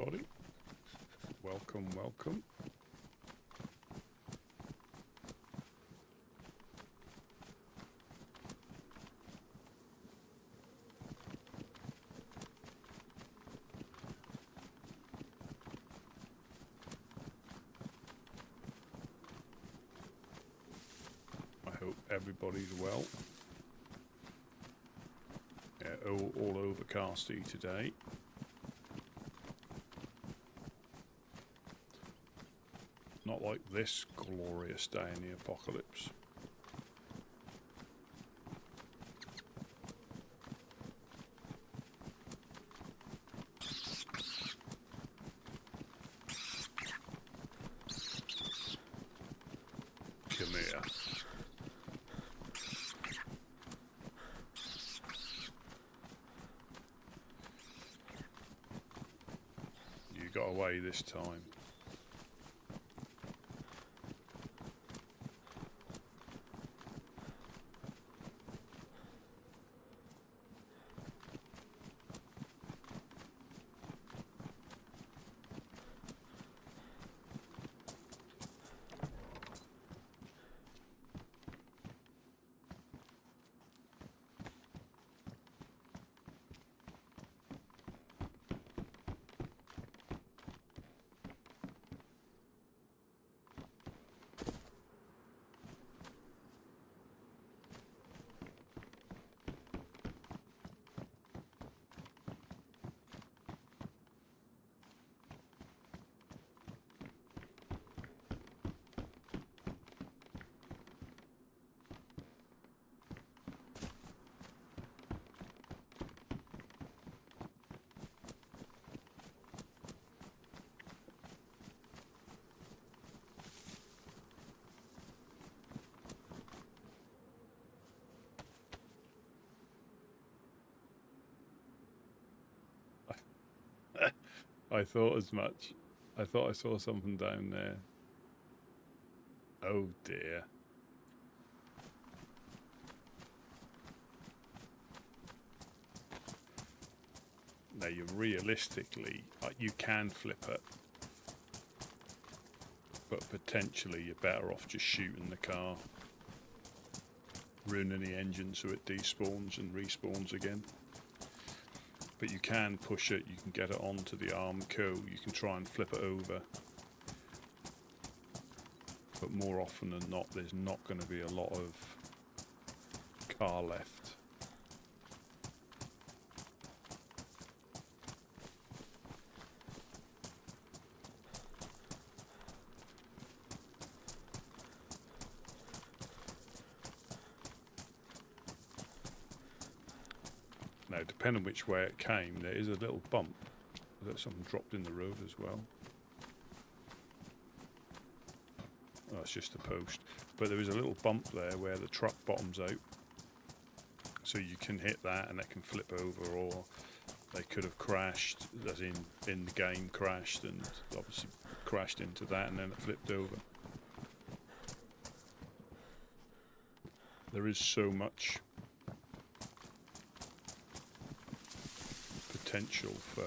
everybody. Welcome, welcome. I hope everybody's well. Yeah, all overcasty today. Not like this glorious day in the apocalypse. Come here. You got away this time. I thought as much. I thought I saw something down there. Oh dear. Now you realistically, you can flip it. But potentially you're better off just shooting the car. Ruining the engine so it despawns and respawns again. But you can push it, you can get it onto the armed co, you can try and flip it over. But more often than not, there's not going to be a lot of car left. Now, depending which way it came, there is a little bump. That something dropped in the road as well. Oh, it's just a post. But there is a little bump there where the truck bottoms out. So you can hit that and that can flip over, or they could have crashed, as in the game crashed, and obviously crashed into that and then it flipped over. There is so much potential for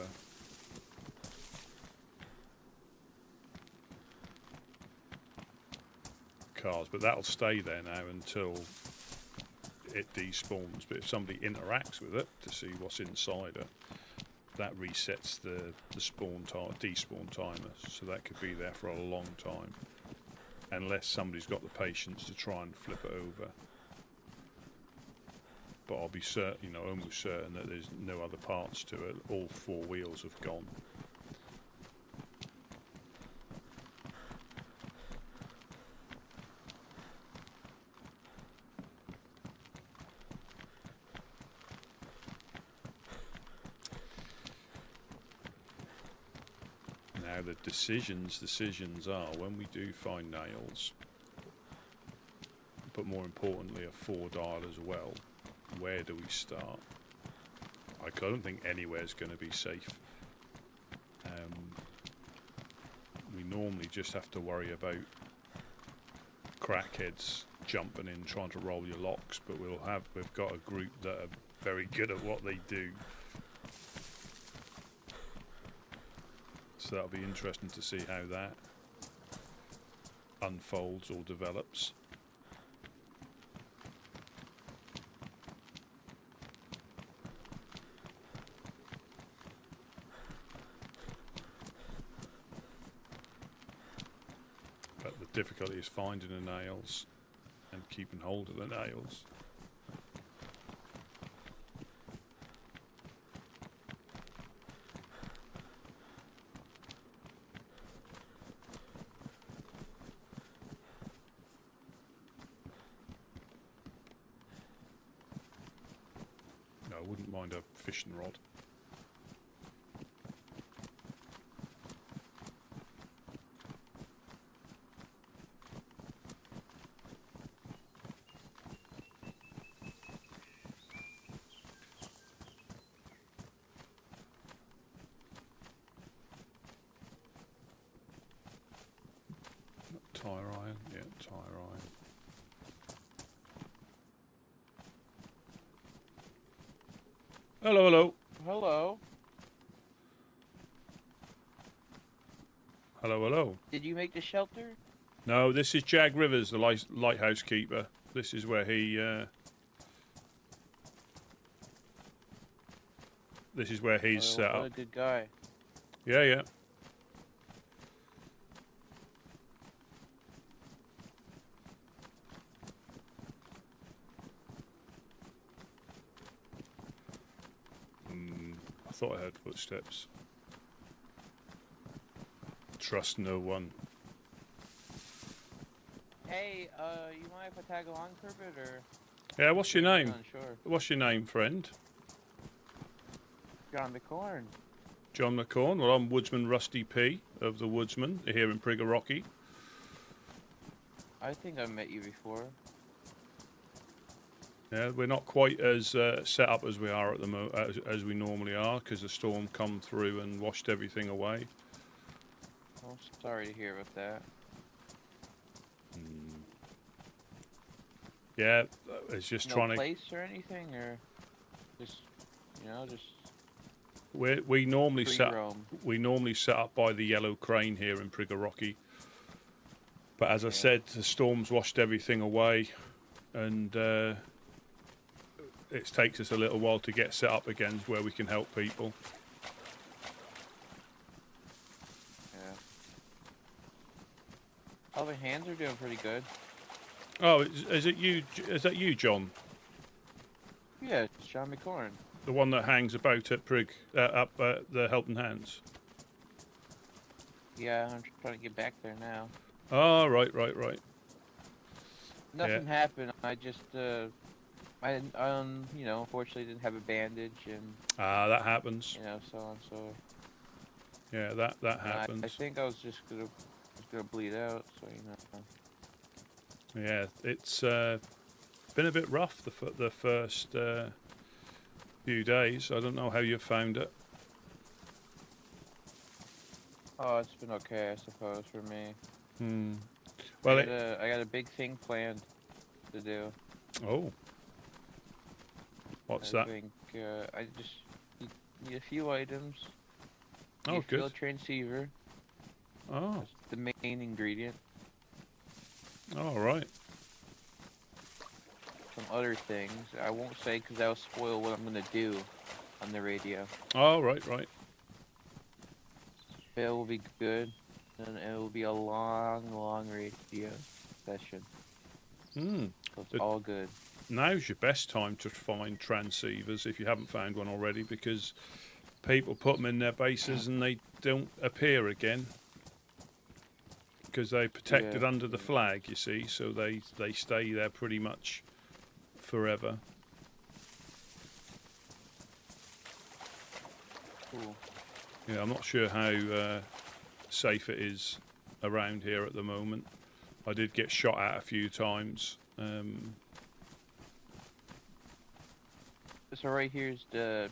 cars, but that'll stay there now until it despawns. But if somebody interacts with it to see what's inside it, that resets the despawn timer, so that could be there for a long time, unless somebody's got the patience to try and flip it over. But I'll be certain, almost certain that there's no other parts to it. All four wheels have gone. Now the decisions are, when we do find nails, but more importantly a 4-dial as well, where do we start? I don't think anywhere's going to be safe. We normally just have to worry about crackheads jumping in trying to roll your locks, but we've got a group that are very good at what they do. So that'll be interesting to see how that unfolds or develops. But the difficulty is finding the nails and keeping hold of the nails. No, I wouldn't mind a fishing rod. Tire iron, yeah, tire iron. Hello, hello. Hello. Hello, hello. Did you make the shelter? No, this is Jag Rivers, the lighthouse keeper. This is where he. This is where he's set What up. a good guy. Yeah, yeah. I thought I heard footsteps. Trust no one. Hey, you mind if I tag along for a bit, or? Yeah, what's your name? Unsure. What's your name, friend? John McCorn. John McCorn. Well, I'm Woodsman Rusty P of the Woodsmen here in Prigorodki. I think I've met you before. Yeah, we're not quite as set up as we are at the as we normally are, because the storm come through and washed everything away. Well, sorry to hear about that. Yeah, it's just No trying to. place or anything, or just, just. We normally free set roam. we normally set up by the Yellow Crane here in Prigorodki. But as I said, the storms washed everything away, and it takes us a little while to get set up again where we can help people. Yeah. All the hands are doing pretty good. Oh, is it you? Is that you, John? Yeah, it's John McCorn. The one that hangs about at up the Helping Hands? Yeah, I'm trying to get back there now. Oh, right. Nothing happened. I just, unfortunately didn't have a bandage, and that happens. so on. So Yeah, that happens. I think I was just gonna bleed out. So Yeah, it's been a bit rough the first few days. I don't know how you found it. Oh, it's been okay, I suppose, for me. Well, I got a big thing planned to do. Oh, what's I that? think I just need a few items. Oh, Need a good. field transceiver. Oh, That's the main ingredient. all right. Some other things I won't say because that'll spoil what I'm gonna do on the radio. Oh, right. It will be good, and it will be a long radio session. So it's all good. Now's your best time to find transceivers if you haven't found one already, because people put them in their bases and they don't appear again because they're protected under the flag, you see, so they stay there pretty much forever. Cool. Yeah, I'm not sure how safe it is around here at the moment. I did get shot at a few times. So right here's your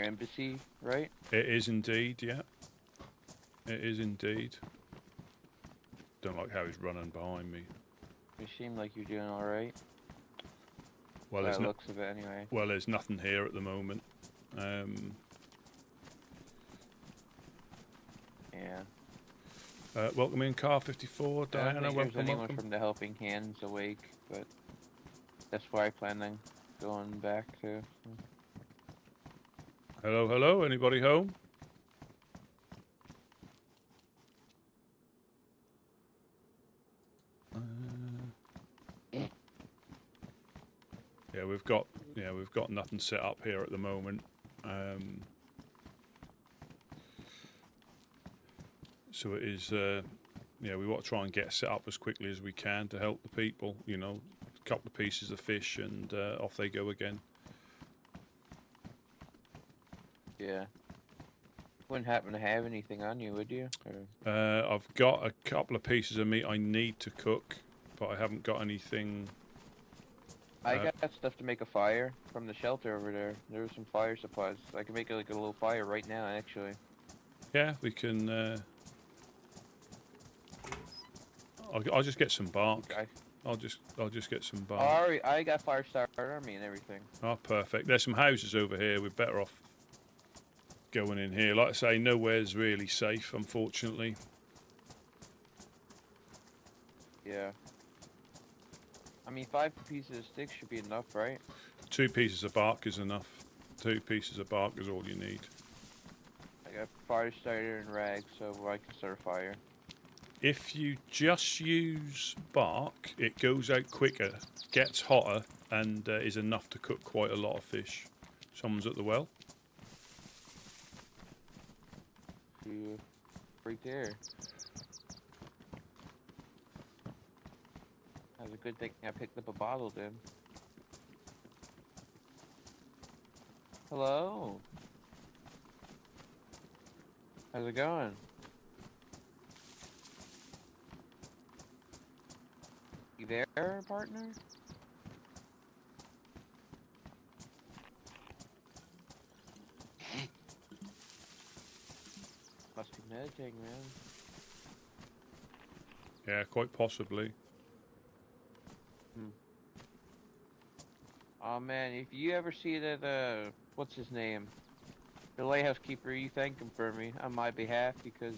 embassy, right? It is indeed, yeah. It is indeed. Don't like how he's running behind me. You seem like you're doing all right. Well, That looks of it anyway. Well, there's nothing here at the moment. Yeah. Welcome in, car 54. I don't Diana, think there's welcome, anyone welcome. from the Helping Hands awake, but that's where I plan on going back to. Hello, hello. Anybody home? Yeah, we've got nothing set up here at the moment. So it is, yeah, we want to try and get set up as quickly as we can to help the people. You know, a couple of pieces of fish and off they go again. Yeah. Wouldn't happen to have anything on you, would you? Or... I've got a couple of pieces of meat I need to cook, but I haven't got anything. I got stuff to make a fire from the shelter over there. There was some fire supplies. I can make like a little fire right now, actually. Yeah, we can. I'll just get some bark. I'll just get some bark. I got fire starter on me and everything. Oh, perfect. There's some houses over here. We're better off going in here. Like I say, nowhere's really safe, unfortunately. Yeah. I mean, 5 pieces of sticks should be enough, right? 2 pieces of bark is enough. 2 pieces of bark is all you need. I got fire starter and rags, so I can start a fire. If you just use bark, it goes out quicker, gets hotter, and is enough to cook quite a lot of fish. Someone's at the well. You right there. That's a good thing I picked up a bottle then. Hello. How's it going? You there, partner? Must be meditating, man. Yeah, quite possibly. Oh man, if you ever see that, what's his name? The lighthouse keeper, you thank him for me on my behalf because,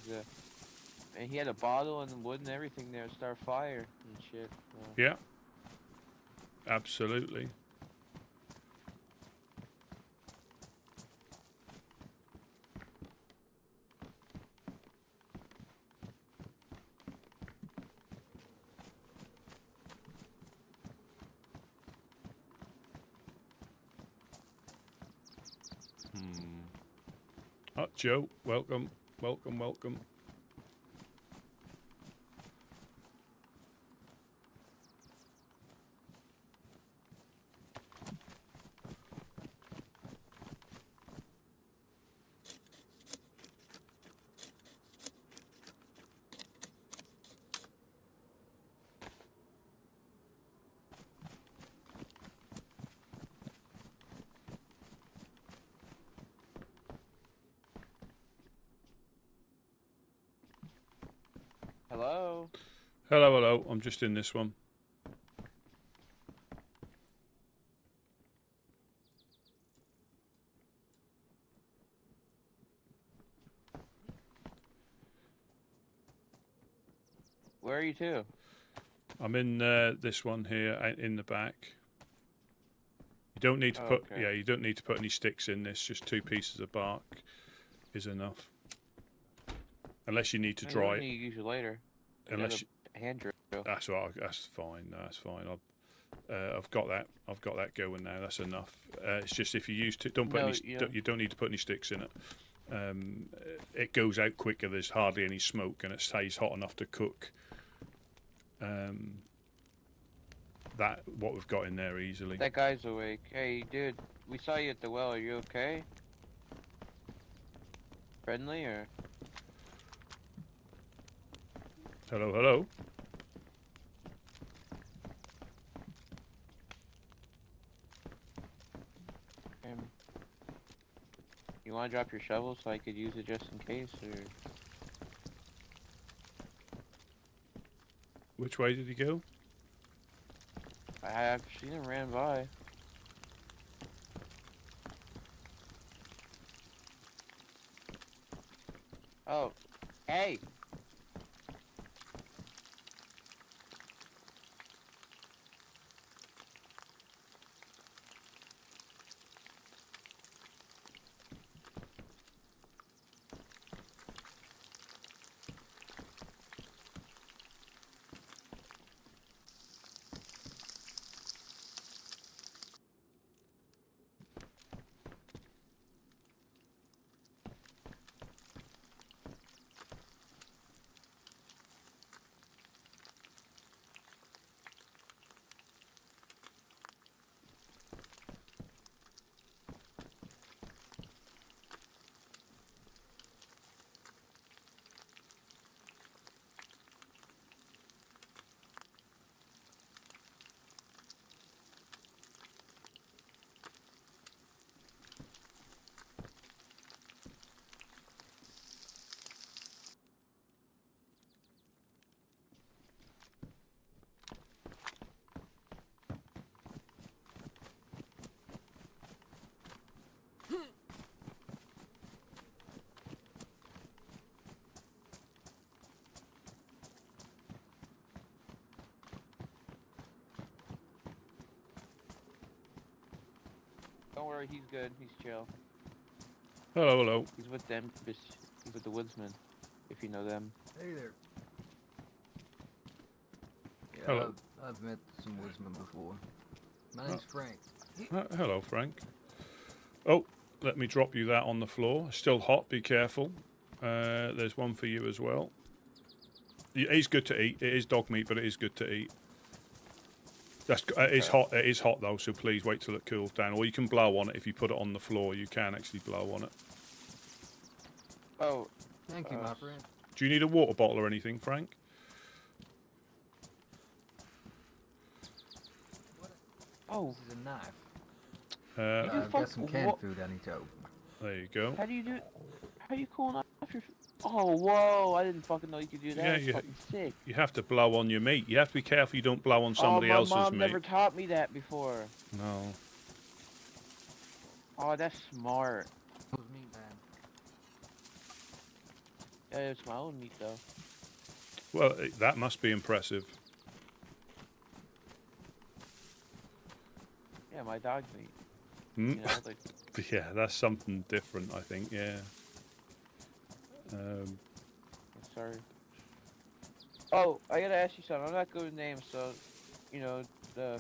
and he had a bottle and wood and everything there to start fire and shit. Yeah. Absolutely. Oh, Joe, welcome, welcome, welcome. Hello? Hello, hello. I'm just in this one. Where are you to? I'm in this one here in the back. You don't need to put you don't need to put any sticks in this. Just 2 pieces of bark is enough. Unless you need to dry it. You use it later. Unless a hand drill. That's right. That's fine. That's fine. I've got that. I've got that going now. That's enough. It's just if you use you don't need to put any sticks in it. It goes out quicker. There's hardly any smoke, and it stays hot enough to cook. That what we've got in there easily. That guy's awake. Hey, dude, we saw you at the well. Are you okay? Friendly or? Hello, hello. You want to drop your shovel so I could use it just in case, or? Which way did he go? I've seen him ran by. Oh, Hey! Don't worry, he's good. He's chill. Hello, hello. He's with them. He's with the Woodsmen, if you know them. Hey there. Yeah, Hello. I've met some woodsmen before. My name's Frank. Hello, Frank. Oh, let me drop you that on the floor. Still hot, be careful. There's one for you as well. It is good to eat. It is dog meat, but it is good to eat. It is hot. It is hot though, so please wait till it cools down. Or you can blow on it if you put it on the floor. You can actually blow on it. Oh, Thank you, my friend. Do you need a water bottle or anything, Frank? oh, This is a knife. You I've got fuck- some canned what- food I need to open. There you go. how do you do? How you cooling off your? Oh, whoa! I didn't fucking know you could do that. Yeah, That's yeah. fucking sick. You have to blow on your meat. You have to be careful you don't blow on somebody else's my mom meat. never taught me that before. No. Oh, that's smart. That was me, man. Yeah, it's my own meat though. Well, that must be impressive. Yeah, my dog meat. Hmm? You know, like Yeah, that's something different, I think. Yeah. sorry. Oh, I gotta ask you something. I'm not good with names, so you know,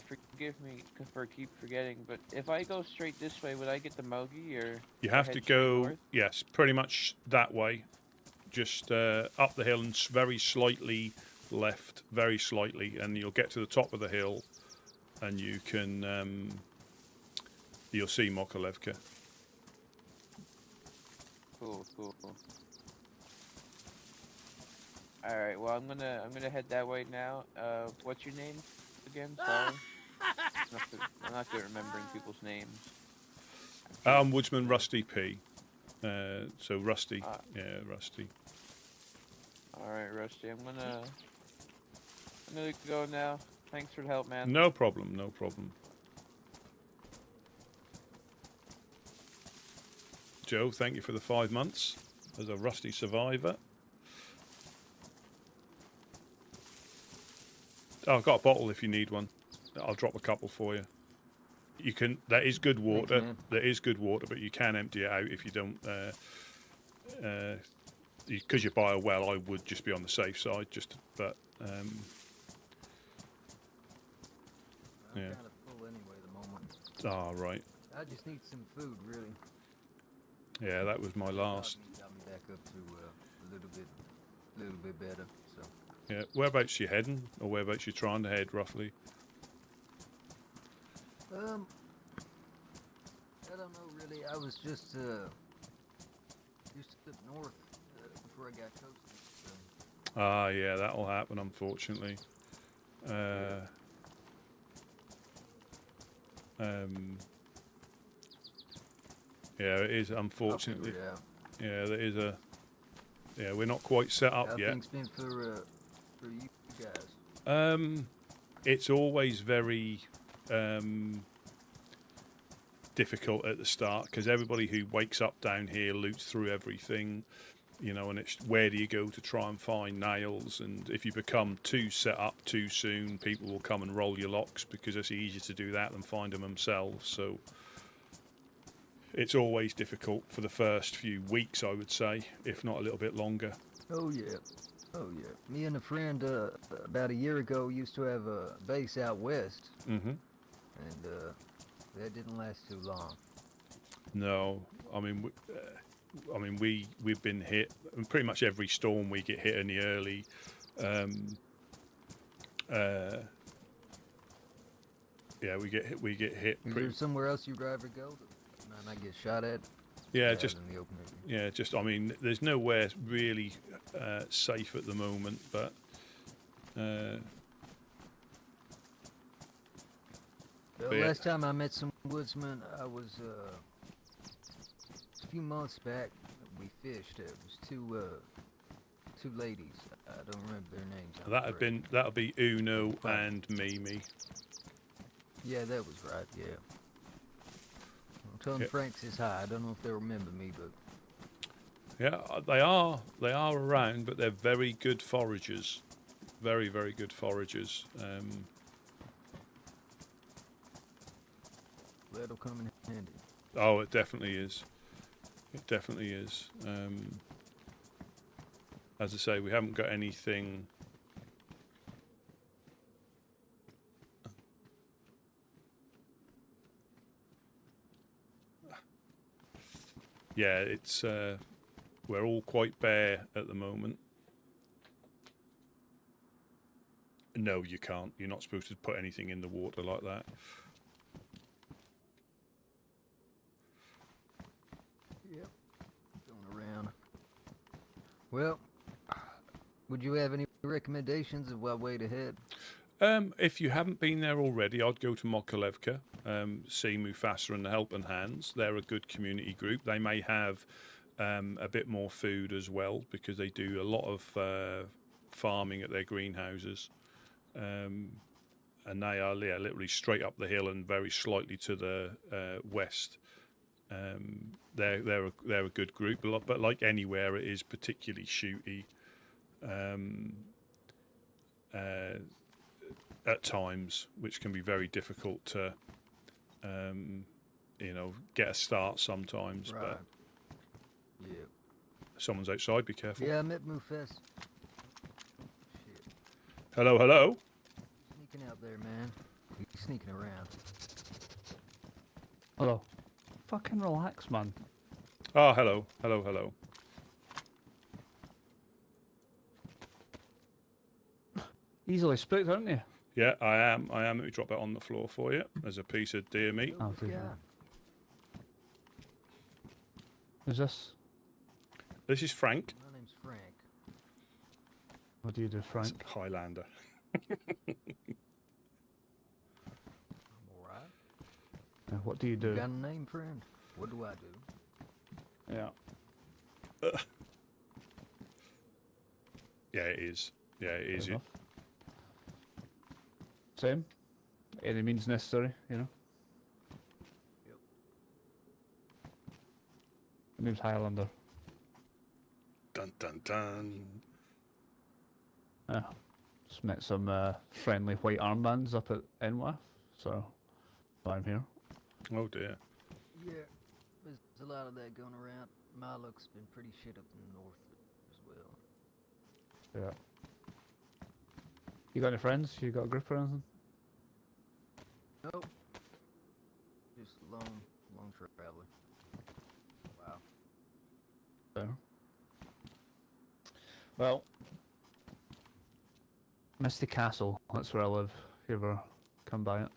forgive me for keep forgetting. But if I go straight this way, would I get the Mogi or? You I have head to straight go, north? yes, pretty much that way. Just up the hill and very slightly left, very slightly, and you'll get to the top of the hill, and you can, you'll see Mokolevka. Cool. All right. Well, I'm gonna head that way now. What's your name again? Sorry. I'm not good at remembering people's names. I'm Woodsman Rusty P. So Rusty, yeah, Rusty. All right, Rusty. I'm gonna go now. Thanks for the help, man. No problem, no problem. Joe, thank you for the 5 months as a Rusty survivor. Oh, I've got a bottle if you need one. I'll drop a couple for you. You can. That is good water. man. That is good water, but you can empty it out if you don't. Because you buy a well, I would just be on the safe side. But I'm yeah. kind of full anyway at the moment. Ah, right. I just need some food, really. Yeah, that was my last. Got me back up to a little bit better. So Yeah, whereabouts you heading, or whereabouts you trying to head, roughly? I don't know really. I was just up north before I got coasted. So. Ah, yeah, that'll happen, unfortunately. Yeah, it is, unfortunately. I'll figure it out. Yeah, there is a. Yeah, we're not quite set up How yet. things been for you guys? It's always very difficult at the start because everybody who wakes up down here loots through everything. you know, and it's where do you go to try and find nails? And if you become too set up too soon, people will come and roll your locks because it's easier to do that than find them themselves. So it's always difficult for the first few weeks, I would say, if not a little bit longer. Oh yeah. Oh yeah. Me and a friend about a year ago used to have a base out west, Mm-hmm. and that didn't last too long. No, I mean, we've been hit. And pretty much every storm we get hit in the early. Yeah, we get hit. We get hit. Is there somewhere else you'd rather go that might not get shot at? Yeah, rather just than the open yeah, just. I mean, there's nowhere really safe at the moment, but. The yeah. last time I met some woodsmen, I was a few months back. We fished. It was two ladies. I don't remember their names. That'll be Uno and Mimi. Yeah, that was right. Yeah. I'll tell them Yep. Frank says hi. I don't know if they remember me, but Yeah, they are around, but they're very good foragers. Very, very good foragers. that'll come in handy. Oh, it definitely is. It definitely is. As I say, we haven't got anything. Yeah, it's we're all quite bare at the moment. No, you can't. You're not supposed to put anything in the water like that. Yep. Going around. Well, would you have any recommendations of what way to head? If you haven't been there already, I'd go to Mokolevka, see Mufasa and the Helping Hands. They're a good community group. They may have a bit more food as well because they do a lot of farming at their greenhouses. And they are literally straight up the hill and very slightly to the west. They're a good group, but like anywhere, it is particularly shooty. At times, which can be very difficult to, get a start sometimes. Right. But Yeah. someone's outside. Be careful. Yeah, I met Mufasa. Shit. Hello, hello. Sneaking out there, man. He's sneaking around. Hello. Fucking relax, man. Oh, hello, hello, hello. Easily spooked, aren't you? Yeah, I am. Let me drop that on the floor for you as a piece of deer meat. Oh, Yeah. good. Who's this? This is Frank. My name's Frank. What do you do, Frank? Highlander. I'm alright. What do you do? You got a name, friend? What do I do? Yeah. Yeah, it is. Yeah, it is. Fair enough. Same. Any means necessary, you know. Yep. My name's Highlander. Dun dun dun. Yeah. Just met some friendly white armbands up at Enwath, so I'm here. Oh dear. Yeah. There's a lot of that going around. My luck's been pretty shit up in the north as well. Yeah. You got any friends? You got a group or anything? Nope. Just long traveler. Wow. Fair. Well, Misty Castle, that's where I live, if you ever come by it.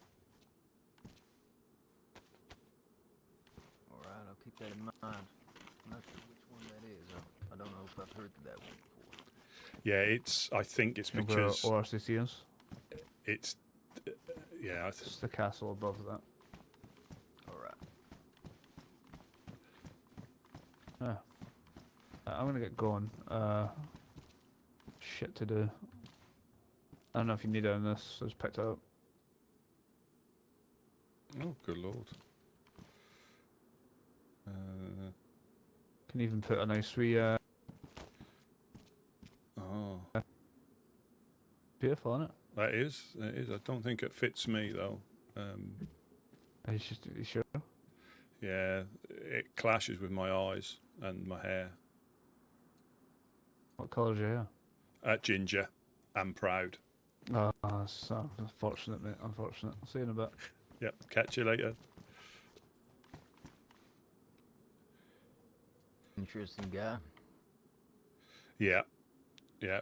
Alright, I'll keep that in mind. I'm not sure which one that is. I don't know if I've heard of that one before. Yeah, I think it's You know because where ORCC is? it's. Yeah, It's the castle above that. Alright. Yeah. I'm gonna get going. Shit to do. I don't know if you need it on this, I just picked it up. Oh, good lord. Can even put a nice wee careful, isn't it? That is. It is. I don't think it fits me though. Are you sure? Yeah, it clashes with my eyes and my hair. What colour's your hair? Ginger. I'm proud. Oh, that's unfortunate, mate. Unfortunate. I'll see you in a bit. Yep. Catch you later. Interesting guy. Yeah. Yeah,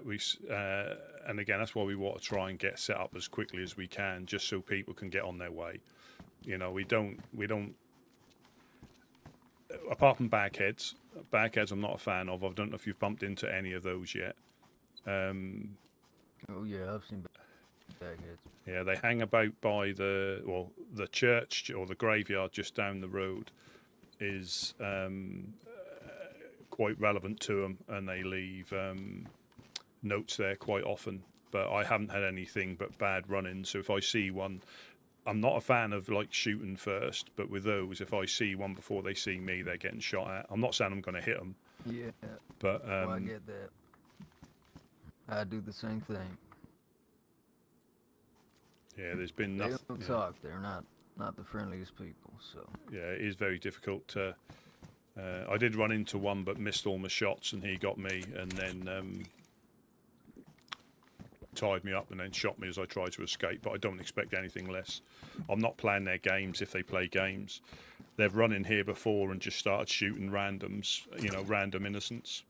and again, that's why we want to try and get set up as quickly as we can, just so people can get on their way. You know, we don't. Apart from bagheads, I'm not a fan of. I don't know if you've bumped into any of those yet. Oh yeah, I've seen bagheads. Yeah, they hang about by the church or the graveyard just down the road is quite relevant to them, and they leave notes there quite often. But I haven't had anything but bad run-ins. So if I see one, I'm not a fan of like shooting first. But with those, if I see one before they see me, they're getting shot at. I'm not saying I'm going to hit them. Yeah. But Well, I get that. I do the same thing. yeah, there's been They nothing. don't talk. They're not the friendliest people. So Yeah, it is very difficult to. I did run into one, but missed all my shots, and he got me, and then tied me up, and then shot me as I tried to escape. But I don't expect anything less. I'm not playing their games if they play games. They've run in here before and just started shooting randoms, random innocents.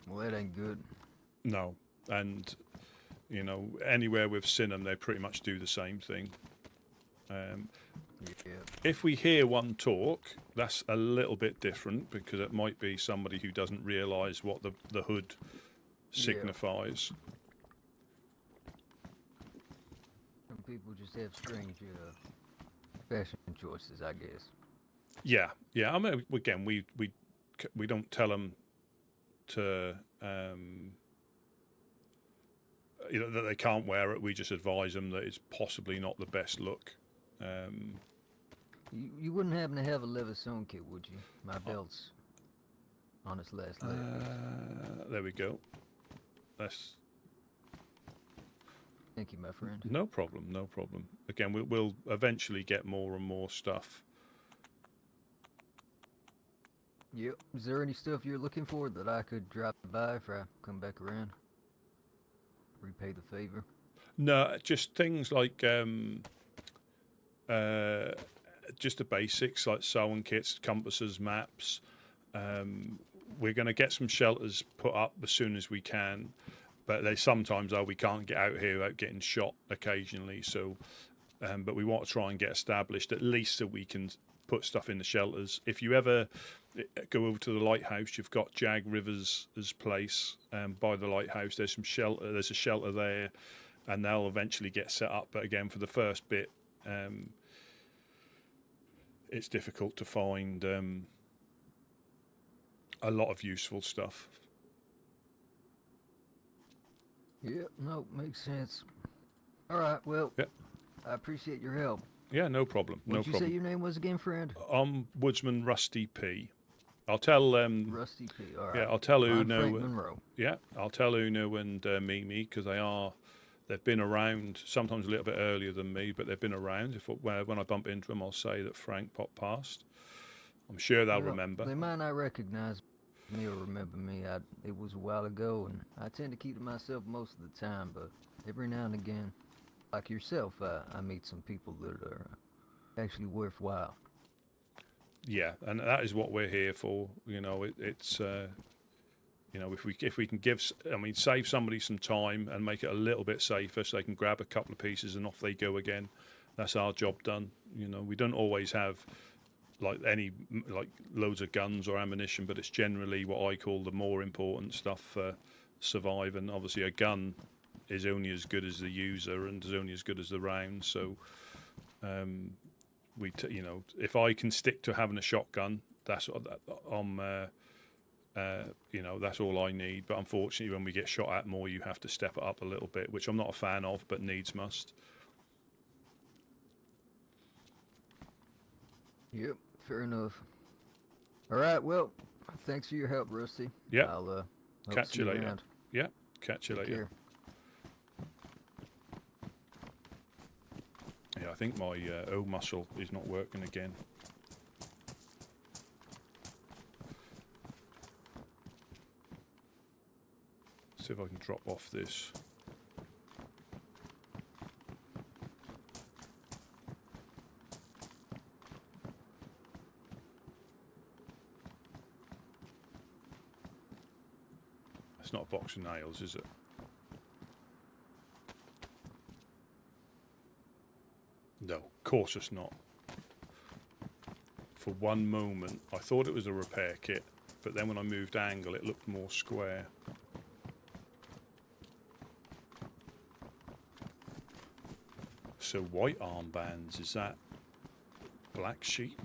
well, that ain't good. No, and anywhere we've seen them, they pretty much do the same thing. Yeah. If we hear one talk, that's a little bit different because it might be somebody who doesn't realise what the hood signifies. Some people just have strange fashion choices, I guess. Yeah. I mean, again, we don't tell them to that they can't wear it. We just advise them that it's possibly not the best look. You wouldn't happen to have a leather sewn kit, would you? My belt's on its last leg. There we go. That's Thank you, my friend. no problem. Again, we'll eventually get more and more stuff. Yep. Is there any stuff you're looking for that I could drop by if I come back around? Repay the favor. No, just things like just the basics like sewing kits, compasses, maps. We're going to get some shelters put up as soon as we can, but they sometimes we can't get out here without getting shot occasionally. So, but we want to try and get established at least so we can put stuff in the shelters. If you ever go over to the lighthouse, you've got Jag Rivers' place by the lighthouse. There's some shelter. There's a shelter there, and they'll eventually get set up. But again, for the first bit, it's difficult to find a lot of useful stuff. Yep. No, makes sense. All right. Well. Yep. I appreciate your help. Yeah, no problem. No What'd you problem. say your name was again, friend? I'm Woodsman Rusty P. I'll tell Rusty P. All right. yeah, I'll tell I'm Uno. Frank Monroe. Yeah, I'll tell Uno and Mimi because they've been around sometimes a little bit earlier than me, but they've been around. When I bump into them, I'll say that Frank popped past. I'm sure they'll Well, remember. They might not recognize me or remember me. It was a while ago, and I tend to keep to myself most of the time. But every now and again, like yourself, I meet some people that are actually worthwhile. Yeah, and that is what we're here for. It's if we can save somebody some time and make it a little bit safer, so they can grab a couple of pieces and off they go again. That's our job done. We don't always have loads of guns or ammunition, but it's generally what I call the more important stuff for survive. And obviously, a gun is only as good as the user and is only as good as the round. So, if I can stick to having a shotgun, that's that's all I need. But unfortunately, when we get shot at more, you have to step it up a little bit, which I'm not a fan of, but needs must. Yep, fair enough. All right, well, thanks for your help, Rusty. Yeah. I'll Catch see you later. around. Yeah, Catch you Take later. care. Yeah, I think my O muscle is not working again. See if I can drop off this. It's not a box of nails, is it? No, of course it's not. For one moment, I thought it was a repair kit, but then when I moved angle, it looked more square. So white armbands, is that black sheep?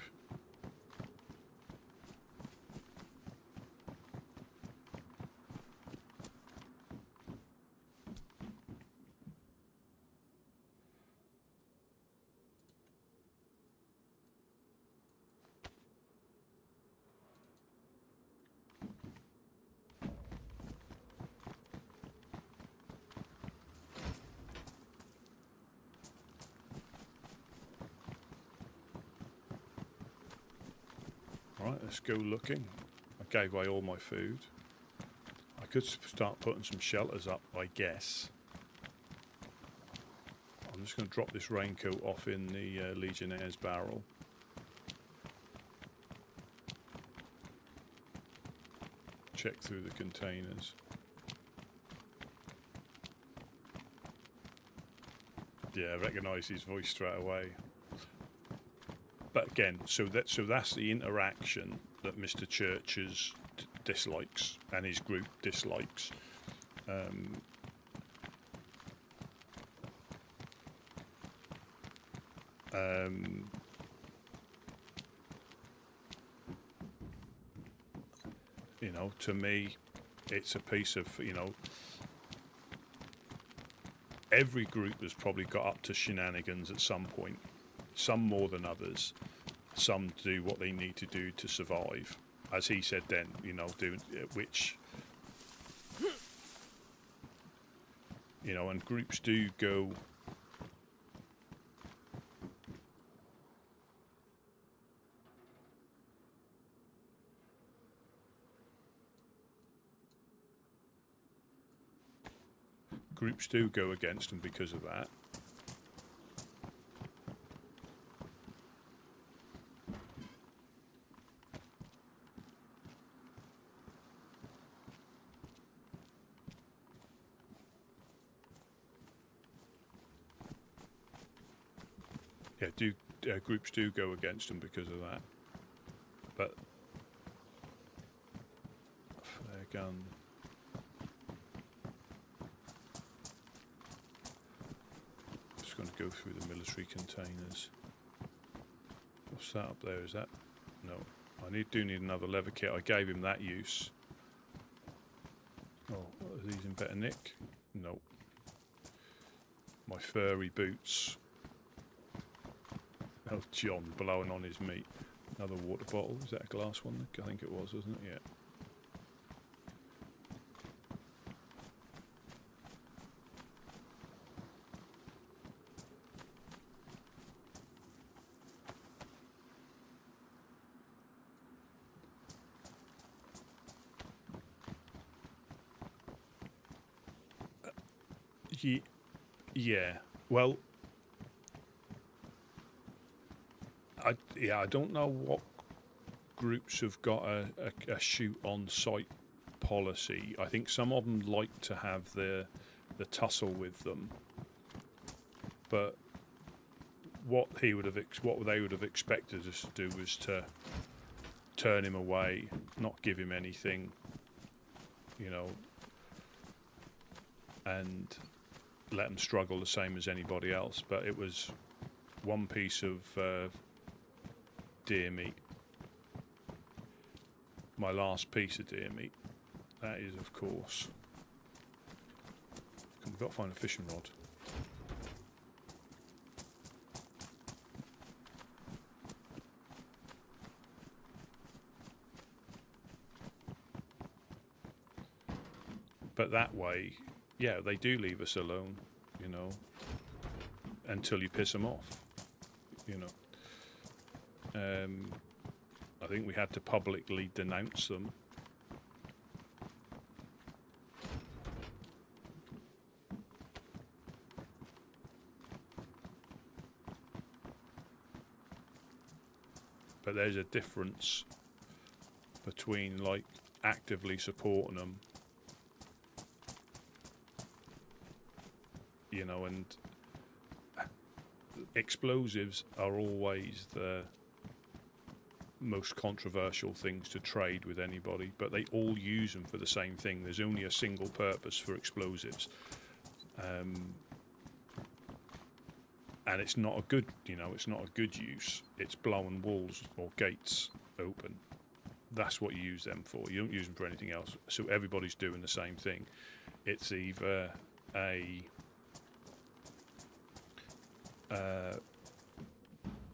Right, let's go looking. I gave away all my food. I could start putting some shelters up, I guess. I'm just going to drop this raincoat off in the Legionnaire's barrel. Check through the containers. Yeah, I recognise his voice straight away. But again, so that's the interaction that Mr. Church's dislikes and his group dislikes. You know, to me, it's a piece of, you know, every group has probably got up to shenanigans at some point. Some more than others. Some do what they need to do to survive. As he said then, you know, which, you know, and groups do go. Groups do go against them because of that. Yeah, groups do go against them because of that. But flare gun. Just going to go through the military containers. What's that up there? Is that? No. I do need another leather kit. I gave him that use. Oh, are these in better nick? No. My furry boots. Oh, John blowing on his meat. Another water bottle. Is that a glass one? I think it was, wasn't it? Yeah. Yeah. Well, I don't know what groups have got a shoot on site policy. I think some of them like to have the tussle with them, but what they would have expected us to do was to turn him away, not give him anything, you know, and let him struggle the same as anybody else. But it was one piece of deer meat, my last piece of deer meat. That is, of course. We've got to find a fishing rod. But that way, yeah, they do leave us alone, you know, until you piss them off, you know. I think we had to publicly denounce them. But there's a difference between like actively supporting them, you know, and explosives are always the most controversial things to trade with anybody, but they all use them for the same thing. There's only a single purpose for explosives. And it's not a good, you know, it's not a good use. It's blowing walls or gates open. That's what you use them for. You don't use them for anything else. So everybody's doing the same thing. It's either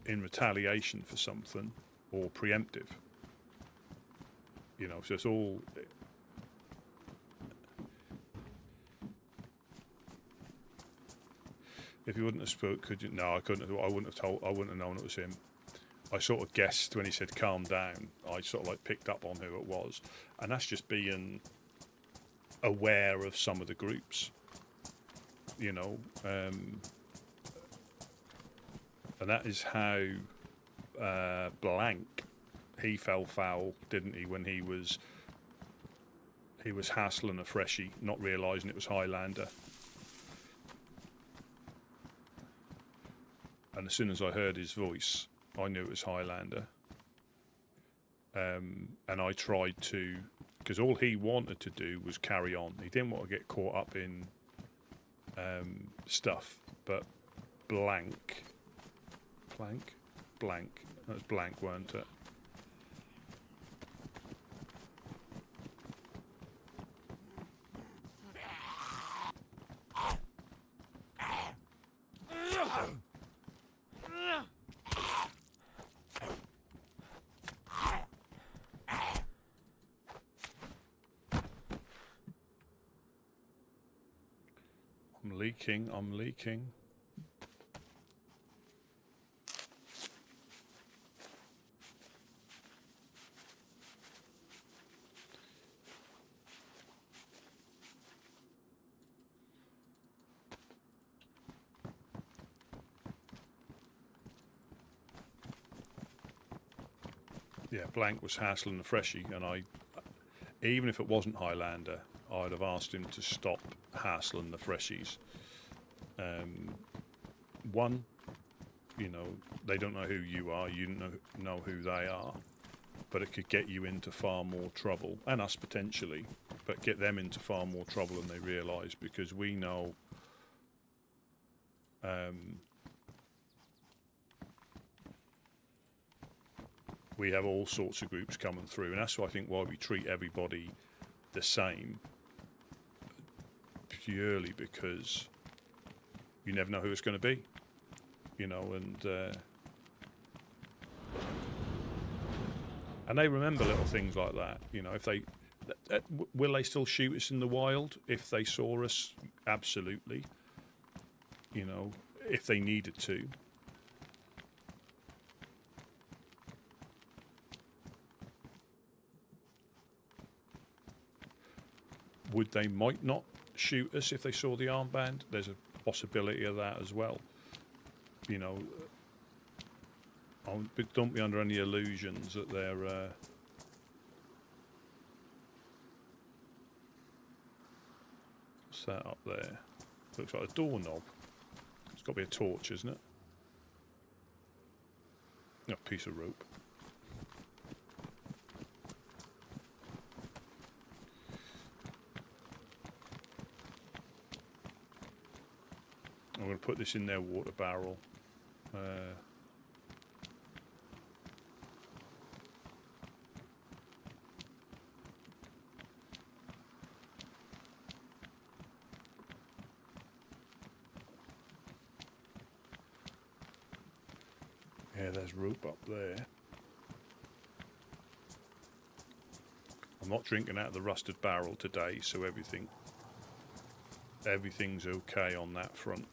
in retaliation for something or preemptive. You know, so it's all. If you wouldn't have spoke, could you? No, I couldn't have. I wouldn't have told. I wouldn't have known it was him. I sort of guessed when he said "calm down." I sort of like picked up on who it was, and that's just being aware of some of the groups. You know, and that is how Blank he fell foul, didn't he? When he was hassling a freshie, not realising it was Highlander. And as soon as I heard his voice, I knew it was Highlander. And I tried to, because all he wanted to do was carry on. He didn't want to get caught up in stuff. But Blank. That was Blank, weren't it? I'm leaking. Yeah, Blank was hassling the freshie, and even if it wasn't Highlander, I'd have asked him to stop hassling the freshies. One, you know, they don't know who you are, you don't know who they are, but it could get you into far more trouble, and us potentially, but get them into far more trouble than they realise, because we know we have all sorts of groups coming through, and that's why I think why we treat everybody the same, purely because you never know who it's going to be, you know, and they remember little things like that, you know. If they will they still shoot us in the wild if they saw us? Absolutely, you know, if they needed to. Might not shoot us if they saw the armband. There's a possibility of that as well. You know, don't be under any illusions that they're. What's that up there? Looks like a doorknob. It's got to be a torch, isn't it? A piece of rope. I'm going to put this in their water barrel. Yeah, there's rope up there. I'm not drinking out of the rusted barrel today, so everything everything's okay on that front.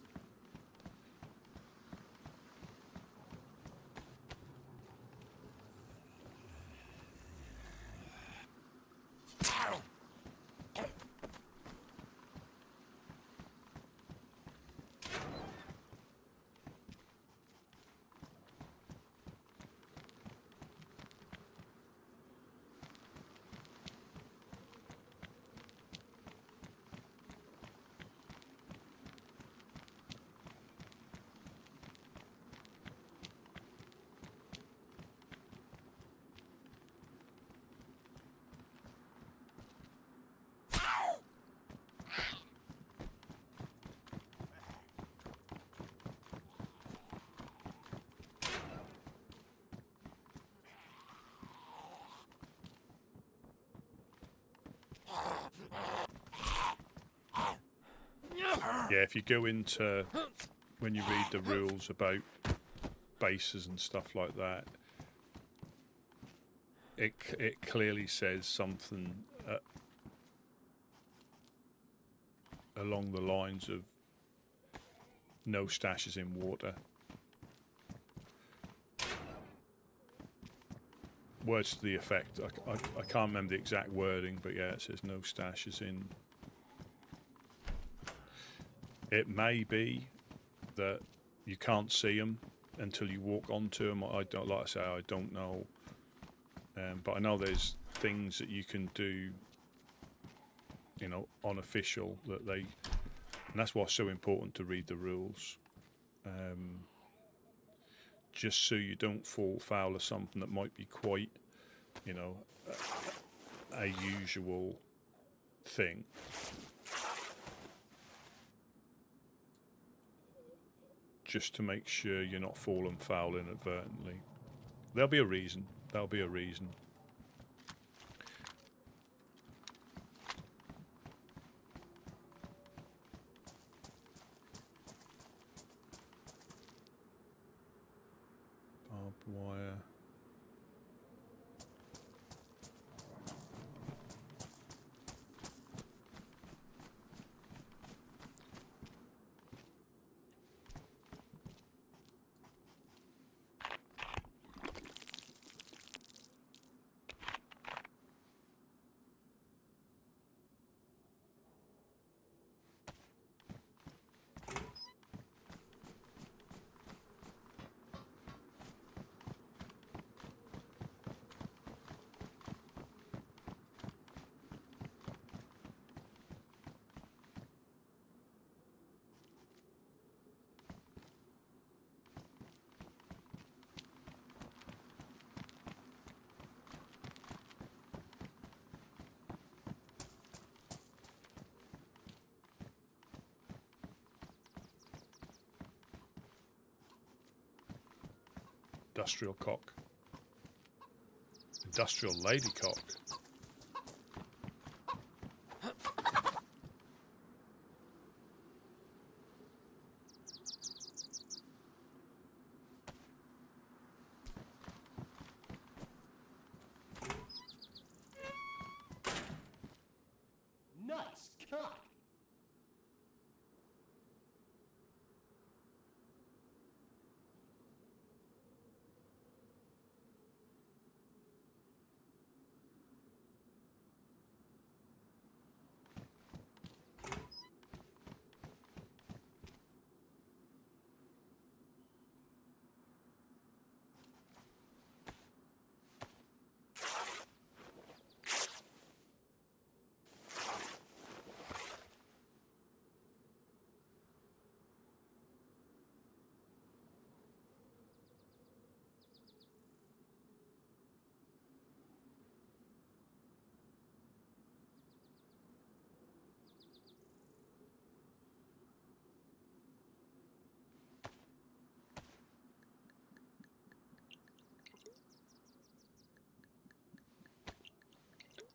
Yeah, if you go into, when you read the rules about bases and stuff like that, it clearly says something along the lines of no stashes in water. Words to the effect, I can't remember the exact wording, but yeah, it says no stashes in. It may be that you can't see them until you walk onto them. I don't, like I say, I don't know. But I know there's things that you can do, you know, unofficial that they, and that's why it's so important to read the rules. Just so you don't fall foul of something that might be quite, you know, a usual thing. Just to make sure you're not falling foul inadvertently. There'll be a reason. There'll be a reason. Barbed wire. Industrial cock. Industrial lady cock. Nuts cock.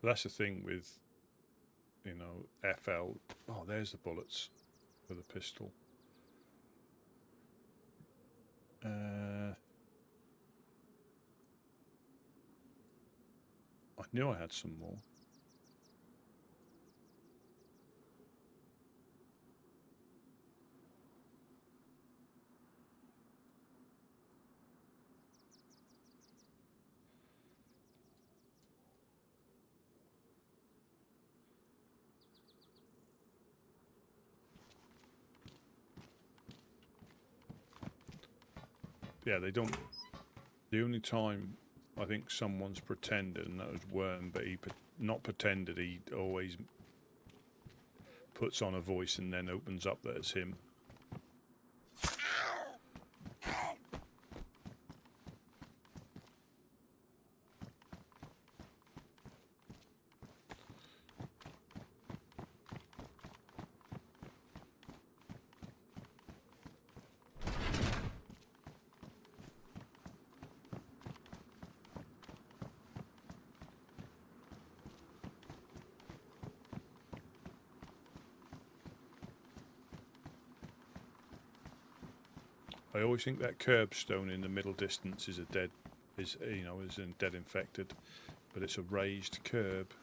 That's the thing with, you know, FL. Oh, there's the bullets for the pistol. I knew I had some more. Yeah, they don't. The only time I think someone's pretended, and that was Worm, but not pretended. He always puts on a voice and then opens up that it's him. I always think that curbstone in the middle distance is a dead, is a dead infected, but it's a raised curb.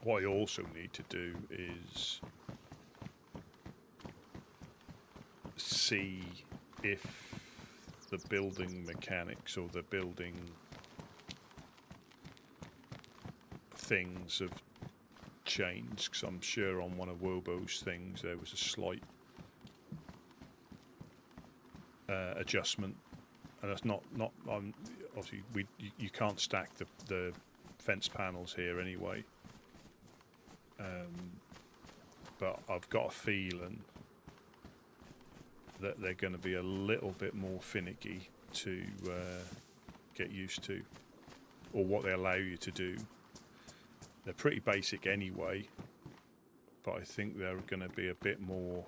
What I also need to do is see if the building mechanics or the building things have changed, because I'm sure on one of Wobo's things there was a slight adjustment, and that's not obviously you can't stack the fence panels here anyway. But I've got a feeling that they're going to be a little bit more finicky to get used to, or what they allow you to do. They're pretty basic anyway, but I think they're going to be a bit more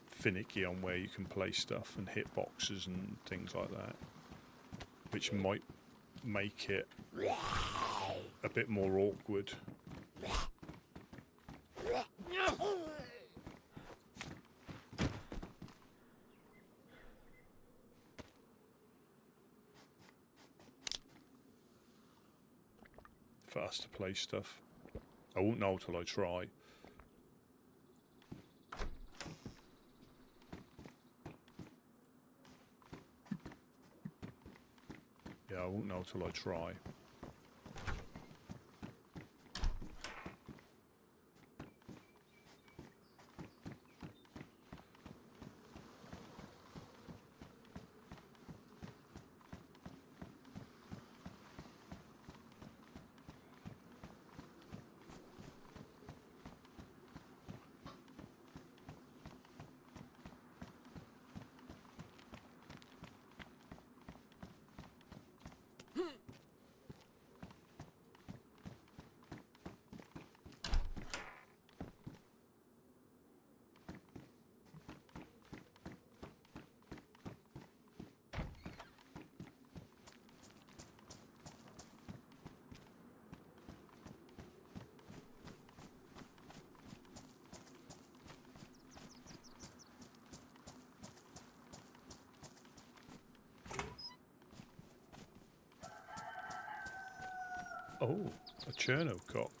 finicky on where you can place stuff and hit boxes and things like that, which might make it a bit more awkward. For us to play stuff. I won't know till I try. Yeah, I won't know till I try. Oh, a Chernarus cock.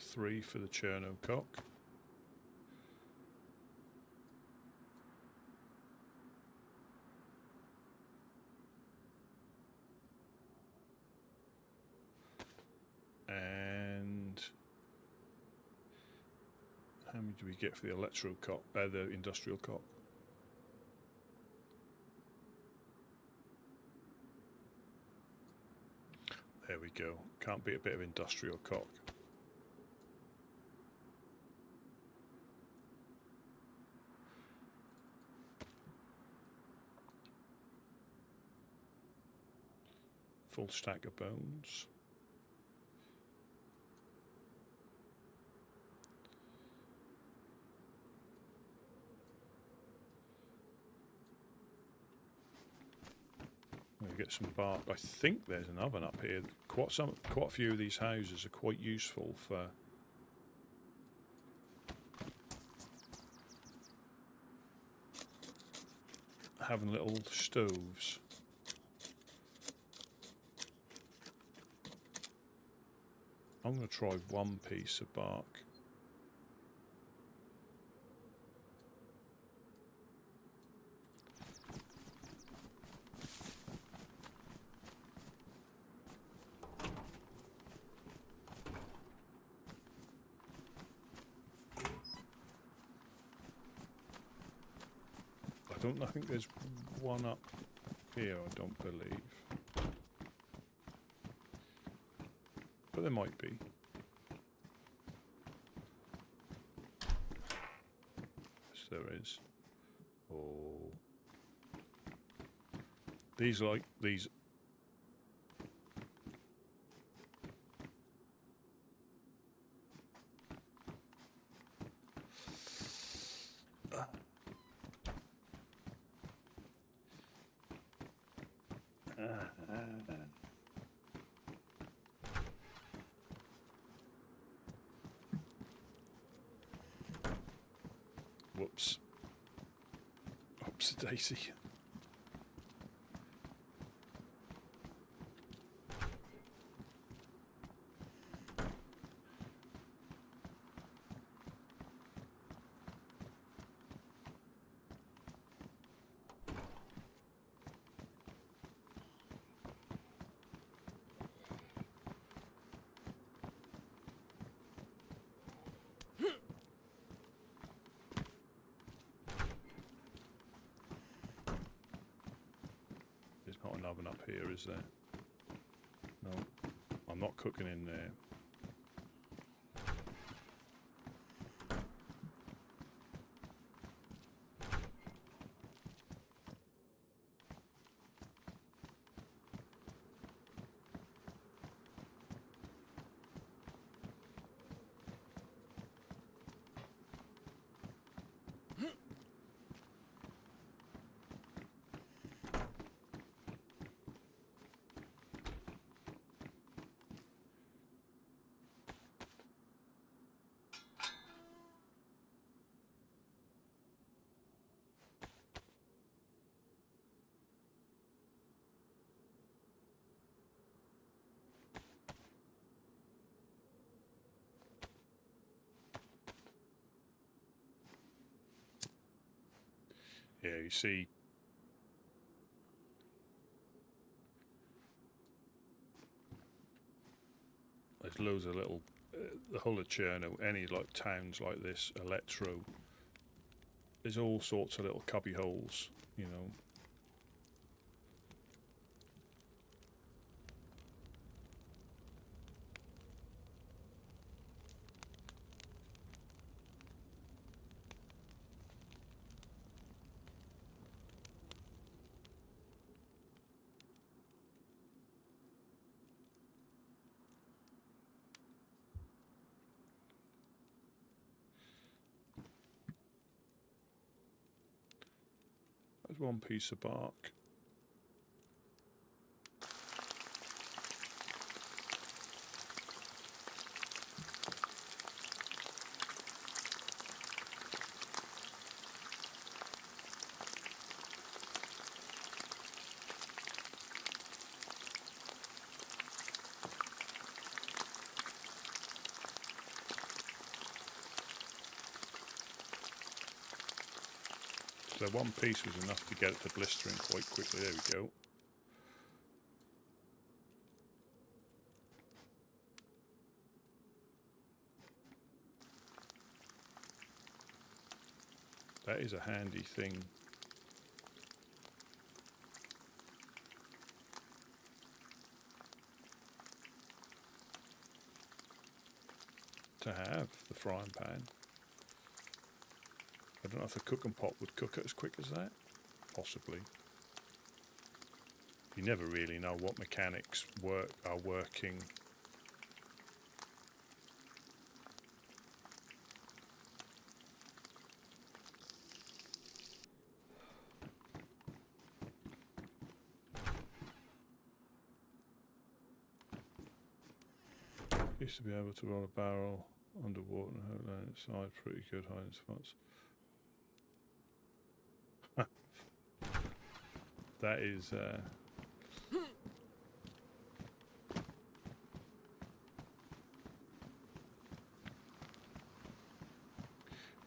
3 for the Chernarus. And how many do we get for the the industrial cock? There we go. Can't beat a bit of industrial cock. Full stack of bones. We get some bark. I think there's an oven up here. Quite a few of these houses are quite useful for having little stoves. I'm going to try one piece of bark. I think there's one up here, I don't believe. But there might be. Yes, there is. Oh. These. Whoops. Oops, Daisy. Not an oven up here, is there? No, I'm not cooking in there. Yeah, you see, there's loads of little, the whole of Cherno, any like towns like this, Electro, there's all sorts of little cubby holes, you know. There's one piece of bark. So one piece was enough to get it to blistering quite quickly. There we go. That is a handy thing. To have the frying pan. I don't know if the cooking pot would cook it as quick as that. Possibly. You never really know what mechanics are working. Used to be able to roll a barrel underwater and hold down its side. Pretty good hiding spots. That is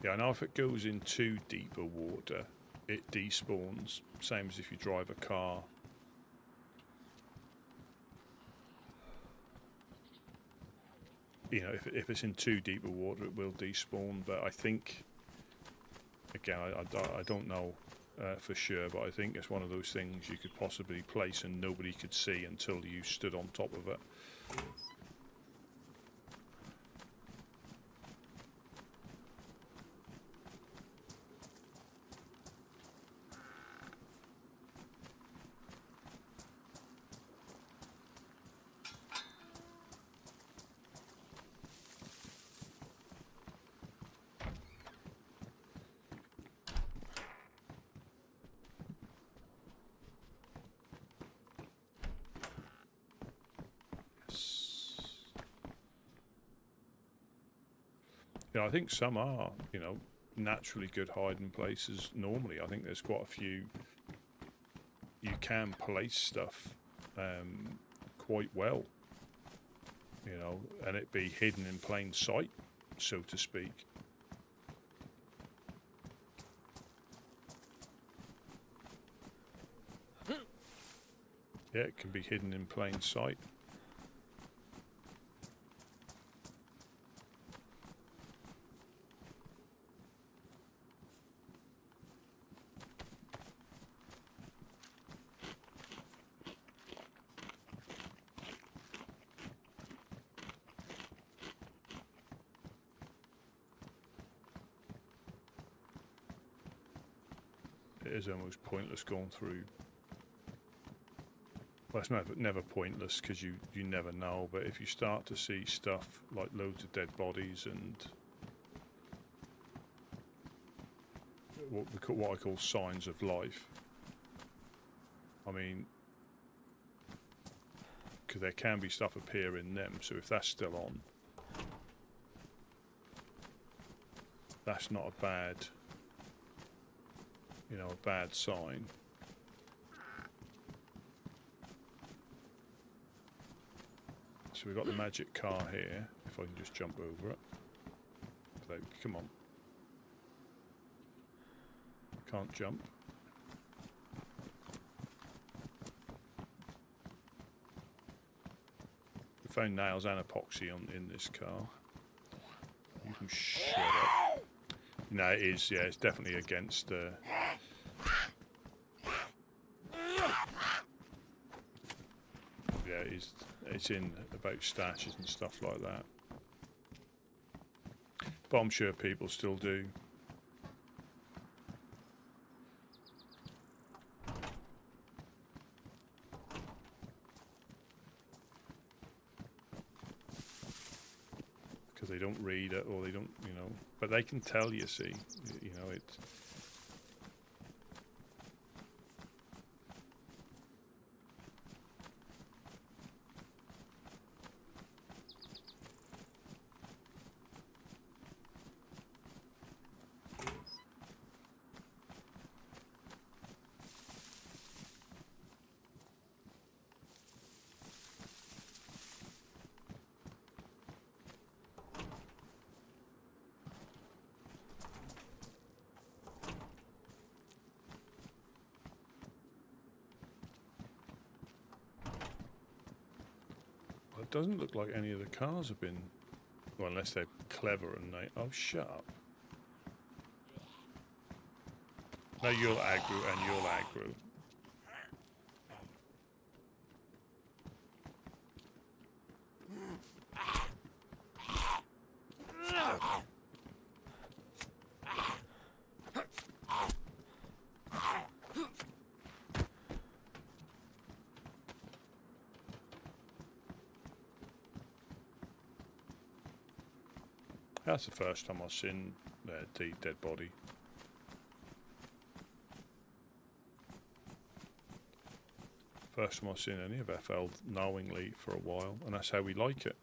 yeah, I know if it goes into deeper water, it despawns. Same as if you drive a car. You know, if it's in too deeper water, it will despawn. But I think, again, I don't know for sure, but I think it's one of those things you could possibly place and nobody could see until you stood on top of it. You know, I think some are, you know, naturally good hiding places normally. I think there's quite a few you can place stuff quite well, you know, and it be hidden in plain sight, so to speak. Yeah, it can be hidden in plain sight. It is almost pointless going through. Well, it's never pointless because you never know. But if you start to see stuff like loads of dead bodies and what I call signs of life, I mean, because there can be stuff appear in them. So if that's still on, that's not a bad. You know, a bad sign. So we've got the magic car here. If I can just jump over it. So, come on. Can't jump. We found nails and epoxy in this car. You can shut up. No, it is. Yeah, it's definitely against. Yeah, it's in about stashes and stuff like that. But I'm sure people still do. Because they don't read it or they don't, you know. But they can tell you, see. You know, it's... It doesn't look like any of the cars have been... Well, unless they're clever and they... Oh, shut up. No, you'll aggro and you'll aggro. That's the first time I've seen the dead body. First time I've seen any of FL knowingly for a while, and that's how we like it.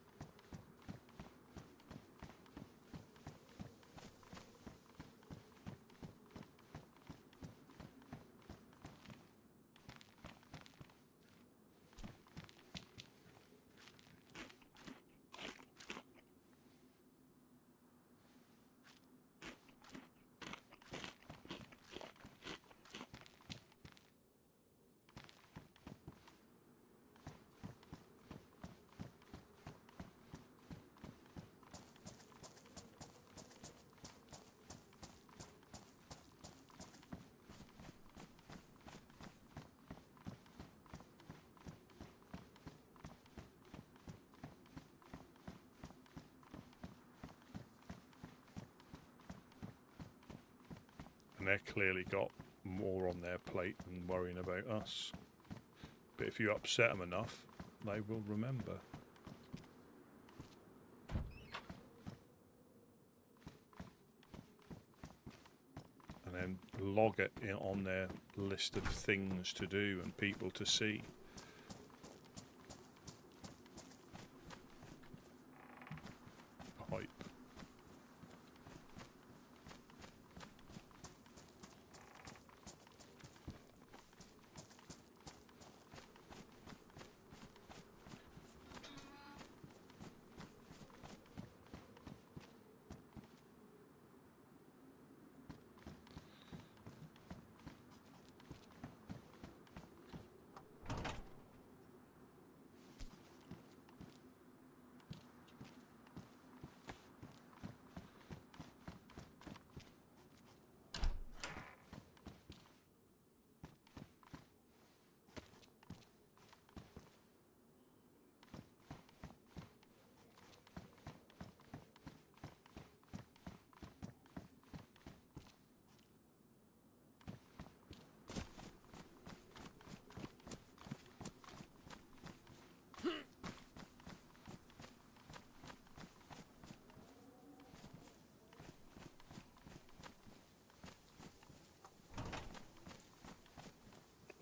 And they've clearly got more on their plate than worrying about us. But if you upset them enough, they will remember. And then log it on their list of things to do and people to see. Hype.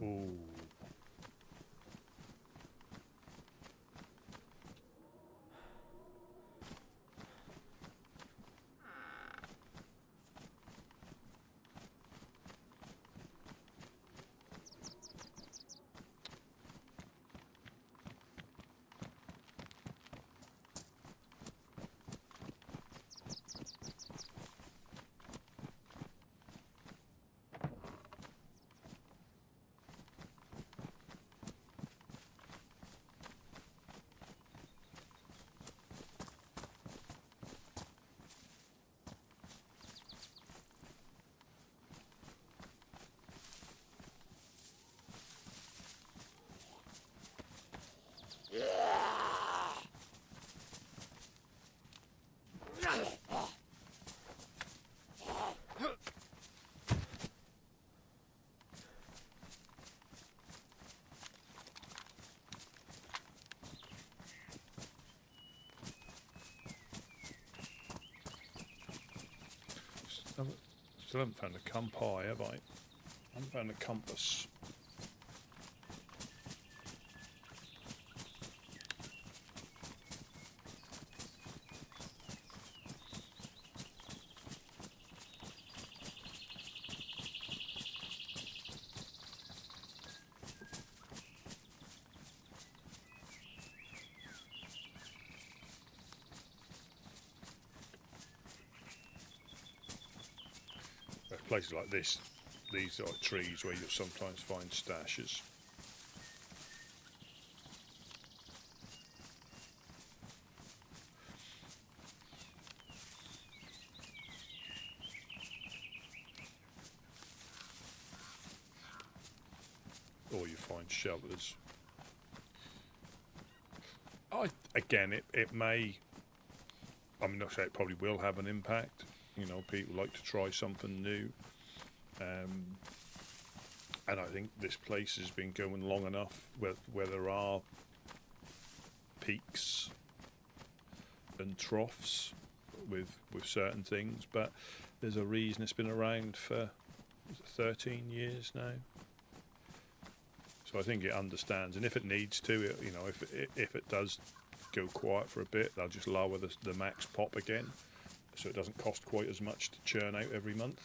Ooh. Still haven't found a compi, have I? I haven't found a compass. Places like this, these are trees where you'll sometimes find stashes. find shelters. Again, it may. I mean, I'll say it probably will have an impact. You know, people like to try something new. And I think this place has been going long enough where there are peaks and troughs with certain things, but there's a reason it's been around for 13 years now. So I think it understands, and if it needs to, you know, if it does go quiet for a bit, they'll just lower the max pop again, so it doesn't cost quite as much to churn out every month.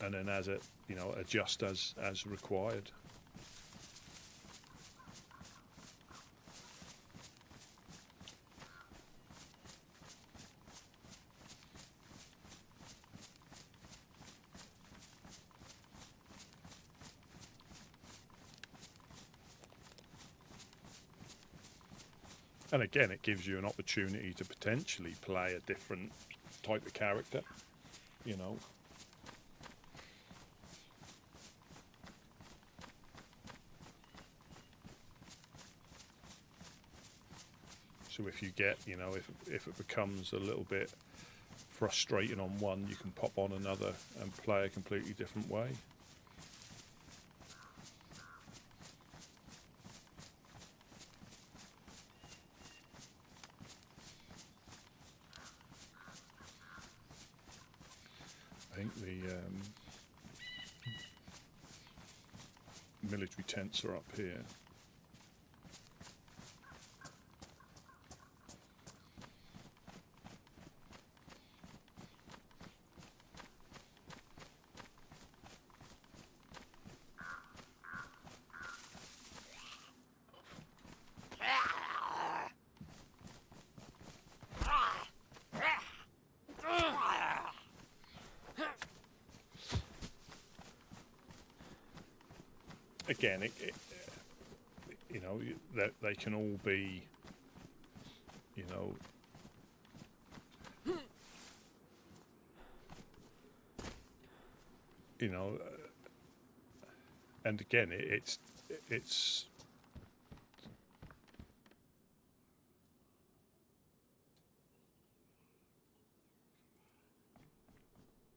And then as it, you know, adjust as required. And again, it gives you an opportunity to potentially play a different type of character, you know. So if you get, you know, if it becomes a little bit frustrating on one, you can pop on another and play a completely different way. I think the military tents are up here. Again, you know, that they can all be, you know, and again, it's.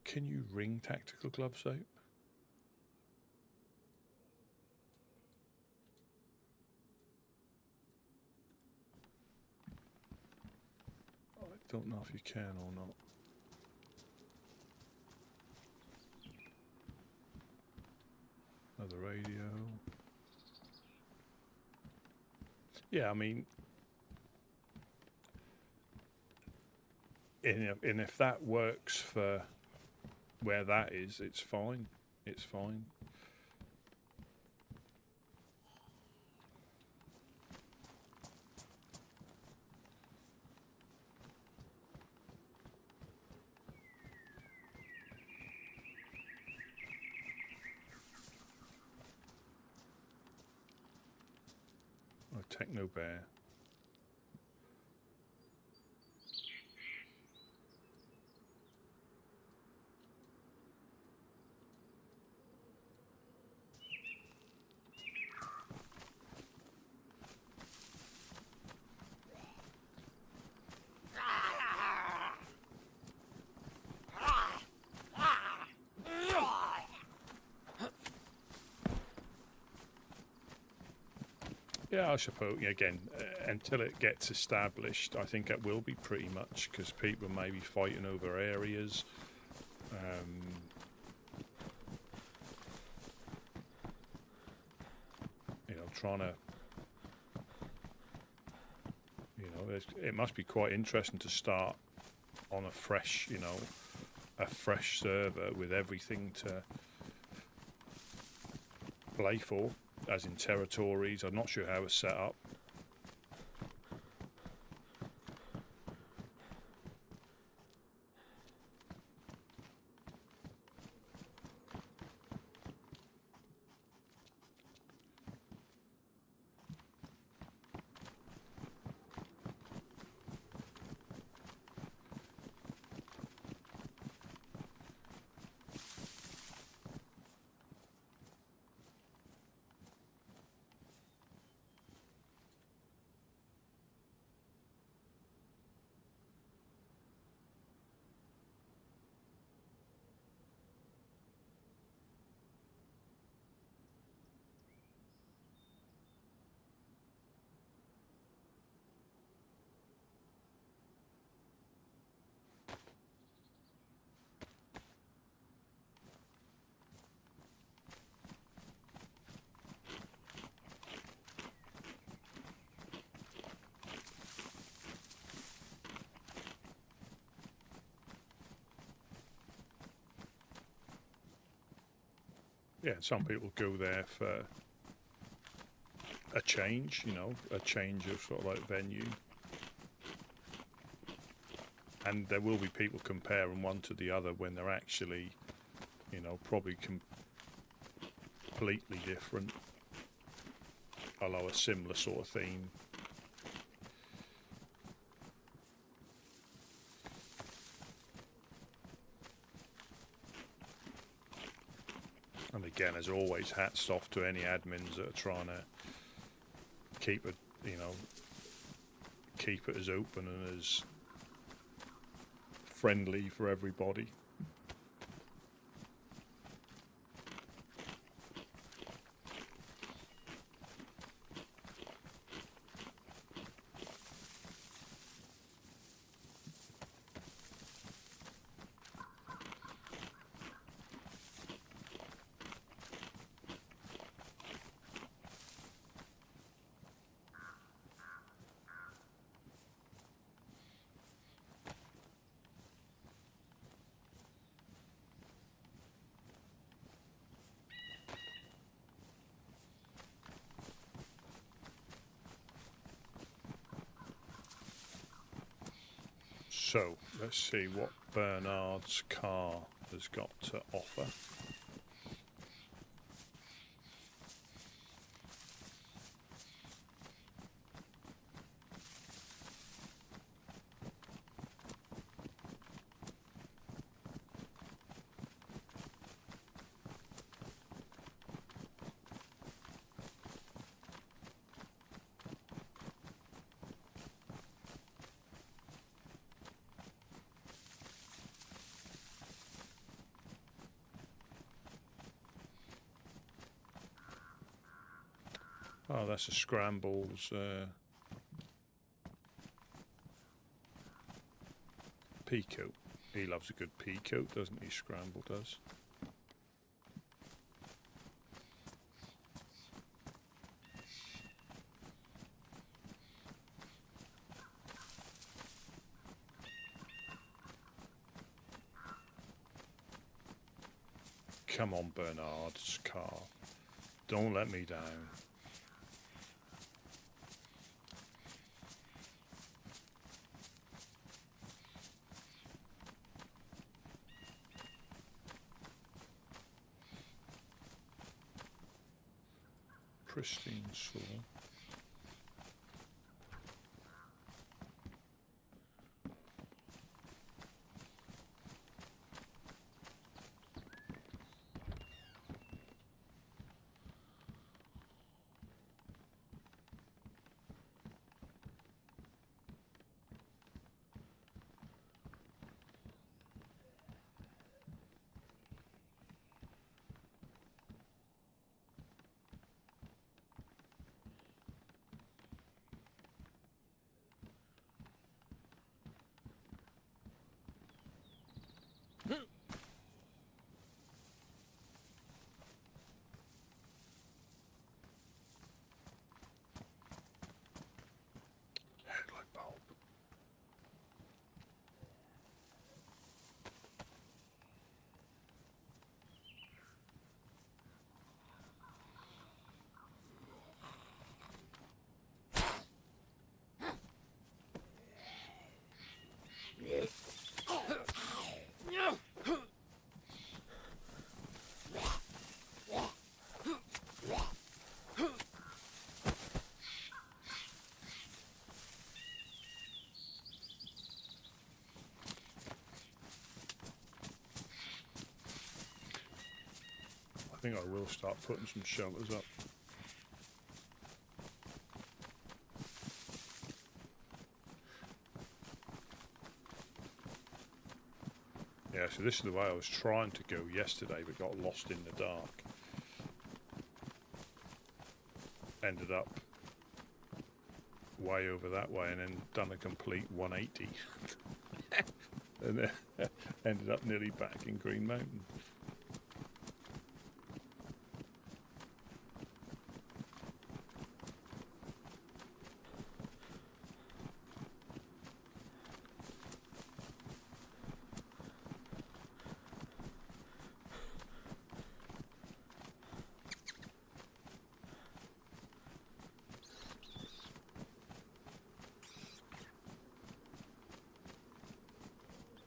Can you wring tactical gloves out? I don't know if you can or not. Another radio. Yeah, I mean, and if that works for where that is, it's fine. It's fine. Oh, Techno Bear. Yeah, I suppose, again, until it gets established, I think it will be pretty much, because people may be fighting over areas. You know, trying to, you know, it must be quite interesting to start on a fresh, you know, a fresh server with everything to play for. As in territories, I'm not sure how it's set up. Yeah, some people go there for a change, you know, a change of sort of like venue. And there will be people comparing one to the other when they're actually, you know, probably completely different, although a similar sort of theme. And again, as always, hats off to any admins that are trying to keep it, you know, keep it as open and as friendly for everybody. So, let's see what Bernard's car has got to offer. Oh, that's a Scrambles peacoat. He loves a good peacoat, doesn't he? Scramble does. Come on, Bernard's car. Don't let me down. Pristine soul. Headlight bulb. I think I will start putting some shelters up. Yeah, so this is the way I was trying to go yesterday, but got lost in the dark. Ended up way over that way and then done a complete 180. And then ended up nearly back in Green Mountain.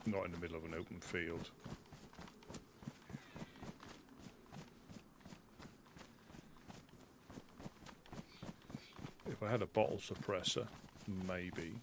Not in the middle of an open field. If I had a bottle suppressor, maybe.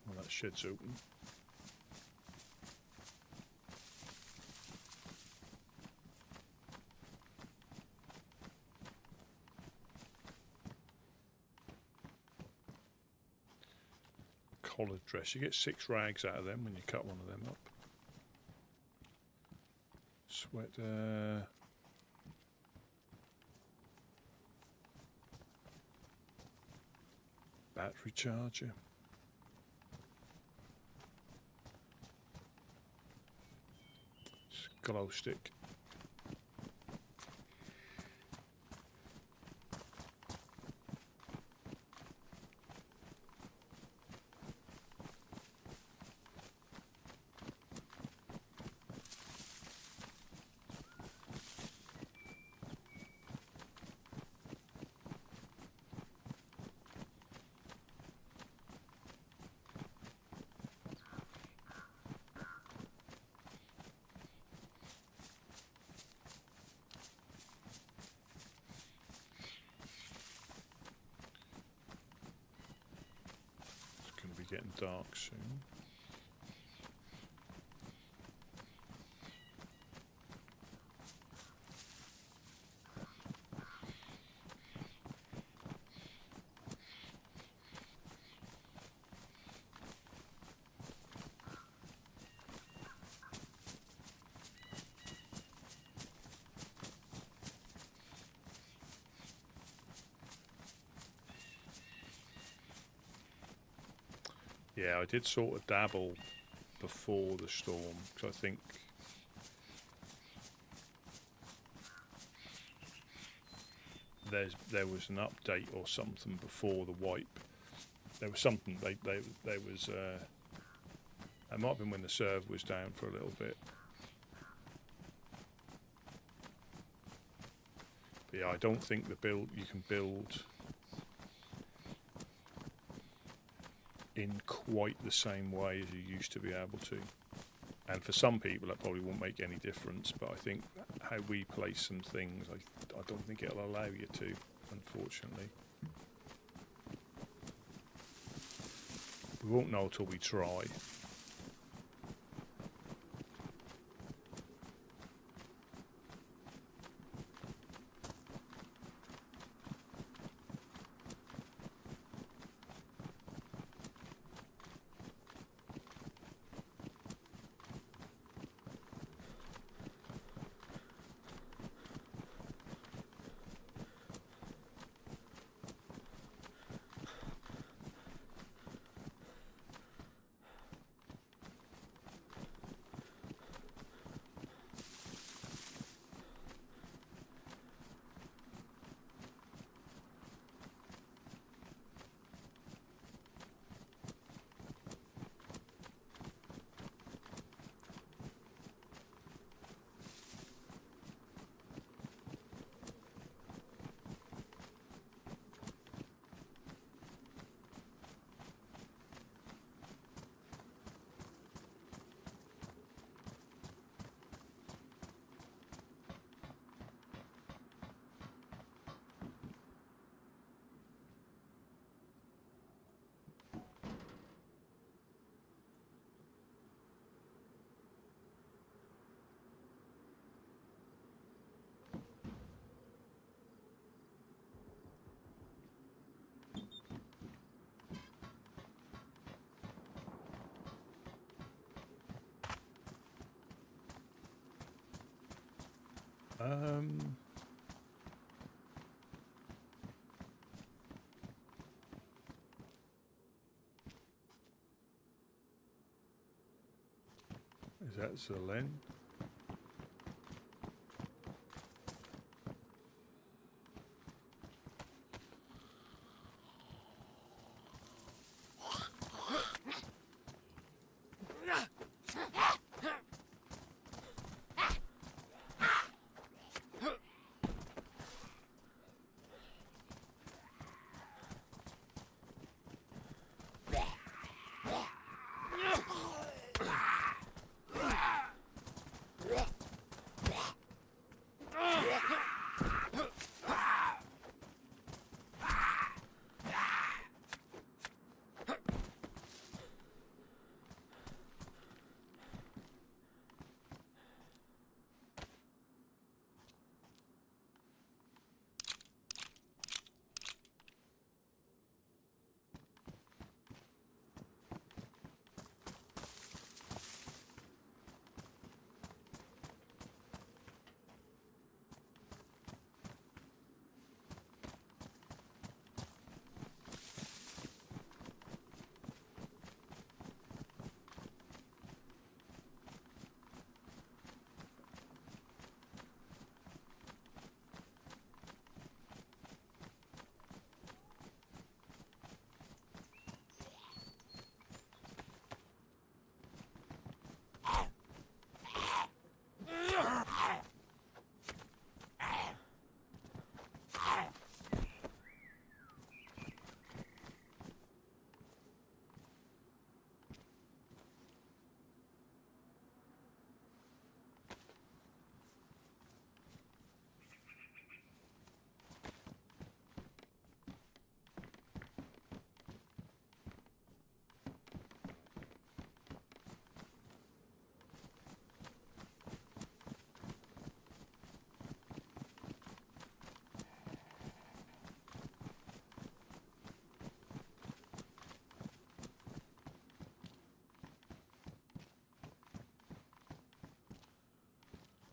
Well, that shed's open. Collared dress. You get 6 rags out of them when you cut one of them up. Sweater. Battery charger. Glow stick. Getting dark soon. Yeah, I did sort of dabble before the storm, because I think there was an update or something before the wipe. There was something there was. It might have been when the server was down for a little bit. But yeah, I don't think you can build in quite the same way as you used to be able to. And for some people that probably won't make any difference, but I think how we place some things, I don't think it'll allow you to, unfortunately. We won't know till we try. Is that Zelen?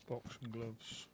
Boxing gloves.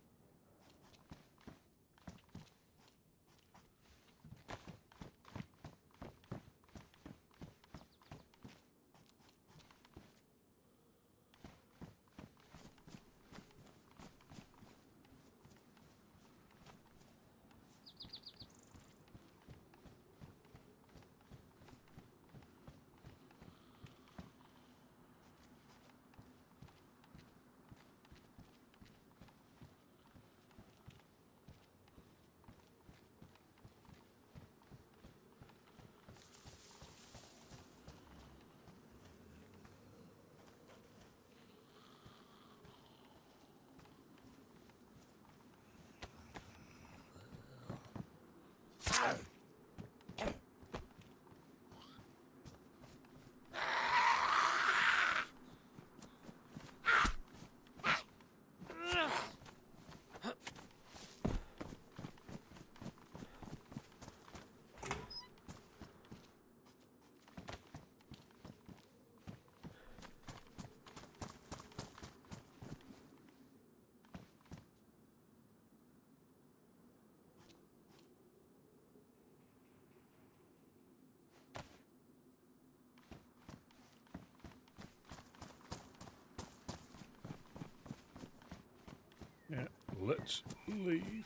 Yeah, let's leave.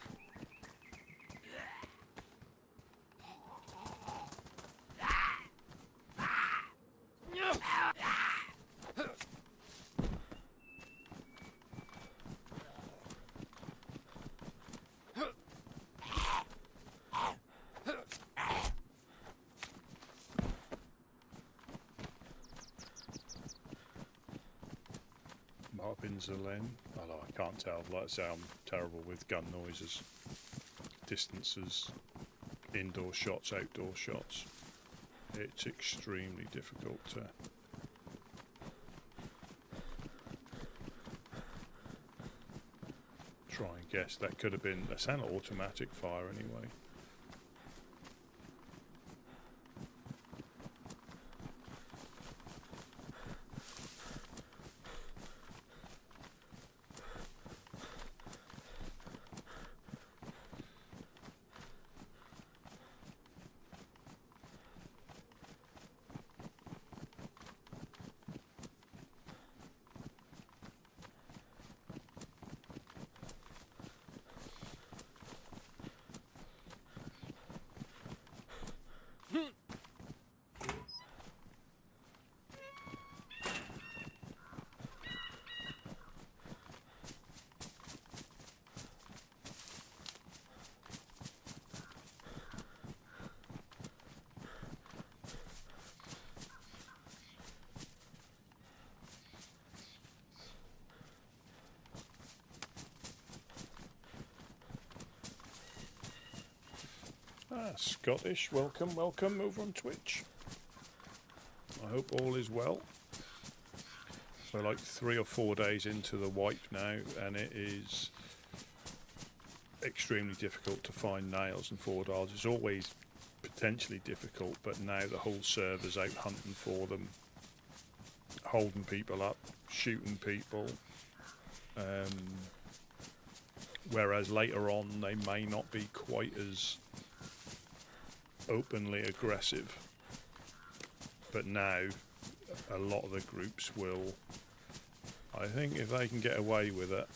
Marpins Len. Oh, no, I can't tell. Like I say, I'm terrible with gun noises, distances, indoor shots, outdoor shots. It's extremely difficult to try and guess. That could have been, that's an automatic fire anyway. Scottish, welcome over on Twitch. I hope all is well. We're like 3 or 4 days into the wipe now, and it is extremely difficult to find nails and 4 dials. It's always potentially difficult, but now the whole server's out hunting for them, holding people up, shooting people. Whereas later on they may not be quite as openly aggressive, but now a lot of the groups will, I think, if they can get away with it,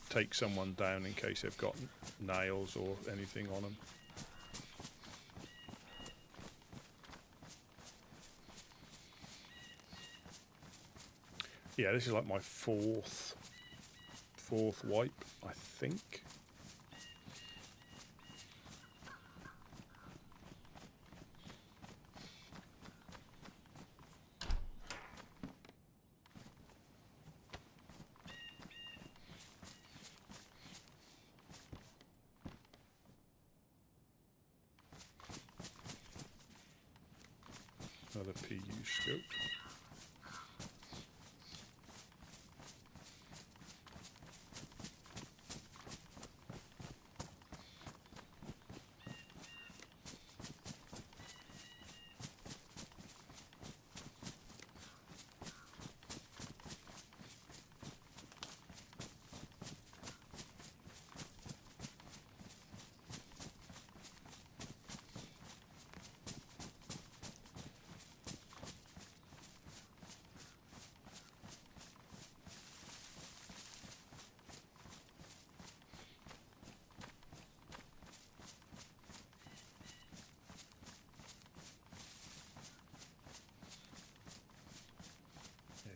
take someone down in case they've got nails or anything on them. Yeah, this is like my fourth wipe, I think. Another PU scope.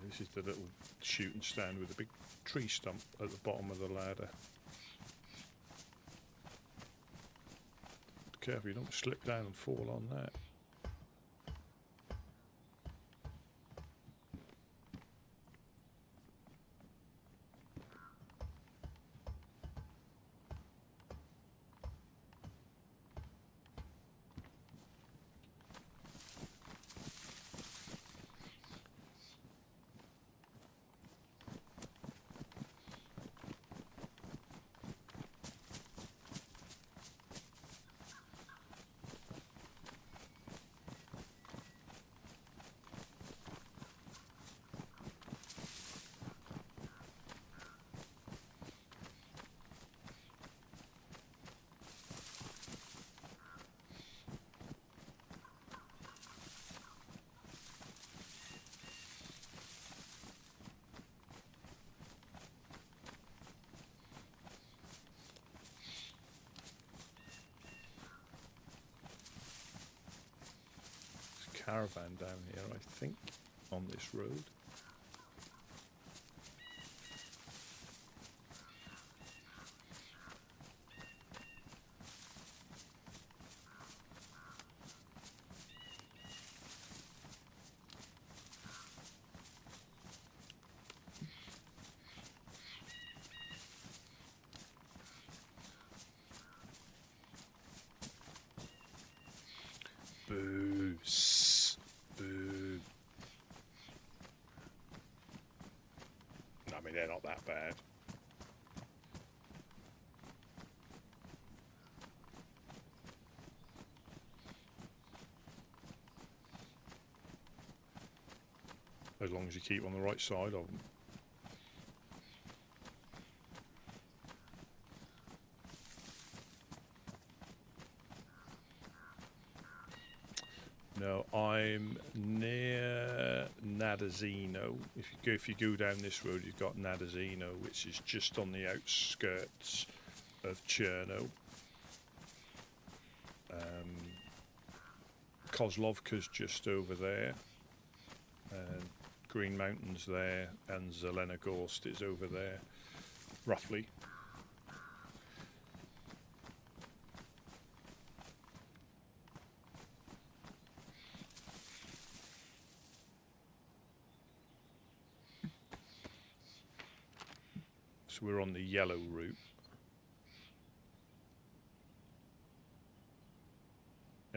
This is the little shooting stand with a big tree stump at the bottom of the ladder. Be careful you don't slip down and fall on that. Caravan down here, I think, on this road. Boo. Boo. I mean, they're not that bad. As long as you keep on the right side of them. No, I'm near Nadazino. If you go down this road, you've got Nadazino, which is just on the outskirts of Cherno. Kozlovka's just over there, and Green Mountain's there, and Zelenogorsk is over there, roughly. So we're on the yellow route.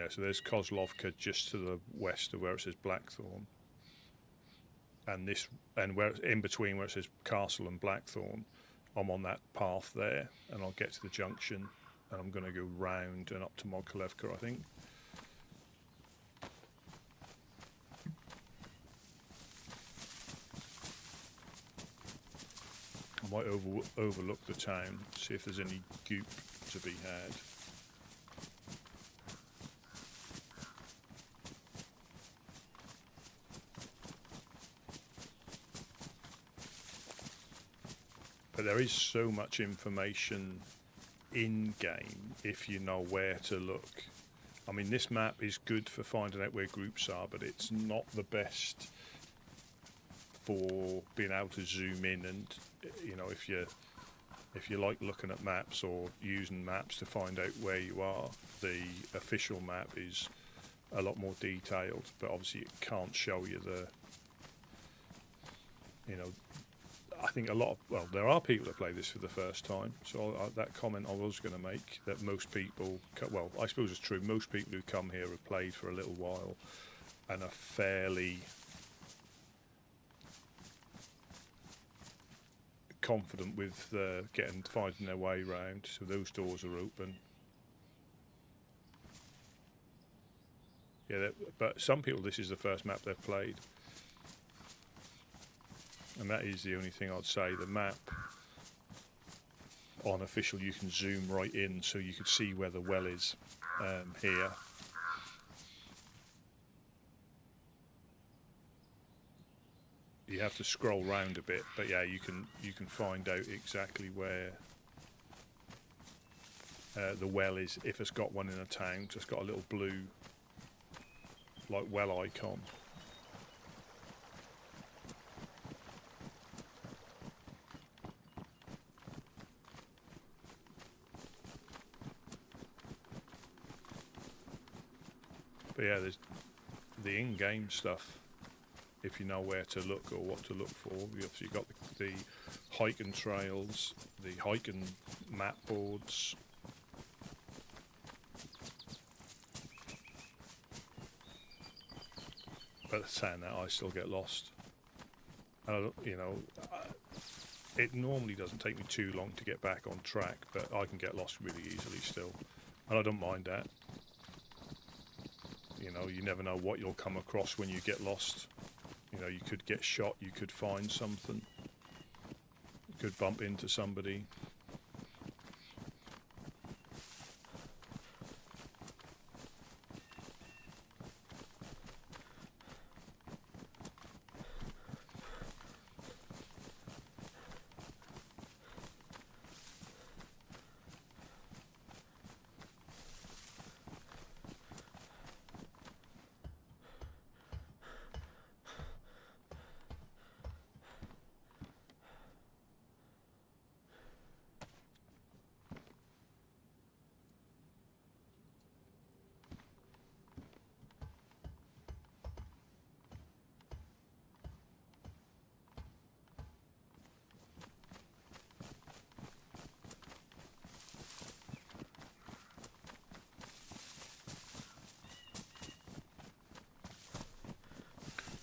so there's Kozlovka just to the west of where it says Blackthorn, and where in between where it says Castle and Blackthorn, I'm on that path there, and I'll get to the junction, and I'm going to go round and up to Mokolevka, I think. I might overlook the town, see if there's any goop to be had. But there is so much information in-game if you know where to look. I mean, this map is good for finding out where groups are, but it's not the best for being able to zoom in and, you know, if you like looking at maps or using maps to find out where you are, the official map is a lot more detailed, but obviously it can't show you the, you know, I think there are people that play this for the first time, so that comment I was going to make, that most people, well, I suppose it's true, most people who come here have played for a little while and are fairly confident with finding their way around, so those doors are open. Yeah, but some people, this is the first map they've played. And that is the only thing I'd say. The map on official, you can zoom right in, so you could see where the well is here. You have to scroll round a bit, but yeah, you can find out exactly where the well is, if it's got one in a town, 'cause it's got a little blue like well icon. But yeah, there's the in-game stuff. If you know where to look or what to look for, you've got the hiking trails, the hiking map boards. But saying that, I still get lost. And I don't, you know, it normally doesn't take me too long to get back on track, but I can get lost really easily still, and I don't mind that. You know, you never know what you'll come across when you get lost. You know, you could get shot, you could find something, you could bump into somebody.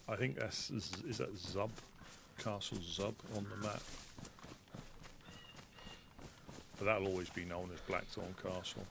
I think is that Zub, Castle Zub on the map. But that'll always be known as Blackthorn Castle.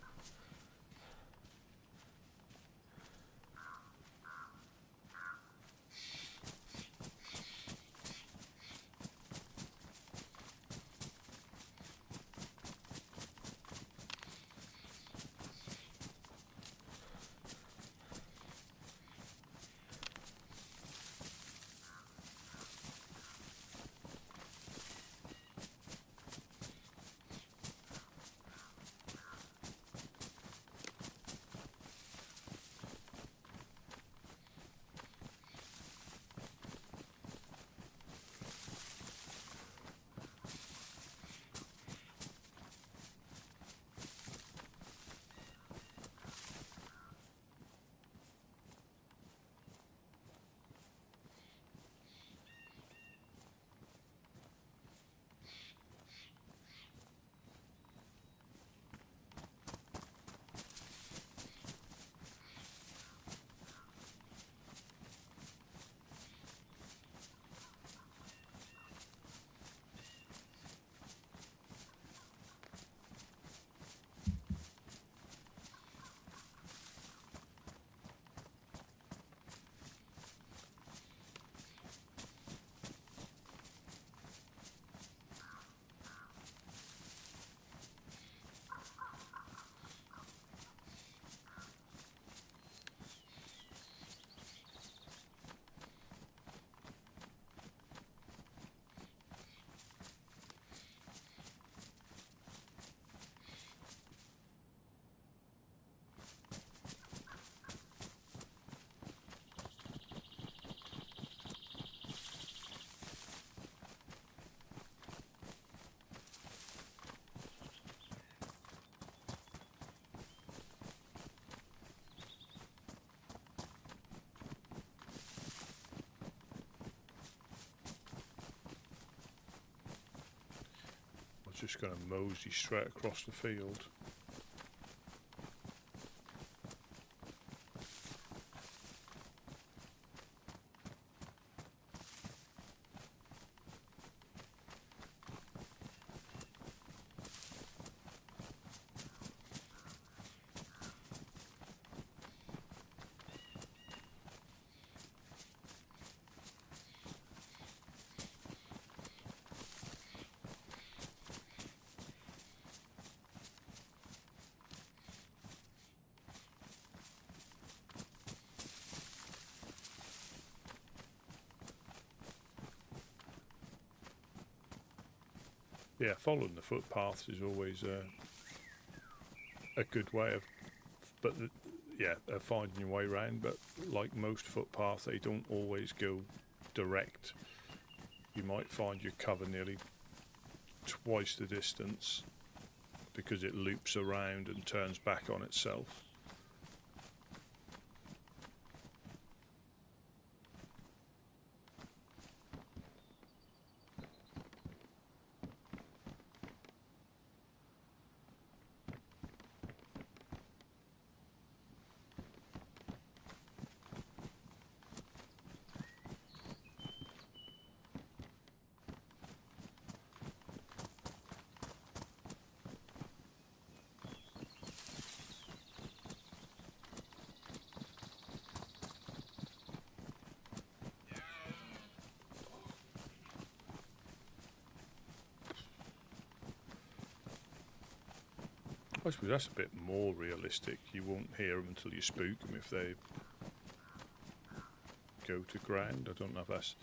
was just going to mosey straight across the field. Yeah, following the footpaths is always a good way of, of finding your way around. But like most footpaths, they don't always go direct. You might find you cover nearly twice the distance because it loops around and turns back on itself. I suppose that's a bit more realistic. You won't hear them until you spook them if they go to ground. I don't know if that's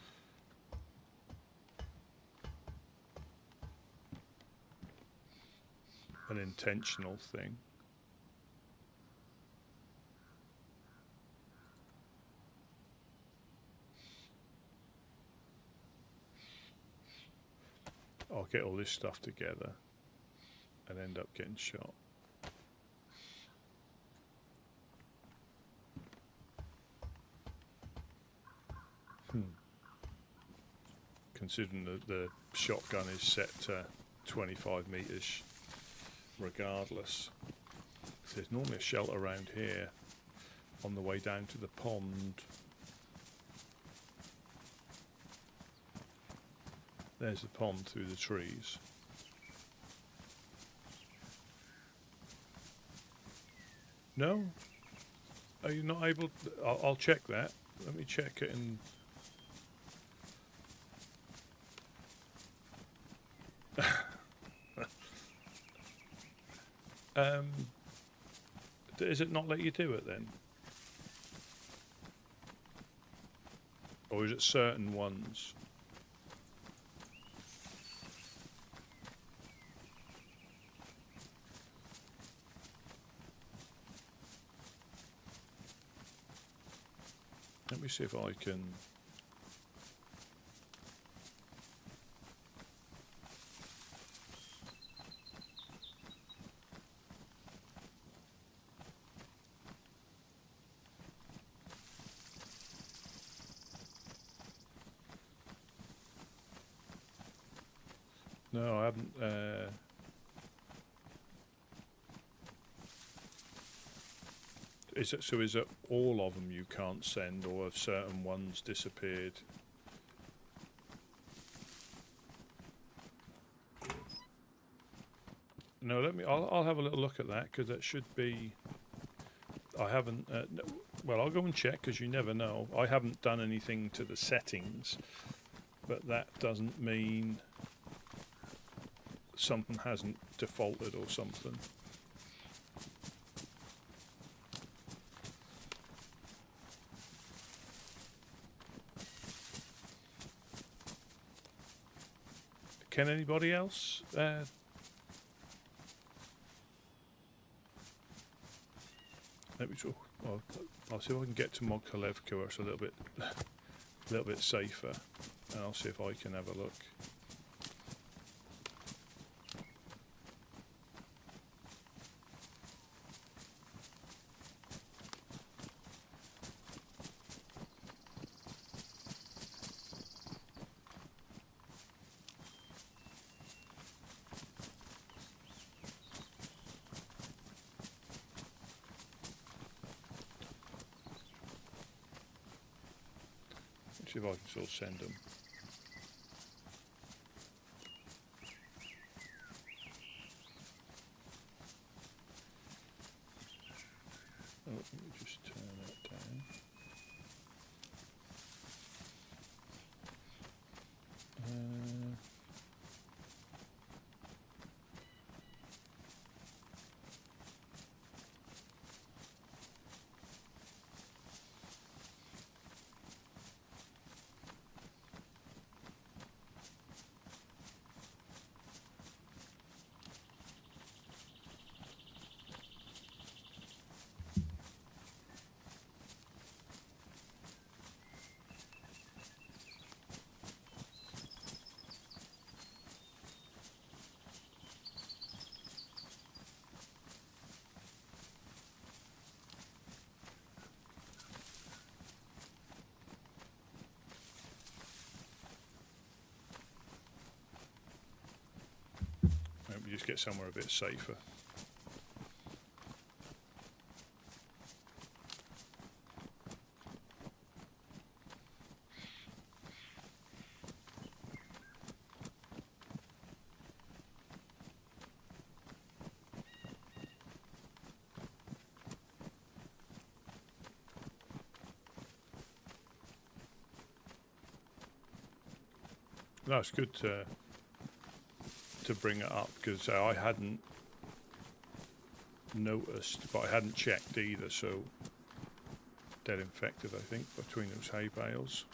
an intentional thing. I'll get all this stuff together and end up getting shot. Considering that the shotgun is set to 25 metres regardless. There's normally a shelter around here on the way down to the pond. There's the pond through the trees. No? Are you not able to, I'll check that. Let me check it in. Does it not let you do it then? Or is it certain ones? Let me see if I can. No, I haven't. Is it all of them you can't send, or have certain ones disappeared? No, I'll have a little look at that, because that should be. I haven't. No, well, I'll go and check, because you never know. I haven't done anything to the settings, but that doesn't mean something hasn't defaulted or something. Can anybody else? Let me. I'll see if I can get to Modkolevka, where it's a little bit safer, and I'll see if I can have a look. See if I can still send them. Oh, let me just turn that down. Maybe just get somewhere a bit safer. No, it's good to bring it up because I hadn't noticed, but I hadn't checked either. So dead infected, I think, between those hay bales.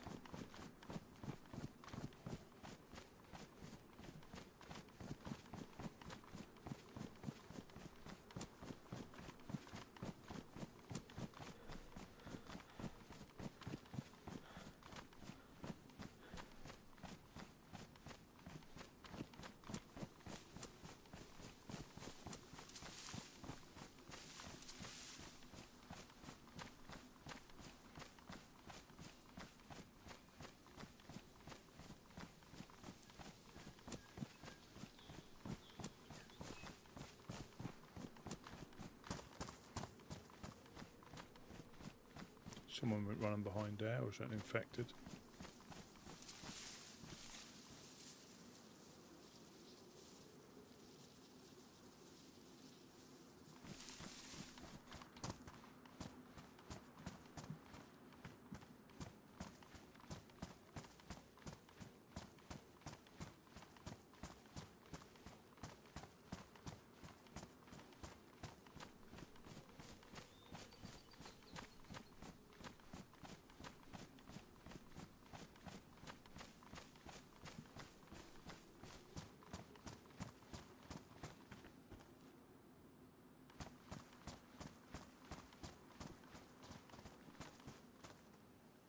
Someone went running behind there, or is that infected?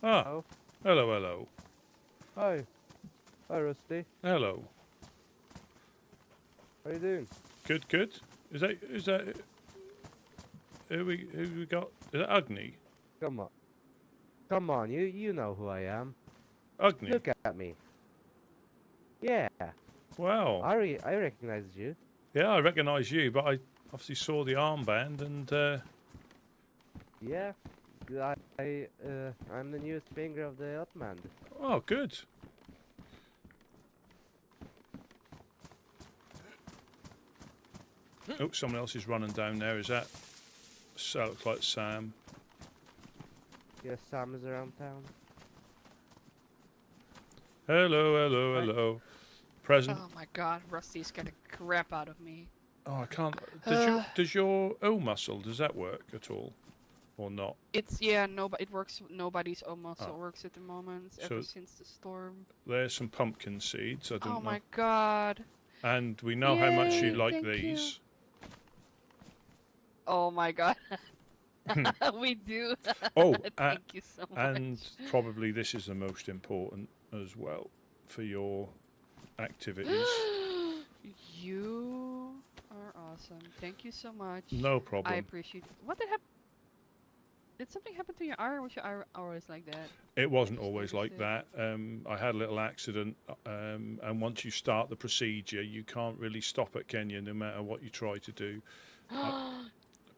Ah, Oh, hello, hello, hi. Hi, Rusty. hello. How you doing? Good, good. Is that who we got? Is that Agni? Come on. Come on, you know who I am. Agni. Look at me. Yeah, Wow. I recognize you. Yeah, I recognise you, but I obviously saw the armband and Yeah, I'm the newest finger of the Upman. oh, good. Oh, someone else is running down there. Is that? So looks like Sam. Yes, Sam is around town. Hello, hello, Hi. hello. Present. Oh my god, Rusty scared the crap out of me. Oh, I can't. Does your muscle, does that work at all, or not? It's yeah, it works. Nobody's almost Oh. works at the moment So- ever since the storm. There's some pumpkin seeds. I don't Oh know. my god. And we know how much you Yay, like thank you. these. Oh my god. We do. Oh, Thank you so much. and probably this is the most important as well for your activities. You are awesome. Thank you so much. No I problem. appreciate it. What did happen? Did something happen to your eye, or was your eye always like that? It wasn't just always like noticed that. I had a little accident, and once you start the procedure, you can't really stop it, can you? No matter what you try to do.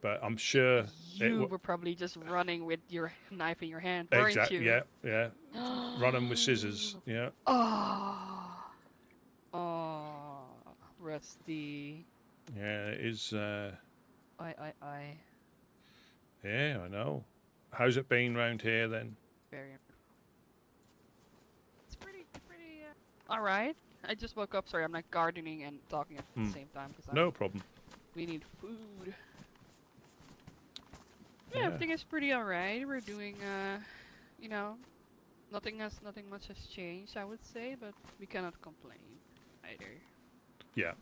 But I'm sure You were probably just running with your knife in your hand, weren't exactly. you? Yeah. Running with scissors. Yeah. Oh. Oh. Rusty. Yeah. It is. I. Yeah, I know. How's it been round here then? Very. It's pretty. All right. I just woke up. Sorry, I'm not gardening and talking at the same time because No problem. we need food. Yeah, everything is pretty alright. We're doing, you know, nothing much has changed, I would say, but we cannot complain either. Yeah.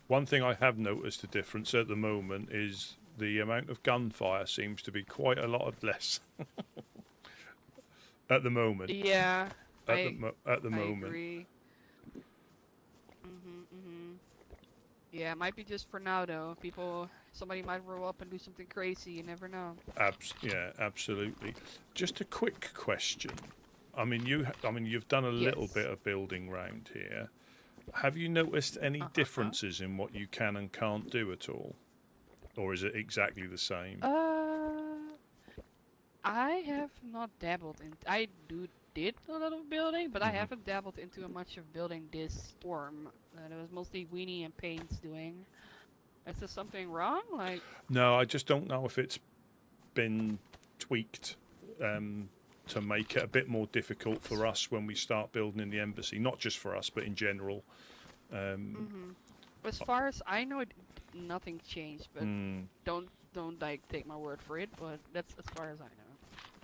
One thing I have noticed a difference at the moment is the amount of gunfire seems to be quite a lot less at the moment. Yeah, At the I moment. agree. Yeah, it might be just for now though. Somebody might roll up and do something crazy. You never know. Yeah, absolutely. Just a quick question. I mean, you've done a little bit of building round here. Have you noticed any differences in what you can and can't do at all, or is it exactly the same? I have not dabbled in. Did a little building, but I haven't dabbled into much of building this form. It was mostly Weenie and Paint's doing. Is there something wrong? Like? No, I just don't know if it's been tweaked to make it a bit more difficult for us when we start building in the embassy. Not just for us, but in general. As far as I know, nothing changed. But don't like take my word for it. But that's as far as I know.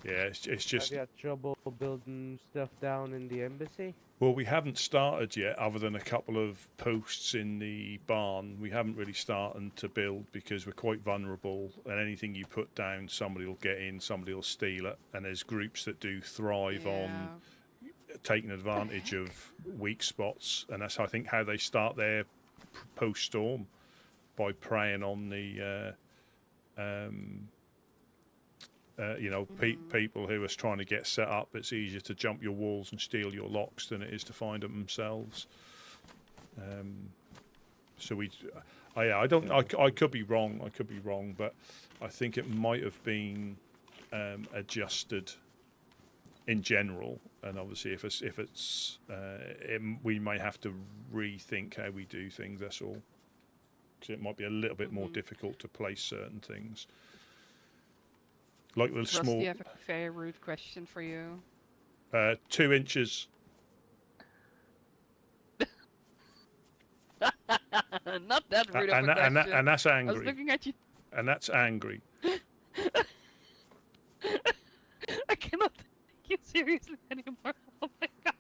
Yeah, it's just. Have you had trouble building stuff down in the embassy? Well, we haven't started yet, other than a couple of posts in the barn. We haven't really started to build because we're quite vulnerable, and anything you put down, somebody will get in, somebody will steal it, and there's groups that do thrive on taking advantage of weak spots, and that's, I think, how they start their post-storm, by preying on the people who are trying to get set up. It's easier to jump your walls and steal your locks than it is to find them themselves. I could be wrong, but I think it might have been adjusted in general. And obviously, we may have to rethink how we do things. That's all, because it might be a little bit more difficult to place certain things. Like the small. Rusty, I have a very rude question for you. 2 inches. Not that rude of a question. And that's angry. I was looking at you. And that's angry. I cannot take you seriously anymore. Oh my god.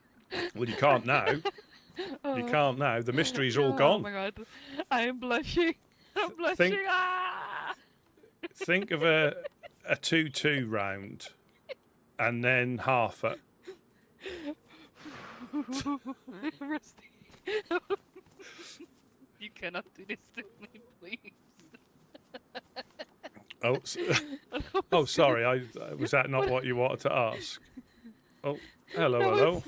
Well, you can't now. You can't now. The mystery's all gone. Oh my god. I am blushing. I'm blushing. Think of a 2-2 round, and then half it. Rusty. You cannot do this to me, please. Oh, sorry. Was that not what you wanted to ask? Oh, hello.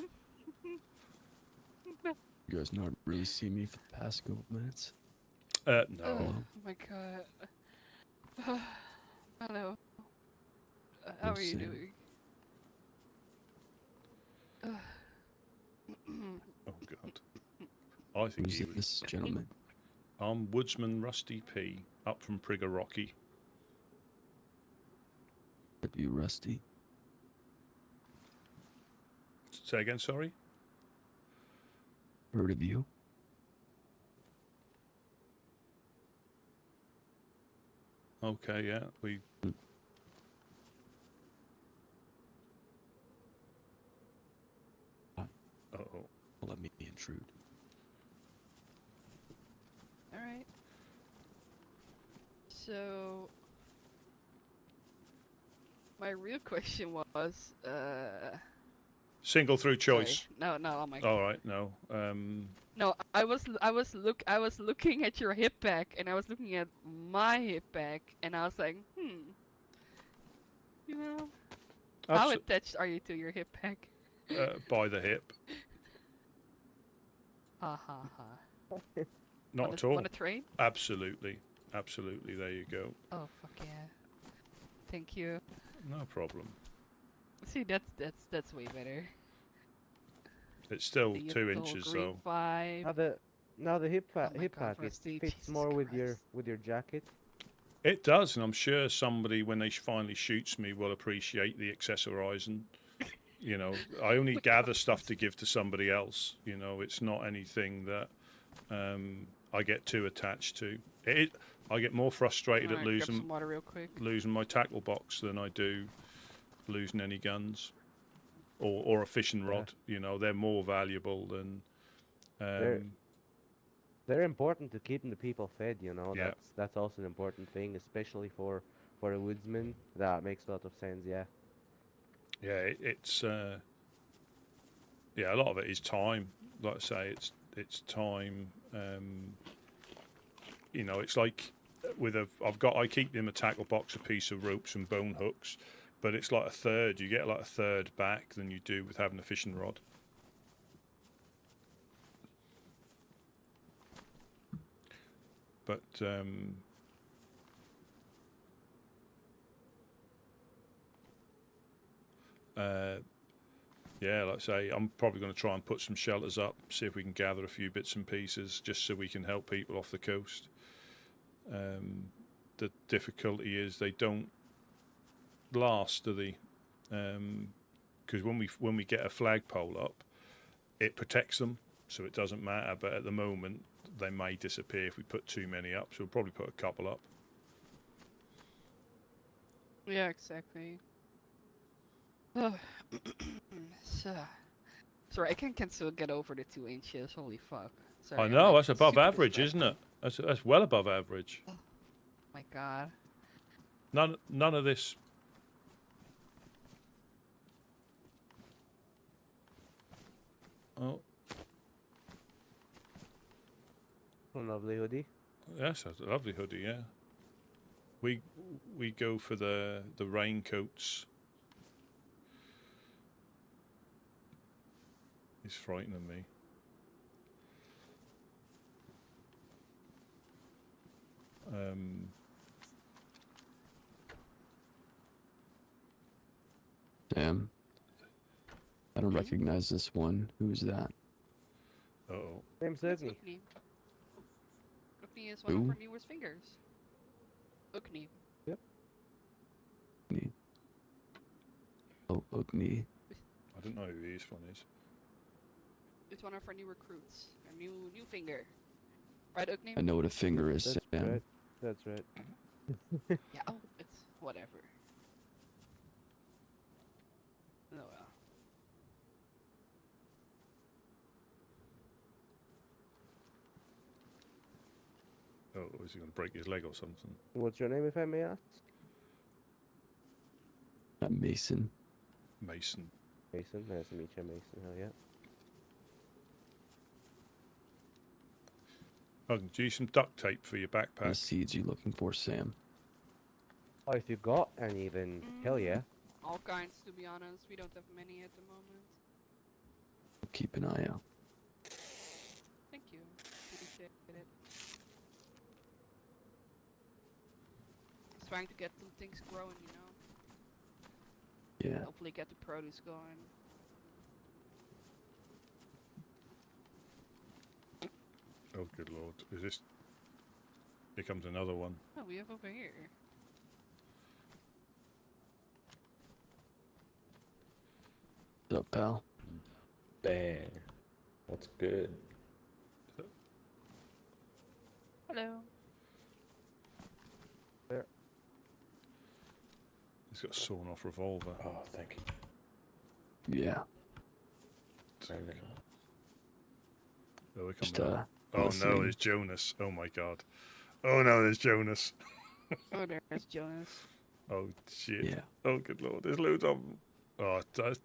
You guys not really see me for the past couple minutes? No. Oh my god. Hello. How are you doing? Oh god. I think Who's this gentleman? I'm Woodsman Rusty P, up from Prigorodki. Are you Rusty? Say again, sorry? Heard of you? Okay, yeah, we... Uh-oh. Let me intrude. Alright. So... my real question was, Single through choice. Sorry. No, oh my god. All right, no. No, I was looking at your hip pack, and I was looking at my hip pack, and I was like, you know, how attached are you to your hip pack? By the hip. Ha ha ha. Not at all. Want to trade? Absolutely. absolutely. There you go. Oh fuck yeah. Thank you. No problem. See, that's way better. It's still You get 2 the whole inches green though. vibe. Now the hip Oh my hip God, pack it Rusty, fits Jesus more with Christ. your jacket. It does, and I'm sure somebody, when they finally shoots me, will appreciate the accessorizing. You know, I only gather stuff to give to somebody else. You know, it's not anything that I get too attached to. I get more frustrated at Alright, grab losing some water real quick. my tackle box than I do losing any guns or a fishing rod. You know, they're more valuable than. They're important to keeping the people fed, you know. Yeah. That's also an important thing, especially for a woodsman. That makes a lot of sense, yeah. Yeah, it's yeah, a lot of it is time. Like I say, it's time. You know, it's like I keep in a tackle box a piece of ropes and bone hooks, but it's like a third. You get like a third back than you do with having a fishing rod. But yeah, like I say, I'm probably going to try and put some shelters up, see if we can gather a few bits and pieces, just so we can help people off the coast. The difficulty is they don't last, do they? Because when we get a flagpole up, it protects them, so it doesn't matter. But at the moment, they may disappear if we put too many up. So we'll probably put a couple up. Yeah, exactly. Oh. Sorry, I can still get over the 2 inches. Holy fuck. Sorry, I I'm, know, like, that's above super average, isn't it? That's well above average. Oh my god. None of this. Oh, A lovely hoodie. yes, that's a lovely hoodie. Yeah, we go for the raincoats. He's frightening me. Sam, I don't recognize this one. Who's that? Uh-oh. Name's That's Ugni. Ukni. Ukni is one of Who? our newest fingers. Ukni. Oh, Ugni. I don't know who this one is. It's one of our new recruits. Our new finger. Right, Ukni? I know what a finger is, That's Sam. right. That's right. Yeah, oh, it's whatever. Oh well. Oh, is he going to break his leg or something? What's your name, if I may ask? Mason. Mason. Mason. Nice to meet you, Mason. Hell yeah. I can do some duct tape for your What backpack. seeds you looking for, Sam? Oh, if you got any, then hell yeah. All kinds, to be honest. We don't have many at the moment. Keep an eye out. Thank you. Appreciate it. Just trying to get some things growing, you know? Yeah. Hopefully get the produce going. Oh, good lord. Is this... Here comes another one. Oh, we have over here. What's up, pal? Bang. What's good? Hello. He's got a sawn-off revolver. Oh, thank you. Yeah. Very nice. Oh, here comes Just, another. Oh no, listening. there's Jonas. Oh my god. Oh no, there's Jonas. Oh, there's Jonas. Oh shit. Yeah. Oh good lord, there's loads of them. Oh, that's...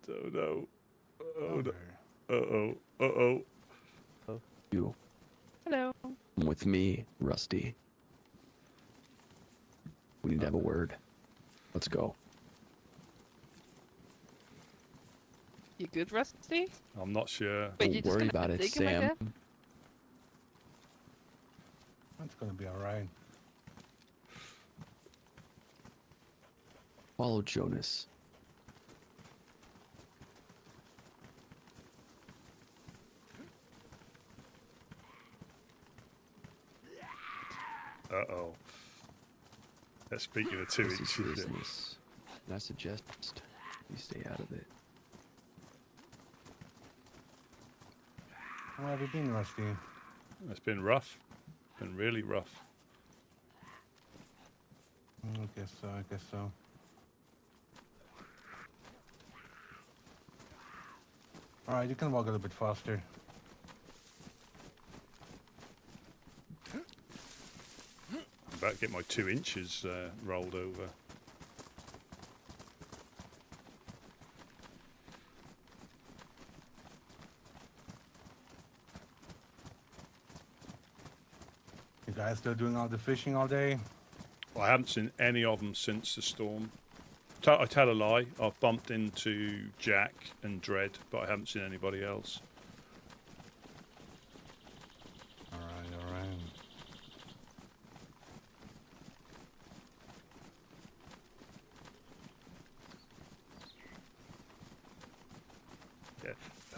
Oh no. Oh no. Uh-oh. Uh-oh. You. Hello. Come with me, Rusty. We need to have a word. Let's go. You good, Rusty? I'm not sure. Wait, you Don't just worry gonna about it, take him like Sam. that? That's gonna be alright. Follow Jonas. Uh-oh. Let's speak of the 2 This is inches. your business. And I suggest you stay out of it. How have you been, Rusty? It's been rough. Been really rough. I guess so, I guess so. Alright, you can walk a little bit faster. I'm about to get my 2 inches rolled over. You guys still doing all the fishing all day? I haven't seen any of them since the storm. I tell a lie. I've bumped into Jack and Dredd, but I haven't seen anybody else. Alright, alright. Yeah,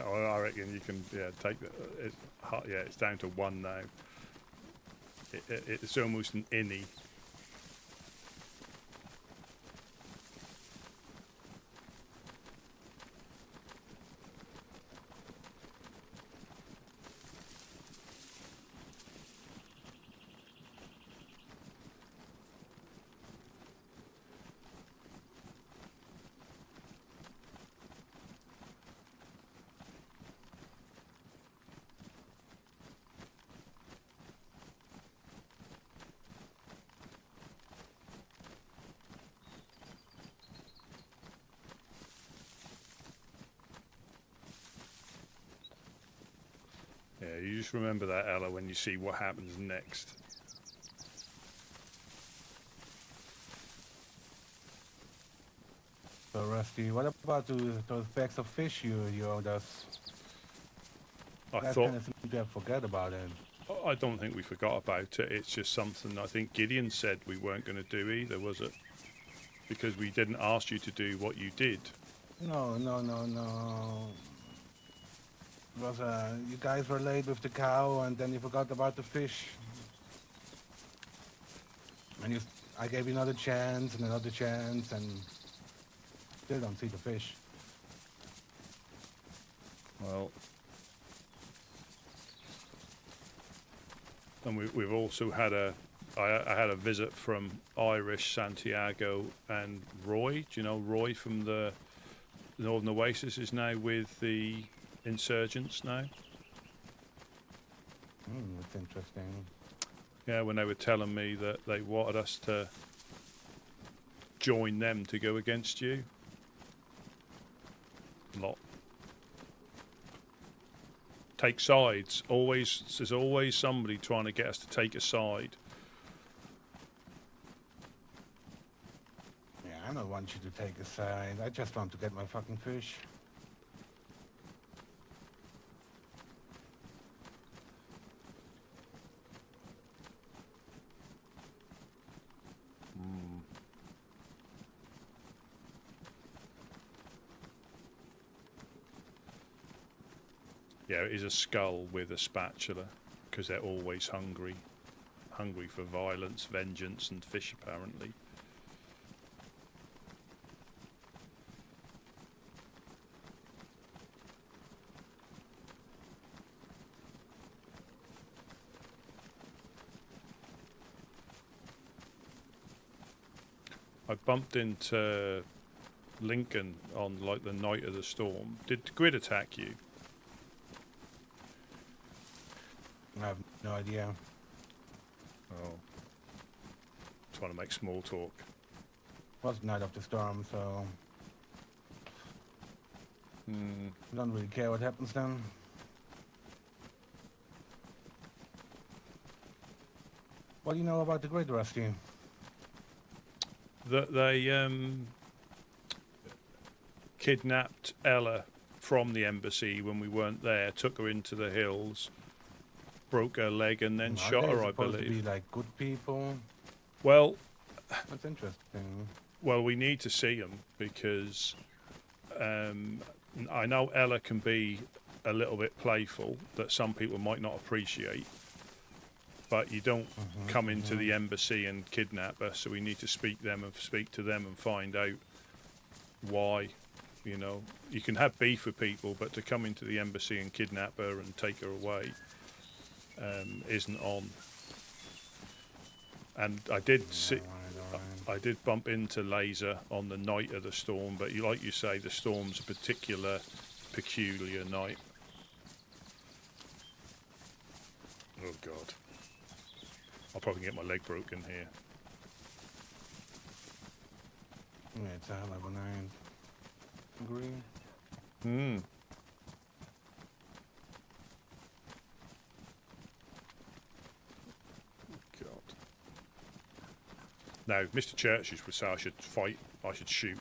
I reckon you can take the. It's down to 1 now. It's almost an innie. Yeah, you just remember that, Ella, when you see what happens next. So, Rusty, what about those bags of fish you owed us? I Guys thought. kind of seem to have forgot about it. I don't think we forgot about it. It's just something I think Gideon said we weren't going to do either, was it? Because we didn't ask you to do what you did. No. It was, you guys were late with the cow, and then you forgot about the fish. And I gave you another chance, and still don't see the fish. Well, and we've also had I had a visit from Irish, Santiago, and Roy. Do you know Roy from the Northern Oasis is now with the insurgents now? That's interesting. Yeah, when they were telling me that they wanted us to join them to go against you. Lot. Take sides. There's always somebody trying to get us to take a side. Yeah, I don't want you to take a side. I just want to get my fucking fish. Yeah, it is a skull with a spatula, because they're always hungry for violence, vengeance, and fish, apparently. I bumped into Lincoln on like the night of the storm. Did Grid attack you? I have no idea. Oh. Trying to make small talk. It was the night of the storm, so I don't really care what happens then. What do you know about the Great Rusty? That they kidnapped Ella from the embassy when we weren't there, took her into the hills, broke her leg and then Are shot they her, I supposed believe. to be like good people? Well, That's interesting. well, we need to see them because I know Ella can be a little bit playful that some people might not appreciate, but you don't come into the embassy and kidnap her, so we need to speak to them and find out why. You know, you can have beef with people, but to come into the embassy and kidnap her and take her away isn't on. And I did I did bump into Laser on the night of the storm, but like you say, the storm's a peculiar night. Oh God, I'll probably get my leg broken here. Yeah, it's a hell of a night. Agree. God. Now, Mr. Churches would say I should fight, I should shoot.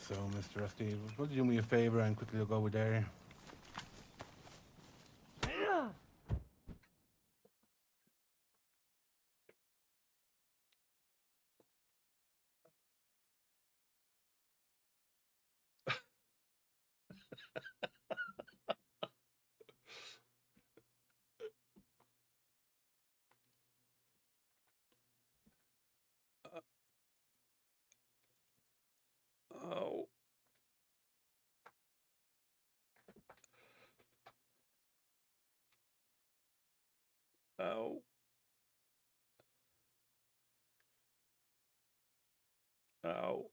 So, Mr. Rusty, would you do me a favor and quickly look over there? Oh. Oh. Oh.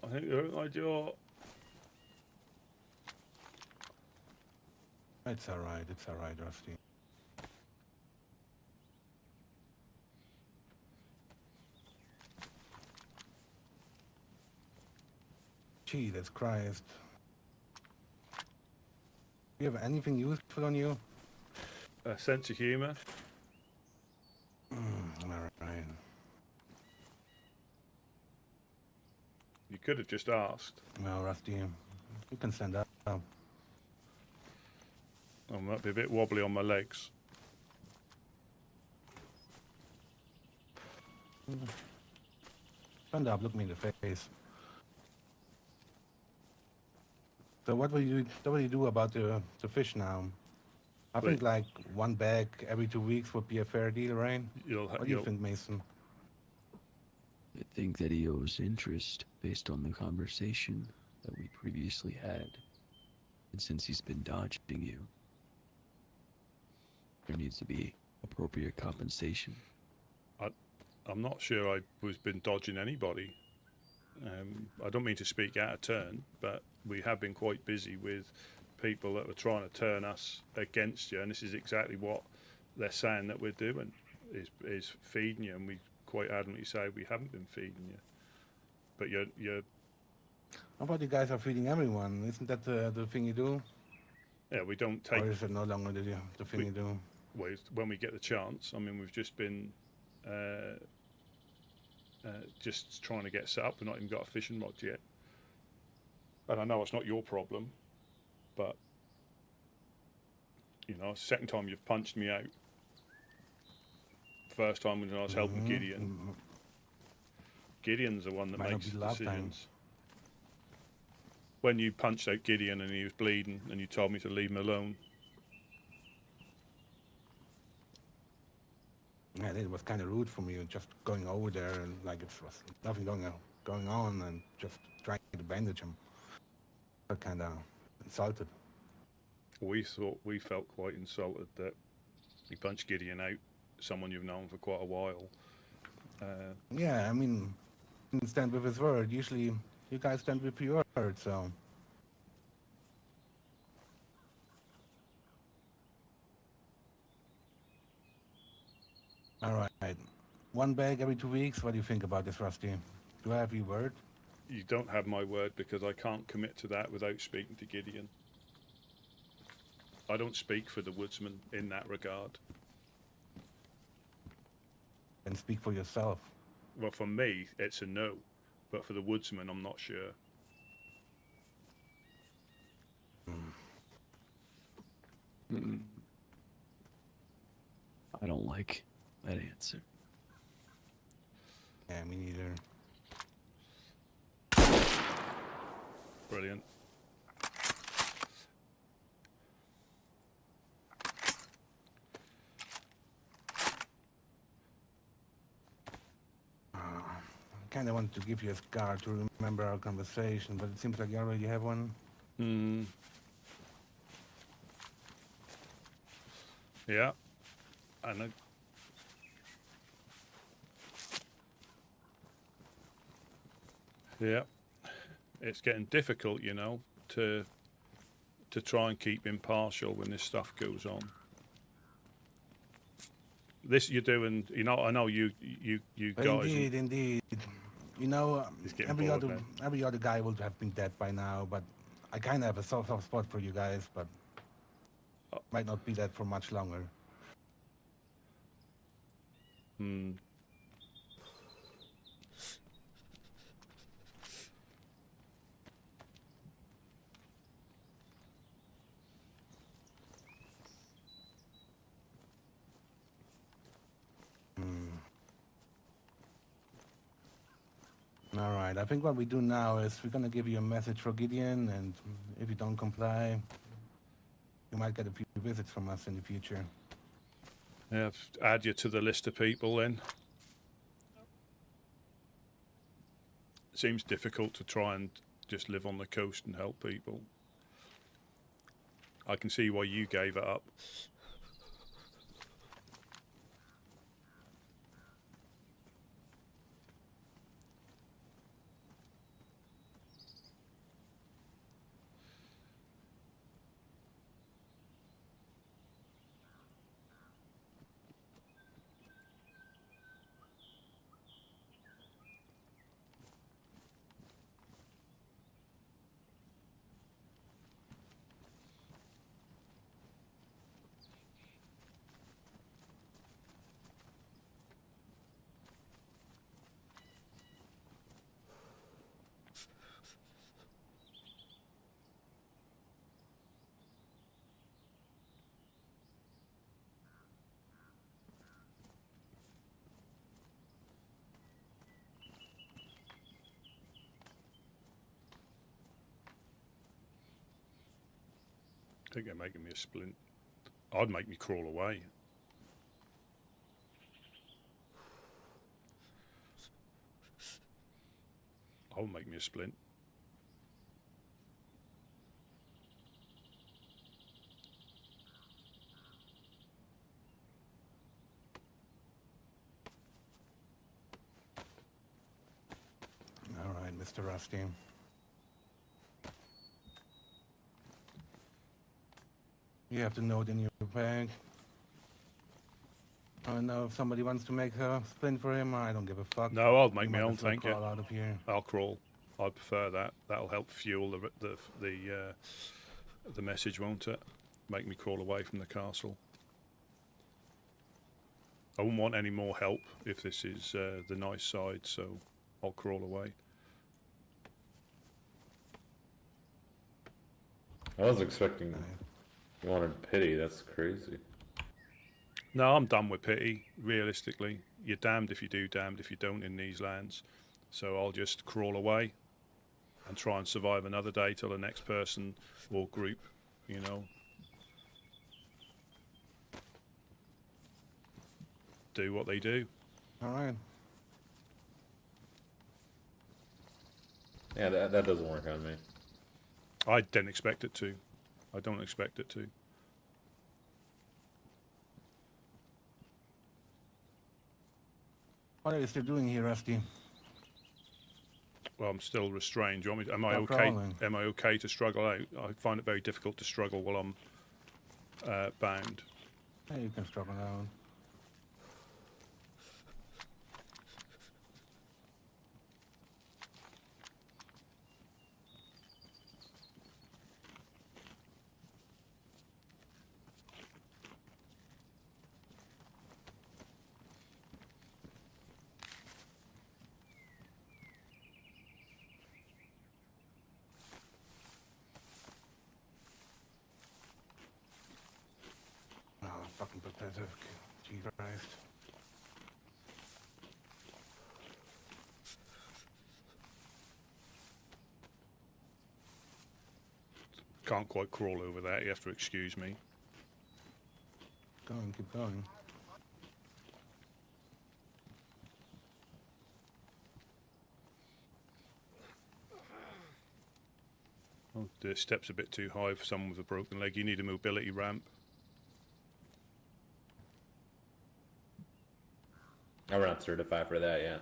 I think you hurt my jaw. It's alright, Rusty. Jesus Christ. Do you have anything useful on you? A sense of humour. Alright. You could have just asked. Well, Rusty, you can stand up. I might be a bit wobbly on my legs. Stand up, look me in the face. So what will you do about the fish now? I Wait. think like one bag every 2 weeks would be a fair deal, right? What do you think, Mason? I think that he owes interest based on the conversation that we previously had. And since he's been dodging you, there needs to be appropriate compensation. I'm not sure I've been dodging anybody. I don't mean to speak out of turn, but we have been quite busy with people that were trying to turn us against you, and this is exactly what they're saying that we're doing, is feeding you, and we quite adamantly say we haven't been feeding you. But you're How about you guys are feeding everyone? Isn't that the thing you do? yeah, we don't take... Or is it no longer the thing you do? Well, when we get the chance. I mean, we've just been just trying to get set up. We've not even got a fishing rod yet. And I know it's not your problem, but, you know, it's the second time you've punched me out. First time when I was helping Gideon. Gideon's the one that Might not makes be the the last time. decisions. When you punched out Gideon and he was bleeding and you told me to leave him alone. Yeah, it was kind of rude for me, just going over there and like it was nothing going on and just trying to bandage him. I kind of insulted. We felt quite insulted that you punched Gideon out, someone you've known for quite a while. Yeah, I mean, he didn't stand with his word. Usually, you guys stand with your word, so. All right. One bag every 2 weeks. What do you think about this, Rusty? Do I have your word? You don't have my word because I can't commit to that without speaking to Gideon. I don't speak for the Woodsmen in that regard. And speak for yourself. Well, for me, it's a no, but for the Woodsmen, I'm not sure. I don't like that answer. Yeah, me neither. Brilliant. I kind of want to give you a scar to remember our conversation, but it seems like you already have one. Hmm. Yeah. I know. Yeah. It's getting difficult, you know, to try and keep impartial when this stuff goes on. This you're doing, you know. I know you guys. Indeed. You know, He's getting every bored other now. every other guy would have been dead by now, but I kind of have a soft spot for you guys, but might not be that for much longer. Hmm. All right. I think what we do now is we're gonna give you a message for Gideon, and if you don't comply, you might get a few visits from us in the future. Yeah. Add you to the list of people then. It seems difficult to try and just live on the coast and help people. I can see why you gave it up. I think they're making me a splint. I'd make me crawl away. I'll make me a splint. All right, Mr. Rusty. You have the note in your bag. I don't know if somebody wants to make a splint for him. I don't give a fuck. No, I'll make You my might own. as well Thank you. crawl out of here. I'll crawl. I prefer that. That'll help fuel the message, won't it? Make me crawl away from the castle. I wouldn't want any more help if this is the nice side, so I'll crawl away. I was expecting you wanted pity. That's crazy. No, I'm done with pity, realistically. You're damned if you do, damned if you don't in these lands. So I'll just crawl away and try and survive another day till the next person or group, you know, do what they do. All right. Yeah, that doesn't work on me. I didn't expect it to. I don't expect it to. What are you still doing here, Rusty? Well, I'm still restrained. Do you want me? Am I Stop okay? crawling. Am I okay to struggle out? I find it very difficult to struggle while I'm bound. Yeah, you can struggle out. That's okay. Jesus Christ. Can't quite crawl over that. You have to excuse me. Go on, keep going. Oh, the step's a bit too high for someone with a broken leg. You need a mobility ramp. We're not certified for that yet.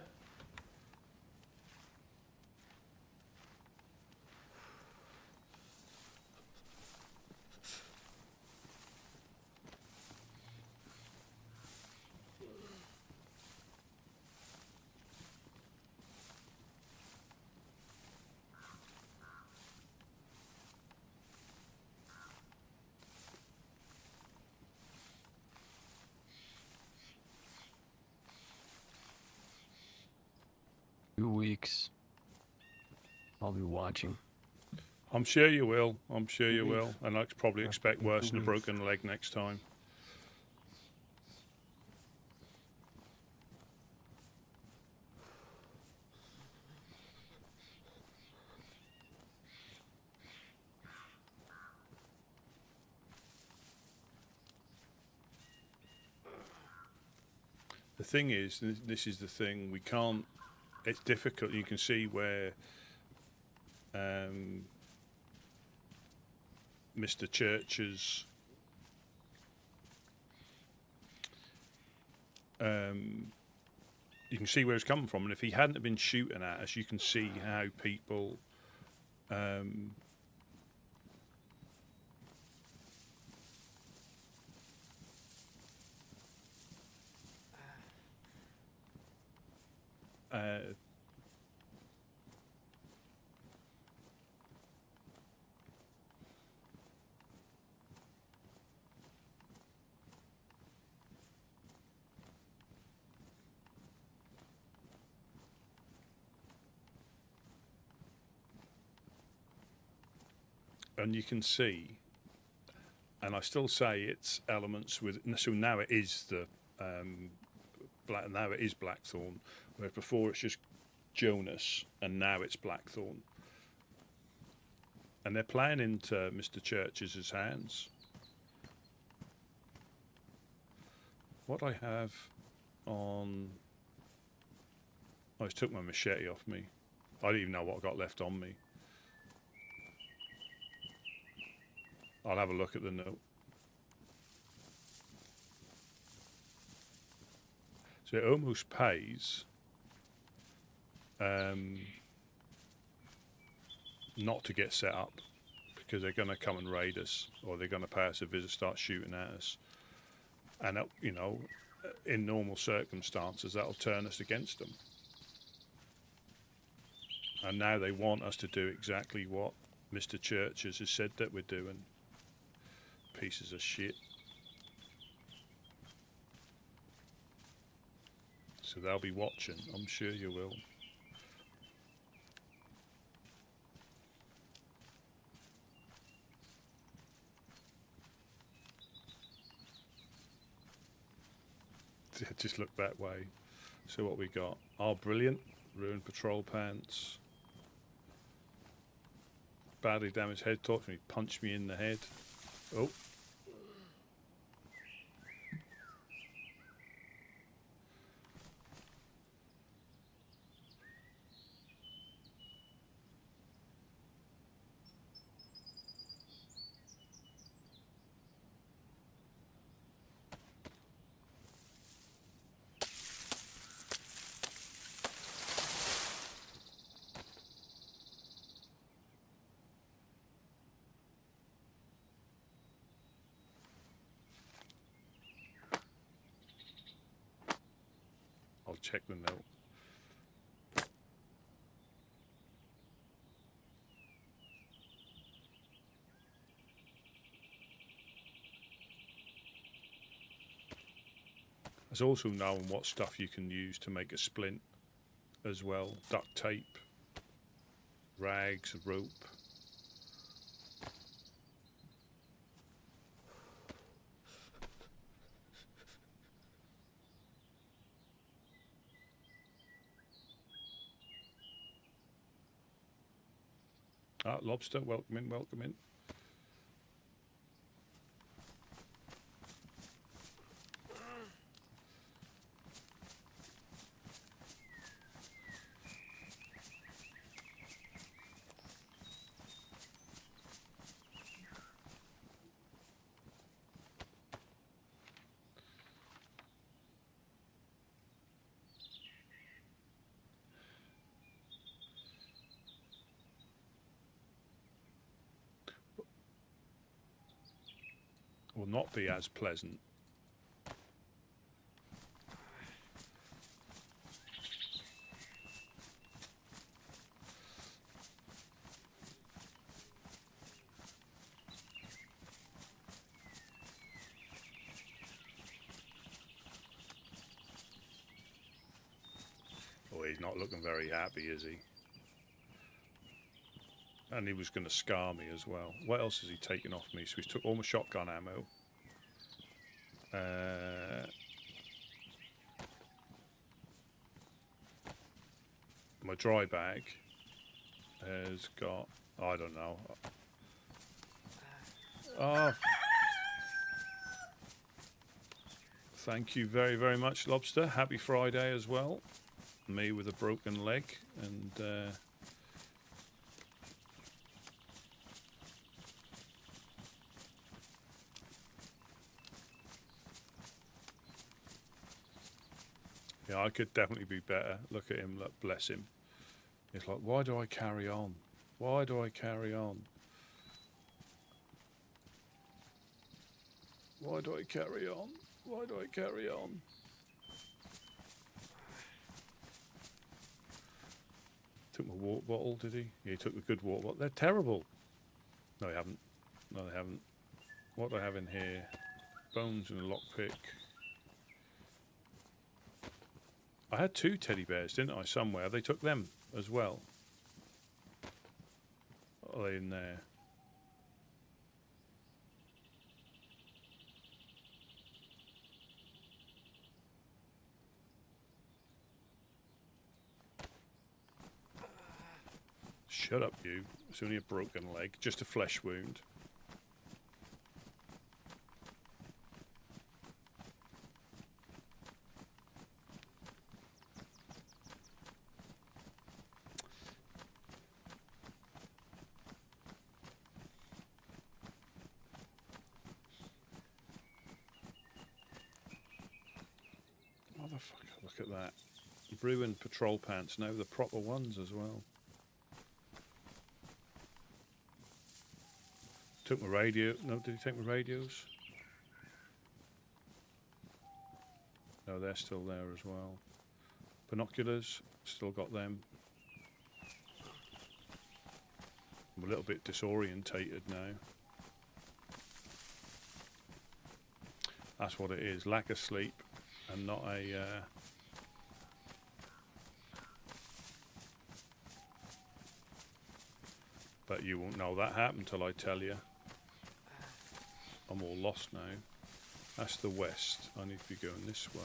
Weeks. I'll be watching. I'm sure you will. I'm sure you weeks. will. And I probably Yeah, expect in worse 2 than a weeks. broken leg next time. The thing is, this is the thing, we can't, it's difficult. You can see where Mr. Church's you can see where it's coming from, and if he hadn't have been shooting at us, you can see how people and you can see, and I still say it's elements with, so now it is the black, now it is Blackthorn, where before it's just Jonas, and now it's Blackthorn. And they're playing into Mr. Church's hands. What I have on, oh, it's took my machete off me. I don't even know what I got left on me. I'll have a look at the note. So it almost pays not to get set up, because they're going to come and raid us, or they're going to pay us a visit, start shooting at us. And, you know, in normal circumstances, that'll turn us against them. And now they want us to do exactly what Mr. Churches has said that we're doing. Pieces of shit. So they'll be watching. I'm sure you will. Just look that way. So what we got? Oh, brilliant. Ruined patrol pants. Badly damaged head torch. He punched me in the head. Oh. I'll check the note. There's also known what stuff you can use to make a splint as well. Duct tape, rags, rope. Ah, Lobster, welcome in, welcome in. Will not be as pleasant. Oh, he's not looking very happy, is he? And he was going to scar me as well. What else has he taken off me? So he's took all my shotgun ammo. My dry bag has got, I don't know. Oh, thank you very, very much, Lobster. Happy Friday as well. Me with a broken leg and yeah, I could definitely be better. Look at him, look, bless him. It's like, why do I carry on? Why do I carry on? Why do I carry on? Why do I carry on? Took my water bottle, did he? Yeah, he took the good water bottle. They're terrible. No, they haven't. No, they haven't. What do I have in here? Bones and a lockpick. I had 2 teddy bears, didn't I, somewhere? They took them as well. Are they in there? Shut up, you. It's only a broken leg, just a flesh wound. Motherfucker, look at that. Ruined patrol pants, now the proper ones as well. Took my radio. No, did he take my radios? No, they're still there as well. Binoculars, still got them. I'm a little bit disorientated now. That's what it is, lack of sleep and not a... But you won't know that happened till I tell you. I'm all lost now. That's the west. I need to be going this way.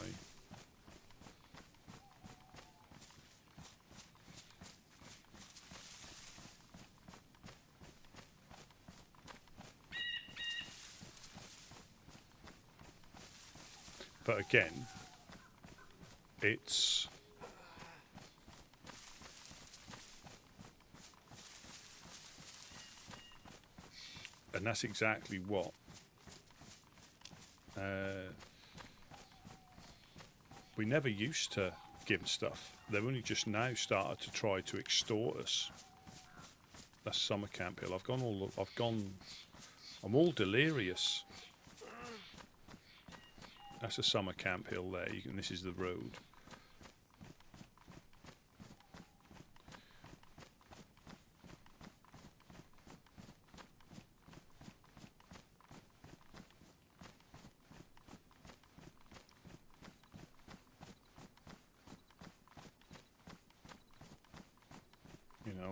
But again, it's... And that's exactly what we never used to give them stuff. They've only just now started to try to extort us. That's Summer Camp Hill. I'm all delirious. That's a Summer Camp Hill there, and this is the road.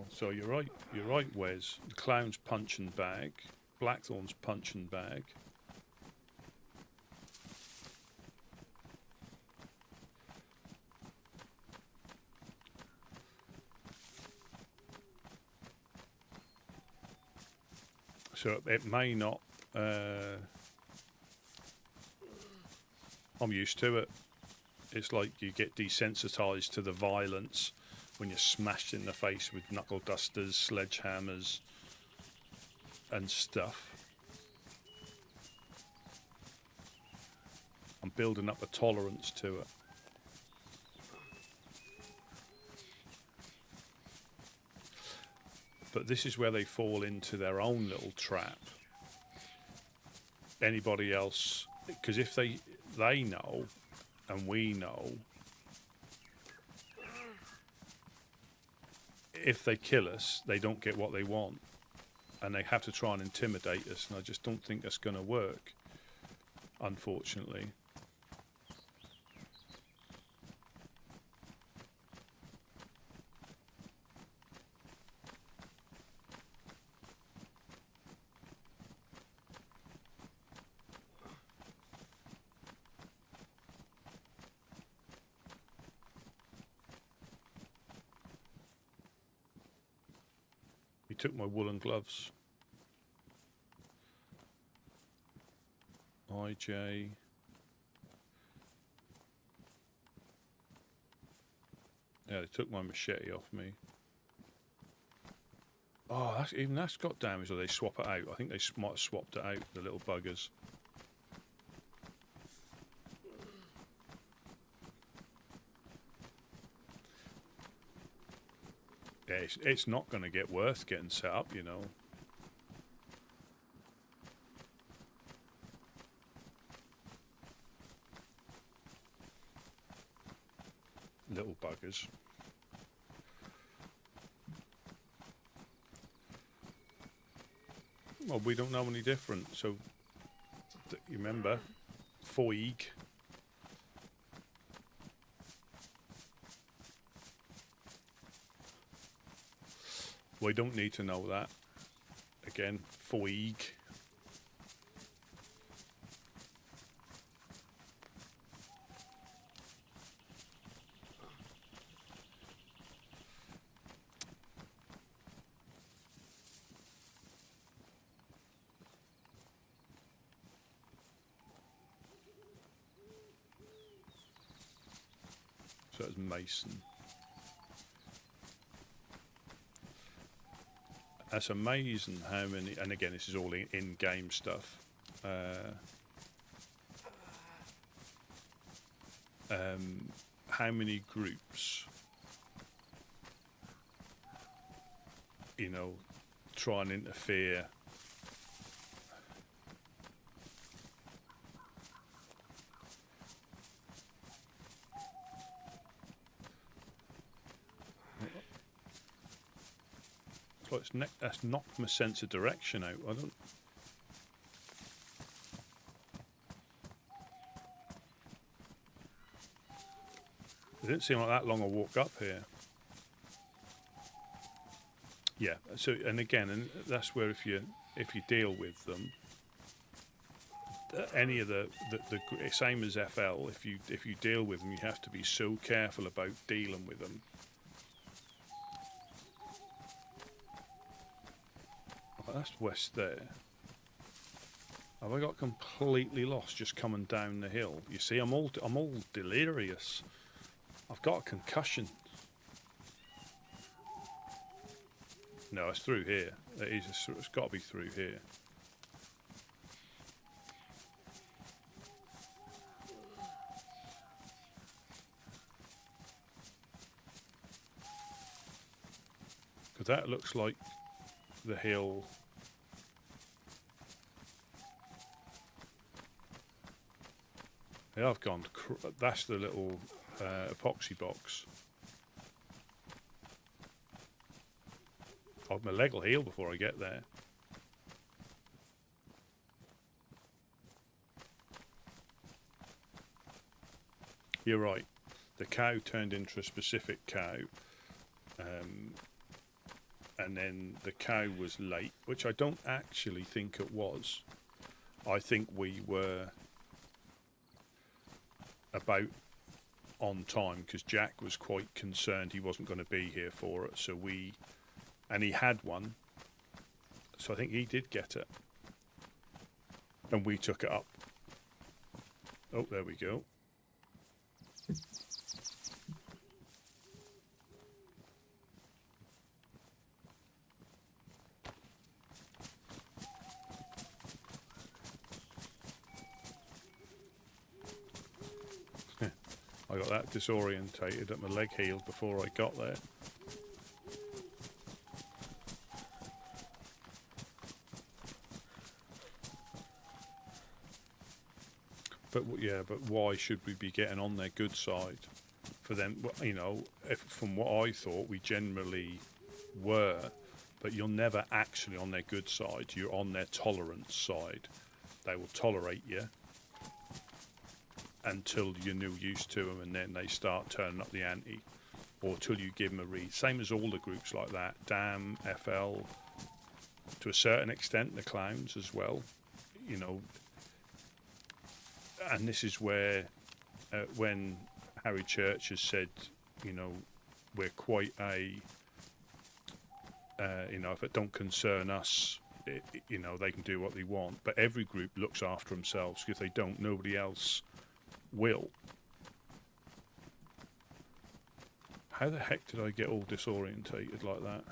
So you're right, Wes. The Clown's punch and bag, Blackthorn's punch and bag. So it may not. I'm used to it. It's like you get desensitized to the violence when you're smashed in the face with knuckle dusters, sledgehammers, and stuff. I'm building up a tolerance to it. But this is where they fall into their own little trap. Anybody else, because if they know and we know, if they kill us, they don't get what they want, and they have to try and intimidate us, and I just don't think that's going to work, unfortunately. He took my woolen gloves. IJ. Yeah, they took my machete off me. Oh, that's got damage, or they swap it out. I think they might have swapped it out, the little buggers. Yeah, it's not going to get worth getting set up, you know. Little buggers. Well, we don't know any different, so you remember, Foig. We don't need to know that. Again, Foig. So it's Mason. That's amazing how many, and again, this is all in-game stuff. How many groups, you know, try and interfere. That's knocked my sense of direction out. I don't. It didn't seem like that long a walk up here. Yeah. So, and again, and that's where if you deal with them, any of the same as FL, if you deal with them, you have to be so careful about dealing with them. That's west there. Have I got completely lost just coming down the hill? You see, I'm all delirious. I've got a concussion. No, it's through here. It's got to be through here. Because that looks like the hill. Yeah, I've gone. That's the little epoxy box. Oh, my leg will heal before I get there. You're right. The cow turned into a specific cow. And then the cow was late, which I don't actually think it was. I think we were about on time because Jack was quite concerned he wasn't going to be here for it. So and he had one, So I think he did get it. And we took it up. Oh, there we go. I got that disorientated that my leg healed before I got there. But yeah, but why should we be getting on their good side? For them, you know, from what I thought, we generally were, but you're never actually on their good side. You're on their tolerance side. They will tolerate you until you're new used to them, and then they start turning up the ante, or till you give them a read. Same as all the groups like that. DAM, FL, to a certain extent, the clowns as well. You know, and this is where, when Harry Church has said, you know, we're quite a, you know, if it don't concern us, you know, they can do what they want. But every group looks after themselves. If they don't, nobody else will. How the heck did I get all disorientated like that?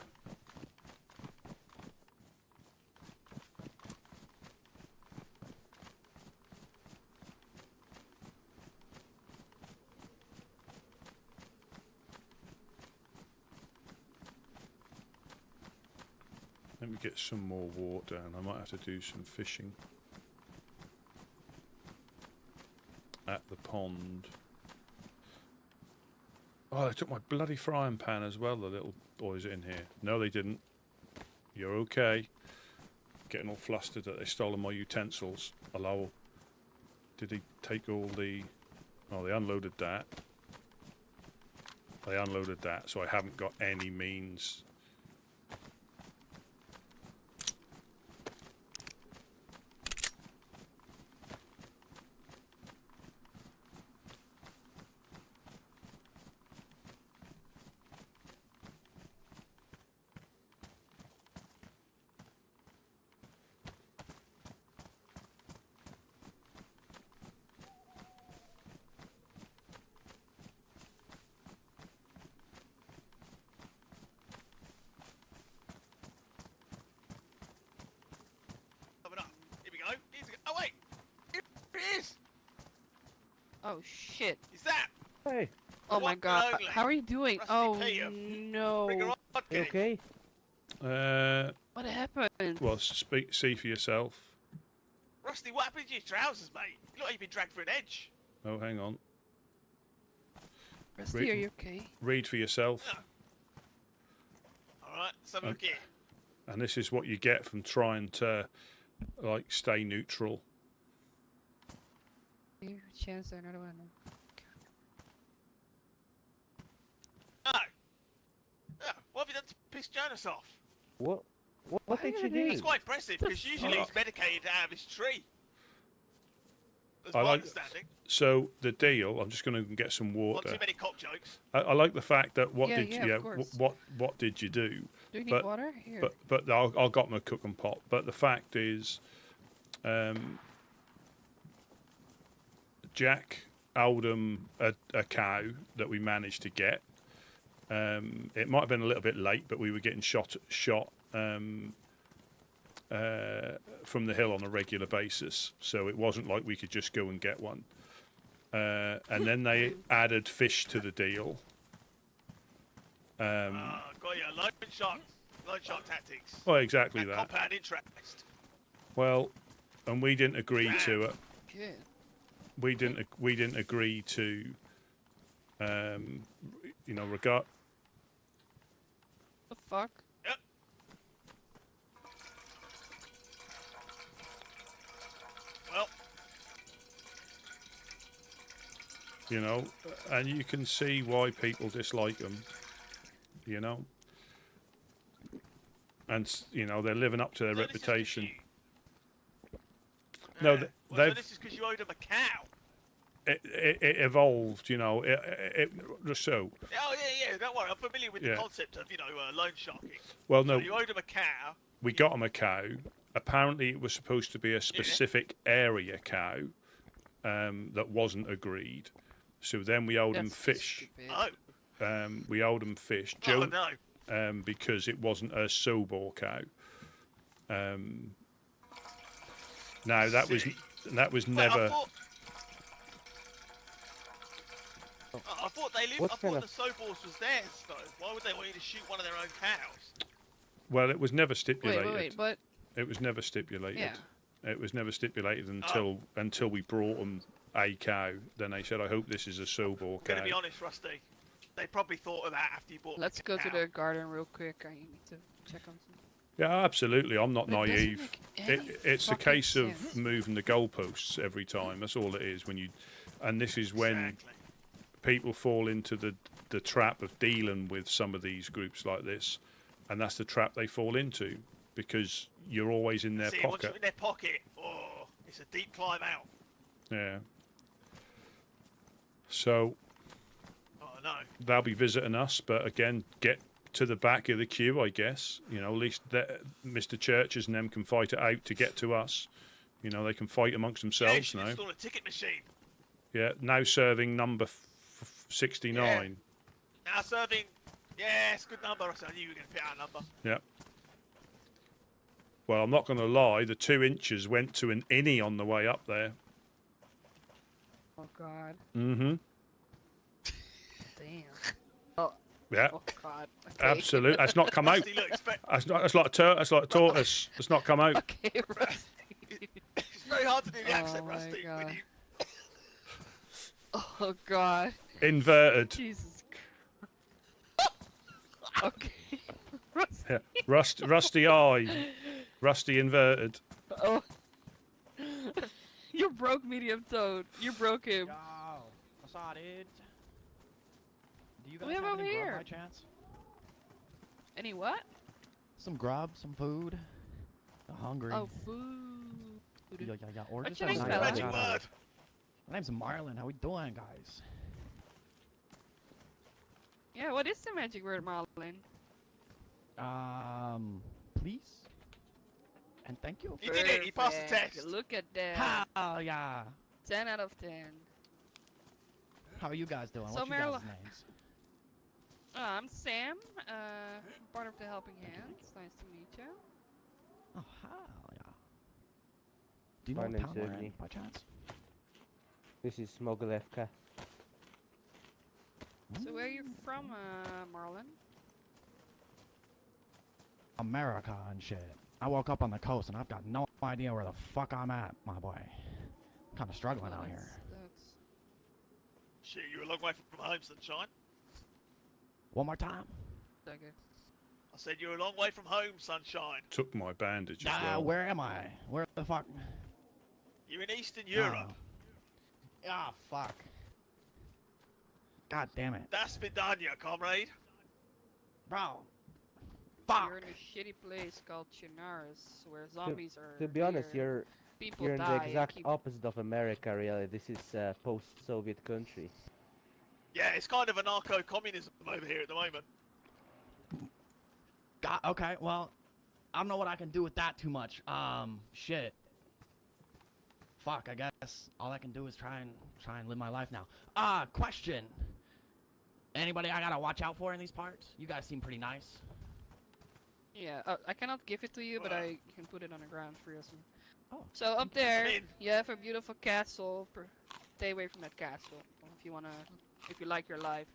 Let me get some more water, and I might have to do some fishing at the pond. Oh, they took my bloody frying pan as well, the little boys in here. No, they didn't. You're okay. Getting all flustered that they stolen my utensils. Hello. Did they take all the... Oh, they unloaded that. They unloaded that, so I haven't got any means... Oh shit. Is that? Hey, Oh my god. How are you doing? Rusty Oh Peter. no. Prigorodki. you okay? What happened? Well, see for yourself. Rusty, what happened to your trousers, mate? You look like you've been dragged through an edge. Oh, hang on. Rusty, are you okay? Read for yourself. Alright, let's have a look here. And this is what you get from trying to, like, stay neutral. Chance another one. Oh. What have you done to piss Jonas off? What Why did you are do? they- It's quite impressive, because usually he's medicated out of his tree. That's I my like- understanding. So the deal, I'm just going to get some Not water. too many cop jokes. I like the fact that what Yeah, did yeah, you, of course. what did you do? Do you need But- water? Here. But I'll got my cooking pot. But the fact is, Jack owed him a cow that we managed to get. It might have been a little bit late, but we were getting shot from the hill on a regular basis, so it wasn't like we could just go and get one. And then they added fish to the deal. Got you. Loan shark tactics. Well, exactly And that. compound interest. Well, and we didn't agree to it. Good. We didn't agree to, you know, regard. The fuck? Yep. Well, You know, and you can see why people dislike them. You know, and you know they're living up to their so this is 'cause reputation. you- No, Yeah. Well, they've. so this is because you owed him a cow. It evolved, you know. It just so. Oh yeah, don't worry. I'm familiar with Yeah. the concept of loan sharking. Well, So no. you owed him a cow. we got them a cow. Apparently, it was supposed to be a specific area cow that wasn't agreed. So then we owed them That's fish. stupid. Oh, We owed them fish. oh no. Because it wasn't a Sobor cow. Now that was Wait, never. I thought they lived. What I kind thought of- the Sobors was theirs though. Why would they want you to shoot one of their own cows? Well, it was never Wait, stipulated. wait, but It was never stipulated. yeah. It was never stipulated until we brought them a cow. Then they said, "I hope this is a Sobor I'm gonna cow." be honest, Rusty. They probably thought of that after you bought. Let's the go to cow. the garden real quick. I need to check on something. Yeah, absolutely. I'm not It doesn't naive. make any It's a fucking case of sense. moving the goalposts every time. That's all it is. And this is when Exactly. people fall into the trap of dealing with some of these groups like this, and that's the trap they fall into because you're always in their See, once you're pocket. in their pocket, oh, it's a deep climb out. Yeah. So Oh no. they'll be visiting us, but again, get to the back of the queue, I guess. You know, at least Mr. Churches and them can fight it out to get to us. You know, they can fight amongst Yeah, you themselves should now. install a ticket machine. Yeah, now serving number 69. Now serving. Yeah, it's a good number. I knew you were going to pick out a number. Yeah. Well, I'm not going to lie. The 2 inches went to an innie on the way up there. Oh god. Mm-hmm. Damn. Yeah, Oh god. Okay. absolutely. That's not come out. Rusty, look, That's like a tortoise. It's not come out. Okay, Rusty. it's very hard to do the accent, Oh my Rusty. When God. you... Oh god. Inverted. Jesus Christ. Okay. Rusty. Yeah. Rusty eye. Rusty inverted. Oh. You broke medium toad. You broke him. Yo, what's up, dude? Do you guys We have have over any grub here. by chance? Any what? Some grub, some food. I'm hungry. Oh, food. Yeah. Or What's just your a name, nice fella? Magic salad. word. My name's Marlon. How we doing, guys? Yeah, what is the magic word, Marlon? Please? And thank you. You did it. You passed the Perfect. test. Look at that. Hell yeah. 10 out of 10. How are you guys doing? So What's your Marlo- guys' names? I'm Sam, part of the Helping Hands. Nice to meet you. Oh, hell yeah. Do you know My what name's town we're in, Ernie. by chance? This is Smogolevka. So where are you from, Marlon? America and shit. I woke up on the coast and I've got no idea where the fuck I'm at, my boy. Kind of struggling out here. That's Shit, you're a long way from home, sunshine. One more time. okay. I said you're a long way from home, sunshine. Took my bandage as well. Where am I? Where the fuck? You're in Eastern Europe. Ah, fuck. God damn it. That's Vidania, comrade. Bro. Fuck. You're in a shitty place called Chernarus, where zombies are. To be honest, here. People you're in die the and exact keep- opposite of America, really. This is a post-Soviet country. Yeah, it's kind of anarcho-communism over here at the moment. God, okay, well, I don't know what I can do with that too much. Shit. Fuck, I guess all I can do is try and live my life now. Question. Anybody I gotta watch out for in these parts? You guys seem pretty nice. Yeah, I cannot give it to you, but I can put it on the ground for you. Oh. So up there, mean- you have a beautiful castle. Stay away from that castle if you like your life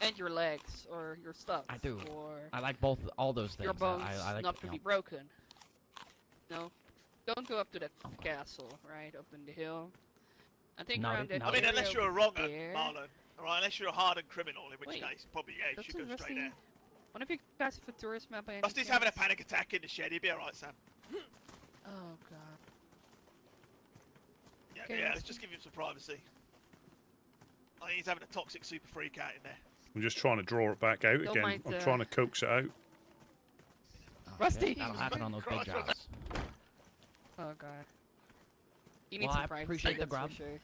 and your legs or your stuff. I do. Or I like all those things. your bones I like, not you to know, be broken. No, don't go up to that castle, right up in the hill. I think No, around they- that no, I mean, area unless you're a over wronger, there- Marlon. Alright, unless you're a hardened criminal, in which Wait, case, probably, yeah, you that's should go straight Rusty. there. One of you guys have a tourist map by any Rusty's having a chance? panic attack in the shed. He'll be alright, Sam. Oh god. Yeah, Okay, yeah, let's Rusty. just give him some privacy. I think he's having a toxic super freak out in there. I'm just trying to draw it back out Don't again. mind, I'm trying to coax it out. oh, Rusty! shit, that'll happen on those big Christ, Rusty. jobs. Oh god. You need Well, some I privacy, appreciate the that's for grub. sure.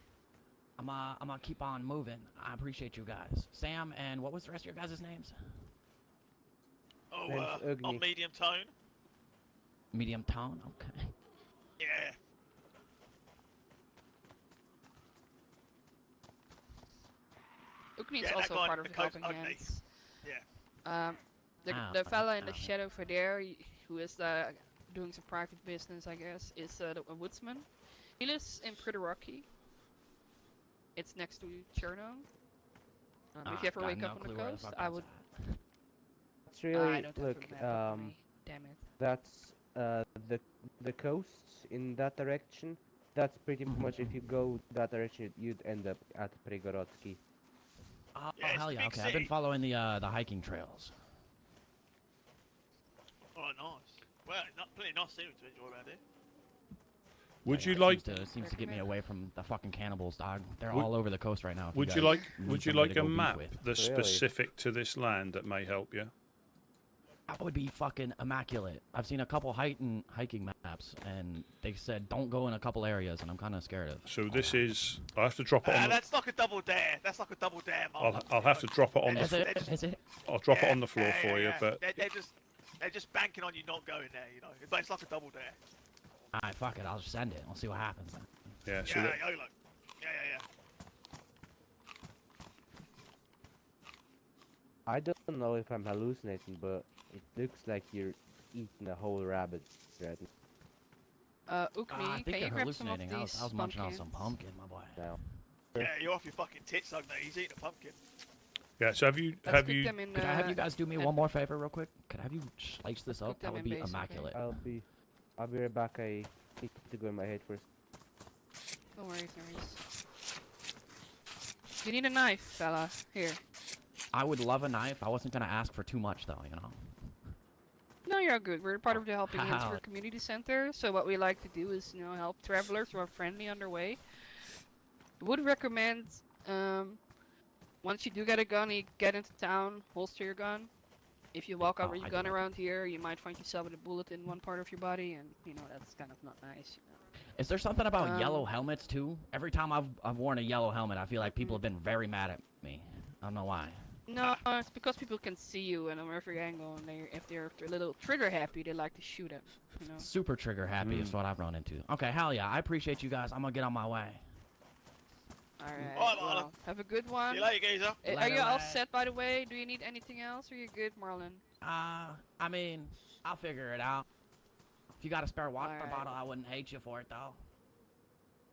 I'm gonna keep on moving. I appreciate you guys. Sam, and what was the rest of your guys' names? Oh, Name's on Ugly. medium tone. medium town. Okay. Yeah. Ukni is Yeah, that also guy part in of the the coast, helping ugly. hands. Yeah. The Ah, fella in the okay. shadow over there, who is doing some private business, I guess, is a woodsman. He lives in Prigorodki. It's next to Chernarus. If you ever got wake no up on the clue where coast, fuck I that's would. at. It's I really don't have look. a map up on me. Damn it. That's the coasts in that direction. That's pretty much if you go that direction, you'd end up at Prigorodki. Oh, Yeah, it's hell a yeah. big Okay, I've been city. following the hiking trails. Oh, nice. Well, plenty nice scenery to enjoy around here. Would Yeah, you it like? seems to get me away from the fucking cannibals, dog. They're Would- all over the coast right now. if Would you guys like? need Would you somebody like to a go beef map with. that's Really? specific to this land that may help you? That would be fucking immaculate. I've seen a couple hiking maps, and they said don't go in a couple areas, and I'm kind of scared of. So this is. I have to drop it on. The, That's like a double dare. That's like a double dare, Marlon. I'll have to drop it on the. Is it? Is it? I'll drop it on the floor for you, but They're just banking on you not going there, you know. But it's like a double dare. Alright, fuck it. I'll just send it. We'll see what happens then. yeah. So Yeah, that, yeah, look. Yeah. I don't know if I'm hallucinating, but it looks like you're eating a whole rabbit right Ukni, I think can you you're grab some of hallucinating. these I was munching on some pumpkins? pumpkin, my boy. now. Yeah, you're off your fucking tits, Ugly. He's eating a pumpkin. yeah. So have you? Let's Have cook you? them in, Could I have you guys do me and- one more favor real quick? Could I have you slice this cook up? That them would in be base, okay? immaculate. I'll be right back. I need to go in my head first. No worries, no worries. You need a knife, fella. Here. I would love a knife. I wasn't gonna ask for too much though, you know. No, you're good. We're part of the Helping Hands How? for Community Center, so what we like to do is, help travelers who are friendly on their way. Would recommend, once you do get a gun, you get into town, holster your gun. If you walk out with I your do gun like around here, you might find yourself with a bullet in one part of your body, and that's kind of not nice. Is there something about yellow Um, helmets too? Every time I've worn a yellow helmet, I feel like people have been very mad at me. I don't know why. No, it's because people can see you in every angle, and if they're a little trigger happy, they like to shoot it. Super trigger happy is what I've run into. Okay, hell yeah. I appreciate you guys. I'm gonna get on my way. Alright, Alright, Marlon. well, have a good one. See you later, geezer. Are Later, you all lad. set, by the way? Do you need anything else? Are you good, Marlon? I mean, I'll figure it out. If you got a spare water Alright. bottle, I wouldn't hate you for it though.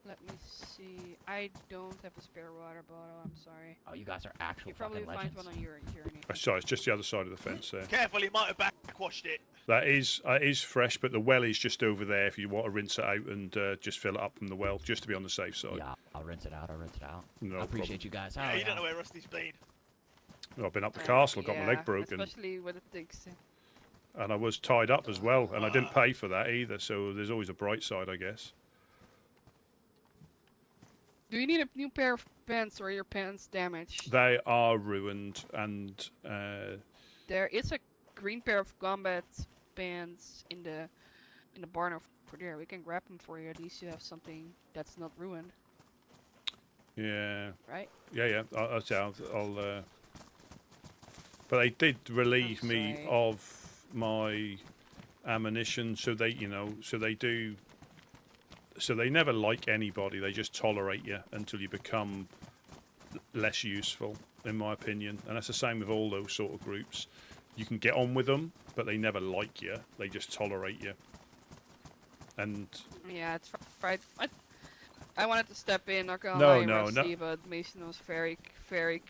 Let me see. I don't have a spare water bottle. I'm sorry. Oh, you guys are actual You probably fucking find legends. one on your journey. Sorry, it's just the other side of the fence there. Careful, he might have backwashed it. That is fresh, but the well is just over there. If you want to rinse it out and just fill it up from the well, just to be on the safe side. Yeah, I'll rinse it out. No I appreciate you guys. Yeah, Hell you don't yeah. know where Rusty's been. Well, I've been up the castle, got my leg Yeah, broken, especially with the things. and I was tied up as well, and I didn't pay for that either. So there's always a bright side, I guess. Do you need a new pair of pants, or are your pants damaged? They are ruined, and There is a green pair of combat pants in the barn over there. We can grab them for you. At least you have something that's not ruined, yeah, right? yeah. I'll but they did relieve me sorry. of my ammunition, so they do. So they never like anybody. They just tolerate you until you become less useful, in my opinion. And that's the same with all those sort of groups. You can get on with them, but they never like you. They just tolerate you. And Yeah, it's right. I wanted to step in, not gonna No, lie, no, Rusty, no. but Mason was very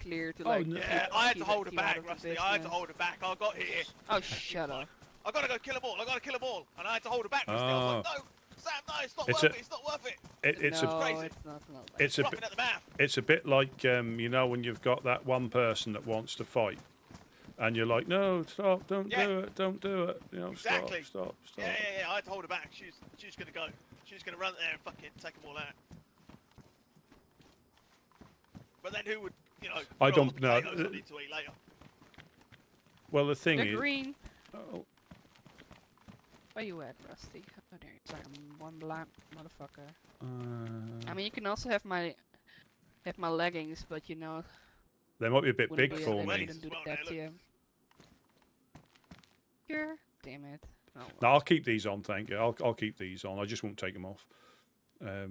clear to Oh, like. no. Yeah, keep- I had to keep hold it- her keep out back, of the Rusty. I had to business. hold her back. I got here. Oh, shut up. I gotta go kill them all. I gotta kill them all. And I had to hold her back, Rusty. I was like, no, Sam, no, it's not It's worth a- it. It's not worth it. it's no, a crazy. it's not like it's a Dropping bit at the mouth. it's a bit like when you've got that one person that wants to fight, and you're like, no, stop, don't Yeah. do it, don't do it. Exactly. Stop. Yeah. I had to hold her back. She's gonna go. She's gonna run there and fucking take them all out. But then who would, I grow all don't the know. potatoes I need to eat later. Well, the thing They're is, green. oh, Where you at, Rusty? Oh, there. It's like I'm one black motherfucker. I uh, mean, you can also have my leggings, but they might be a bit wouldn't big be- for they me. wouldn't do Well, that now to you. Sure. Damn it. Oh, No, I'll keep these on. Thank you. I'll keep these on. I just won't take them off. alright.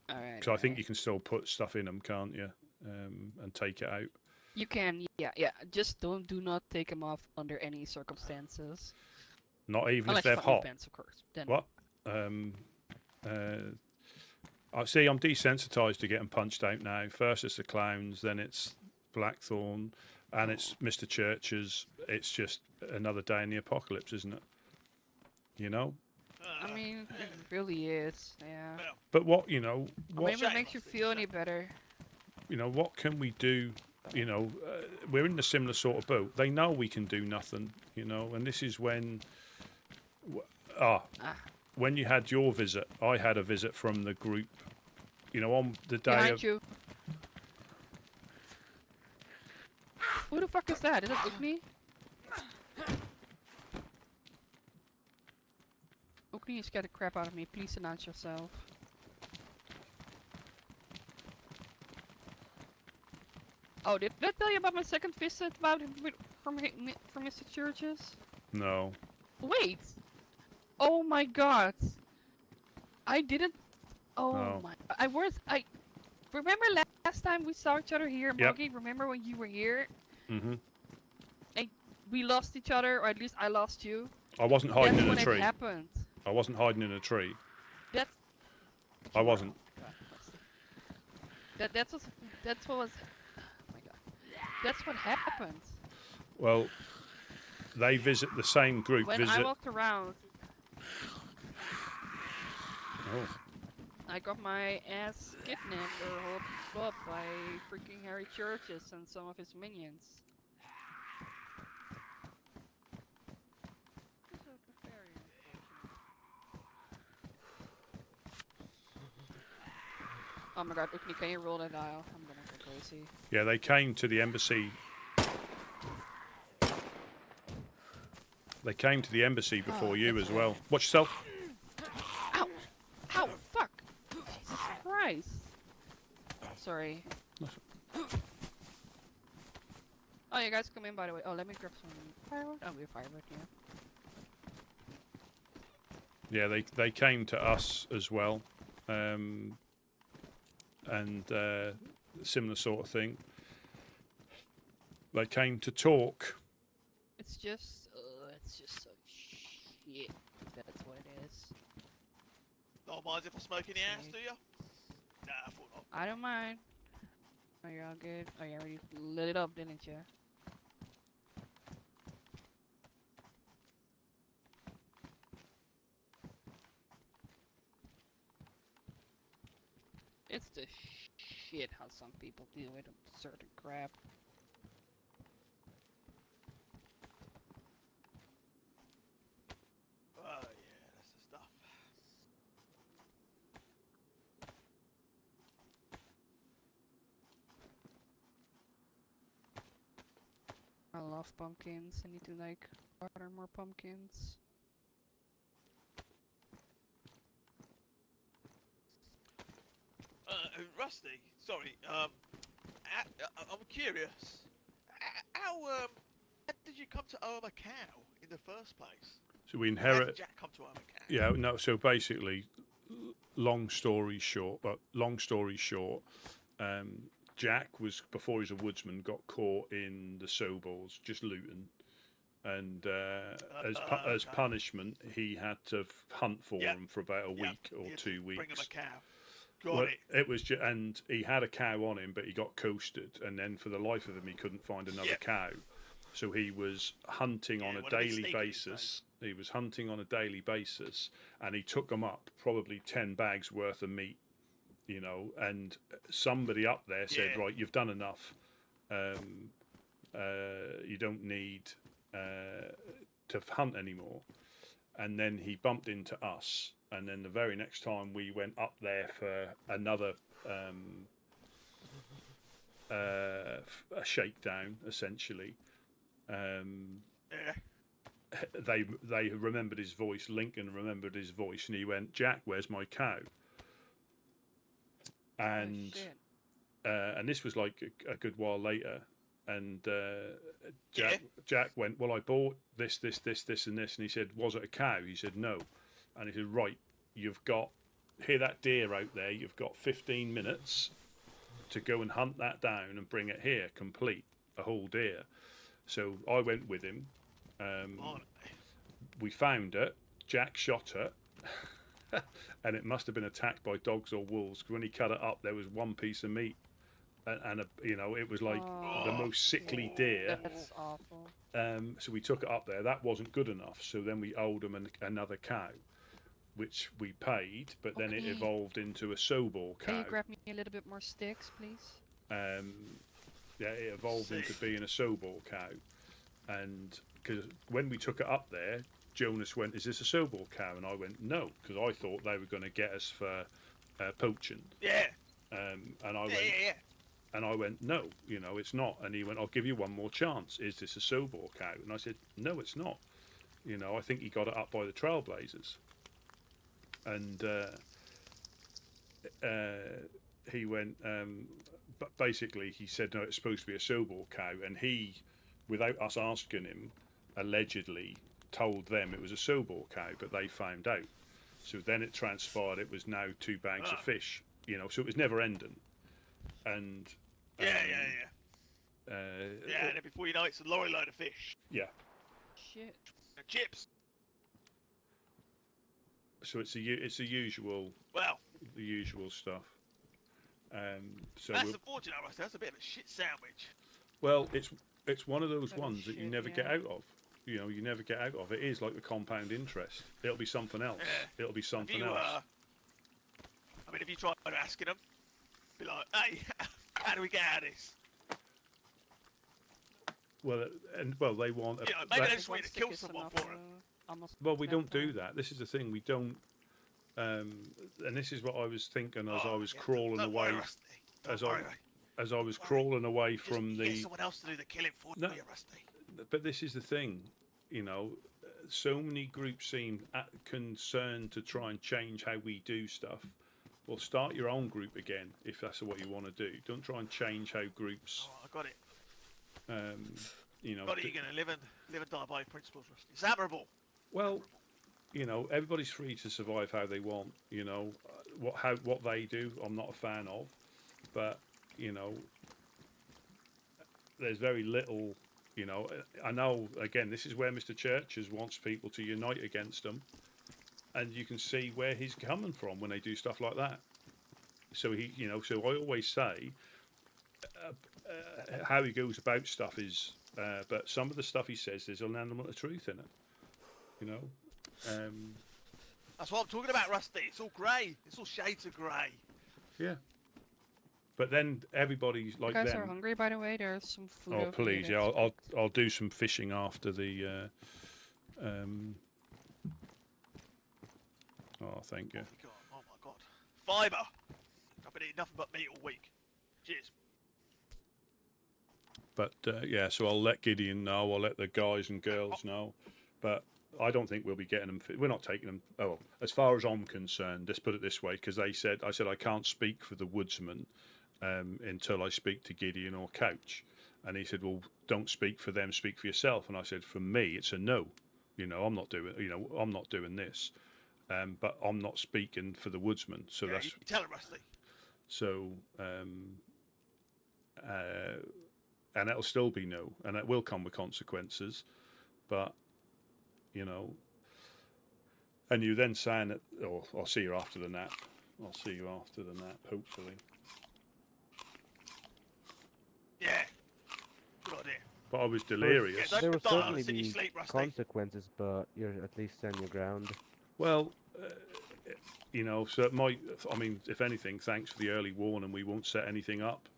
Because I think you can still put stuff in them, can't you? And take it out. You can, yeah. Just do not take them off under any circumstances. Not even Unless if they're you're fucking hot. fence, of course. Then What? I see. I'm desensitized to getting punched out now. First it's the clowns, then it's Blackthorn, and it's Mr. Church's. It's just another day in the apocalypse, isn't it? You know. I mean, it really is. Yeah. But what you know? Or What maybe it makes you feel any better. you know? What can we do? You know, we're in a similar sort of boat. They know we can do nothing. You know, and this is when. When you had your visit, I had a visit from the group. You know, on the day Behind of. you. Who the fuck is that? Is it Ukni? Ukni, you scared the crap out of me. Please announce yourself. Oh, did I tell you about my second visit from Mr. Churches? No. Wait! Oh my god! I didn't. Oh No. my! I remember last time we saw each other here, Yep. Moggy. Remember when you were here? Mm-hmm. And we lost each other, or at least I lost you. I wasn't hiding That's in a when tree. it happened. I wasn't hiding in a tree. That's. I wasn't. That's what was. Oh my god. That's what happened. Well, they visit the same group. When I walked around, Oh. I got my ass kidnapped or hold up by freaking Harry Churches and some of his minions. Oh my god, Ukni, can you roll that dial? I'm gonna go crazy. Yeah, they came to the embassy. They came to the embassy before you as well. Watch yourself. Ow! Ow! Fuck! Jesus Christ! Sorry. Oh, you guys come in, by the way. Oh, let me grab some firewood. Oh, we have firewood, yeah. Yeah, they came to us as well, and similar sort of thing. They came to talk. It's just so shit. That's what it is. Don't mind if I smoke in the ass, do you? Nah, I thought not. I don't mind. Oh, you're all good. Oh, you already lit it up, didn't you? It's the shit how some people deal with certain crap. Oh yeah, that's the stuff. I love pumpkins. I need to like water more pumpkins. Rusty, sorry. I'm curious. How did you come to own a cow in the first place? So we How did inherit. Jack come to own a cow? Yeah, no. So basically, long story short, Jack was, before he was a woodsman, got caught in the Soballs just looting, and as punishment, he had to hunt for him for about a week or 2 weeks. Bring him a cow. Got it. It was and he had a cow on him, but he got coasted, and then for the life of him, he couldn't find another cow. So he was hunting on a daily basis. He was hunting on a daily basis, and he took them up, probably 10 bags worth of meat, you know. And somebody up there said, "Right, you've done enough. You don't need to hunt anymore." And then he bumped into us. And then the very next time we went up there for another a shakedown, essentially, they remembered his voice. Lincoln remembered his voice, and he went, "Jack, where's my cow?" And and this was like a good while later. And Jack went, well, I bought this, and this. And he said, was it a cow? He said, no. And he said, right, you've got, hear that deer out there, you've got 15 minutes to go and hunt that down and bring it here, complete, a whole deer. So I went with him. We found it. Jack shot it. And it must have been attacked by dogs or wolves. When he cut it up, there was one piece of meat. And it was like the most sickly deer. That's awful. So we took it up there. That wasn't good enough. So then we owed him another cow, which we paid. But then it evolved into a Sobor cow. Can you grab me a little bit more sticks, please? It evolved into being a Sobor cow. And because when we took it up there, Jonas went, "Is this a Sobor cow?" And I went, "No," because I thought they were going to get us for poaching. Yeah. And I went, "No, it's not." And he went, "I'll give you one more chance. Is this a Sobor cow?" And I said, "No, it's not. I think he got it up by the Trailblazers." And he went, but basically he said, "No, it's supposed to be a Sobor cow." And he, without us asking him, allegedly told them it was a Sobor cow, but they found out. So then it transpired it was now 2 bags of fish. So it was never ending. And and then before you know it's a lorry load of fish. Yeah. Shit. And chips. So it's the usual. Well. The usual stuff. So that's unfortunate, Rusty. That's a bit of a shit sandwich. Well, it's one of those ones that you never get out of. You never get out of. It is like the compound interest. It'll be something else. Yeah. It'll be something else. Have you tried asking them? Be like, "Hey, how do we get out of this?" Well, they want. Maybe they just want to kill someone for it. Well, we don't do that. This is the thing. We don't. And this is what I was thinking as I was crawling away. As I was crawling away from the. Someone else to do the killing for you, Rusty. But this is the thing, so many groups seem concerned to try and change how we do stuff. Well, start your own group again if that's what you want to do. Don't try and change how groups. Oh, I got it. You're going to live and die by principles, Rusty. It's admirable. Well, everybody's free to survive how they want. What they do, I'm not a fan of, but there's very little. I know, again, this is where Mr. Churches wants people to unite against him. And you can see where he's coming from when they do stuff like that. So so I always say how he goes about stuff is, but some of the stuff he says, there's an element of truth in it. That's what I'm talking about, Rusty. It's all grey. It's all shades of grey. Yeah. But then everybody's like you guys them. are hungry, by the way. There's some food. Oh, over please, here. yeah. I'll do some fishing after the. Oh, thank you. Oh my god. Fibre. I've been eating nothing but meat all week. Cheers. But yeah, so I'll let Gideon know. I'll let the guys and girls know. But I don't think we'll be getting them. We're not taking them. Oh, as far as I'm concerned, let's put it this way, because I said I can't speak for the Woodsmen until I speak to Gideon or Couch, and he said, "Well, don't speak for them. Speak for yourself." And I said, "For me, it's a no. I'm not doing. I'm not doing this. But I'm not speaking for the Woodsmen." So yeah, that's. You tell him, Rusty. So. And it'll still be no, and it will come with consequences, but and you then saying that, oh, I'll see you after the nap. I'll see you after the nap, hopefully. Yeah, good idea. But I was delirious. There will certainly be consequences, but you're at least standing your ground. Well, so it might. I mean, if anything, thanks for the early warning. We won't set anything up.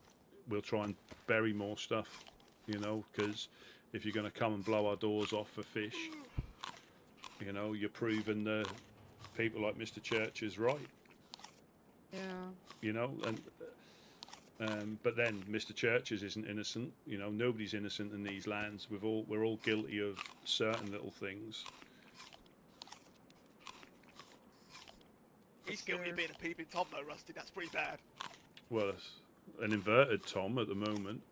We'll try and bury more stuff, because if you're going to come and blow our doors off for fish, you're proving the people like Mr. Church is right. Yeah. And but then Mr. Churches isn't innocent. Nobody's innocent in these lands. We're all guilty of certain little things. He's guilty of being a peeping Tom, though, Rusty. That's pretty bad. Well, an inverted Tom at the moment.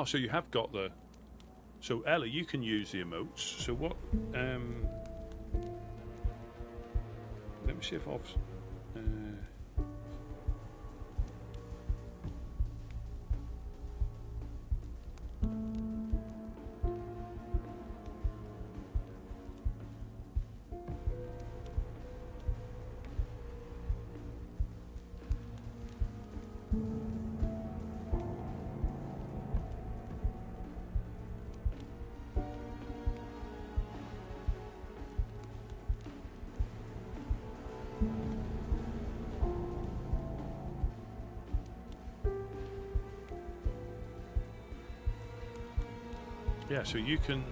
Oh, so you have got the. So Ella, you can use the emotes. So what? Let me see if I've. Yeah, so you can.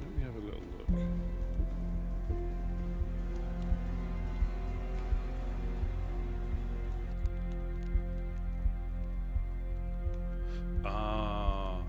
Let me have a little look. Ah.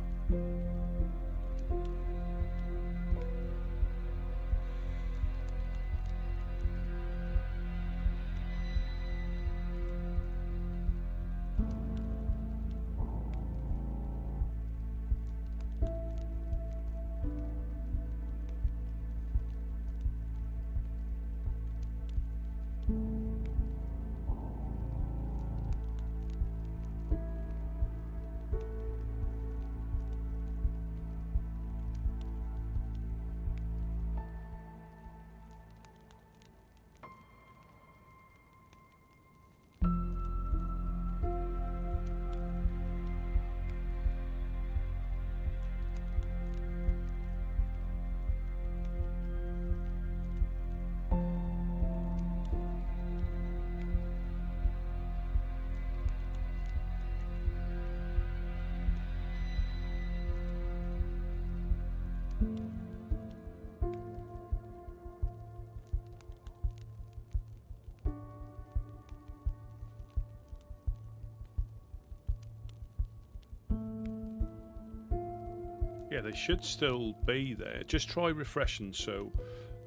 Yeah, they should still be there. Just try refreshing. So,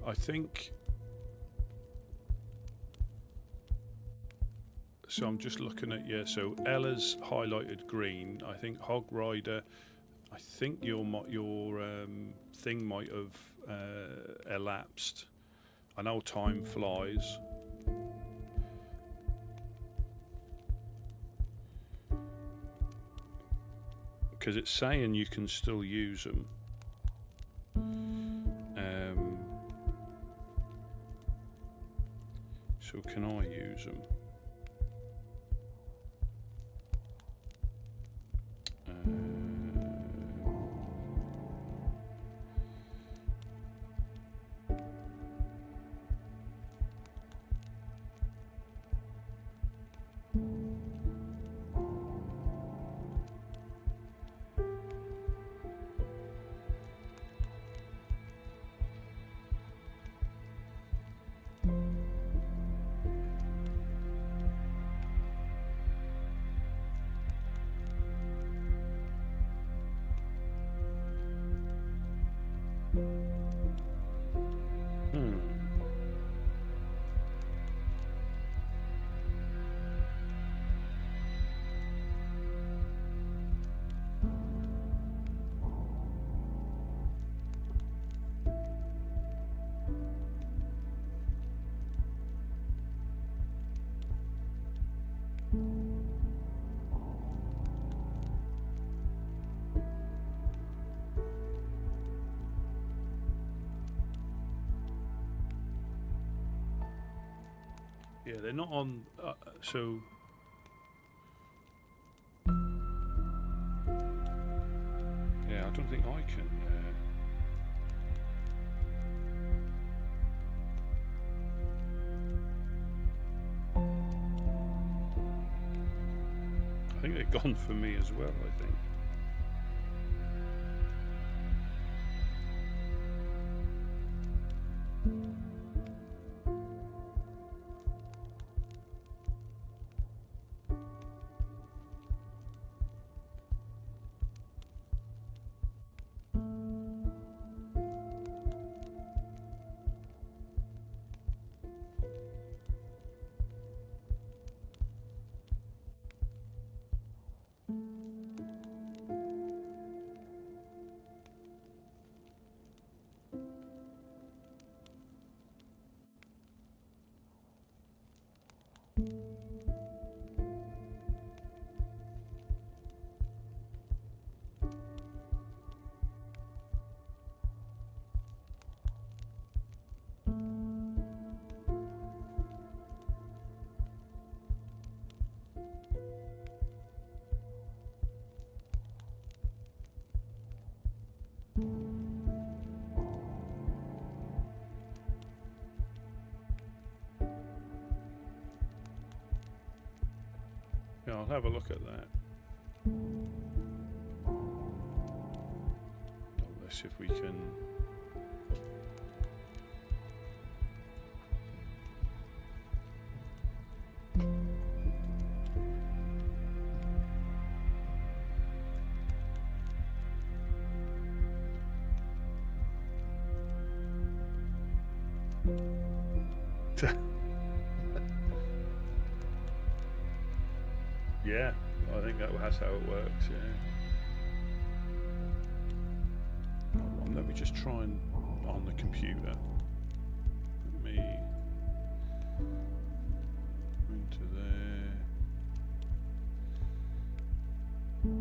I think. So I'm just looking at so Ella's highlighted green. I think Hog Rider. I think your thing might have elapsed. I know time flies. Because it's saying you can still use them. So can I use them? Yeah, they're not on. So. Yeah, I don't think I can. I think they're gone for me as well, I think. I'll have a look at that. Let's see if we can. Yeah, I think that's how it works, yeah. Let me just try and on the computer. Let me into there. Let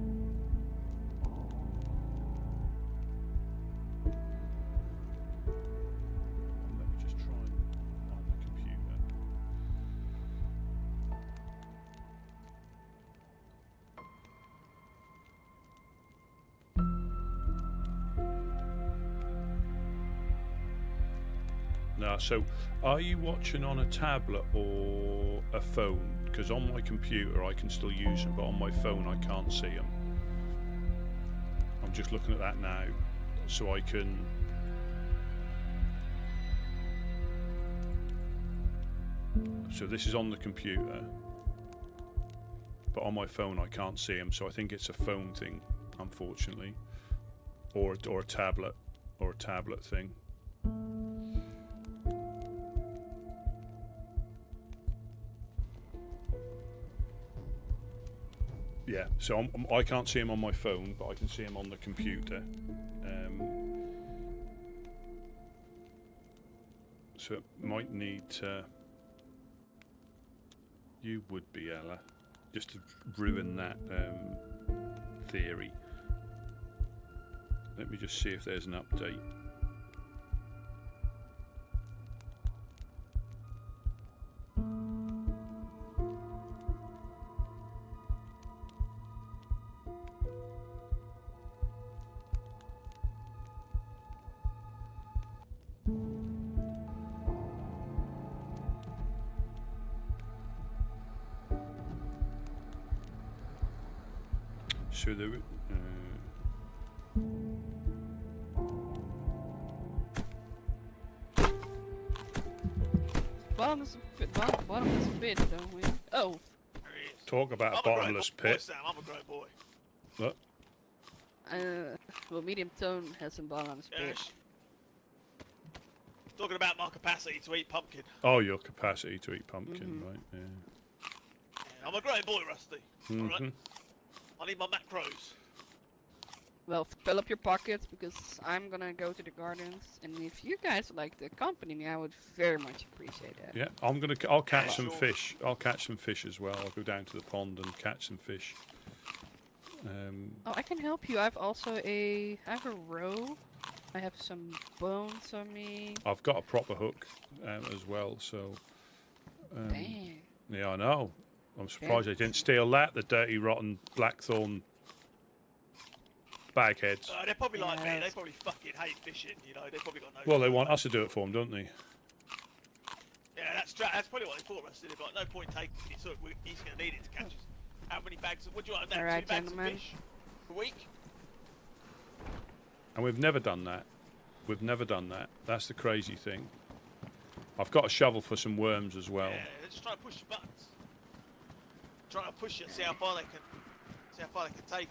me just try and on the computer. No, so are you watching on a tablet or a phone? Because on my computer I can still use them, but on my phone I can't see them. I'm just looking at that now, so I can. So this is on the computer, but on my phone I can't see them. So I think it's a phone thing, unfortunately, or a tablet thing. Yeah, so I can't see him on my phone, but I can see him on the computer. So it might need you would be, Ella, just to ruin that theory. Let me just see if there's an update. So there, Bottomless pit, don't we? Oh. talk about a bottomless pit. Sam, I'm a great boy. What? Well, medium tone has some bottomless pit. Yes. Talking about my capacity to eat pumpkin. Oh, your capacity to eat pumpkin, right? Yeah. Yeah, I'm a great boy, Rusty. Alright? I need my macros. Well, fill up your pockets because I'm gonna go to the gardens, and if you guys would like to accompany me, I would very much appreciate that. Yeah, I'll catch some fish. I'll catch some fish as well. I'll go down to the pond and catch some fish. Oh, I can help you. I have a row. I have some bones on me. I've got a proper hook as well. So. Dang. Yeah, I know. I'm surprised they didn't steal that. The dirty, rotten blackthorn bagheads. They're probably like me. They probably fucking hate fishing. You know, they probably got no. Well, they want us to do it for them, don't they? Yeah, that's probably what they thought, Rusty. They've got no point taking it. So he's going to need it to catch us. How many bags? What do you want? All right, 2 bags of fish a week. And we've never done that. We've never done that. That's the crazy thing. I've got a shovel for some worms as well. Yeah, they're just trying to push your buttons. Trying to push it, see how far they can take.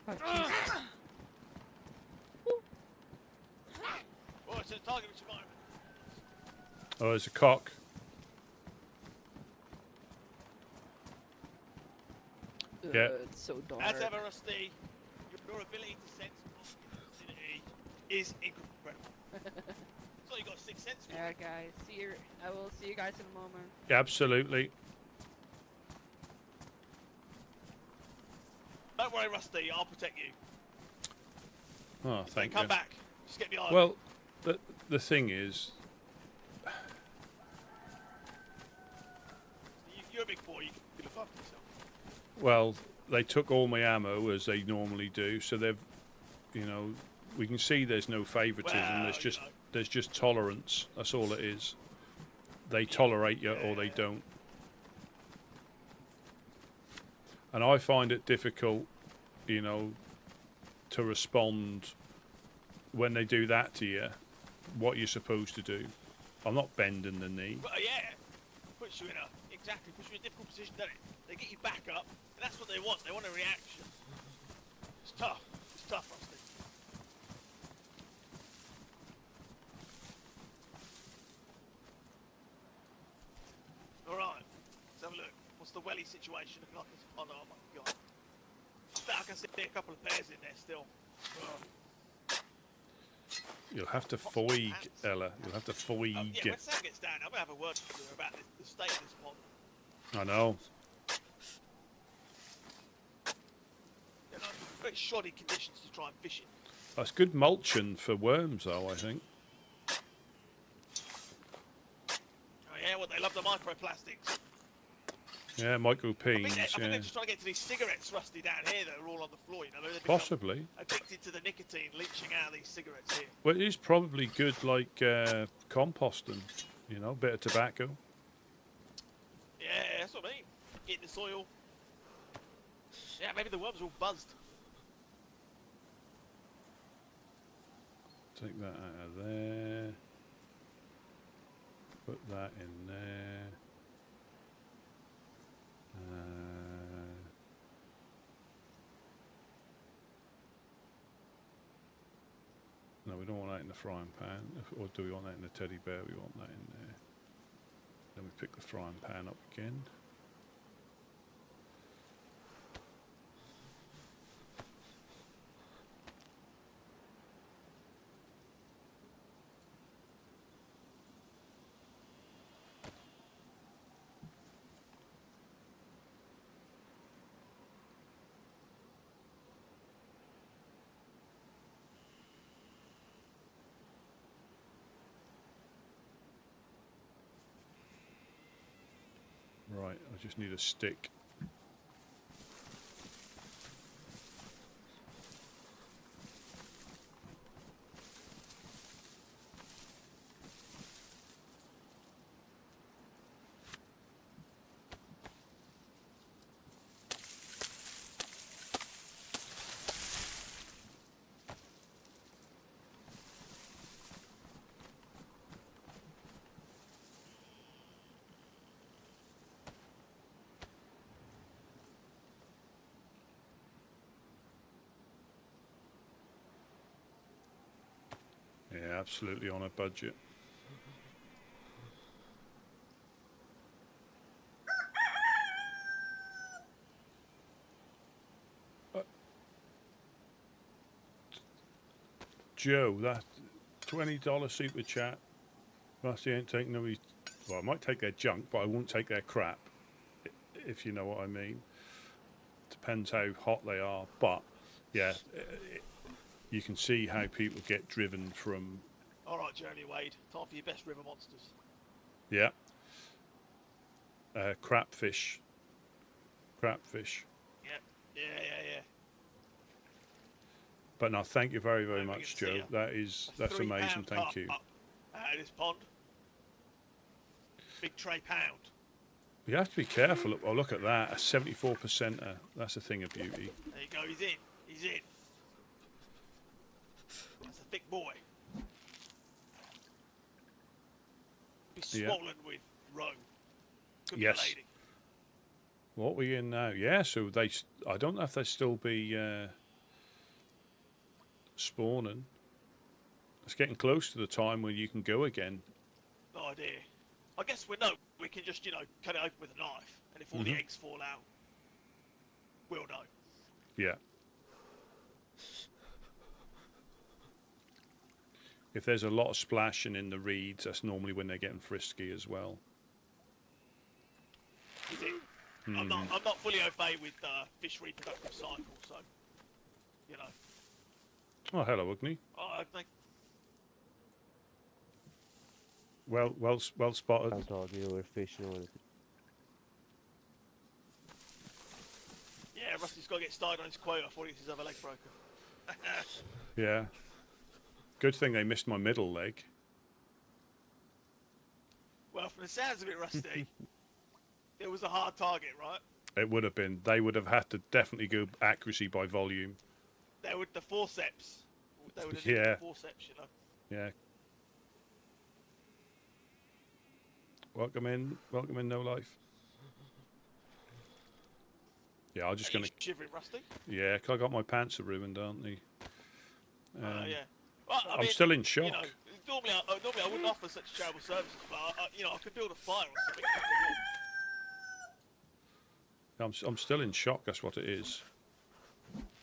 Oh, Jesus. Oh, it's a target which environment. Oh, there's a cock. Yeah. It's so dark. As ever, Rusty, your ability to sense vicinity is incredible. So you got 6 sense for. Alright, guys. I will see you guys in a moment. Yeah, absolutely. Don't worry, Rusty. I'll protect you. Oh, thank you. Come back. Just get me on. Well, the thing is, you're a big boy. You can look after yourself. well, they took all my ammo as they normally do, so they've, you know, we can see there's no favouritism. Well, there's just tolerance. That's all it is. they tolerate you or they don't. And I find it difficult, you know, to respond when they do that to you, what you're supposed to do. I'm not bending the knee. But yeah, puts you in a difficult position, doesn't it? They get you back up, and that's what they want. They want a reaction. It's tough. It's tough, Rusty. All right, let's have a look. What's the welly situation looking like? Oh no, oh my god! I can see a couple of pairs in there still. You'll have to foig, Ella. You'll have to foig. Yeah, when Sam gets down, I'm gonna have a word with her about the state of this pond. I know. You know, very shoddy conditions to try and fish in. That's good mulching for worms, though, I think. Oh yeah, well they love the microplastics. Yeah, micropeens, I think yeah. they're just trying to get to these cigarettes, Rusty, down here that are all on the floor. You know, they've become Possibly. addicted to the nicotine leaching out of these cigarettes here. Well, it is probably good, like composting. You know, bit of tobacco. Yeah, that's what I mean. Get the soil. Yeah, maybe the worms are all buzzed. Take that out of there. Put that in there. No, we don't want that in the frying pan. Or do we want that in the teddy bear? We want that in there. Then we pick the frying pan up again. Right, I just need a stick. Yeah, absolutely on a budget. Joe, that $20 super chat. Rusty ain't taking no. Well, I might take their junk, but I won't take their crap. If you know what I mean. Depends how hot they are, but yeah. You can see how people get driven from... Alright, Jeremy Wade, time for your best river monsters. Yeah. Crapfish. Crapfish. Yeah. But no, thank you very, very much, Joe. That's amazing, thank you. This pond. Big tray pound. You have to be careful. Oh, look at that. A 74%. That's a thing of beauty. There you go, he's in. He's in. That's a thick boy. He's swollen with roe. Good yes. lady. What are we in now? Yeah, so I don't know if they still be spawning. It's getting close to the time when you can go again. No idea. I guess we can just, cut it open with a knife, and if all the eggs fall out, we'll know. Yeah. If there's a lot of splashing in the reeds, that's normally when they're getting frisky as well. Is it? I'm not fully au fait with fish reproductive cycle, so Oh, hello, Ugly. Oh, thank. Well spotted. I thought you were fishing with it. Yeah, Rusty's got to get started on his quota before he gets his other leg broken. Yeah. Good thing they missed my middle leg. Well, from the sounds of it, Rusty, it was a hard target, right? It would have been. They would have had to definitely go accuracy by volume. They would the forceps. They would have Yeah. needed the forceps, you know. Yeah. Welcome in, No Life. Yeah, I'm just Are gonna. you shivering, Rusty? Yeah, 'cause I got my pants are ruined, aren't they? Yeah. Well, I I'm mean, still in shock. You know, normally I wouldn't offer such terrible services, but you know, I could build a fire or something. I'm still in shock. That's what it is.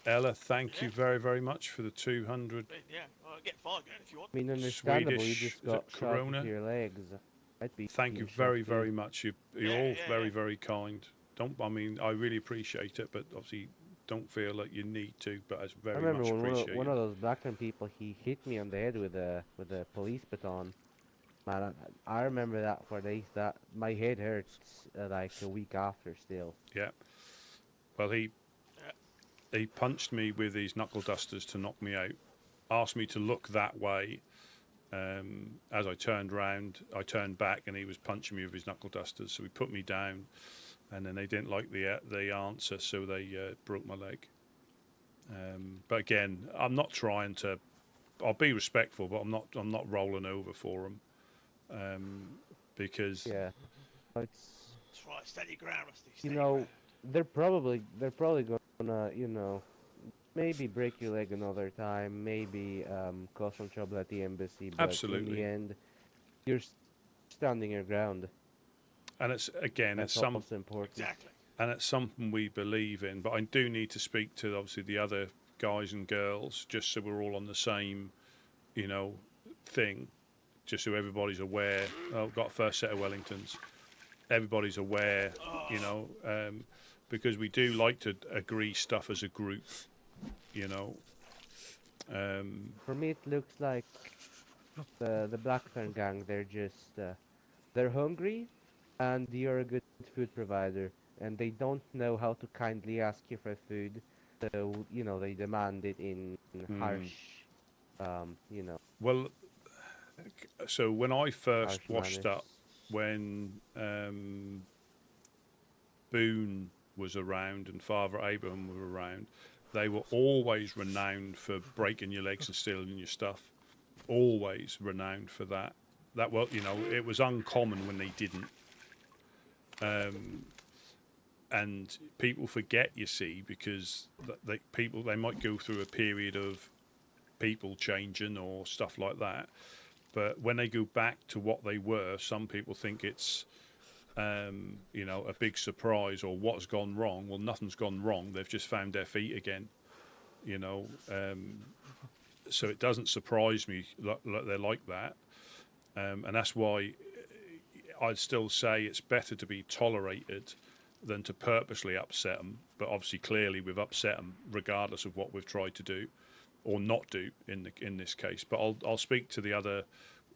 Ella, thank you very, very much for the 200 Yeah, get fire going if you want. I mean, understandable. Swedish. You Is just got it shot Corona? into your legs. I'd be Thank you being very, shot very too. much. You're all very, very kind. I mean, I really appreciate it, but obviously don't feel like you need to, but it's I very remember much when appreciated. one of those Blackburn people, he hit me on the head with a police baton. Man, I remember that for days. That my head hurts like a week after still. Yeah. Well, he punched me with his knuckle dusters to knock me out. Asked me to look that way. As I turned round, I turned back, and he was punching me with his knuckle dusters. So he put me down, and then they didn't like the answer, so they broke my leg. But again, I'm not trying to. I'll be respectful, but I'm not rolling over for them, because Yeah, it's That's right, steady ground, Rusty. you Steady know ground. they're probably gonna maybe break your leg another time, maybe cause some trouble at the embassy, but in Absolutely. the end, you're standing your ground. and it's again That's it's also important. Exactly. and it's something we believe in. But I do need to speak to obviously the other guys and girls, just so we're all on the same, thing, just so everybody's aware. Oh, got a first set of Wellingtons. Everybody's aware, because we do like to agree stuff as a group, For me, it looks like the Blackburn gang. They're just they're hungry, and you're a good food provider, and they don't know how to kindly ask you for food. So they demand it in harsh, Well, so when I first harsh washed manners. up, when Boone was around and Father Abraham were around, they were always renowned for breaking your legs and stealing your stuff. Always renowned for that. It was uncommon when they didn't. And people forget, you see, because they might go through a period of people changing or stuff like that. But when they go back to what they were, some people think it's, a big surprise or what's gone wrong. Well, nothing's gone wrong. They've just found their feet again, So it doesn't surprise me that they're like that. And that's why I'd still say it's better to be tolerated than to purposely upset them. But obviously, clearly, we've upset them, regardless of what we've tried to do or not do in this case. But I'll speak to the other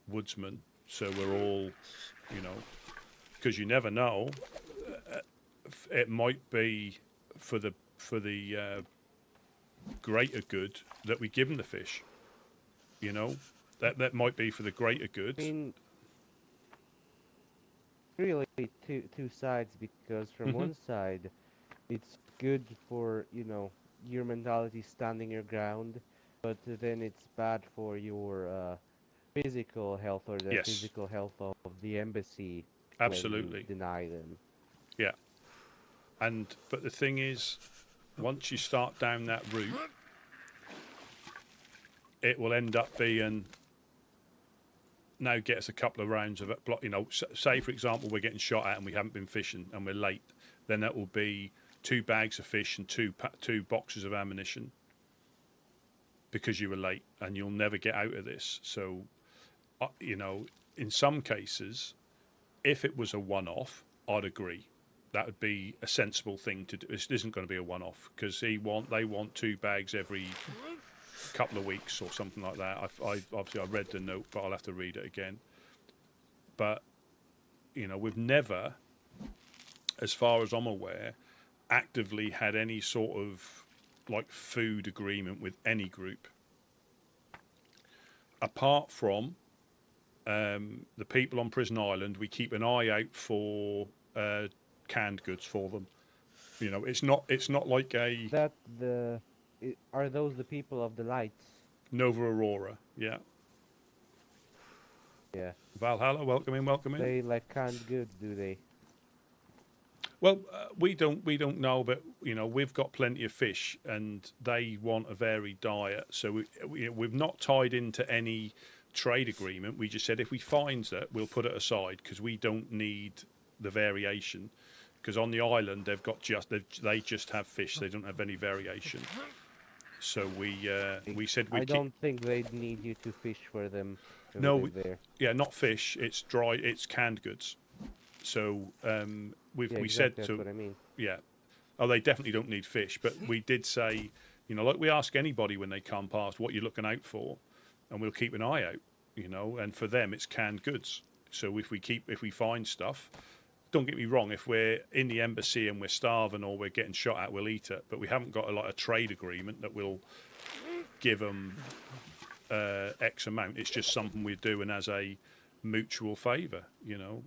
woodsmen, so we're all, because you never know. It might be for the greater good that we give them the fish. That might be for the greater good. I mean, really two sides, because from one side, it's good for your mentality standing your ground, but then it's bad for your physical health or the Yes. physical health of the embassy. Absolutely. When you deny them. Yeah. But the thing is, once you start down that route, it will end up being, now get us a couple of rounds of it. Say for example we're getting shot at and we haven't been fishing and we're late, then that will be 2 bags of fish and two boxes of ammunition because you were late, and you'll never get out of this. So, in some cases, if it was a one-off, I'd agree. That would be a sensible thing to do. This isn't going to be a one-off because they want 2 bags every couple of weeks or something like that. Obviously I read the note, but I'll have to read it again. But we've never, as far as I'm aware, actively had any sort of like food agreement with any group, apart from The people on Prison Island, we keep an eye out for canned goods for them. You know, it's not like a That are those the people of the lights? Nova Aurora. Yeah. Yeah. Valhalla, welcome in, welcome in. They like canned goods, do they? Well, we don't know, but you know we've got plenty of fish, and they want a varied diet. So we've not tied into any trade agreement. We just said if we find that, we'll put it aside because we don't need the variation. Because on the island they just have fish. They don't have any variation. So we said we. I don't think they'd need you to fish for them. No, there. Yeah, not fish. It's dry. It's canned goods. So we exactly, said that's to what I mean. Yeah, oh they definitely don't need fish. But we did say, you know, like we ask anybody when they come past what you're looking out for, and we'll keep an eye out. You know, and for them it's canned goods. So if we find stuff. Don't get me wrong, if we're in the embassy and we're starving or we're getting shot at, we'll eat it. But we haven't got a trade agreement that will give them X amount. It's just something we're doing as a mutual favour, you know.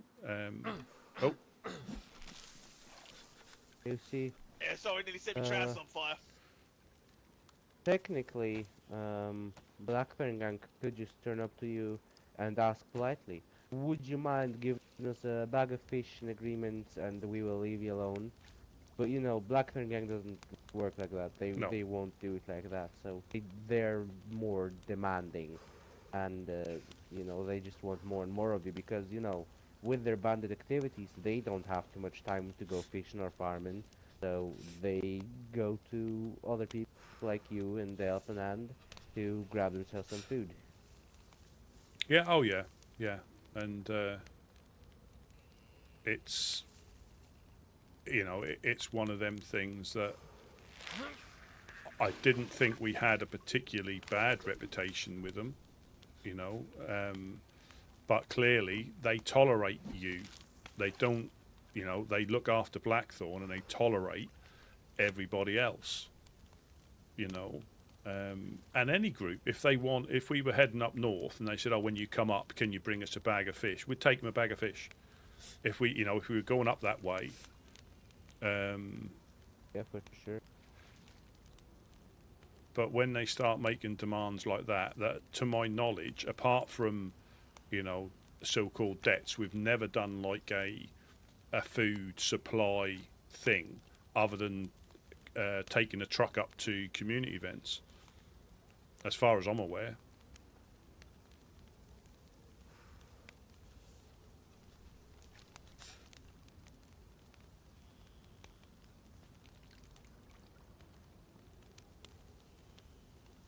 Oh. You see, Yeah, sorry, nearly set my trousers on fire. technically, Blackburn Gang could just turn up to you and ask politely, would you mind giving us a bag of fish in agreement and we will leave you alone? But you know, Blackburn Gang doesn't work like that. They won't do it like that. So they're more demanding, and you know, they just want more and more of you because you know, with their bandit activities, they don't have too much time to go fishing or farming. So they go to other people like you and the helping hand to grab themselves some food. Yeah. Oh yeah. Yeah. And it's, you know, it's one of them things that I didn't think we had a particularly bad reputation with them, you know, but clearly they tolerate you. They don't, you know, they look after Blackthorn and they tolerate everybody else, you know. And any group, if we were heading up north and they said, oh, when you come up, can you bring us a bag of fish? We'd take them a bag of fish. If we were going up that way. Yeah, for sure. But when they start making demands like that, to my knowledge, apart from, you know, so-called debts, we've never done like a food supply thing other than taking a truck up to community events. As far as I'm aware.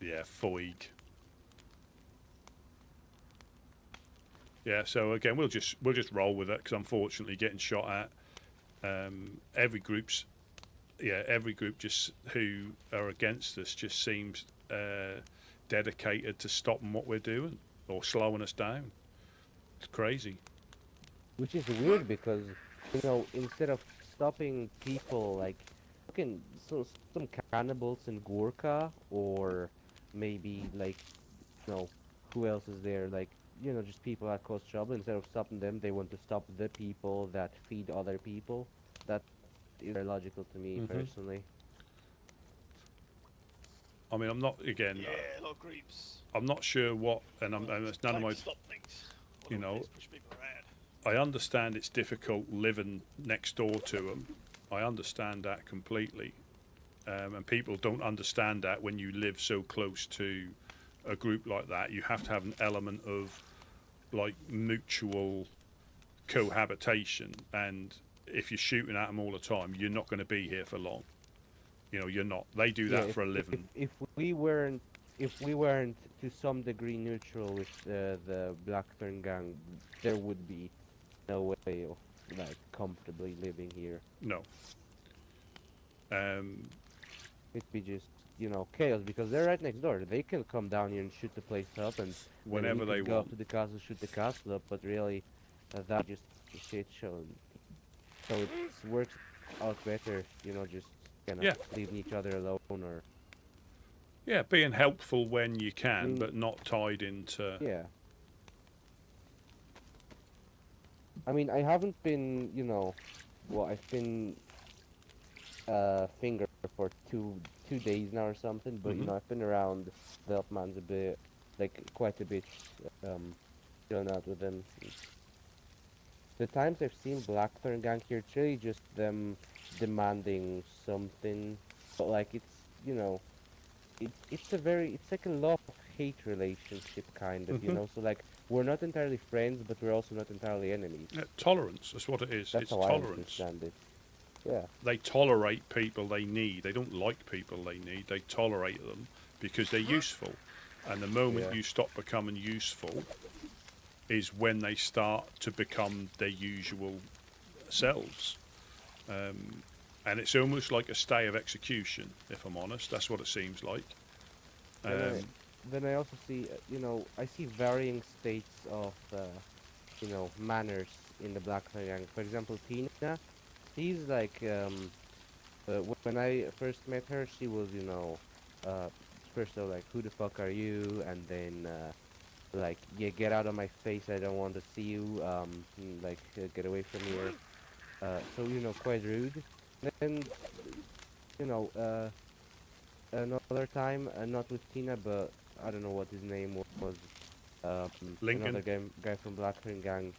Yeah, Foig. Yeah, so again, we'll just roll with it because unfortunately, getting shot at, every group just who are against us just seems dedicated to stopping what we're doing or slowing us down. It's crazy. Which is weird because, you know, instead of stopping people like fucking some cannibals in Gorka, or maybe like, you know, who else is there? Like, you know, just people that cause trouble. Instead of stopping them, they want to stop the people that feed other people. That is very logical to me personally. I mean, I'm not again. Yeah, a lot of groups. I'm not sure what, and it's none of my. Stop things. You know, Push people around. I understand it's difficult living next door to them. I understand that completely, and people don't understand that when you live so close to a group like that. You have to have an element of like mutual cohabitation, and if you're shooting at them all the time, you're not going to be here for long. You know, you're not. They do that for a living. If we weren't to some degree neutral with the Blackburn Gang, there would be no way of like comfortably living here. No. It'd be just, you know, chaos because they're right next door. They can come down here and shoot the place up, and whenever they go want. up to the castle, shoot the castle up. But really, that just a shit show. So it works out better, you know, just kind of leaving each other alone, or being helpful when you can, but not tied into. Yeah. I mean, I haven't been, you know, well, I've been finger for two days now or something, but you know, I've been around the Upmans a bit, like quite a bit, chilling out with them. The times I've seen Blackthorn Gang here, it's really just them demanding something, but like it's, you know, it's like a love-hate relationship kind of, you know. So like we're not entirely friends, but we're also not entirely enemies. Tolerance, that's what it is. That's It's how tolerance. I understand it. Yeah. They tolerate people they need. They don't like people they need. They tolerate them because they're useful. And the moment you stop becoming useful is when they start to become their usual selves. And it's almost like a stay of execution, if I'm honest. That's what it seems like. Then I also see, you know, I see varying states of, you know, manners in the Blackthorn Gang. For example, Tina, she's like, when I first met her, she was, you know, first of like, who the fuck are you? And then, like, yeah, get out of my face, I don't want to see you, like, get away from here. So, you know, quite rude. Then, you know, another time, not with Tina, but I don't know what his name was. Lincoln? Another guy from Blackthorn Gang.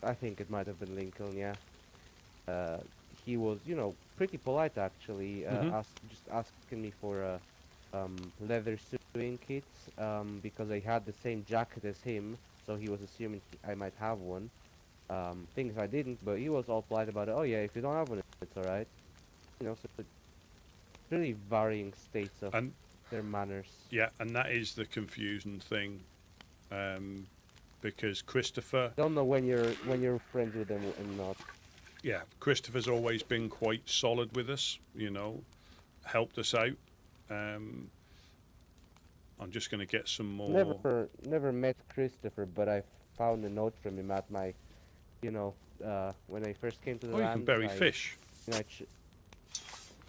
I think it might have been Lincoln, yeah. He was, you know, pretty polite actually, just asking me for leather sewing kits, because I had the same jacket as him, so he was assuming I might have one. Things I didn't, but he was all polite about it. Oh yeah, if you don't have one, it's alright. You know, so really varying states of their manners. Yeah, and that is the confusing thing, because Christopher. Don't know when you're friends with them and not. Yeah, Christopher's always been quite solid with us. You know, helped us out. I'm just going to get some more. Never met Christopher, but I found a note from him at my, you know, when I first came to the land. You can bury fish. You know,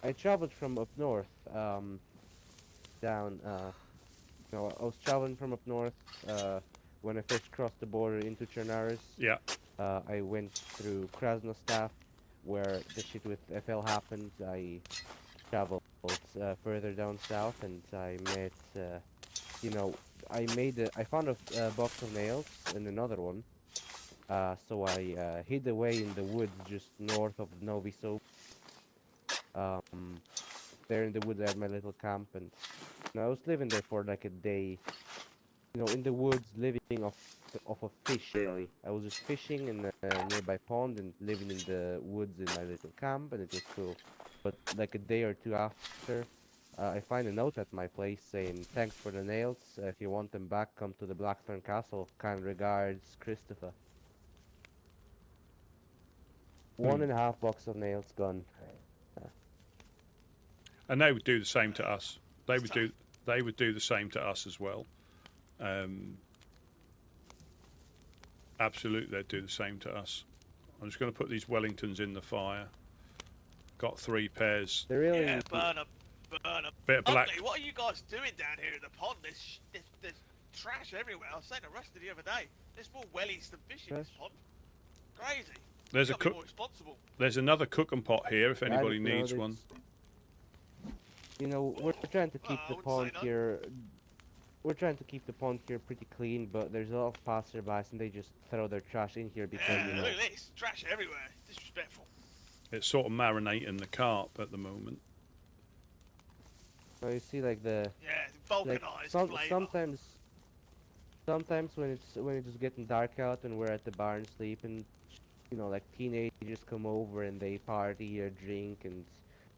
I traveled from up north, down, you know, I was traveling from up north, when I first crossed the border into Chernarus. Yeah. I went through Krasnostav, where the shit with FL happened. I traveled further down south, and I met, you know, I found a box of nails and another one. So I hid away in the woods just north of Novi Soap. There in the woods I had my little camp, and I was living there for like a day. You know, in the woods, living off of fish, really. I was just fishing in a nearby pond and living in the woods in my little camp, and it was cool. But like a day or two after, I find a note at my place saying, "Thanks for the nails. If you want them back, come to the Blackthorn Castle. Kind regards, Christopher." 1.5 box of nails gone. And they would do the same to us. They would do the same to us as well. Absolutely, they'd do the same to us. I'm just going to put these Wellingtons in the fire. Got 3 pairs. They're really burn them. Bit of black. What are you guys doing down here in the pond? There's trash everywhere. I was saying to Rusty the other day, there's more wellies than fish in this pond. Crazy. There's a cook. There's another cooking pot here if anybody needs one. You know, we're trying to keep the pond here. We're trying to keep the pond here pretty clean, but there's a lot of passerbys and they just throw their trash in here because you know. Look at this, trash everywhere. Disrespectful. It's sort of marinating the carp at the moment. So you see, like the vulcanized sometimes when it's getting dark out and we're at the barn sleeping, you know, like teenagers come over and they party or drink and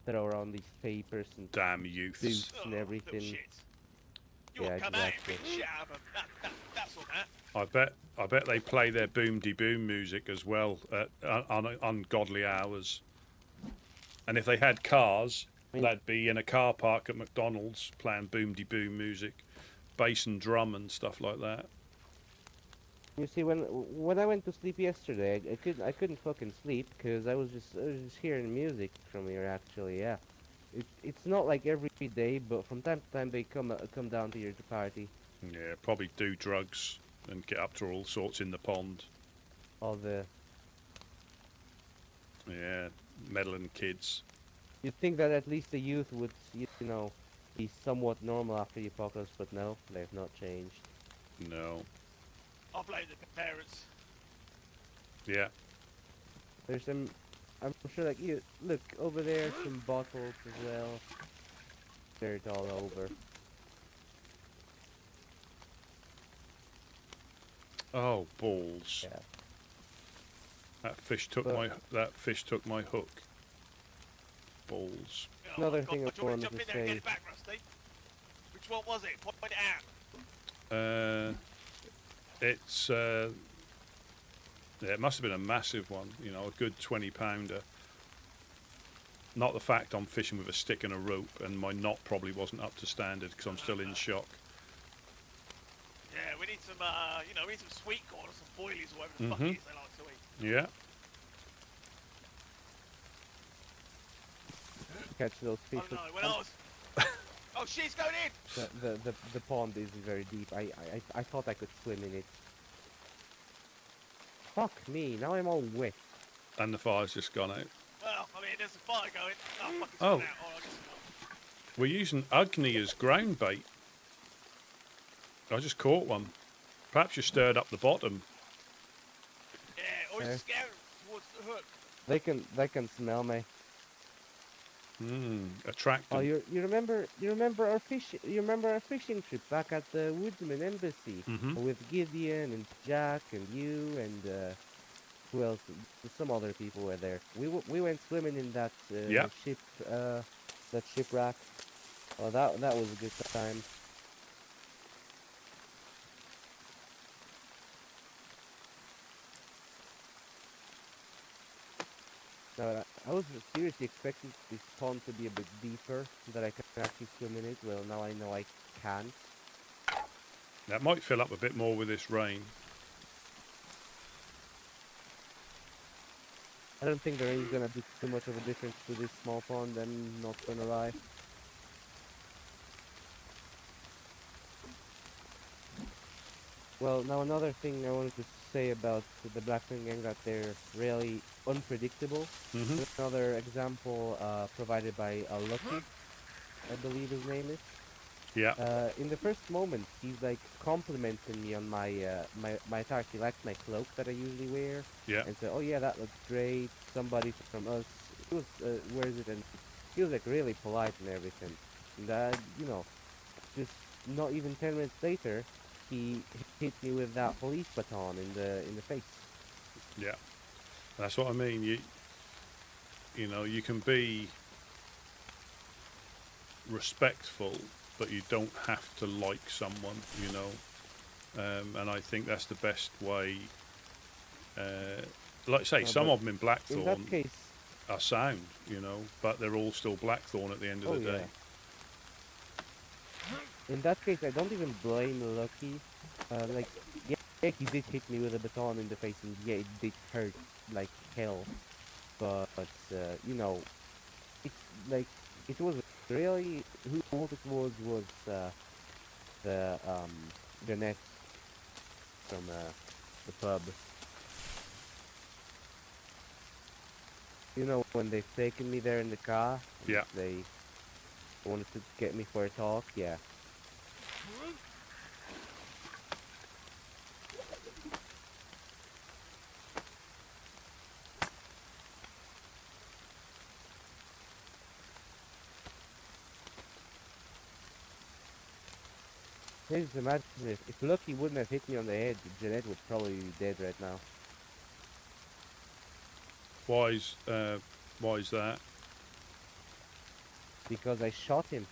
throw around these papers and damn youths boots and everything. Yeah, exactly. That's all that. I bet they play their boom-de-boom music as well at ungodly hours. And if they had cars, they'd be in a car park at McDonald's playing boom-de-boom music, bass and drum and stuff like that. You see, when I went to sleep yesterday, I couldn't fucking sleep because I was just hearing music from here. Actually, yeah. It's not like every day, but from time to time they come down to here to party. Yeah, probably do drugs and get up to all sorts in the pond. All the Yeah, meddling kids. You'd think that at least the youth would, you know, be somewhat normal after the apocalypse, but no, they've not changed. No. I blame the parents. Yeah. There's some, I'm sure, like, you look over there, some bottles as well. Dirt all over. Oh, balls. Yeah. That fish took my hook. Balls. Oh Another my God, thing I do you want wanted to jump to in there and say. get it back, Rusty? Which one was it? Point it out. It's yeah, it must have been a massive one. You know, a good 20-pounder. Not the fact I'm fishing with a stick and a rope, and my knot probably wasn't up to standard because I'm still in shock. Yeah, we need some, you know, we need some sweet corn or some boilies or whatever the fuck it is they like to eat. Yeah. Catch those fish. I don't know, when I was... Oh, she's going in! The pond is very deep. I thought I could swim in it. Fuck me, now I'm all wet. And the fire's just gone out. Well, I mean, there's a fire going. Oh, fuck, it's Oh. gone out. Oh, I guess it's not. We're using Ugni as ground bait. I just caught one. Perhaps you stirred up the bottom. Yeah, or Okay. it's scaring towards the hook. They can smell me. Attractive. Oh, you remember our fishing trip back at the Woodsmen embassy with Gideon and Jack and you and who else? Some other people were there. We went swimming in that ship, that shipwreck. Oh, that was a good time. No, I was seriously expecting this pond to be a bit deeper, that I can actually swim in it. Well, now I know I can't. That might fill up a bit more with this rain. I don't think there is gonna be too much of a difference to this small pond, I'm not gonna lie. Well, now another thing I wanted to say about the Blackburn gang, that they're really unpredictable. Another example provided by Lucky, I believe his name is. Yeah. In the first moment, he's like complimenting me on my my attire. He likes my cloak that I usually wear. Yeah. And said, "Oh yeah, that looks great. Somebody from us, he was wears it," and he was like really polite and everything. And you know, just not even 10 minutes later, he hit me with that police baton in the face. Yeah. That's what I mean. You know, you can be respectful, but you don't have to like someone, you know. And I think that's the best way. Like I say, some of them in Blackthorn In that case, are sound, you know, but they're all still Blackthorn at the end of the day. In that case, I don't even blame Lucky. Like, yeah, he did hit me with a baton in the face, and yeah, it did hurt like hell. But you know, it's like it was really what it was the net from the pub. You know, when they've taken me there in the car. Yeah. They wanted to get me for a talk. Yeah. Just imagine if Lucky wouldn't have hit me on the head, Jeanette would probably be dead right now. Why is that? Because I shot him.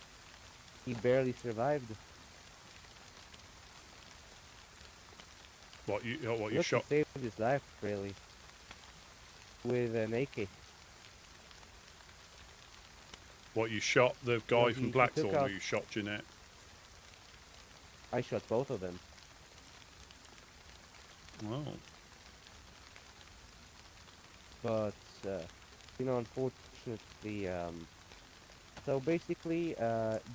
He barely survived. What you Lucky shot? saved his life, really. With an AK. What, you shot the guy Well, from he Blackthorn, took or out- you shot Jeanette? I shot both of them. Oh. But, you know, unfortunately, so basically,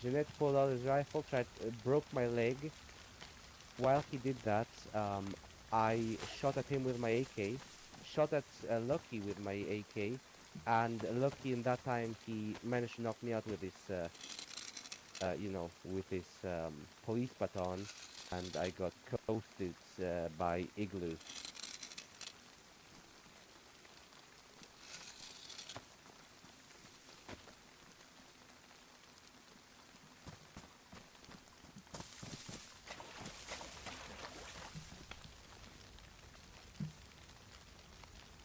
Jeanette pulled out his rifle, broke my leg. While he did that, I shot at him with my AK, shot at Lucky with my AK, And lucky in that time he managed to knock me out with his, with his police baton, and I got coasted by Igloo.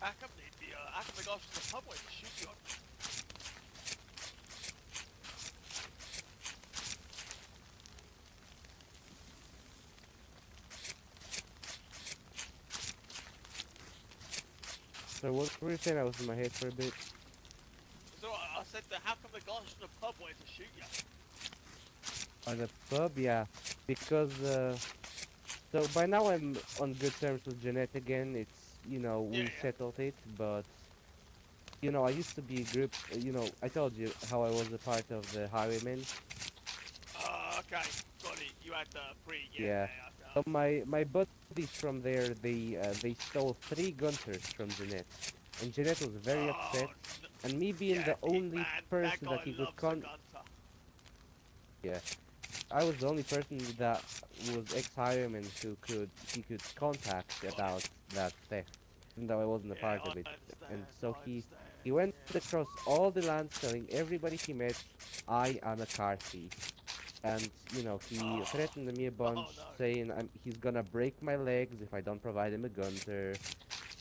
How come the guys from the pub went to shoot you on? So what were you saying? I was in my head for a bit. So I said that how come the guys from the pub went to shoot you? At the pub, yeah, because so by now I'm on good terms with Jeanette again. It's we settled it, but I used to be a group. I told you how I was a part of the Highwaymen. Okay, got it. You had the free. Yeah. So my buddies from there, they stole 3 gunters from Jeanette, and Jeanette was very upset. And me being the only person that he could yeah, I was the only person that was ex-highwayman who he could contact about that theft, even though I wasn't a part of it. And so he went across all the lands telling everybody he met, I am a car thief. And he threatened me a bunch, saying he's gonna break my legs if I don't provide him a gunter.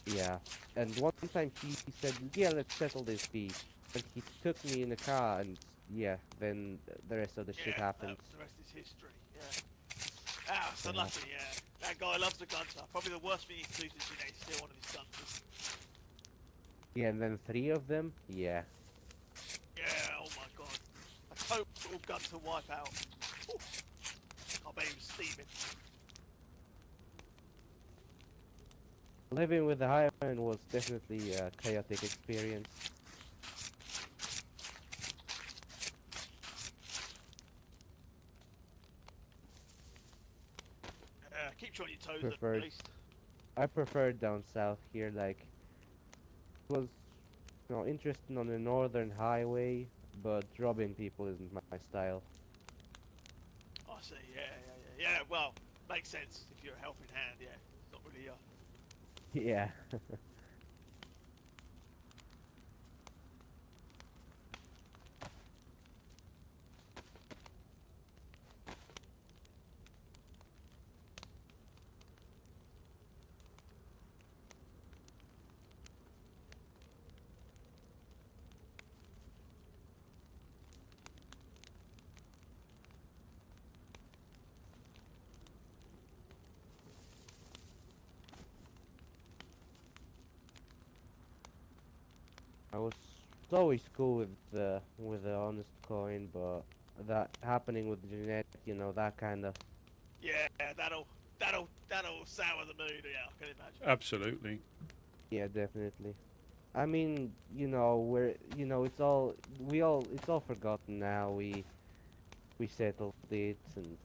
Yeah. And one time he said, yeah, let's settle this beef. And he took me in a car, and yeah, then the rest of the shit happened. The rest is history. Yeah. Ah, so lucky. Yeah. That guy loves the gunter. Probably the worst thing he can do is steal one of his gunters. Yeah, and then 3 of them. Yeah. Yeah. Oh my god. A total gunter wipeout. Ooh. I bet he was steaming. Living with the highwayman was definitely a chaotic experience. Keep you on your toes at least. I preferred down south here, like, it was, interesting on the northern highway, but robbing people isn't my style. I see, yeah, well, makes sense if you're a helping hand, yeah. It's not really, Yeah. I was always cool with the honest coin, but that happening with Jeanette, that kind of. yeah, that'll sour the mood, yeah, I can imagine. Absolutely. Yeah, definitely. I mean, we're, it's all forgotten now. We settled it, and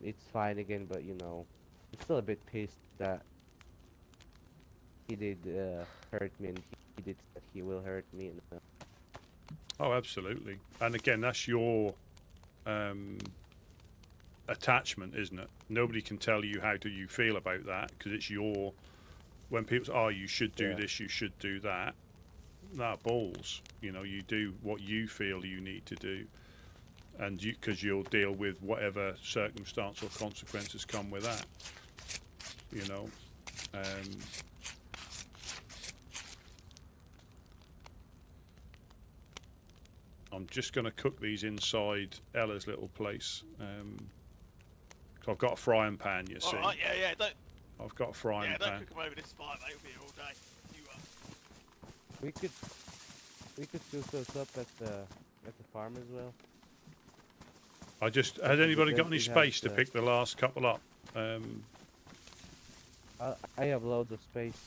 it's fine again. But I'm still a bit pissed that he did hurt me, and he did that he will hurt me. And, Oh, absolutely. And again, that's your attachment, isn't it? Nobody can tell you how do you feel about that, because it's your. When people say, "Oh, you should do this, you should do that," that balls. You do what you feel you need to do, and because you'll deal with whatever circumstance or consequences come with that. I'm just going to cook these inside Ella's little place. I've got a frying pan, you see. Alright, yeah, don't... I've got a frying pan. Don't cook them over this fire, mate. We'll be here all day. we could do those up at the farm as well. Has anybody got any space to pick the last couple up? I have loads of space.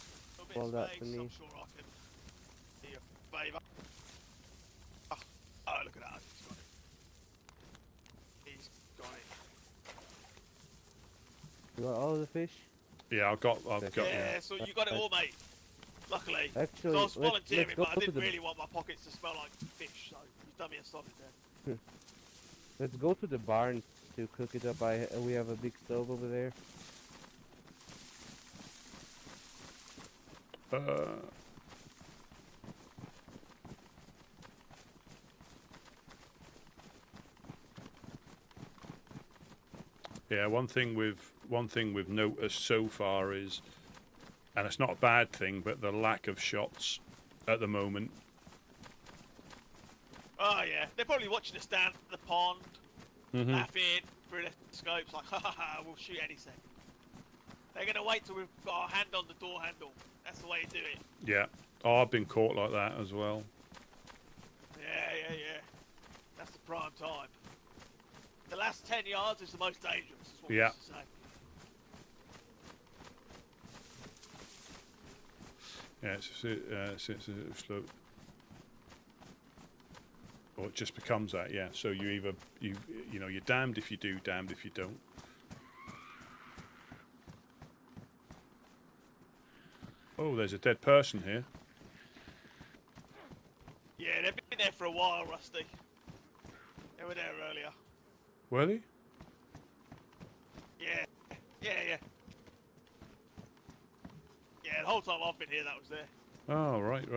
All that to me. I'm sure I can be a favour. Oh, look at that. He's got it. You got all the fish? Yeah, I've got. Yeah, so you got it all, mate. Luckily, 'cause Actually, I was volunteering, let's go but I to didn't the really want my pockets to smell like fish, so you've done me a solid there. let's go to the barn to cook it up. We have a big stove over there. Yeah, one thing we've noticed so far is, and it's not a bad thing, but the lack of shots at the moment. Oh yeah, they're probably watching us down at the pond, Mm-hmm. laughing through their scopes like, ha ha ha, we'll shoot any second. They're gonna wait till we've got our hand on the door handle. That's the way to do it. Yeah. Oh, I've been caught like that as well. Yeah. That's the prime time. The last 10 yards is the most dangerous, is what we Yeah. used to say. Yeah, it's a slow. Or it just becomes that, yeah. So you know, you're damned if you do, damned if you don't. Oh, there's a dead person here. Yeah, they've been there for a while, Rusty. They were there earlier. Were they? Yeah. Yeah, the whole time I've been here, that was there. Oh, right.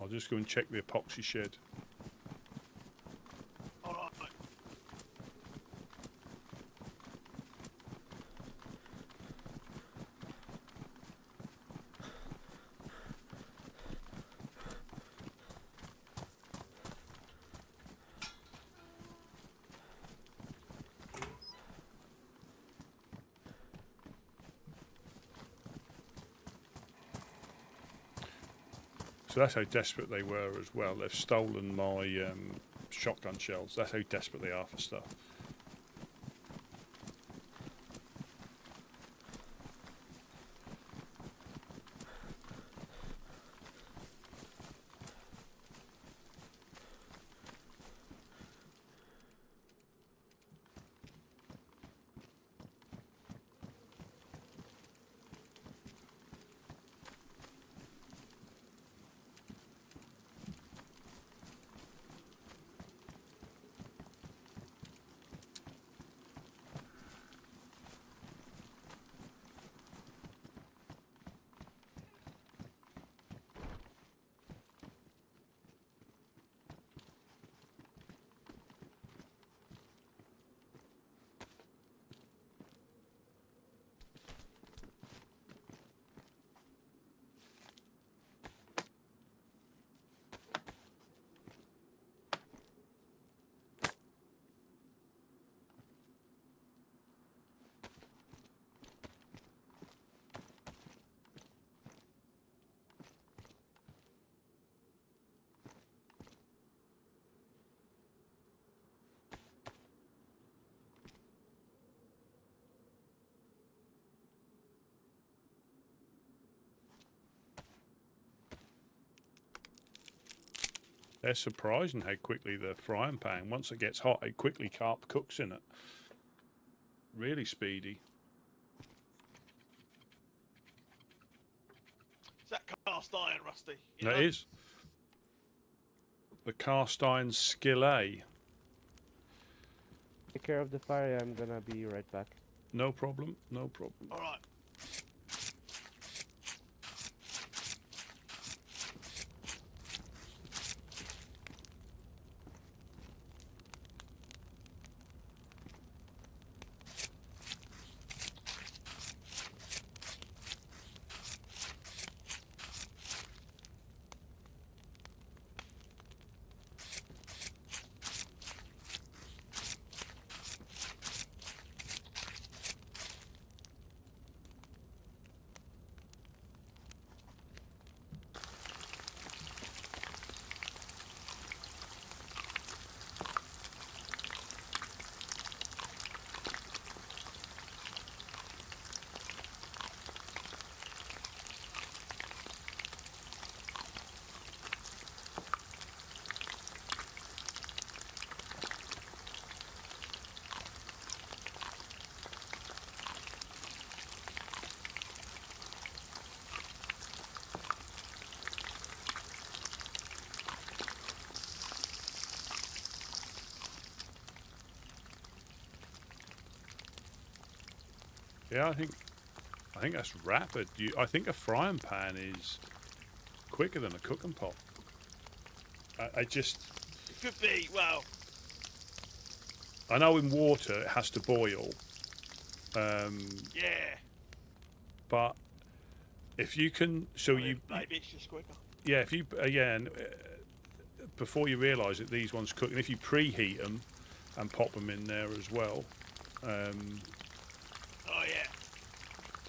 I'll just go and check the epoxy shed. Alright. So that's how desperate they were as well. They've stolen my shotgun shells. That's how desperate they are for stuff. They're surprising how quickly the frying pan, once it gets hot, it quickly cooks in it. Really speedy. Is that cast iron, Rusty? That is. The cast iron skillet. Take care of the fire. I'm gonna be right back. No problem. Alright. Yeah, I think that's rapid. I think a frying pan is quicker than a cooking pot. I just... It could be, well... I know in water it has to boil. Yeah. But if you can... So you... Maybe it's just quicker. Yeah, if you... yeah, and before you realise that these ones cook, and if you preheat them and pop them in there as well... oh, yeah.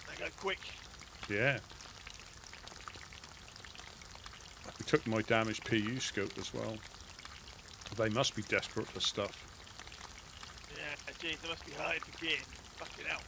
They go quick. Yeah. I took my damaged PU scope as well. They must be desperate for stuff. Yeah, geez, they must be hard to get. Fucking hell.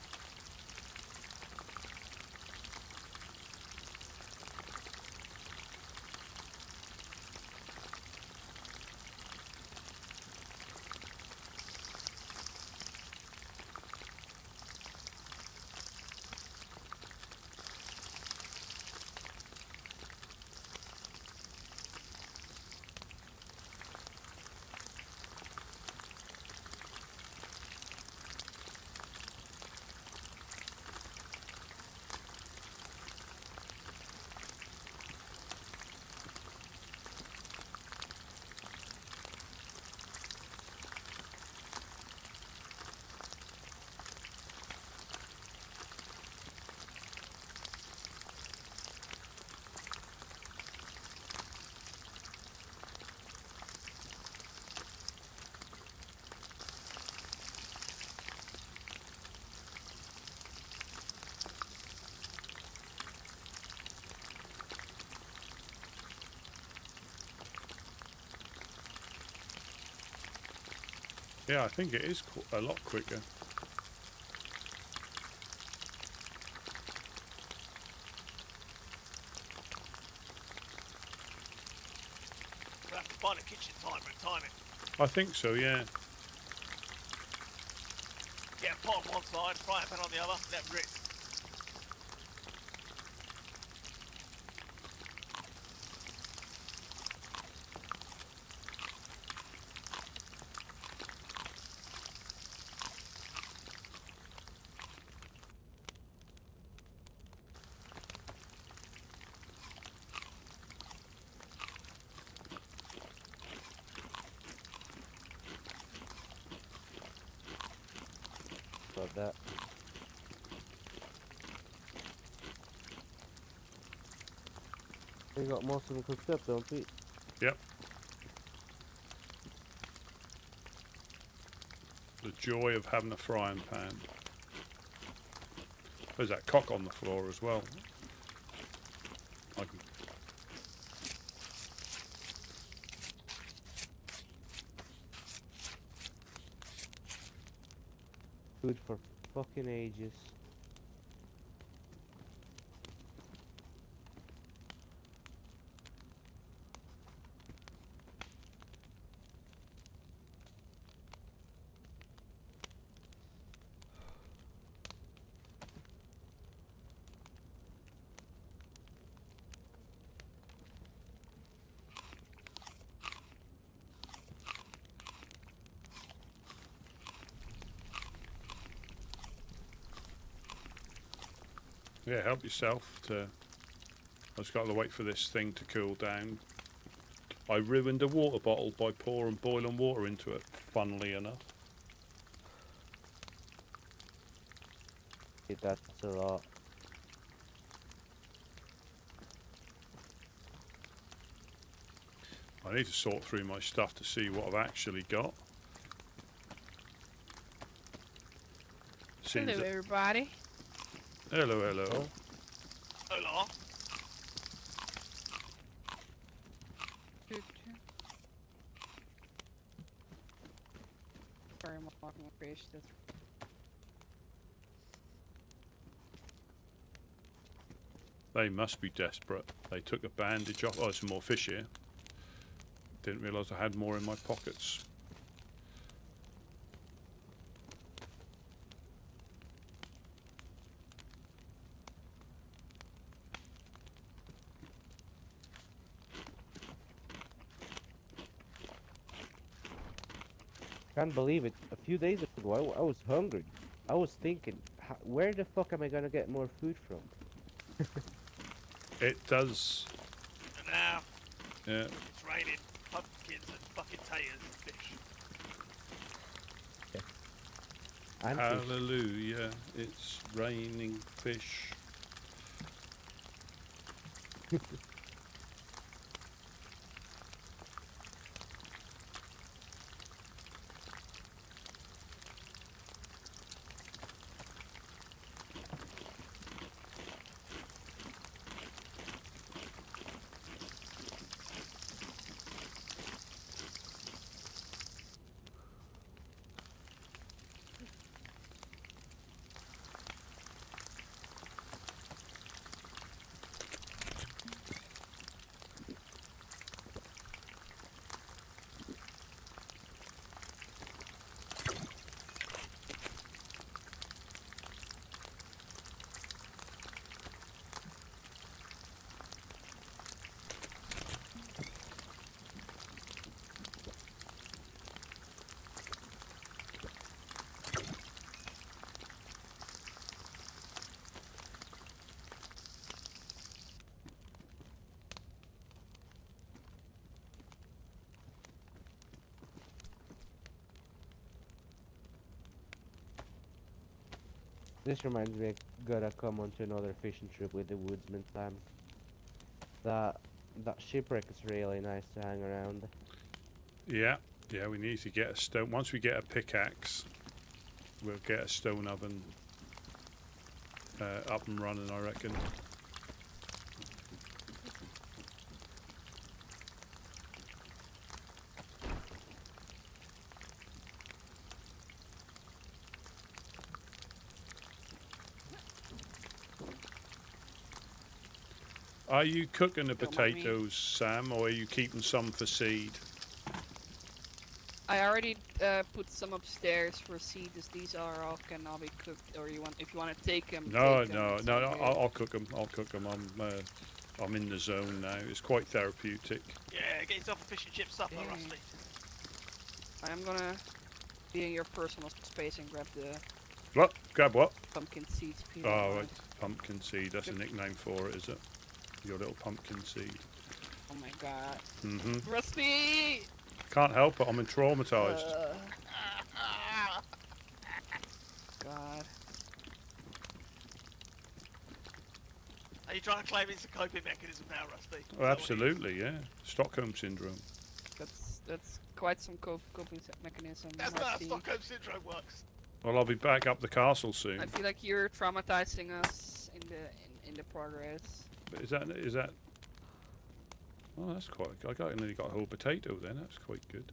Yeah, I think it is a lot quicker. We'll have to find a kitchen timer and time it. I think so, yeah. Get a pot on one side, frying pan on the other, let them rip. About that. They got most of them cooked up, don't we? Yep. The joy of having a frying pan. There's that cock on the floor as well. I can... Food for fucking ages. Yeah, help yourself to... I just got to wait for this thing to cool down. I ruined a water bottle by pouring boiling water into it, funnily enough. That's a lot. I need to sort through my stuff to see what I've actually got. Hello, everybody. Hello, hello. Oh. Hola. Sorry, I'm walking a fish. They must be desperate. They took a bandage off. Oh, there's some more fish here. Didn't realise I had more in my pockets. Can't believe it. A few days ago, I was hungry. I was thinking, Where the fuck am I gonna get more food from? It does. And now Yeah. it's raining pumpkins and fucking taters and fish. And fish. Hallelujah. It's raining fish. This reminds me, I gotta come onto another fishing trip with the Woodsmen fam. That shipwreck is really nice to hang around. Yeah. Yeah, we need to get a stone. Once we get a pickaxe, we'll get a stone oven up and running, I reckon. Are you cooking the Don't mind me. potatoes, Sam, or are you keeping some for seed? I already put some upstairs for seed, as these are all cannot be cooked. Or if you want to take them. No, take 'em, no, it's no, all no. good. I'll cook them. I'll cook them. I'm in the zone now. It's quite therapeutic. Yeah, get yourself a fish and chip supper, Dang. Rusty. I'm gonna be in your personal space and grab the What? Grab what? pumpkin seeds. Peter. Oh, right. Pumpkin seed. That's a nickname for it, is it? Your little pumpkin seed. Oh my god. Mm-hmm. Rusty! Can't help it. I'm traumatized. God. Are you trying to claim it's a coping mechanism now, Rusty? Is Oh, that what it is? absolutely, yeah. Stockholm syndrome. That's quite some coping mechanism. That's not how Rusty. Stockholm syndrome works. Well, I'll be back up the castle soon. I feel like you're traumatizing us in the progress. But is that? Oh, that's quite. I nearly got a whole potato then. That's quite good.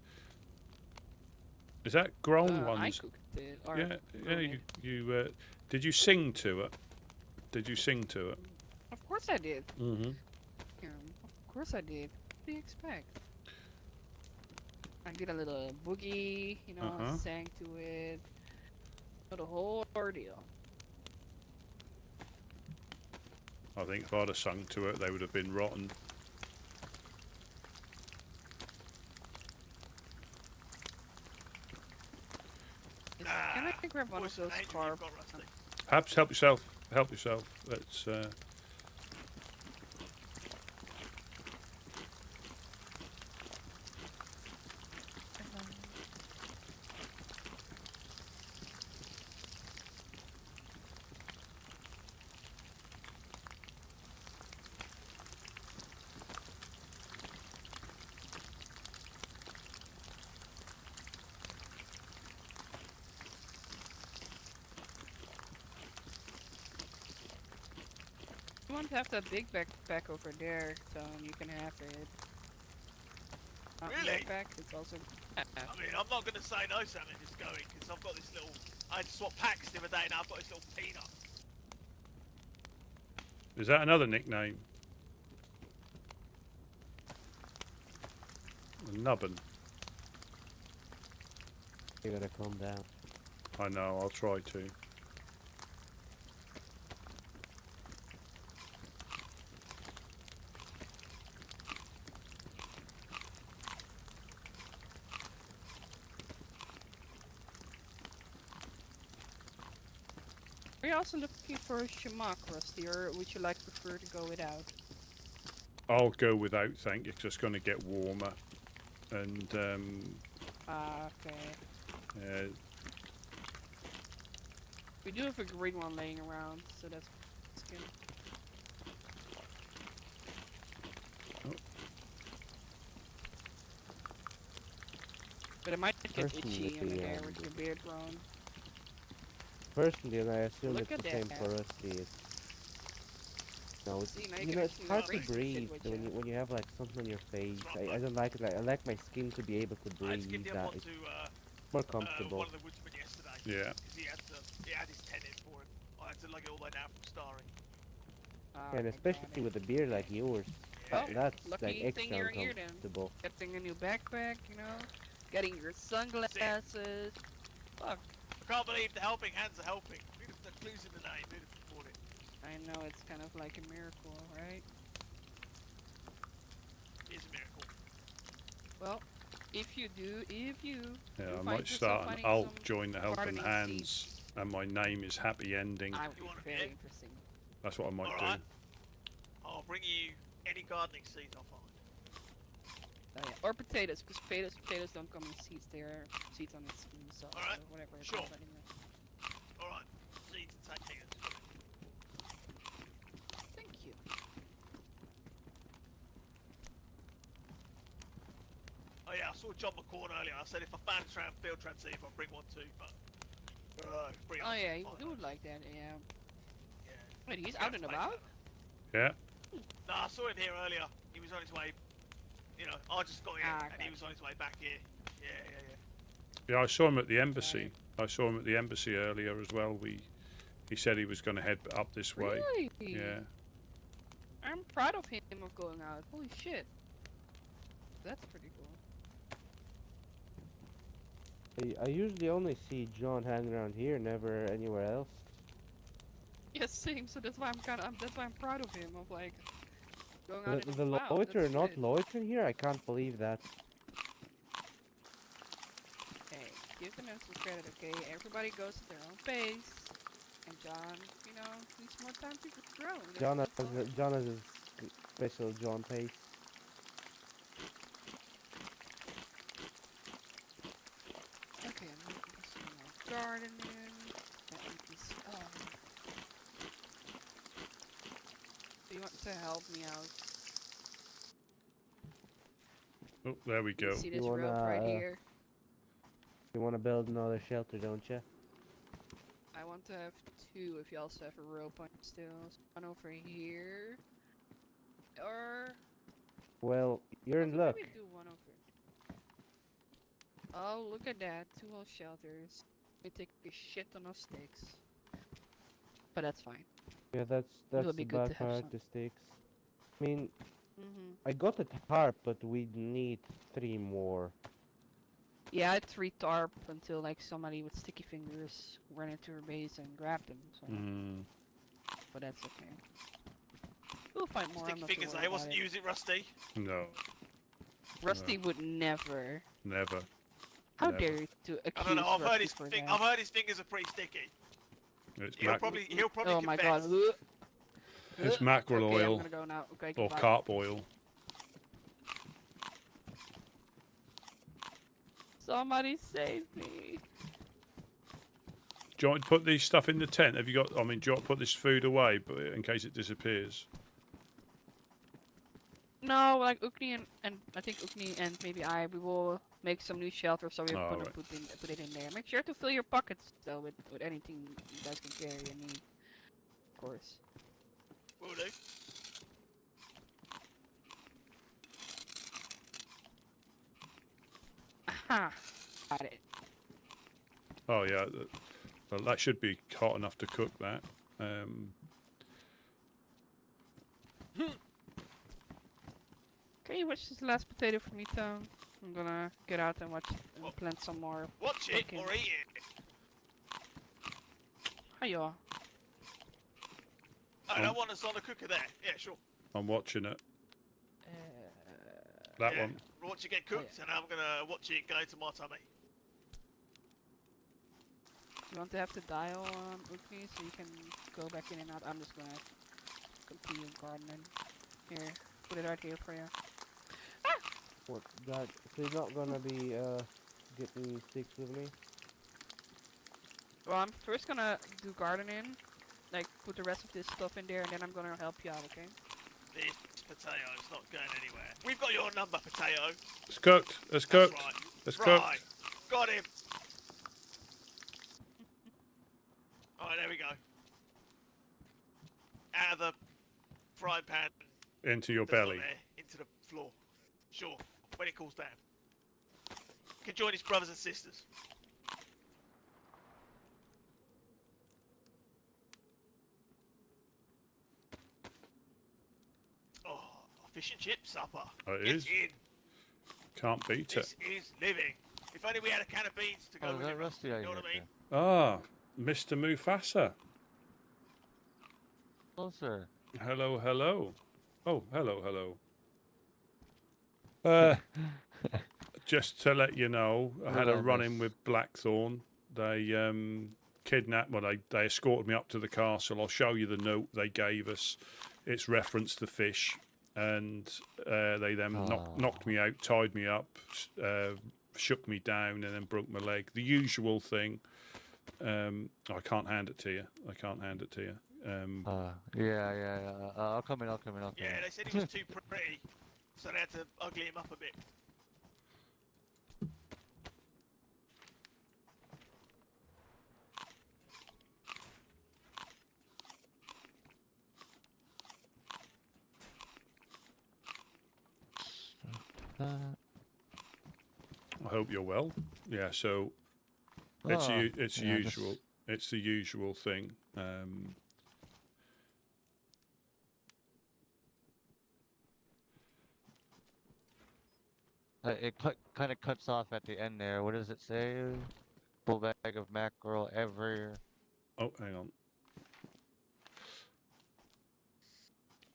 Is that grown I ones? cooked it. Or Yeah, yeah. grown You did you sing to it? Did you sing to it? Of course I did. Mm-hmm. Yeah, of course I did. What do you expect? I did a little boogie, you know, Uh-huh. sang to it. The whole ordeal. I think if I'd have sung to it, they would have been rotten. Can I grab one of those carb? Perhaps help yourself. Help yourself. Let's. You want to have that big backpack over there, so you can have it. Really? Backpack, it's also. I mean, I'm not going to say no, Sam, if it's going, because I've got this little... I had to swap packs the other day, and I've got this little peanut. Is that another nickname? A nubbin. You gotta calm down. I know. I'll try to. you also looking for a shamak, Rusty, or would you prefer to go without? I'll go without, thank you, 'cause it's going to get warmer. And, okay. We do have a green one laying around, so that's good. Oh. But it might get itchy Personally, in the air with your beard growing. Personally, and I assume Look it's the at same that. for Rusty. No, it's, See, now you can know, it's actually hard to breathe and breathe sit with when you have like something on your face. I don't like it. I like my skin to be able to I had to give breathe. the That one it's to more comfortable. one of the Woodsmen yesterday. Yeah. Because he had his 10 in for him. I had to lug it all the way down from Starry. And especially with a beard like yours, Oh, that's lucky like thing extra you're here then. uncomfortable. Getting a new backpack, you know? Getting your sunglasses. Fuck. I can't believe the helping hands are helping. The clues in the name, who'd have thought it? I know, it's kind of like a miracle, right? It is a miracle. Well, if you Yeah, do I find might yourself start an finding alt, some join the Helping gardening Hands, seeds, and my name is Happy Ending. I would be very interesting. That's what I might Alright. do. I'll bring you any gardening seeds I find. Oh, yeah. Or potatoes, because potatoes don't come in seeds, they're seeds on its own, so Alright, whatever it's sure. called anyway. Alright, seeds and potatoes. Thank you. Oh yeah, I saw John McCorn earlier. I said if I found a field transceiver, I'll bring one too, but... bring Oh it yeah, on he fine. would like that, yeah. Yeah. Wait, he's Yeah, out and it's about? Yeah. No, I saw him here earlier. He was on his way. You know, I just got here and he gotcha. was on his way back here. Yeah. Yeah, I saw him at the embassy. I saw him at the embassy earlier as well. He said he was going to head up this way. Really? Yeah. I'm proud of him of going out. Holy shit. That's pretty cool. I usually only see John hanging around here, never anywhere else. Yes, same. So that's why that's why I'm proud of him. Of like going out. The loiter not loitering here? I can't believe that. Hey, give them some credit, okay? Everybody goes at their own pace, and John, you know, needs more time to grow. John has a special John pace. Okay, I'm making some more gardening. That is, do you want to help me out? Oh, there we go. See this rope right here? You want to build another shelter, don't you? I want to have two if you also have a rope on still. So one over here. Or... Well, you're in luck. Maybe do one over. Oh, look at that. 2 whole shelters. We take a shit ton of sticks. But that's fine. Yeah, that's It'll be the good to bad have part, some. the sticks. I mean, I got the tarp, but we need 3 more. Yeah, I had 3 tarp until like somebody with sticky fingers ran into her base and grabbed them. So. But that's okay. We'll find more. Sticky fingers, I wasn't using Rusty. No. Rusty would never. Never. How Never. dare you to accuse I don't know. I've heard Rusty I've heard his fingers are pretty sticky. It's He'll probably Oh my confess. god. It's mackerel Okay, I'm oil gonna go now. Okay, or goodbye. carp oil. Somebody save me. Do you want to put these stuff in the tent? Have you got? I mean, do you want to put this food away, but in case it disappears? No, like Ukni and I think Ukni and maybe we will make some new shelter, so we're gonna right. put it in there. Make sure to fill your pockets though with anything you guys can carry and need, of course. Will do. Aha! Got it. Oh yeah, well, that should be hot enough to cook that. Can you watch this last potato for me, Tom? I'm gonna get out and watch and plant some more. Watch it pumpkin. or eat it. Hiya. Oh, that one that's on the cooker there. Yeah, sure. I'm watching it. That Yeah, one. watch it get cooked, and I'm gonna watch it go into my tummy. You want to have the dial with me so you can go back in and out? I'm just gonna continue gardening. Here, put it right here for you. What, that, so you're not gonna be, getting sticks with me? Well, I'm first gonna do gardening, like put the rest of this stuff in there, and then I'm gonna help you out, okay? This potato's not going anywhere. We've got your number, potato. It's cooked. It's cooked. That's right. It's Right. cooked. Got him. Alright, there we go. Out of the frying pan. Into your that's not belly. there, into the floor. Sure, when it cools down. Can join his brothers and sisters. Oh, fish and chip supper. Oh, it Get is. in. Can't beat it. This is living. If only we had a can of beans to go with it. Rusty, You know what I mean? Ah, Mr. Mufasa. Oh, sir. Hello, hello. Oh, hello, hello. Just to let you know, I had a run-in with Blackthorn. They kidnapped, well, they escorted me up to the castle. I'll show you the note they gave us. It's referenced the fish. And they then knocked me out, tied me up, shook me down, and then broke my leg. The usual thing. I can't hand it to you. I can't hand it to you. Yeah. I'll come in. Yeah, they said he was too pretty, so they had to ugly him up a bit. I hope you're well. Yeah, so it's usual. It's the usual thing. It kind of cuts off at the end there. What does it say? Full bag of mackerel every. Oh, hang on.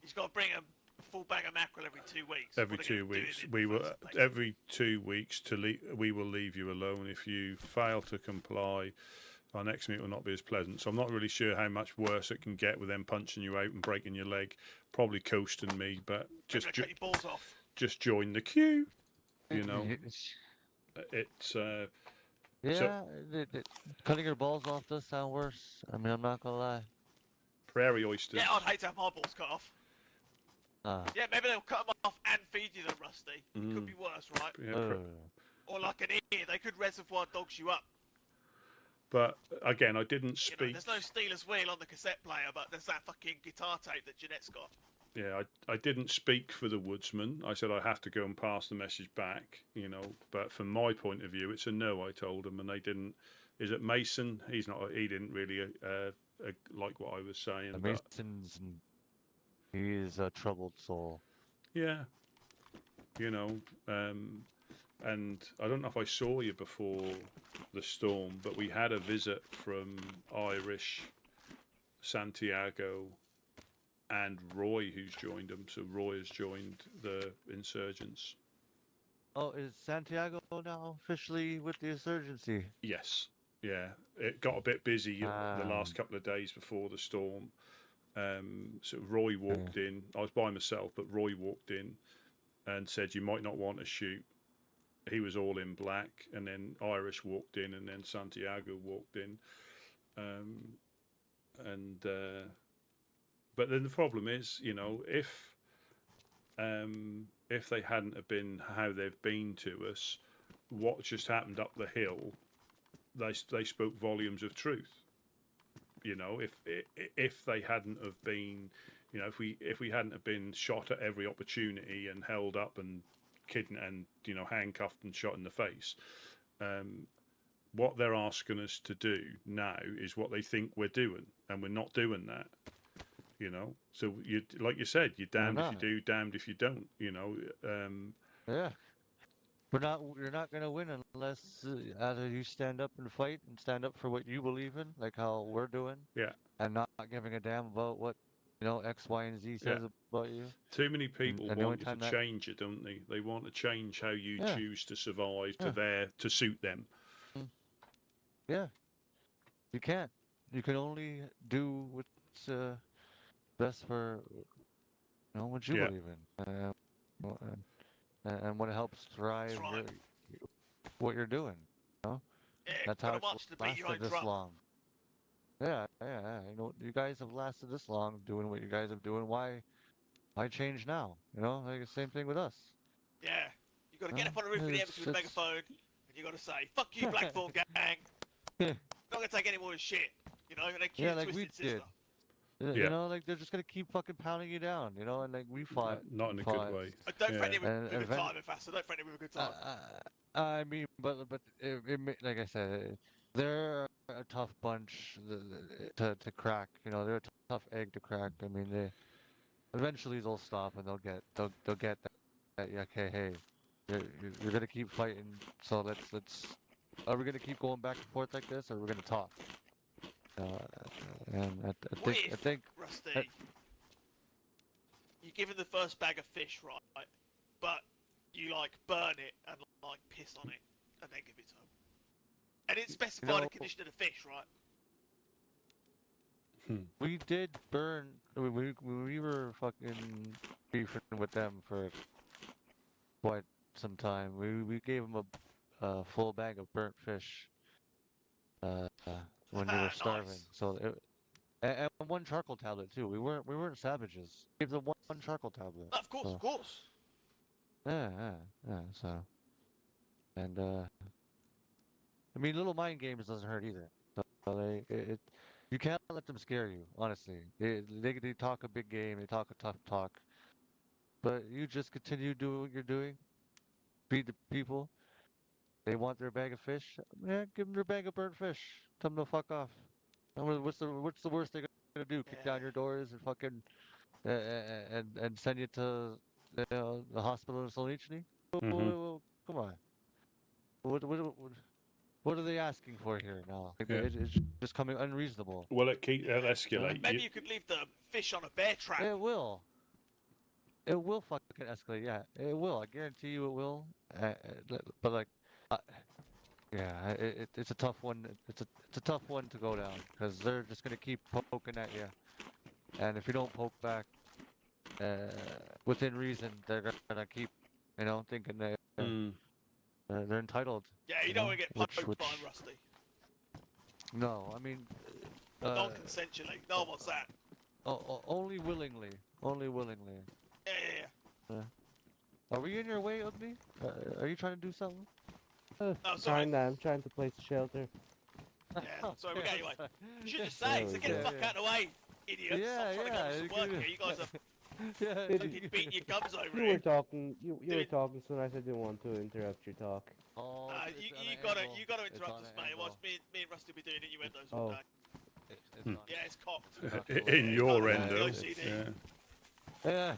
He's got to bring a full bag of mackerel every 2 weeks. Every What are 2 you doing weeks, in we the will. first place? Every 2 weeks we will leave you alone. If you fail to comply, our next meet will not be as pleasant. So I'm not really sure how much worse it can get with them punching you out and breaking your leg. Probably coasting me, but Cut your balls off. just join the queue. You know, it's Yeah, cutting your balls off does sound worse. I mean, I'm not gonna lie. prairie oysters. Yeah, I'd hate to have my balls cut off. Yeah, maybe they'll cut them off and feed you them, Rusty. Could be worse, right? Yeah, Or like an ear, they could reservoir dogs you up. but again, I didn't You know, speak. there's no Steelers wheel on the cassette player, but there's that fucking guitar tape that Jeanette's got. Yeah, I didn't speak for the Woodsman. I said I have to go and pass the message back, you know. But from my point of view, it's a no. I told them, and they didn't. Is it Mason? He didn't really like what I was saying. But He is a troubled soul. yeah, you know. And I don't know if I saw you before the storm, but we had a visit from Irish, Santiago, and Roy, who's joined them. So Roy has joined the insurgents. Oh, is Santiago now officially with the insurgency? Yes. Yeah. It got a bit busy the last couple of days before the storm. So Roy walked in. I was by myself, but Roy walked in and said, "You might not want to shoot." He was all in black, and then Irish walked in, and then Santiago walked in. But then the problem is, you know, if they hadn't have been how they've been to us, what just happened up the hill, they spoke volumes of truth. You know, if they hadn't have been, you know, if we hadn't have been shot at every opportunity and held up and kidnapped and, you know, handcuffed and shot in the face, what they're asking us to do now is what they think we're doing, and we're not doing that. You know, so you, like you said, you're damned if you do, damned if you don't. You know, Yeah. You're not gonna win unless either you stand up and fight and stand up for what you believe in, like how we're doing. Yeah. And not giving a damn about what, you know, X, Y, and Z says about you. Too many people And the want only you to time change it, don't they? They want to change how you choose to survive Yeah. to suit them. Yeah. You can't. You can only do what's best for what you Yeah. believe in, well, and what helps drive right. what you're doing. You know? Yeah, That's how gotta it's march to beat your own lasted this drum. long. Yeah, yeah. You guys have lasted this long doing what you guys are doing. Why change now? Like the same thing with us. Yeah. You gotta get up on the roof of the embassy with a megaphone, and you gotta say, "Fuck you, Blackthorn gang. Not gonna take any more of this shit." And they cue like we Twisted Sister. did. Yeah. Like they're just gonna keep fucking pounding you down. And like we fought. Not in a good way. Don't Yeah. threaten him with a good event- time, Mufasa. Don't threaten him with a good time. I mean, but like I said, they're a tough bunch to crack. They're a tough egg to crack. I mean, eventually they'll stop and they'll get that. Yeah, okay, hey, you're gonna keep fighting. So let's. Are we gonna keep going back and forth like this, or we're gonna talk? And I think Rusty, you give him the first bag of fish, right? But you burn it and piss on it, and then give it to him. And it's specified the condition of the fish, right? We did burn. We were fucking beefing with them for quite some time. We gave them a full bag of burnt fish when they were starving. Nice. So and one charcoal tablet too. We weren't savages. Give them one charcoal tablet. Of course, of course. Yeah. So, and I mean, little mind games doesn't hurt either. So you can't let them scare you. Honestly, they talk a big game. They talk a tough talk, but you just continue doing what you're doing. Feed the people. They want their bag of fish. Yeah, give them their bag of burnt fish. Tell them to fuck off. What's the worst they're gonna do? Kick down your doors and fucking and send you to the hospital in Solnichny? Come on. What are they asking for here now? It's just coming unreasonable. Well, it'll escalate. Maybe you could leave the fish on a bear trap. It will. It will fucking escalate. Yeah, it will. I guarantee you it will. But yeah, it's a tough one. It's a tough one to go down because they're just gonna keep poking at you, and if you don't poke back within reason, they're gonna keep, thinking they're entitled. Yeah, you don't want to get poked by Rusty. No, I mean. Non-consensually. No one wants that. Only willingly. Only willingly. Yeah. Are we in your way of me? Are you trying to do something? Sorry. I'm trying to place a shelter. Yeah, sorry, we got you away. You should just say, so get the fuck out of the way, idiots. Stop trying to come to some work here. You guys are fucking beating your gums over You here. were talking. You were talking, so I didn't want to interrupt your talk. Oh, you gotta interrupt us, mate. Otherwise, me and Rusty will be doing innuendos all day. Yeah, it's cocked. In your end, Yeah.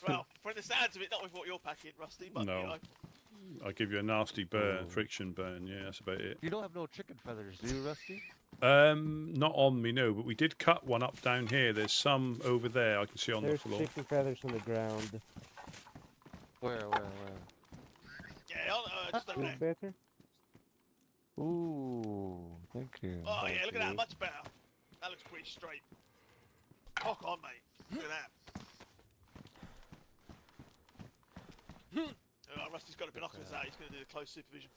Well, from the sounds of it, not with what you're packing, Rusty, but no. I'll give you a nasty burn, friction burn. Yeah, that's about it. You don't have no chicken feathers, do you, Rusty? Not on me, no. But we did cut one up down here. There's some over there I can see on There's the floor. chicken feathers on the ground. Where? Yeah, just over there. Better? Ooh, thank you. Oh yeah, look at that, much better. That looks pretty straight. Cock on, mate. Look at that. Rusty's got a binoculars out. He's going to do the close supervision.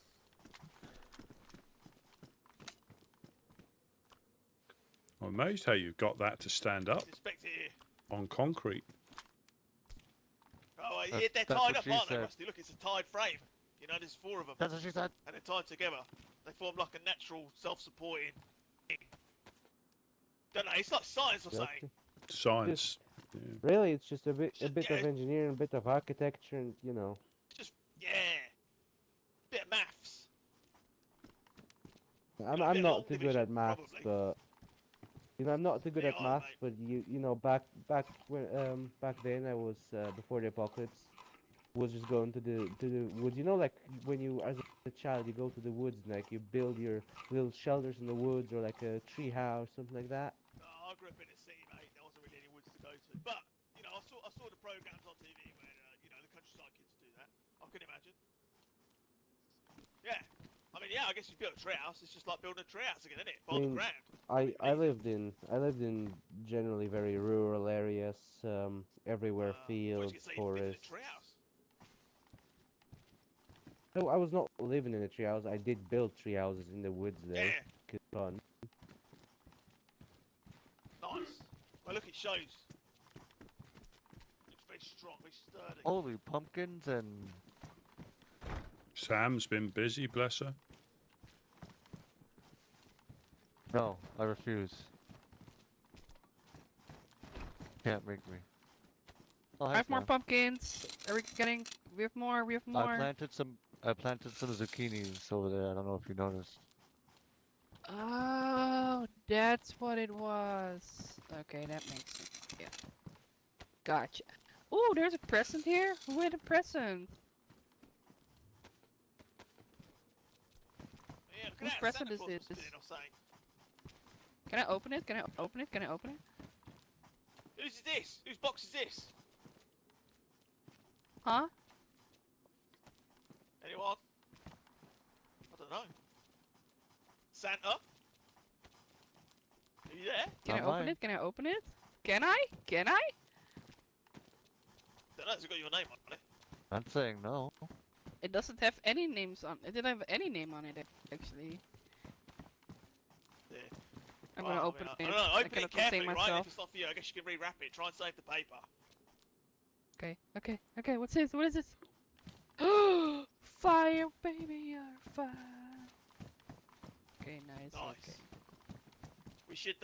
I'm amazed how you've got that to stand up Inspect it here. on concrete. Oh, yeah, they're tied up, aren't they, Rusty? Look, it's a tied frame. There's 4 of them. That's what she said. And they're tied together. They form like a natural, self-supporting thing. Don't know, it's like science or something. Science. Really, it's just a bit of engineering, a bit of architecture, and Just bit of maths. I'm not too good at maths, but I'm not too good at maths. But back then I was before the apocalypse. Was just going to the woods. Like when you as a child you go to the woods and like you build your little shelters in the woods or like a tree house, something like that. I grew up in a city, mate. There wasn't really any woods to go to. But I saw the programs on TV where the countryside kids do that. I can imagine. Yeah, I mean yeah, I guess you built a treehouse. It's just like building a treehouse again, isn't it? I On the mean, ground. I lived in generally very rural areas, everywhere I thought you were fields, gonna say you lived in a forests. treehouse. No, I was not living in a treehouse. I did build tree houses in the woods though. Yeah, Good fun. nice. Well, look, it shows. Looks very strong, very sturdy. Holy pumpkins and Sam's been busy, bless her. no, I refuse. Can't make me. Oh, I hi, have more Sam. pumpkins. Are we getting? We have more. We have more. I planted some zucchinis over there. I don't know if you noticed. Oh, that's what it was. Okay, that makes sense. Yeah. Gotcha. Oh, there's a present here. Who had a present? Yeah, look at Whose that. present Santa is Claus this? must have been in or something. Can I open it? Can I open it? Can I open it? Whose is this? Whose box is this? Huh? Anyone? I don't know. Santa? Are you there? Can I Not open mine. it? Can I open it? Can I? Can I? Don't know. It's got your name on it. I'm saying no. It doesn't have any names on. It didn't have any name on it actually. Yeah. I'm Well, gonna I open mean, it. I don't know. I Open cannot it carefully, contain right? myself. If it's not for you, I guess you can rewrap it. Try and save the paper. Okay. Okay. Okay. What's this? What is this? Fire, baby, you're fire. Okay. Nice. Nice. Okay. We should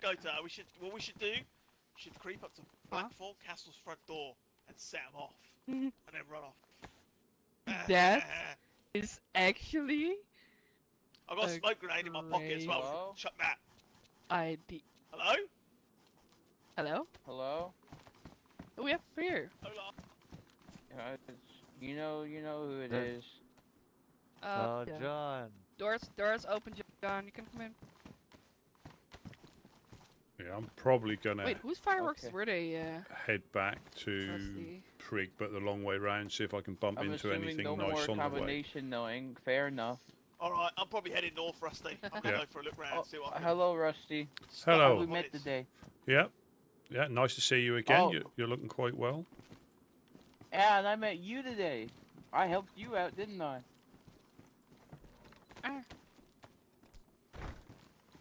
go to, what we should do, we should creep up to Blackthorn Castle's front door and set him off. And then run off. That is actually I've got a a smoke grenade in my pocket as well. We Hello? can chuck that. ID. Hello? Hello? Hello? Who we have here? Hola. You know who it There- is. Yeah. John. Doors open, John. You can come in. Yeah, I'm probably gonna Wait, whose fireworks Okay. were they? head back Let's to see. Prig, but the long way round, see if I can bump I'm into assuming anything no nice more on the way. combination knowing. Fair enough. Alright, I'm probably heading north, Rusty. I'm gonna Yeah. go for a look round, Oh, see what I can. hello, Rusty. Hello. We What met is- today. Yeah, yeah, nice to see you again. Oh. You're looking quite well. Yeah, and I met you today. I helped you out, didn't I?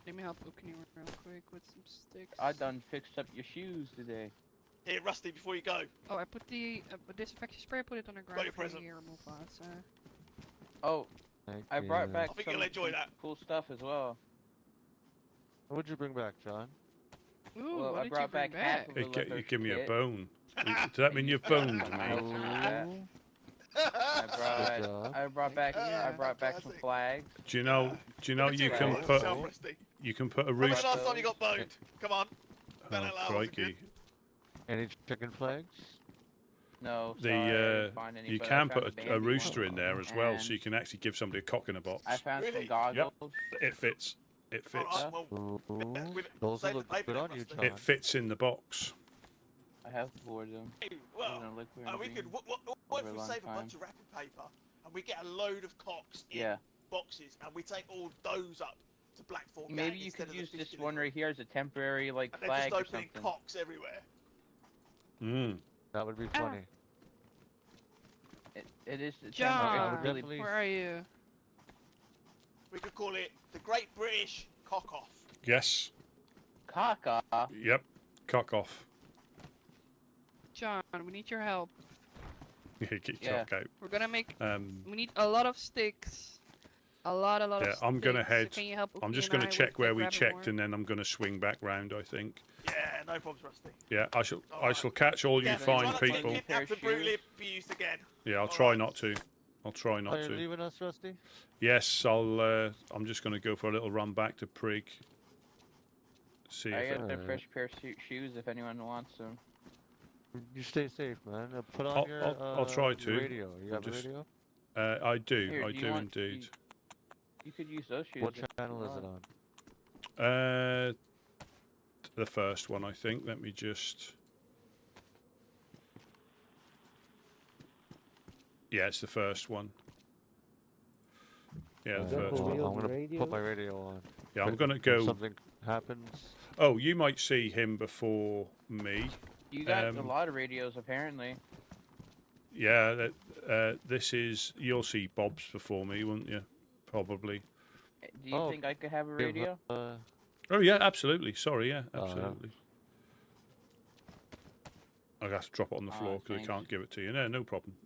Let me help open you real quick with some sticks. I done fixed up your shoes today. Here, Rusty, before you go. Oh, I put the disinfection spray. I put it on the ground your for present. the remove us. Oh, Thank I brought you. back I think some you'll enjoy that. cool stuff as well. What'd you bring back, John? Ooh, Well, what I did brought you bring back half of Hey, a leather you give me a kit. bone. Does that mean you've boned me? I job. brought back Yeah. I brought back some flags. Do you know you can Right. put Yourself, Rusty. you can put a When was rooster? the last time you got boned? Come on. Don't Oh, allow us crikey! again. Any chicken flags? No, sorry, I didn't find any, You but I can found put a a dandy rooster one. in there as well, so And you can actually give somebody a cock in a box. I found Really? some goggles. It fits. It fits. Alright, well, Ooh, with- those save the look paper good then, on you, Rusty. John. It fits in the box. I have 4 of them. hey, They're well, gonna look we green could, what over if a we long save a time. bunch of wrapping paper and we get a load of cocks in Yeah. boxes and we take all those up to Blackthorn Maybe Gang you instead could of the use fish this delivery. one right here as a temporary like And they're flag just or opening something. cocks everywhere. That would be funny. It is a John, temporary. Really, definitely- where are you? We could call it the Great British Cock Off. Yes. caca. Yep. Cock off. John, we need your help. Get your Yeah. cock out. We're gonna make. Um, We need a lot of sticks. A lot of Yeah, sticks. I'm gonna head. Can you help I'm Uki just and going I to with, check where we grabbing checked, more? and then I'm going to swing back round. I think. Yeah, no problems, Rusty. Yeah, I shall Alright. catch all you Yeah, fine try not to get people. kidnapped and brutally abused again. Yeah, I'll Alright. try not to. I'll try Are not you to. leaving us, Rusty? Yes, I'll. I'm just going to go for a little run back to Prig. See I if. got a Alright. fresh pair of shoes if anyone wants them. You stay safe, man. Put on I'll- your I'll try to. radio. You have a Just- radio? I do. Here, I do you do want- indeed. You could use those shoes. What if you channel is it want. on? The first one, I think. Let me just. Yeah, it's the first one. Yeah, the Don't first believe one. I'm the gonna radio? put my radio on. Yeah, I'm If- gonna if go. something happens. Oh, you might see him before me. You got a Um, lot of radios apparently. Yeah, this is. You'll see Bob's before me, won't you? Probably. Do you Oh, think I could have a give, radio? Oh yeah, absolutely. Sorry, yeah, Oh, yeah. absolutely. I have to drop it on the floor because I thanks. can't give it to you. No, no problem.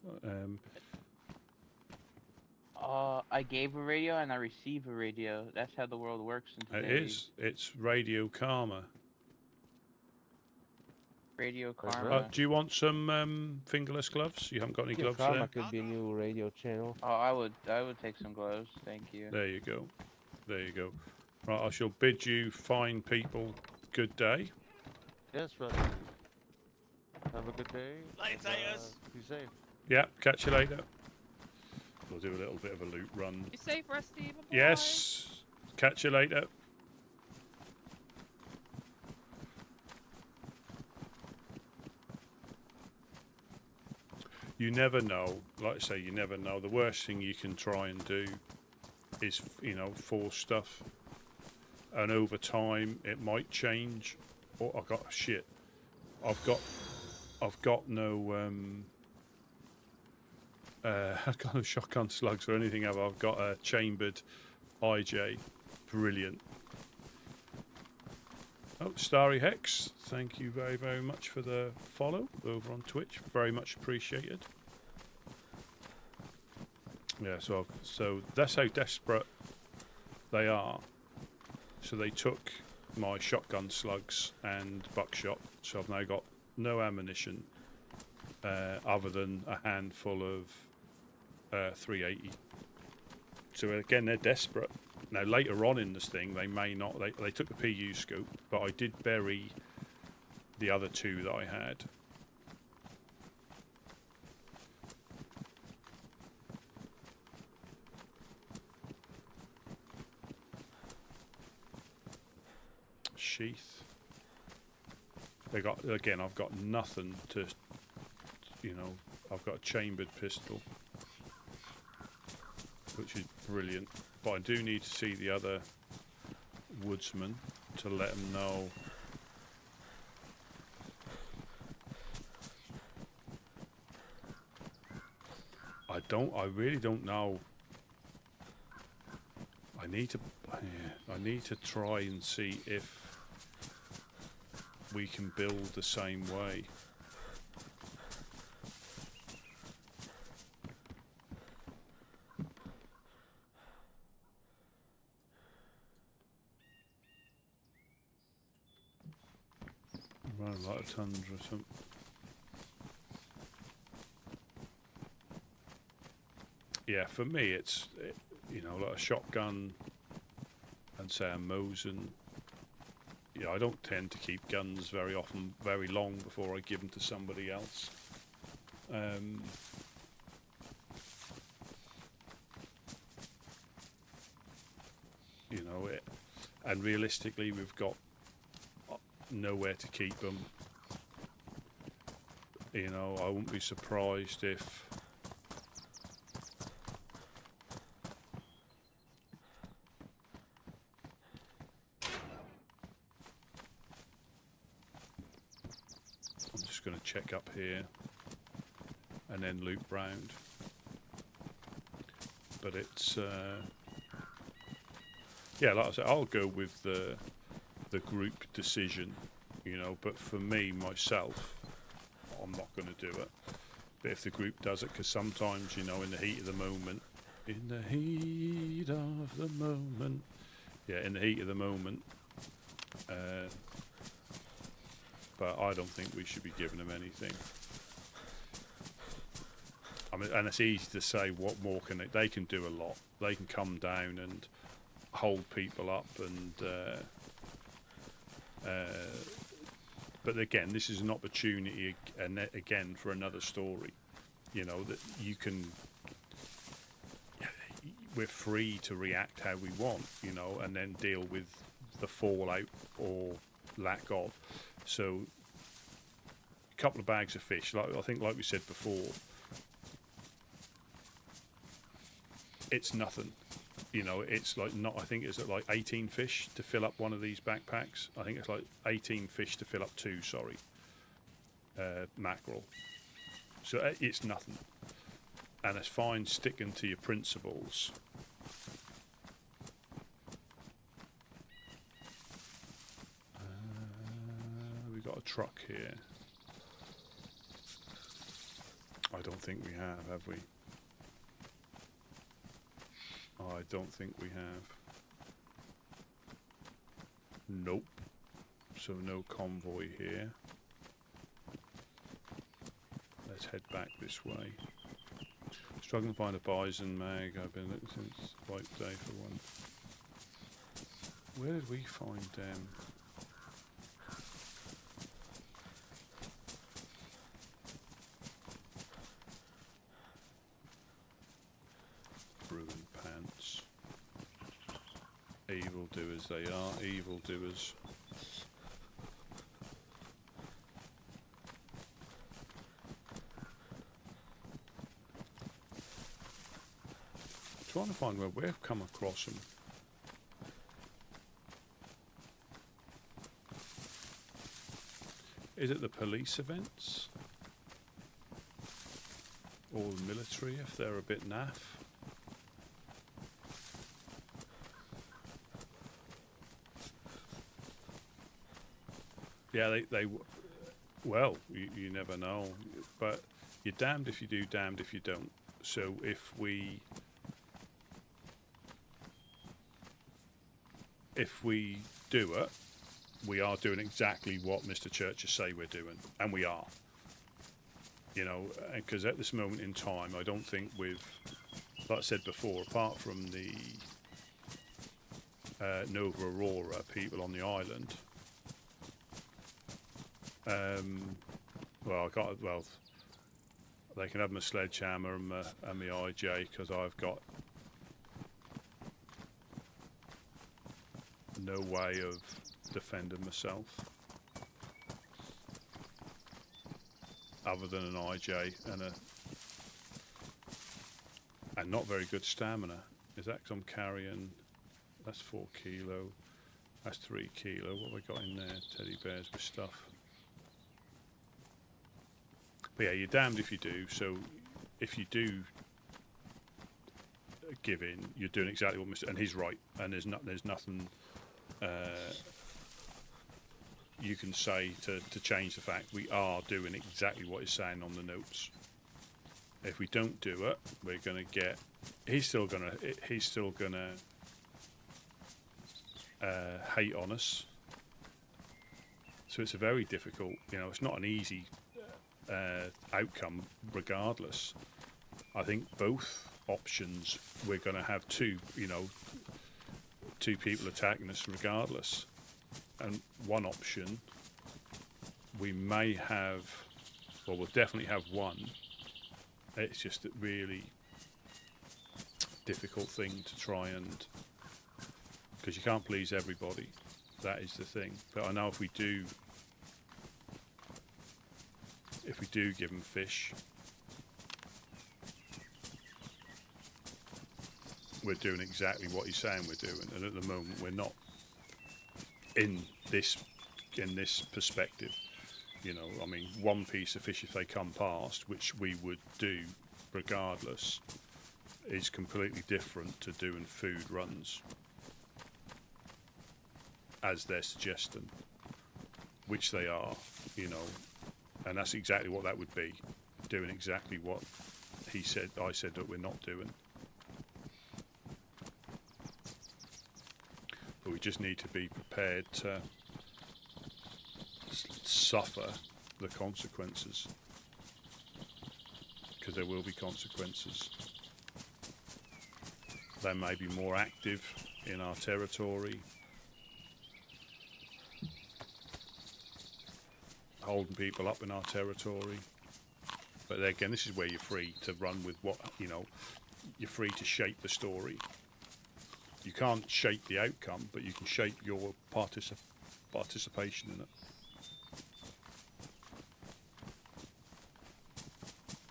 I gave a radio and I received a radio. That's how the world works in It today's is. It's Radio Karma. Radio That's Karma. right. Do you want some fingerless gloves? You haven't got any Yeah, gloves Karma there? could be a new radio channel. Oh, I would take some gloves. Thank you. There you go. There you go. Right, I shall bid you fine people good day. Yes, brother. Have a good day. Later, and, Taters. Be safe. Yeah, catch you later. We'll do a little bit of a loot run. You safe, Rusty? Bye-bye. Yes. Catch you later. You never know. Like I say, you never know. The worst thing you can try and do is, force stuff. And over time, it might change. Oh, I got shit. I've got no I've got no shotgun slugs or anything. I've got a chambered IJ. Brilliant. Oh, Starry Hex, thank you very, very much for the follow over on Twitch. Very much appreciated. Yeah, so that's how desperate they are. So they took my shotgun slugs and buckshot. So I've now got no ammunition other than a handful of 380. So again, they're desperate. Now later on in this thing, they may not. They took the PU scope, but I did bury the other two that I had. Sheath. They got again. I've got nothing to. I've got a chambered pistol, which is brilliant. But I do need to see the other woodsman to let them know. I really don't know. I need to try and see if we can build the same way. Run a lot of tundra or something. Yeah, for me it's like a shotgun and say a Mosin. Yeah, I don't tend to keep guns very often, very long before I give them to somebody else. And realistically, we've got nowhere to keep them. I wouldn't be surprised if I'm just going to check up here and then loop round. But it's yeah, like I said, I'll go with the group decision, but for me, myself, I'm not going to do it. But if the group does it, because sometimes, in the heat of the moment, in the heat of the moment, but I don't think we should be giving them anything. I mean, and it's easy to say, what more can they can do a lot. They can come down and hold people up and but again, this is an opportunity again for another story, that you can, we're free to react how we want, and then deal with the fallout or lack of. So a couple of bags of fish, like we said before, it's nothing. you know, it's like not. I think it's like 18 fish to fill up one of these backpacks. I think it's like 18 fish to fill up 2. Sorry, mackerel. So it's nothing, and it's fine sticking to your principles. We got a truck here. I don't think we have we? I don't think we have. Nope. So no convoy here. Let's head back this way. Struggling to find a bison mag. I've been looking since White Day for one. Where did we find them? Ruined pants. Evildoers they are, evildoers. Trying to find where we've come across them. Is it the police events? Or the military if they're a bit naff? Yeah, they well, you never know. But you're damned if you do, damned if you don't. So if we do it, we are doing exactly what Mr. Churches say we're doing, and we are. You know, because at this moment in time, I don't think we've, like I said before, apart from the Nova Aurora people on the island. Well, they can have my sledgehammer and my IJ because I've got no way of defending myself other than an IJ and not very good stamina. Is that 'cause I'm carrying? That's 4 kilo. That's 3 kilo. What have I got in there? Teddy bears with stuff. But yeah, you're damned if you do. So if you do give in, you're doing exactly what Mr. And he's right. And there's nothing you can say to change the fact we are doing exactly what he's saying on the notes. If we don't do it, we're gonna get. He's still gonna hate on us. So it's a very difficult. You know, it's not an easy outcome. Regardless, I think both options we're going to have two people attacking us regardless, and one option we may have, well, we'll definitely have one. It's just a really difficult thing to try, and because you can't please everybody, that is the thing. But I know if we do give them fish, we're doing exactly what he's saying we're doing, and at the moment we're not in this perspective. You know, I mean, one piece of fish if they come past, which we would do regardless, is completely different to doing food runs as they're suggesting, which they are, you know, and that's exactly what that would be, doing exactly what he said, I said that we're not doing. But we just need to be prepared to suffer the consequences, because there will be consequences. They may be more active in our territory, holding people up in our territory. But again, this is where you're free to run with what, you know, you're free to shape the story. You can't shape the outcome, but you can shape your participation in it.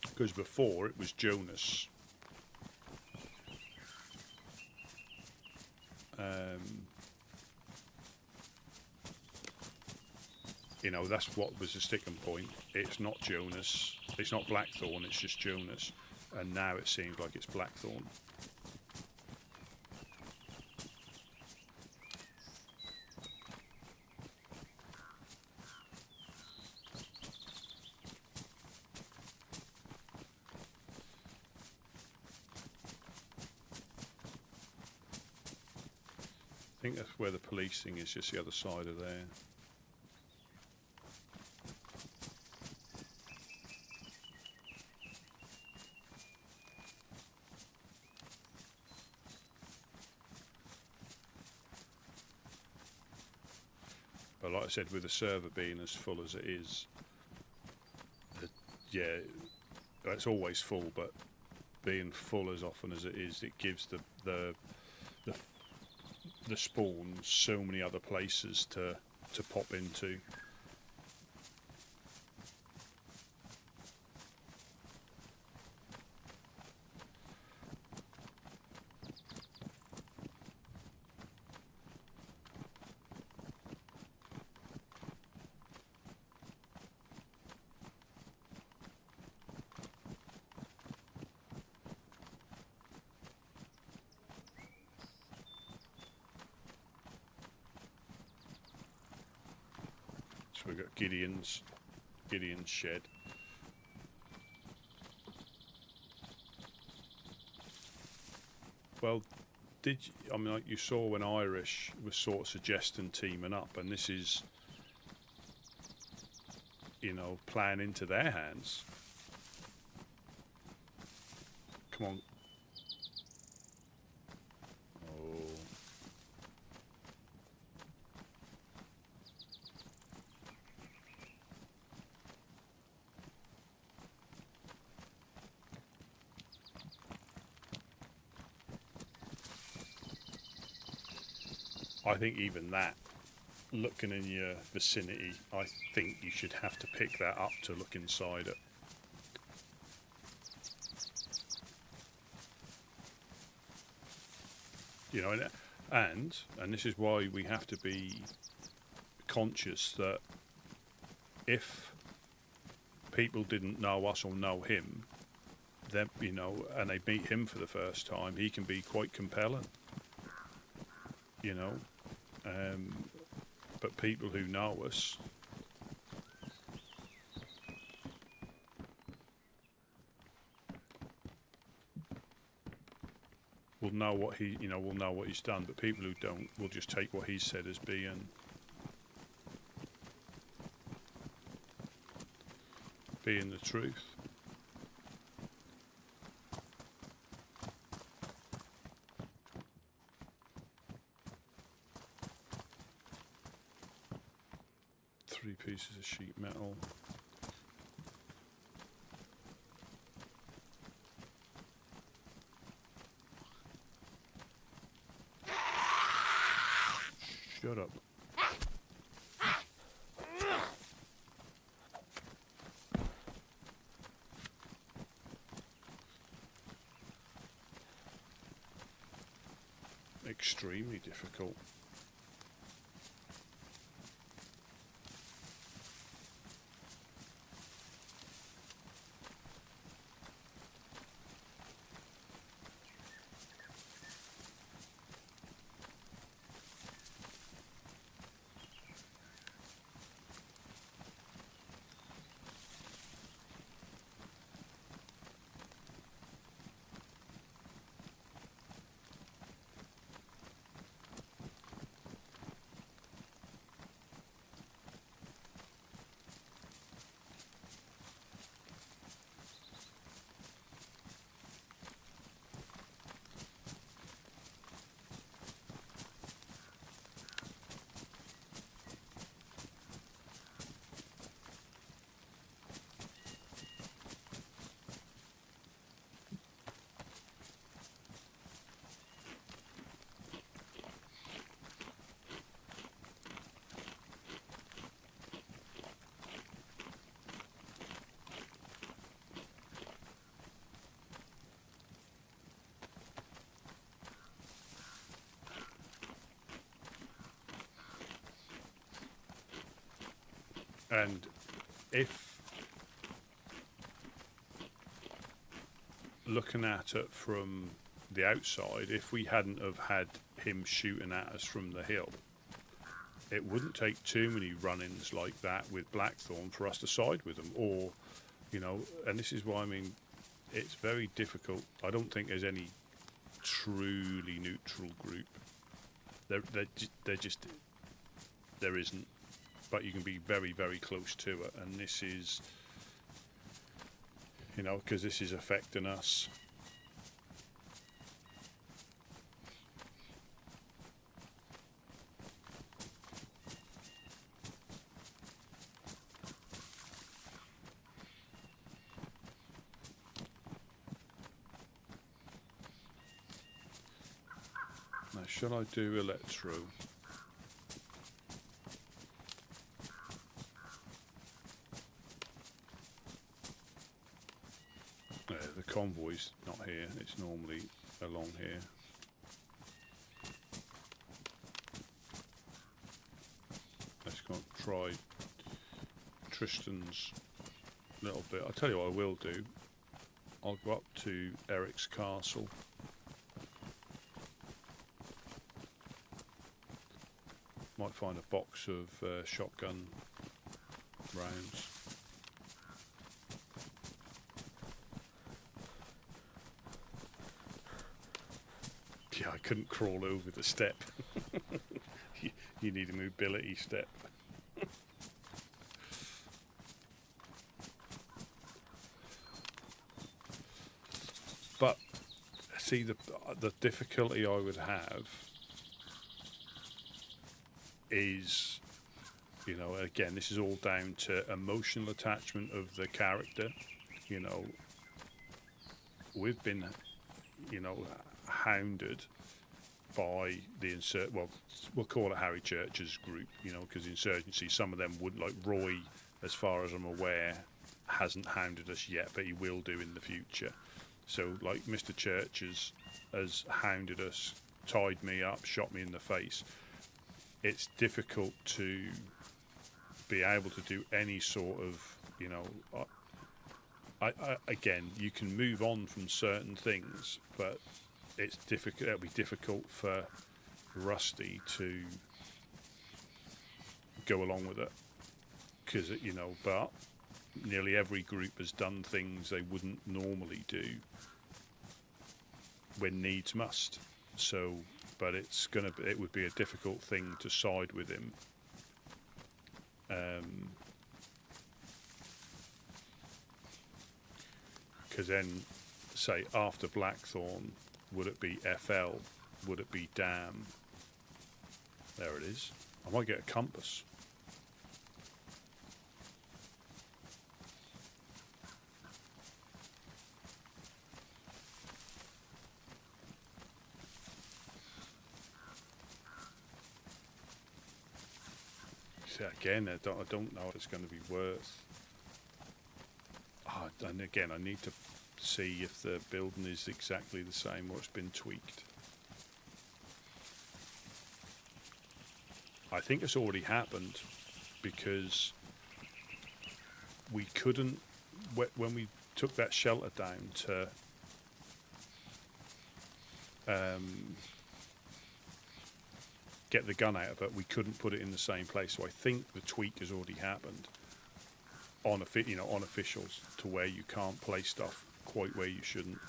Because before it was Jonas. You know, that's what was the sticking point. It's not Jonas. It's not Blackthorn. It's just Jonas. And now it seems like it's Blackthorn. I think that's where the policing is, just the other side of there. But like I said, with the server being as full as it is, yeah, it's always full, but being full as often as it is, it gives the spawn so many other places to pop into. So we've got Gideon's shed. Well, I mean, like you saw when Irish was sort of suggesting teaming up, and this is, you know, playing into their hands. Come on. Oh. I think even that, looking in your vicinity, I think you should have to pick that up to look inside it. You know, and this is why we have to be conscious that if people didn't know us or know him, then, you know, and they meet him for the first time, he can be quite compelling. You know, but people who know us will know what will know what he's done. But people who don't will just take what he said as being the truth. Three pieces of sheet metal. Shut up. Extremely difficult. And if looking at it from the outside, if we hadn't have had him shooting at us from the hill, it wouldn't take too many run-ins like that with Blackthorn for us to side with them, or, you know, and this is why, I mean, it's very difficult. I don't think there's any truly neutral group. There just there isn't, but you can be very, very close to it, and this is, you know, because this is affecting us. Now, shall I do Electro? The convoy's not here, it's normally along here. Let's go and try Tristan's little bit. I'll tell you what I will do. I'll go up to Eric's castle. Might find a box of shotgun rounds. Yeah, I couldn't crawl over the step. You need a mobility step. But see, the difficulty I would have is, you know, again, this is all down to emotional attachment of the character. You know, we've been, you know, hounded by the we'll call it Harry Church's group, you know, because insurgency, some of them would, like Roy, as far as I'm aware, hasn't hounded us yet, but he will do in the future. So like Mr. Church has hounded us, tied me up, shot me in the face. It's difficult to be able to do any sort of, you know, again, you can move on from certain things, but it's difficult. It'll be difficult for Rusty to go along with it, because, you know, but nearly every group has done things they wouldn't normally do when needs must. So, but it would be a difficult thing to side with him. Because then, say, after Blackthorn, would it be FL? Would it be Dam? There it is. I might get a compass. See, again, I don't know if it's going to be worth. And again, I need to see if the building is exactly the same or it's been tweaked. I think it's already happened, because we couldn't, when we took that shelter down to get the gun out of it, we couldn't put it in the same place. So I think the tweak has already happened on officials, to where you can't place stuff quite where you shouldn't.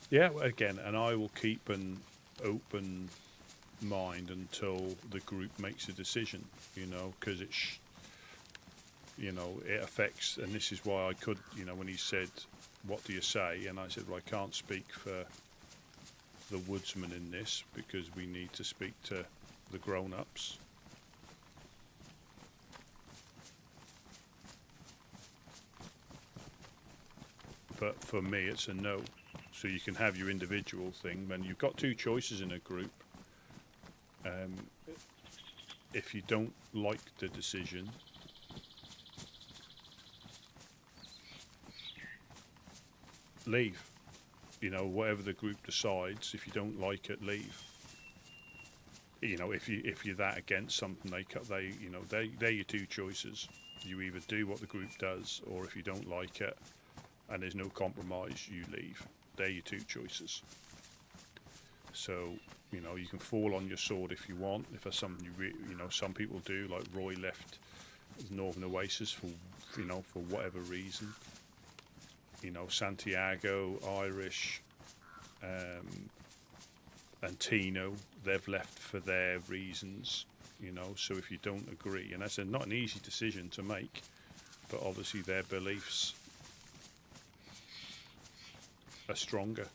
Yeah, again, and I will keep an open mind until the group makes a decision, you know, because it affects, and this is why I could, you know, when he said, what do you say? And I said, well, I can't speak for the Woodsmen in this, because we need to speak to the grown-ups. But for me, it's a no. So you can have your individual thing, and you've got two choices in a group. If you don't like the decision, leave. You know, whatever the group decides, if you don't like it, leave. you know, if you're that against something, they're your two choices. You either do what the group does, or if you don't like it and there's no compromise, you leave. They're your two choices. So, you know, you can fall on your sword if you want. If there's something you know, some people do, like Roy left Northern Oasis for whatever reason. You know, Santiago, Irish, and Tino, they've left for their reasons. You know, so if you don't agree, and that's not an easy decision to make, but obviously their beliefs are stronger.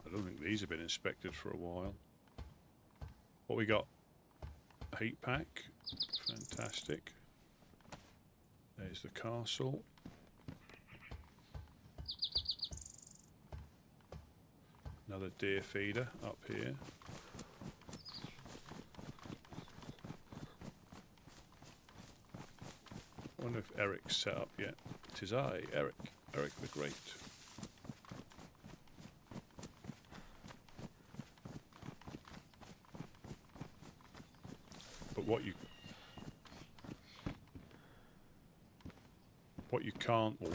I don't think these have been inspected for a while. What we got? A heat pack. Fantastic. There's the castle. Another deer feeder up here. I wonder if Eric's set up yet. 'Tis I, Eric. Eric the Great. But what you can't, or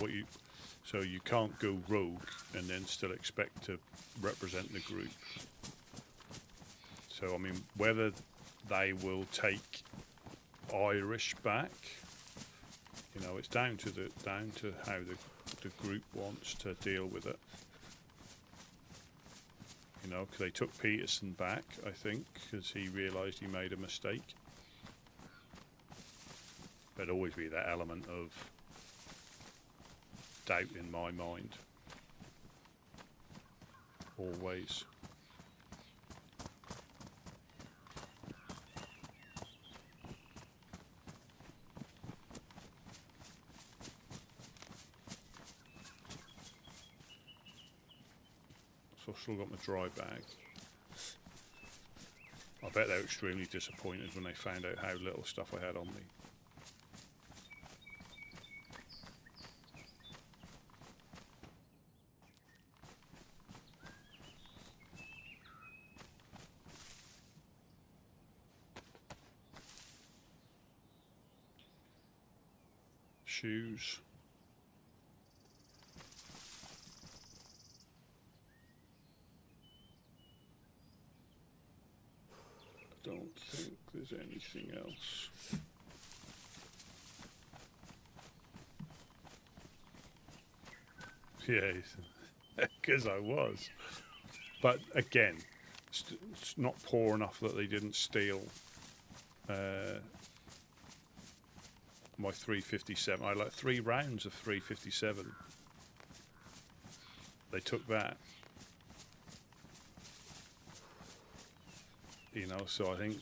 so you can't go rogue and then still expect to represent the group. So I mean, whether they will take Irish back, you know, it's down to how the group wants to deal with it. You know, because they took Peterson back, I think, because he realised he made a mistake. There'd always be that element of doubt in my mind. Always. So I've still got my dry bag. I bet they were extremely disappointed when they found out how little stuff I had on me. Shoes. I don't think there's anything else. Yeah, because I was. But again, it's not poor enough that they didn't steal my 357. I had like 3 rounds of 357. They took that. You know, so I think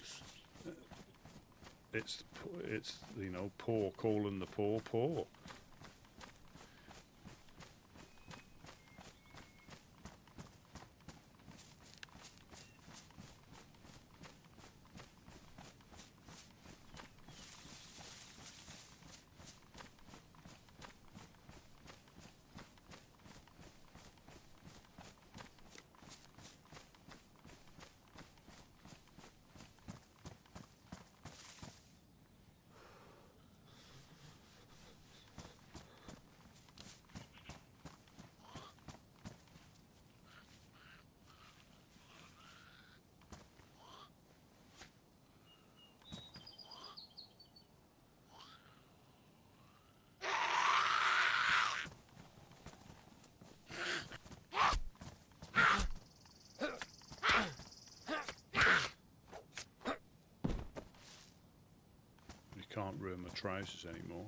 it's you know, poor calling the poor poor. Can't ruin my trousers anymore,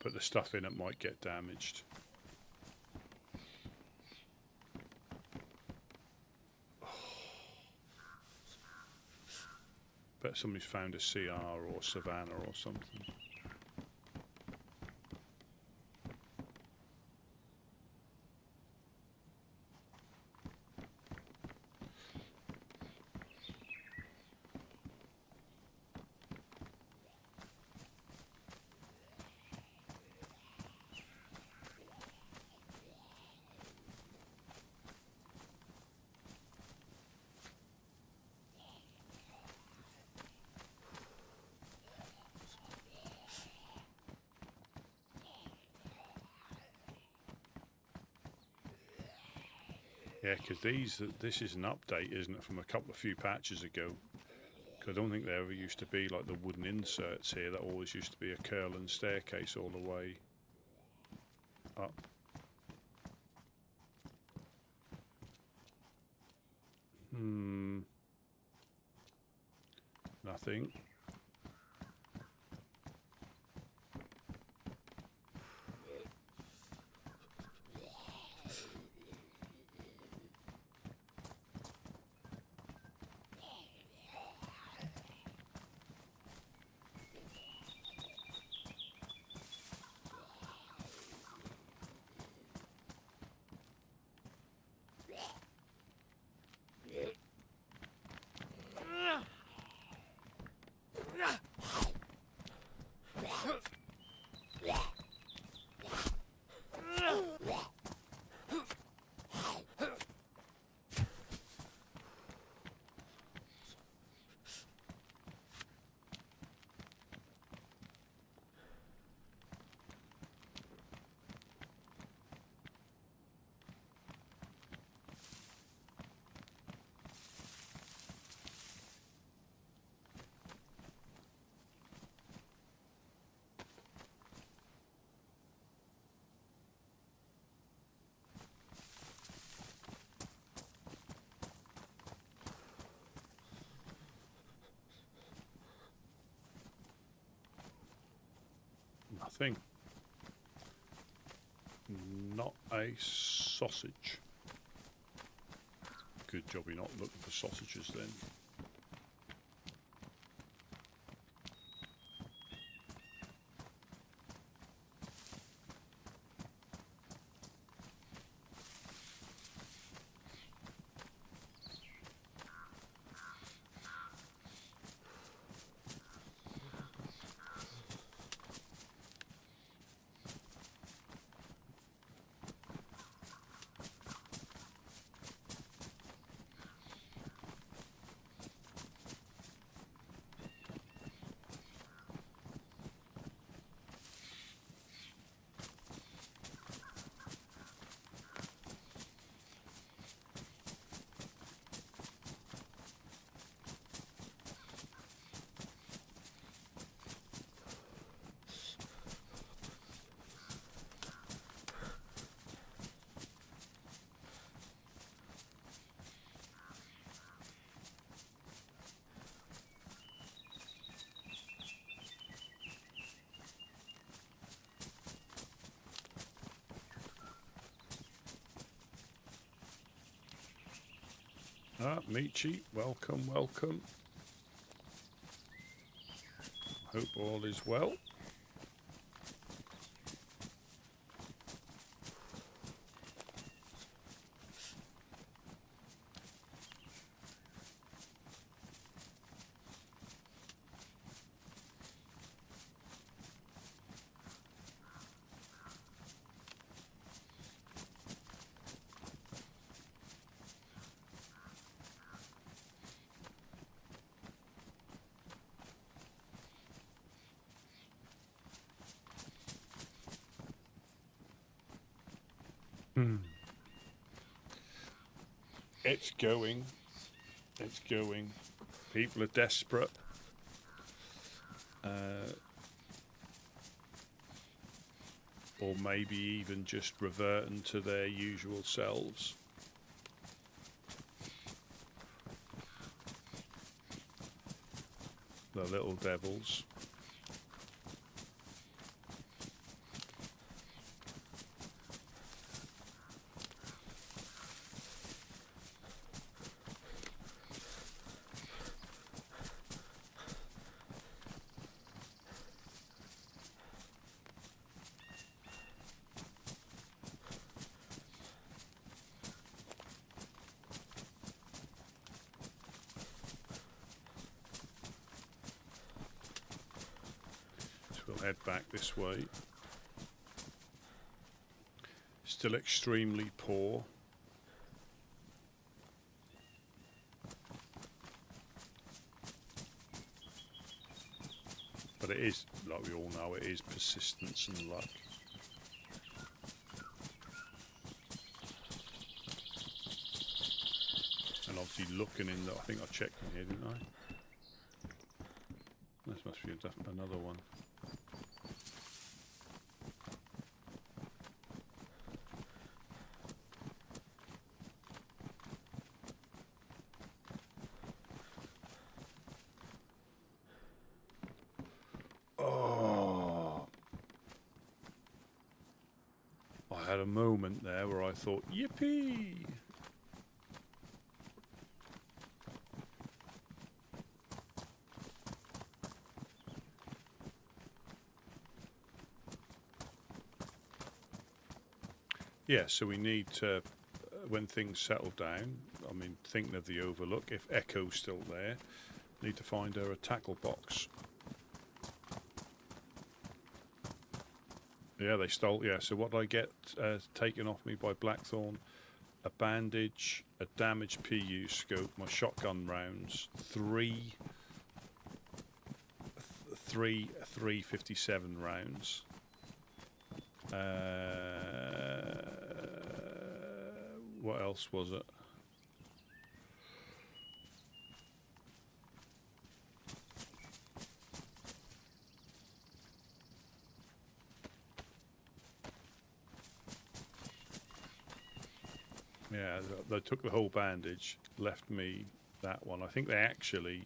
but the stuff in it might get damaged. Bet somebody's found a CR or Savannah or something. Yeah, because this is an update, isn't it, from a few patches ago? Because I don't think there ever used to be like the wooden inserts here. That always used to be a curling staircase all the way up. Nothing. Nothing. Not a sausage. Good job you're not looking for sausages then. Ah, Michi, welcome, welcome. Hope all is well. It's going. It's going. People are desperate. Or maybe even just reverting to their usual selves. The little devils. head back this way. Still extremely poor. But it is, like we all know, it is persistence and luck. And obviously looking in, I think I checked in here, didn't I? This must be another one. Oh, I had a moment there where I thought, yippee! Yeah, so we need to, when things settle down, I mean, thinking of the Overlook, if Echo's still there, need to find her a tackle box. Yeah, they stole, yeah, so what did I get taken off me by Blackthorn? A bandage, a damaged PU scope, my shotgun rounds, three 357 rounds. What else was it? Yeah, they took the whole bandage, left me that one. I think they actually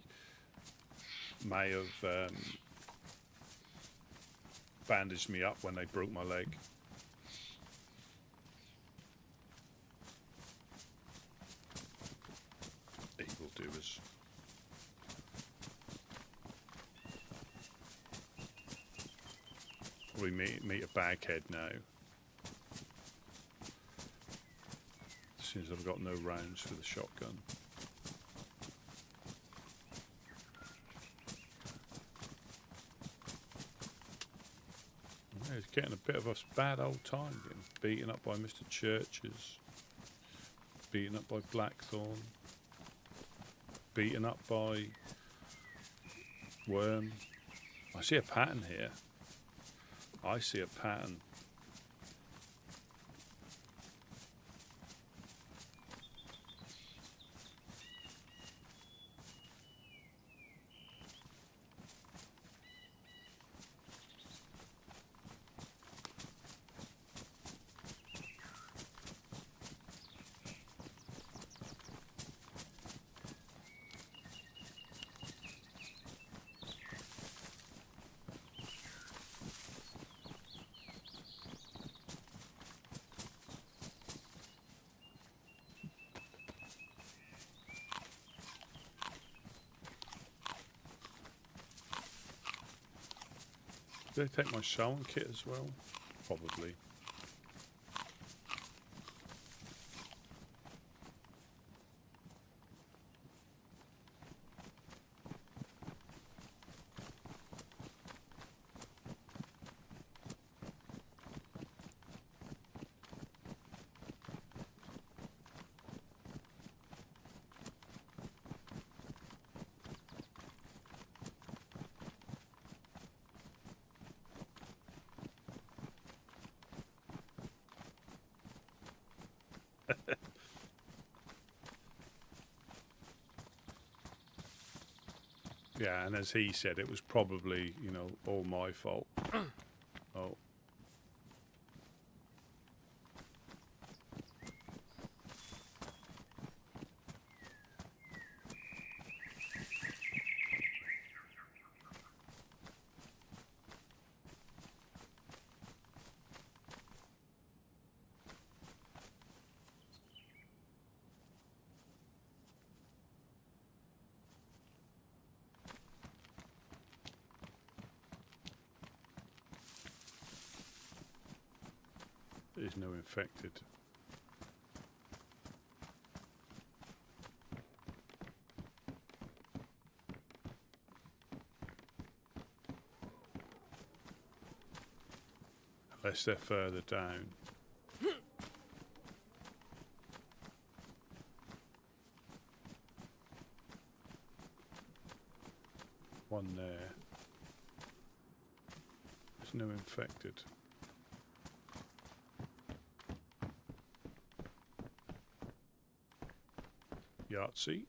may have bandaged me up when they broke my leg. Evildoers. We meet a baghead now. Since I've got no rounds for the shotgun. Yeah, he's getting a bit of a bad old time, getting beaten up by Mr. Churches, beaten up by Blackthorn, beaten up by Worm. I see a pattern here. I see a pattern. Did they take my sewing kit as well? Probably. Yeah, and as he said, it was probably, you know, all my fault. Oh. There's no infected. Unless they're further down. One there. There's no infected. Yahtzee.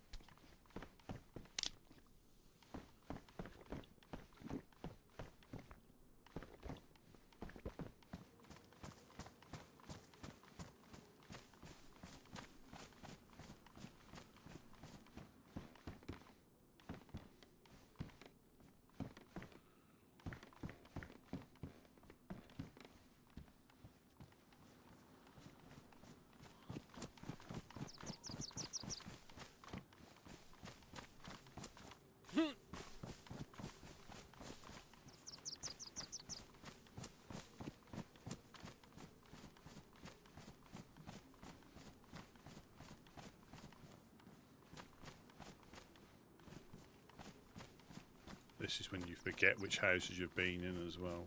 This is when you forget which houses you've been in as well.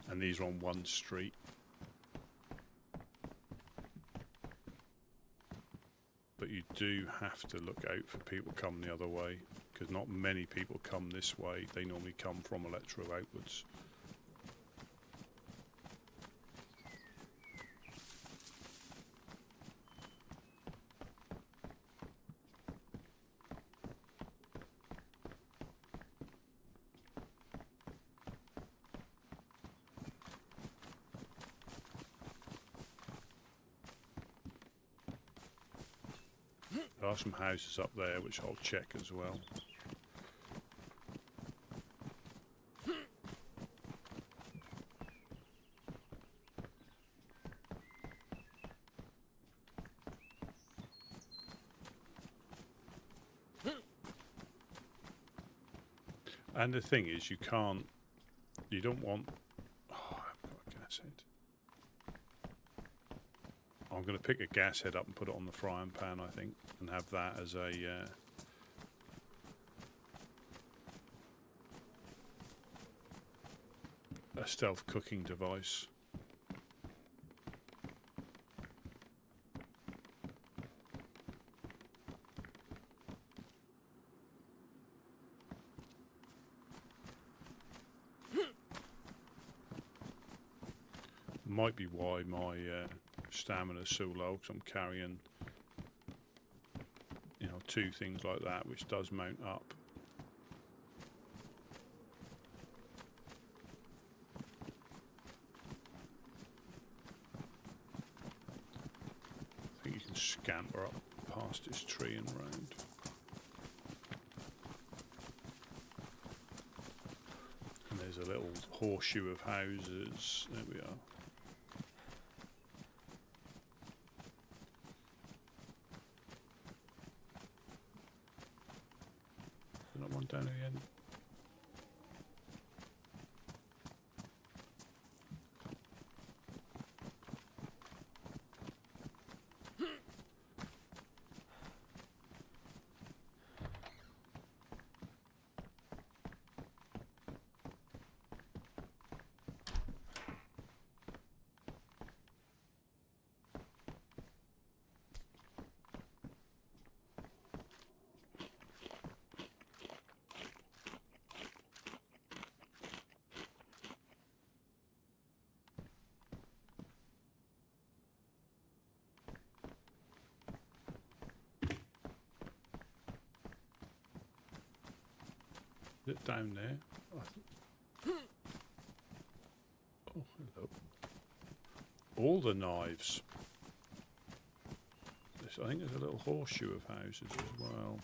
And these are on one street. But you do have to look out for people coming the other way, because not many people come this way. They normally come from Electro outwards. There are some houses up there which I'll check as well. And the thing is, you don't want... Oh, I've got a gas head. I'm going to pick a gas head up and put it on the frying pan, I think, and have that as a stealth cooking device. Might be why my stamina is so low, because I'm carrying, you know, 2 things like that, which does mount up. I think you can scamper up past this tree and round. And there's a little horseshoe of houses. There we are. One down at the end. Is it down there? Oh, hello. All the knives. I think there's a little horseshoe of houses as well.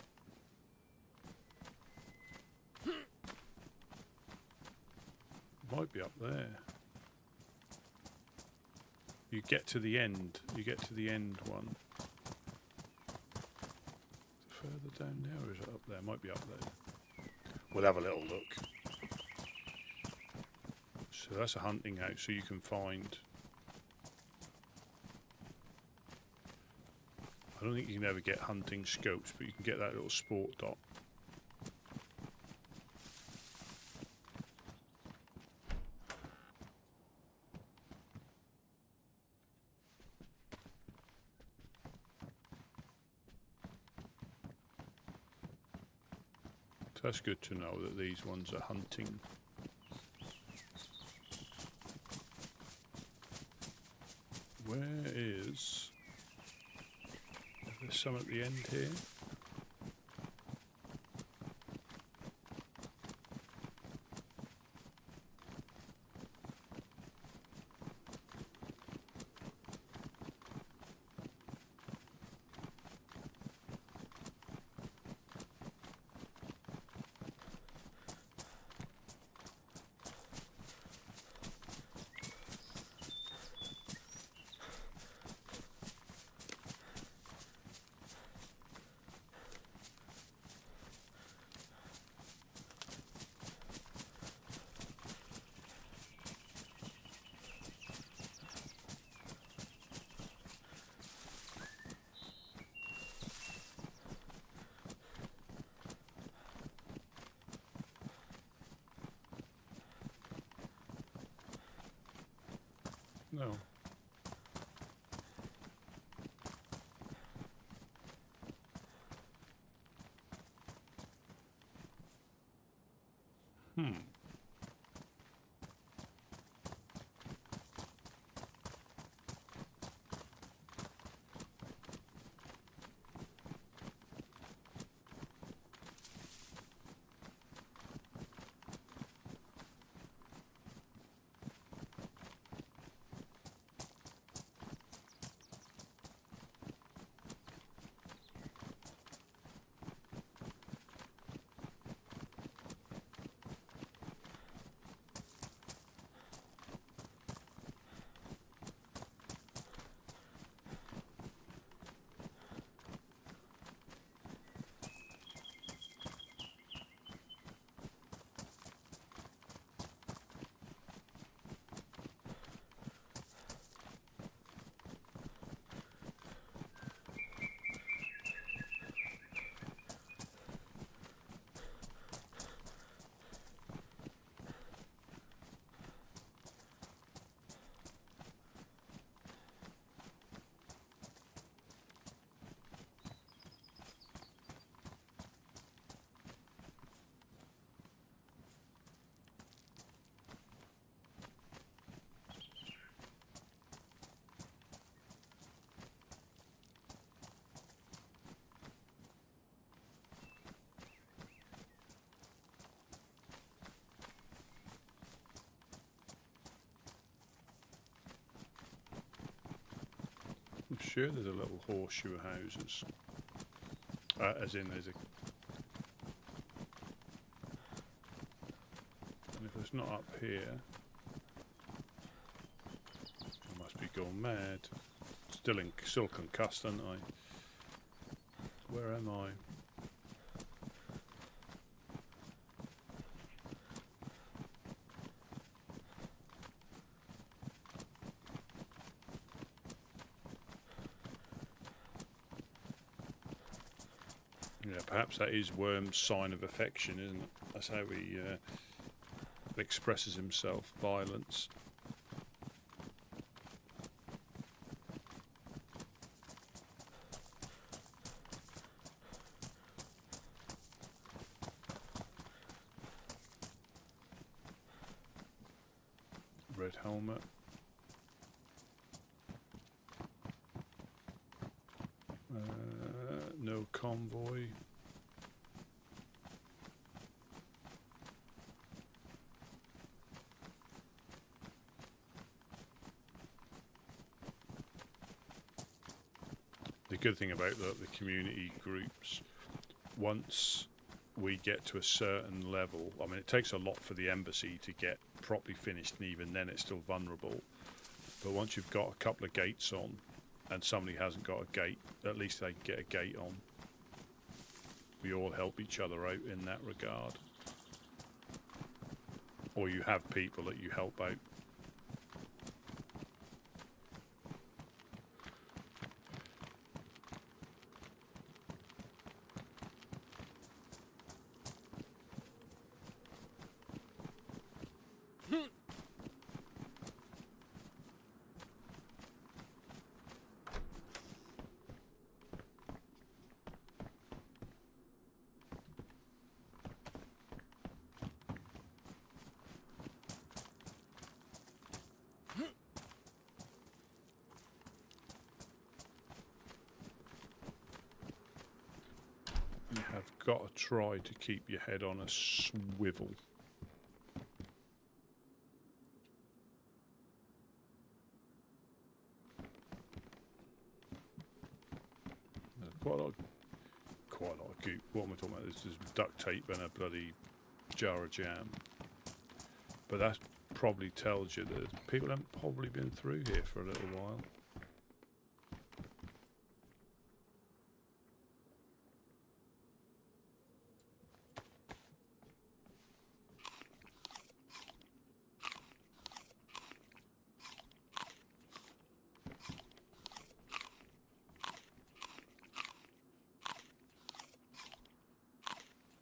Might be up there. You get to the end. You get to the end one. Further down there, or is it up there? Might be up there. We'll have a little look. So that's a hunting house, so you can find... I don't think you can ever get hunting scopes, but you can get that little sport dot. that's good to know that these ones are hunting. Where is... There's some at the end here. No. I'm sure there's a little horseshoe houses. As in there's a... And if it's not up here... I must be going mad. Still concussed, aren't I? Where am I? Yeah, perhaps that is Worm's sign of affection, isn't it? That's how he expresses himself, violence. Red helmet. No convoy. The good thing about the community groups, once we get to a certain level, I mean, it takes a lot for the embassy to get properly finished, and even then it's still vulnerable. But once you've got a couple of gates on, and somebody hasn't got a gate, at least they can get a gate on. We all help each other out in that regard. Or you have people that you help out. You have got to try to keep your head on a swivel. Quite a lot of goop. What am I talking about? This is duct tape and a bloody jar of jam. But that probably tells you that people haven't probably been through here for a little while.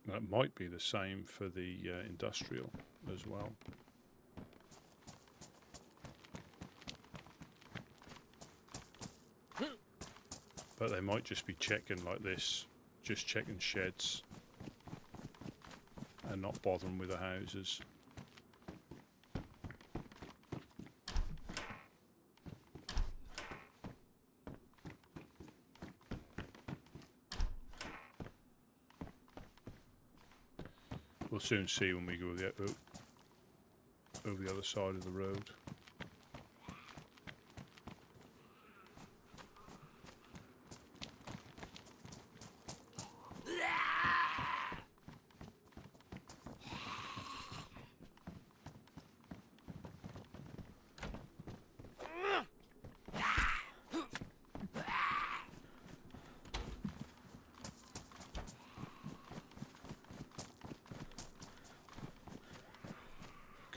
That might be the same for the industrial as well. But they might just be checking like this, just checking sheds and not bothering with the houses. We'll soon see when we go over the other side of the road.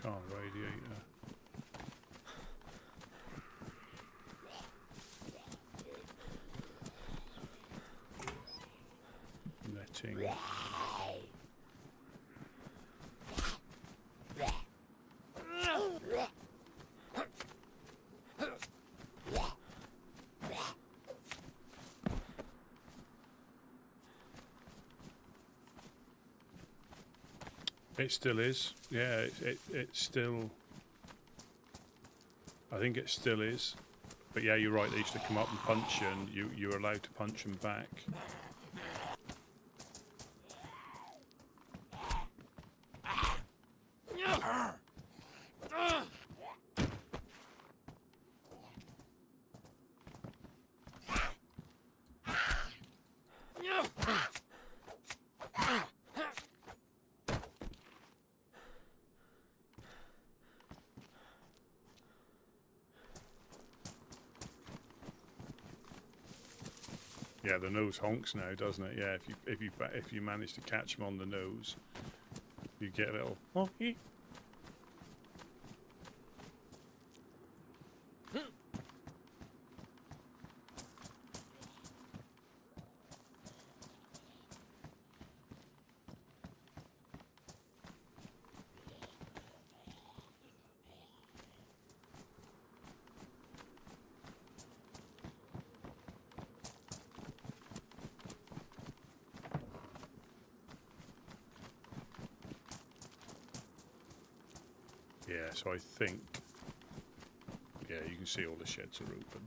Car radiator. Netting. It still is. Yeah, it still... I think it still is. But yeah, you're right, they used to come up and punch you, and you were allowed to punch them back. Yeah, the nose honks now, doesn't it? Yeah, if you manage to catch them on the nose, you get a little honky. Yeah, so I think, yeah, you can see all the sheds are open.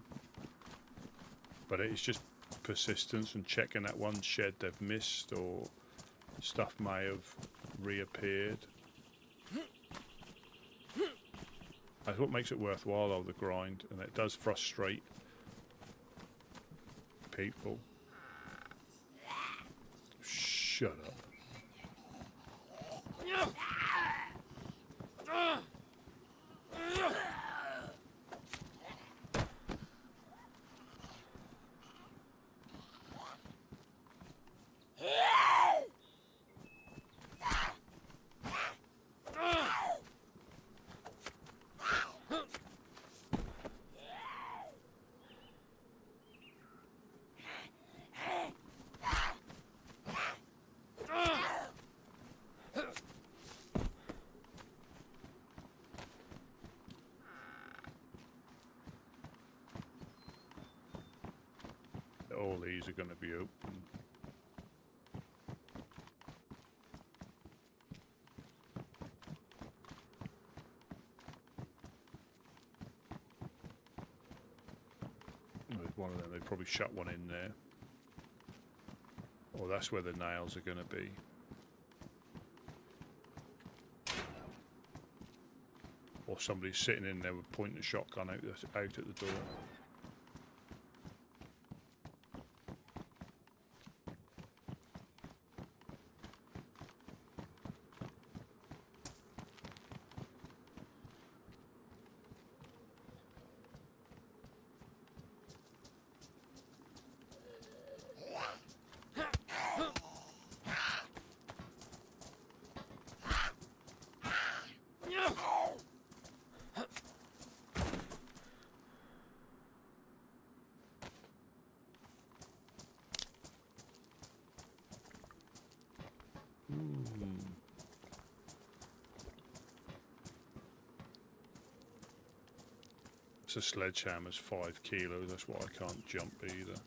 But it's just persistence and checking that one shed they've missed, or stuff may have reappeared. That's what makes it worthwhile, though, the grind, and it does frustrate people. Shut up. All these are going to be open. There's one of them, they probably shut one in there. Or that's where the nails are going to be. Or somebody's sitting in there with pointing a shotgun out at the door. So sledgehammer's 5 kilos, that's why I can't jump either.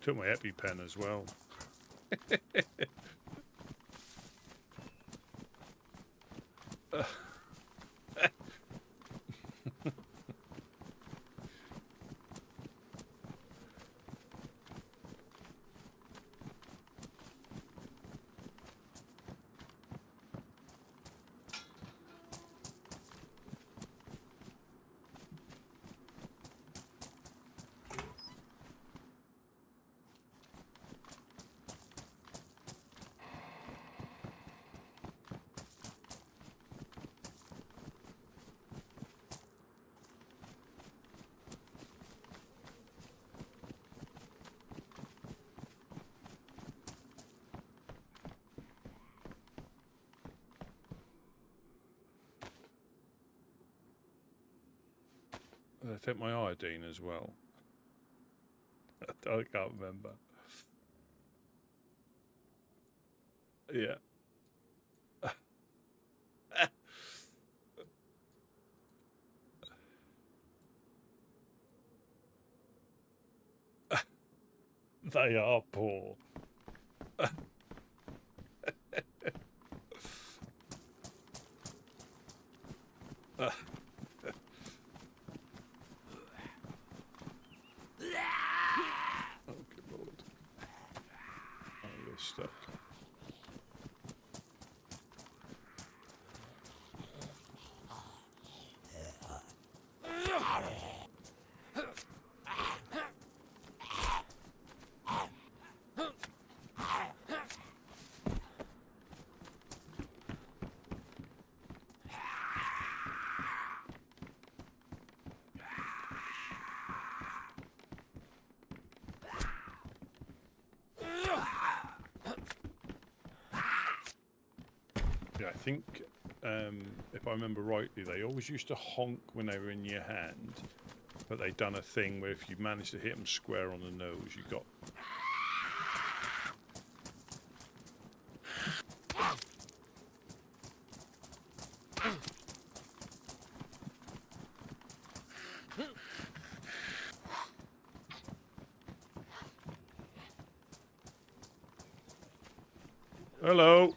Took my EpiPen as well. I take my iodine as well. I can't remember. Yeah. They are poor. Stuck. Yeah, I think, if I remember rightly, they always used to honk when they were in your hand, but they'd done a thing where if you managed to hit them square on the nose, you got... Hello.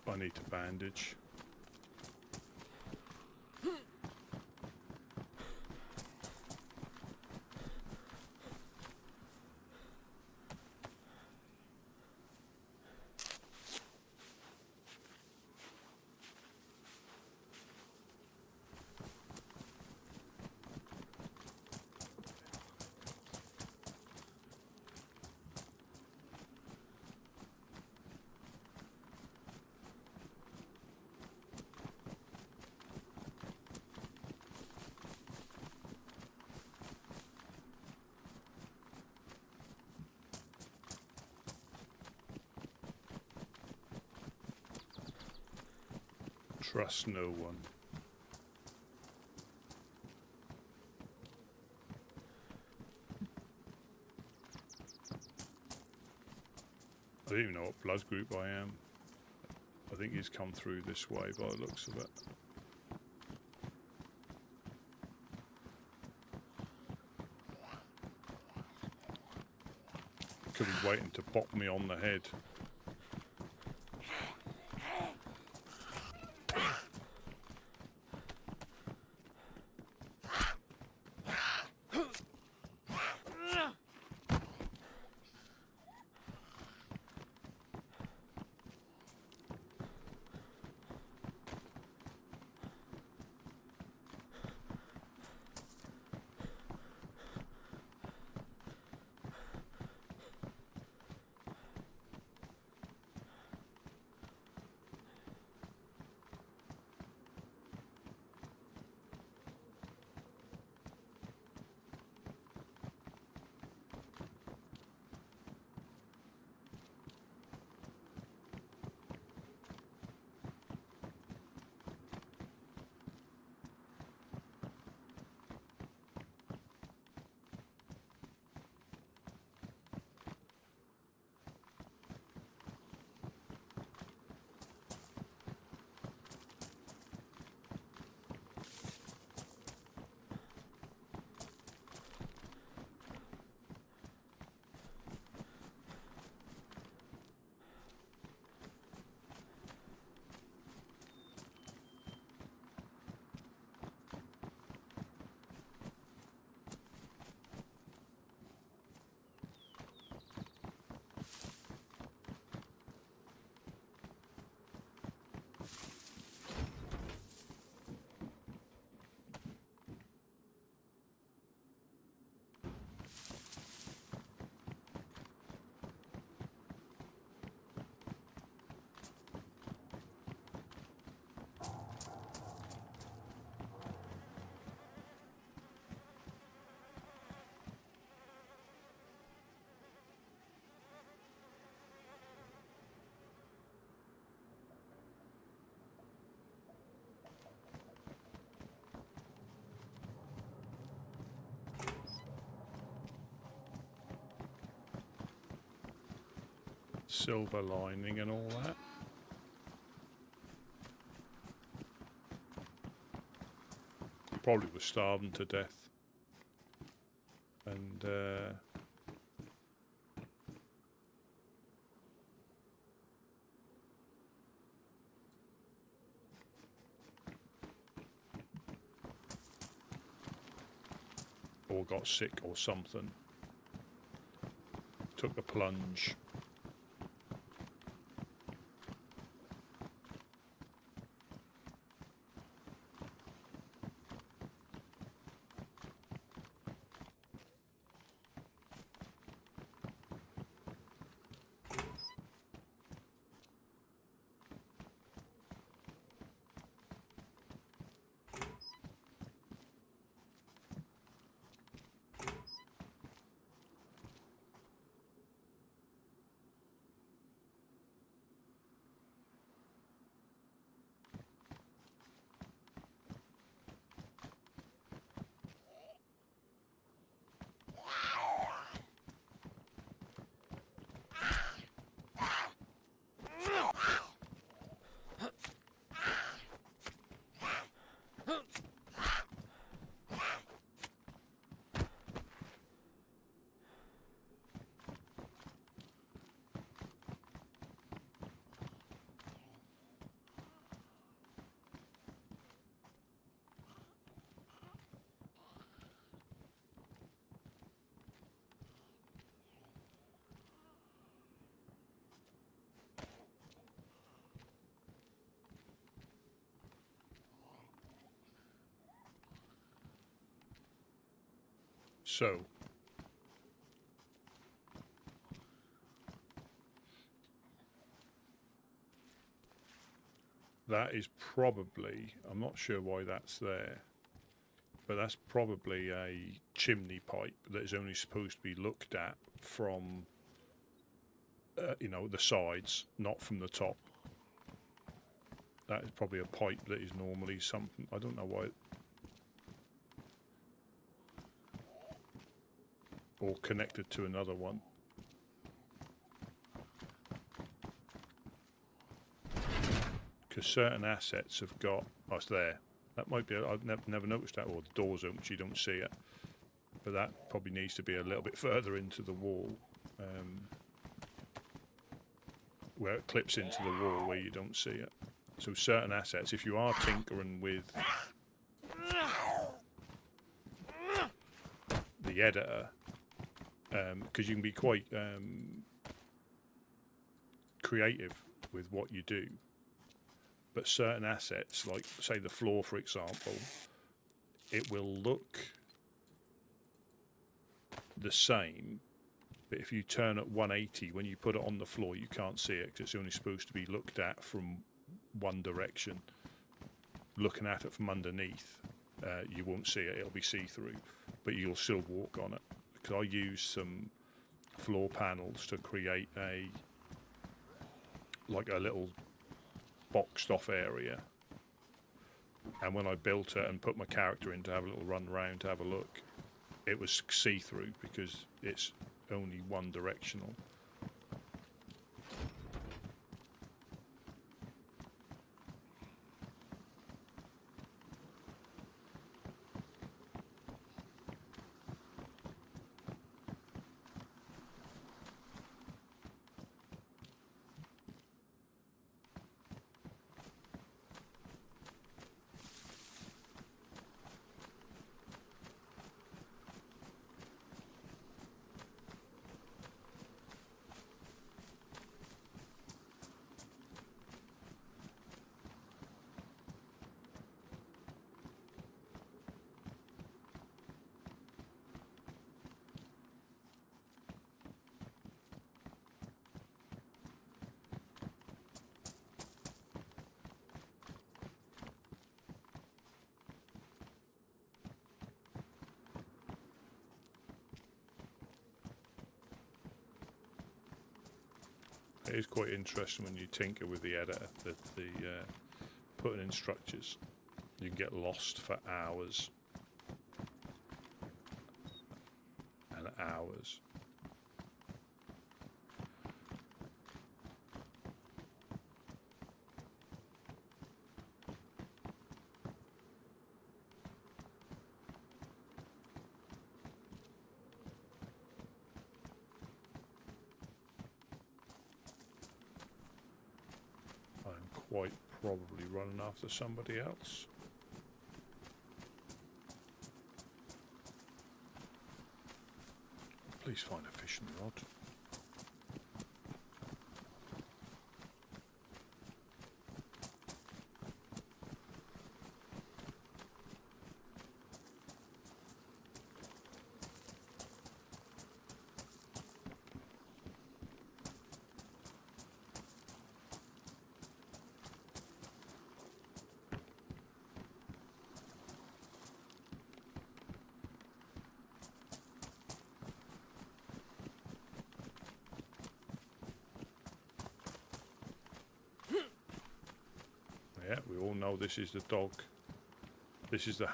I need to bandage. Trust no one. I don't even know what blood group I am. I think he's come through this way by the looks of it. Could be waiting to bop me on the head. Silver lining and all that. Probably was starving to death. And or got sick or something. Took the plunge. So, that is probably, I'm not sure why that's there, but that's probably a chimney pipe that is only supposed to be looked at from, you know, the sides, not from the top. That is probably a pipe that is normally something, I don't know why. Or connected to another one. Because certain assets have got, oh, it's there. That might be, I've never noticed that, or the door's open so you don't see it. But that probably needs to be a little bit further into the wall. where it clips into the wall where you don't see it. So certain assets, if you are tinkering with the editor, because you can be quite creative with what you do, but certain assets, like say the floor for example, it will look the same, but if you turn at 180, when you put it on the floor you can't see it because it's only supposed to be looked at from one direction. Looking at it from underneath, you won't see it, it'll be see-through, but you'll still walk on it. Because I use some floor panels to create a little boxed off area, and when I built it and put my character in to have a little run around to have a look, it was see-through because it's only one directional. It is quite interesting when you tinker with the editor, the putting in structures. You can get lost for hours and hours. Quite probably running after somebody else. Please find a fishing rod. Yeah, we all know this is the dog. This is the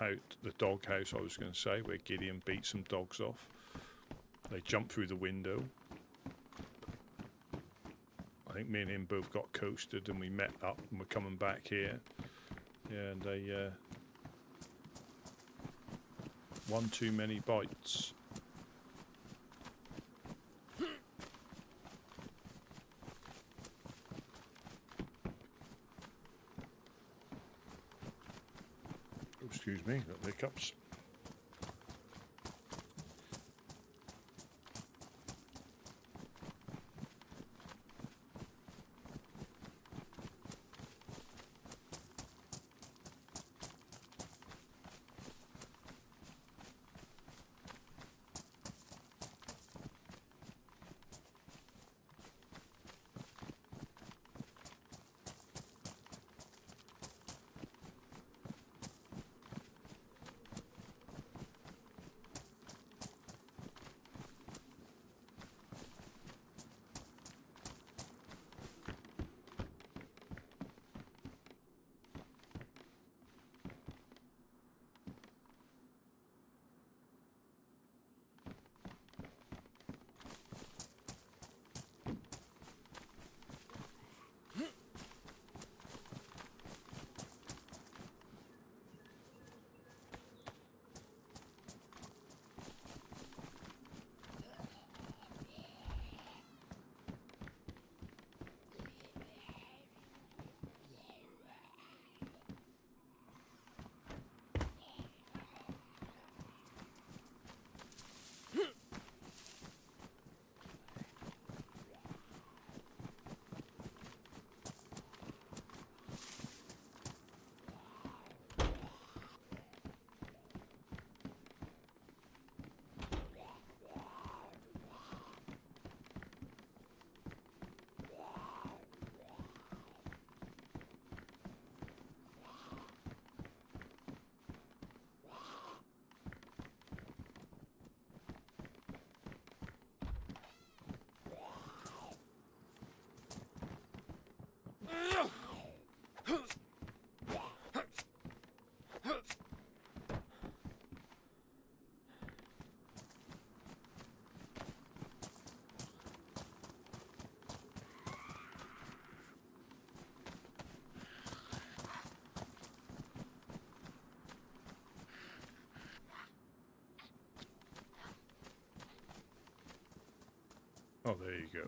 dog house I was going to say, where Gideon beat some dogs off. They jumped through the window. I think me and him both got coasted, and we met up, and we're coming back here. Yeah, and they one too many bites. Excuse me, got hiccups. Oh, there you go.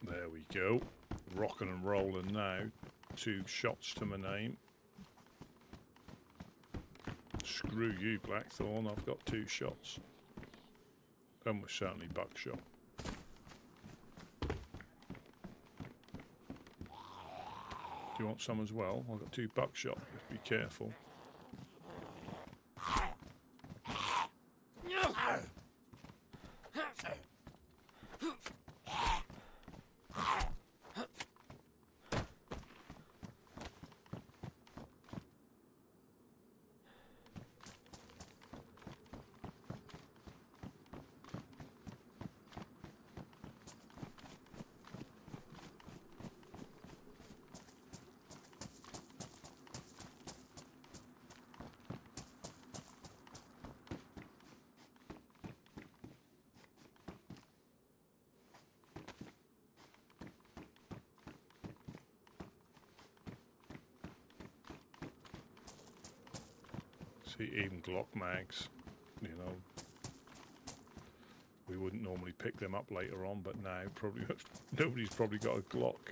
There we go. Rocking and rolling now. 2 shots to my name. Screw you, Blackthorn. I've got 2 shots. And we're certainly buckshot. Do you want some as well? I've got 2 buckshot. Just be careful. See, even Glock mags, you know, we wouldn't normally pick them up later on, but now probably nobody's probably got a Glock.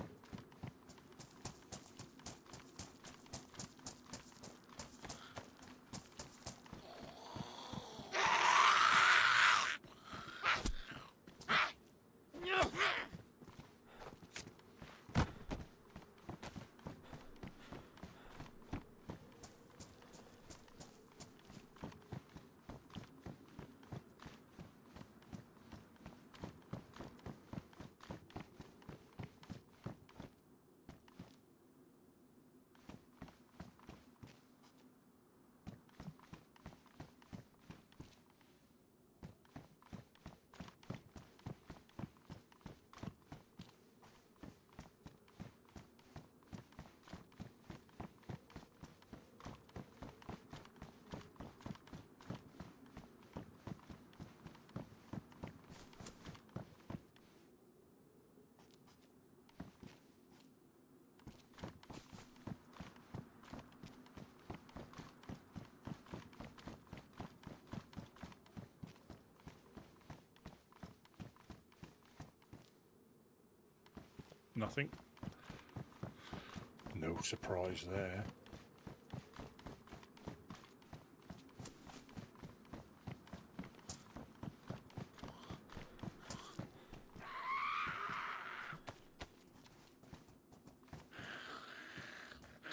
Nothing. No surprise there.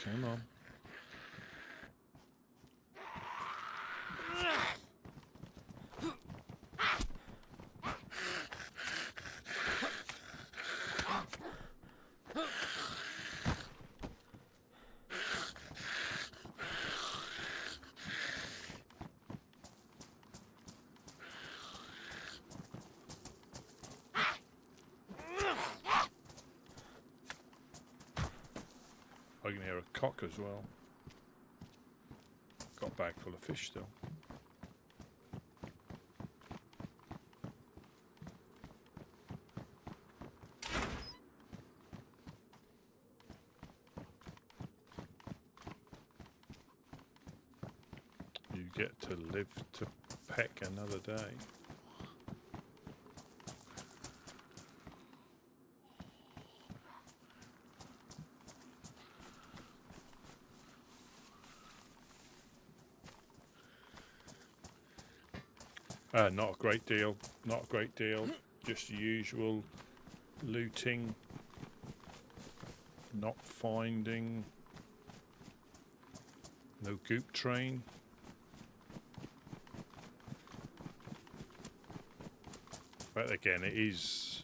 Come on. I can hear a cock as well. Got a bag full of fish still. get to live to peck another day. Not a great deal. Not a great deal. Just usual looting. Not finding. No goop train. But again, it is.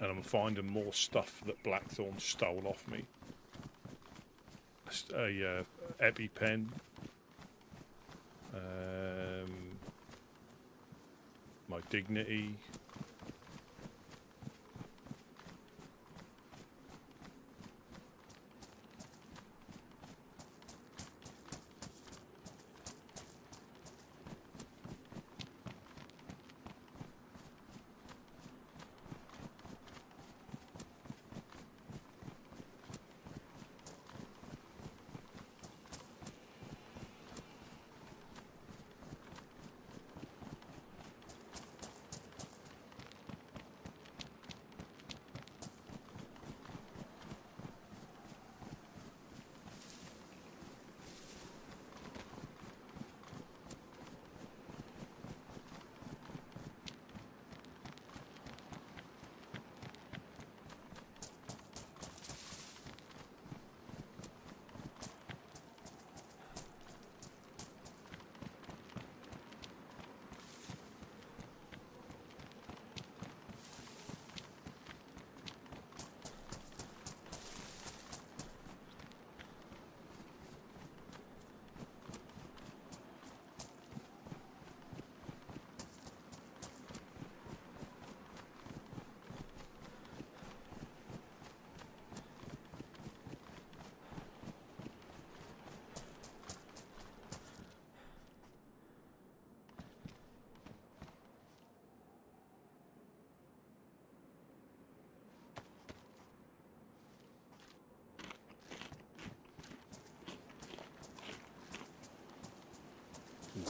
And I'm finding more stuff that Blackthorn stole off me. A EpiPen. My dignity.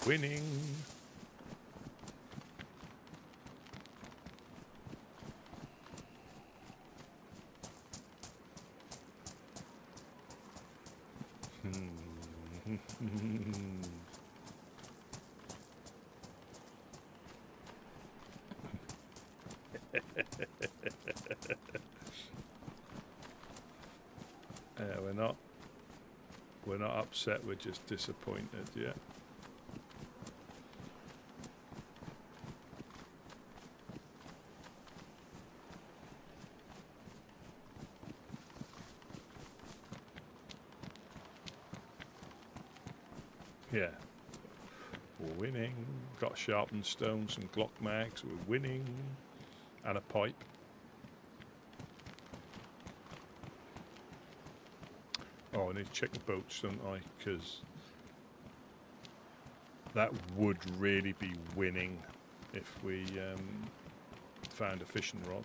Winning. We're not upset, we're just disappointed, yeah. Yeah. We're winning. Got sharpened stone, some Glock mags. We're winning. And a pipe. Oh, I need to check the boats, don't I? Because that would really be winning if we found a fishing rod.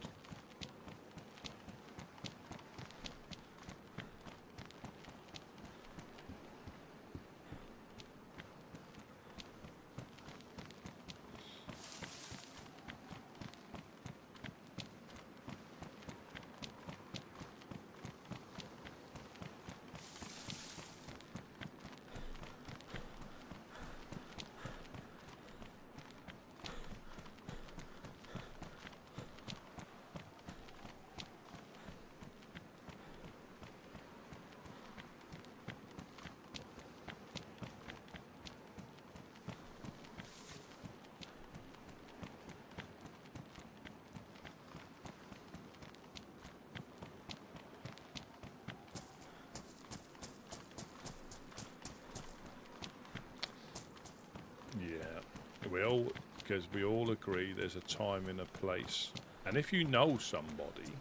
Because we all agree there's a time and a place, and if you know somebody,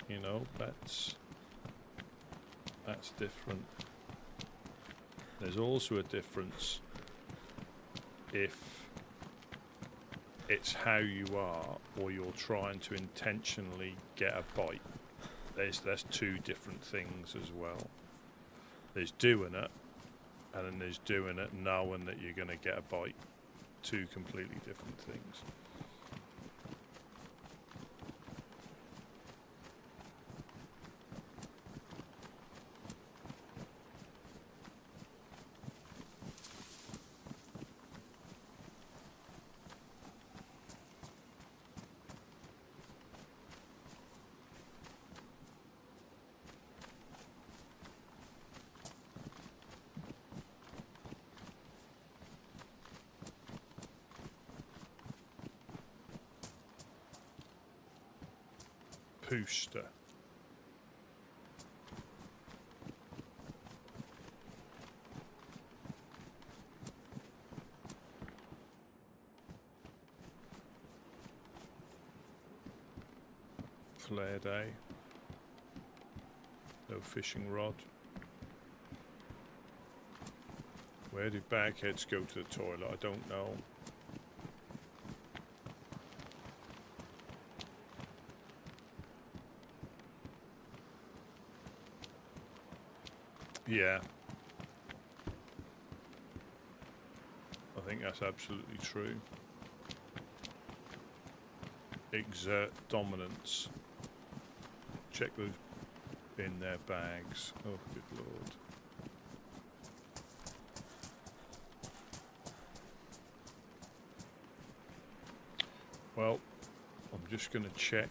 you know, that's different. There's also a difference if it's how you are or you're trying to intentionally get a bite. There's two different things as well. There's doing it, and then there's doing it knowing that you're going to get a bite. Two completely different things. Pooster. Flare day. No fishing rod. Where did Bagheads go to the toilet? I don't know. Yeah. I think that's absolutely true. Exert dominance. Check those in their bags. Oh, good lord. Well, I'm just going to check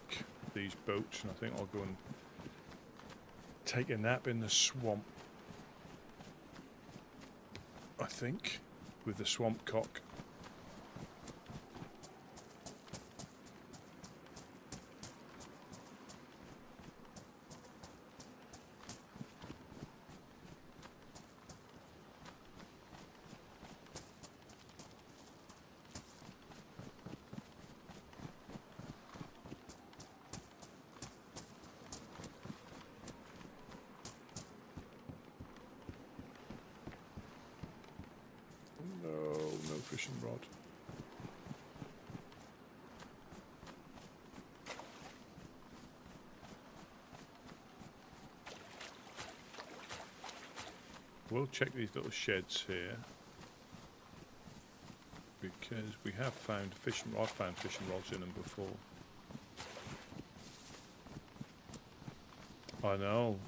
these boats, and I think I'll go and take a nap in the swamp. I think, with the swamp cock. No fishing rod. We'll check these little sheds here, because we have found fishing. I've found fishing rods in them before. I know.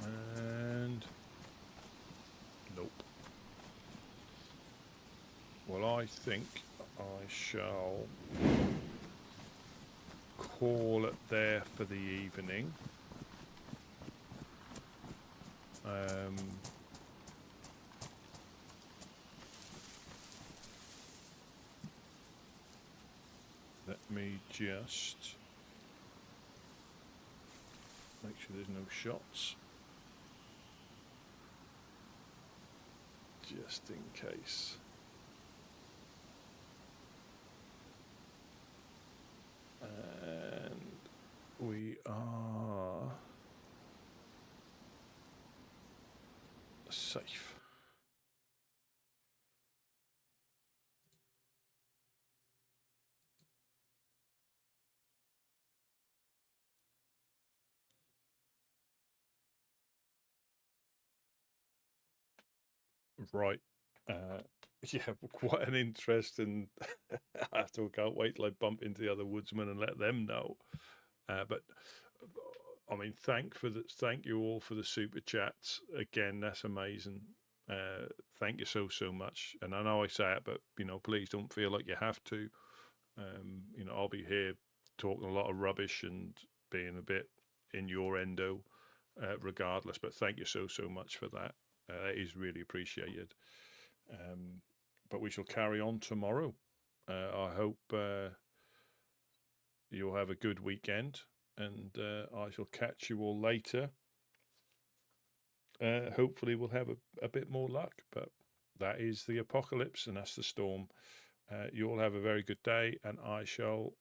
And nope. Well, I think I shall call it there for the evening. Let me just make sure there's no shots, just in case. And we are safe. Right. Yeah, quite an interesting. I can't wait till I bump into the other woodsmen and let them know. But I mean, thank you all for the super chats. Again, that's amazing. Thank you so much. And I know I say it, but please don't feel like you have to. I'll be here talking a lot of rubbish and being a bit in your endo, regardless. But thank you so much for that. That is really appreciated. But we shall carry on tomorrow. I hope you'll have a good weekend, and I shall catch you all later. Hopefully we'll have a bit more luck, but that is the apocalypse and that's the storm. You all have a very good day, and I shall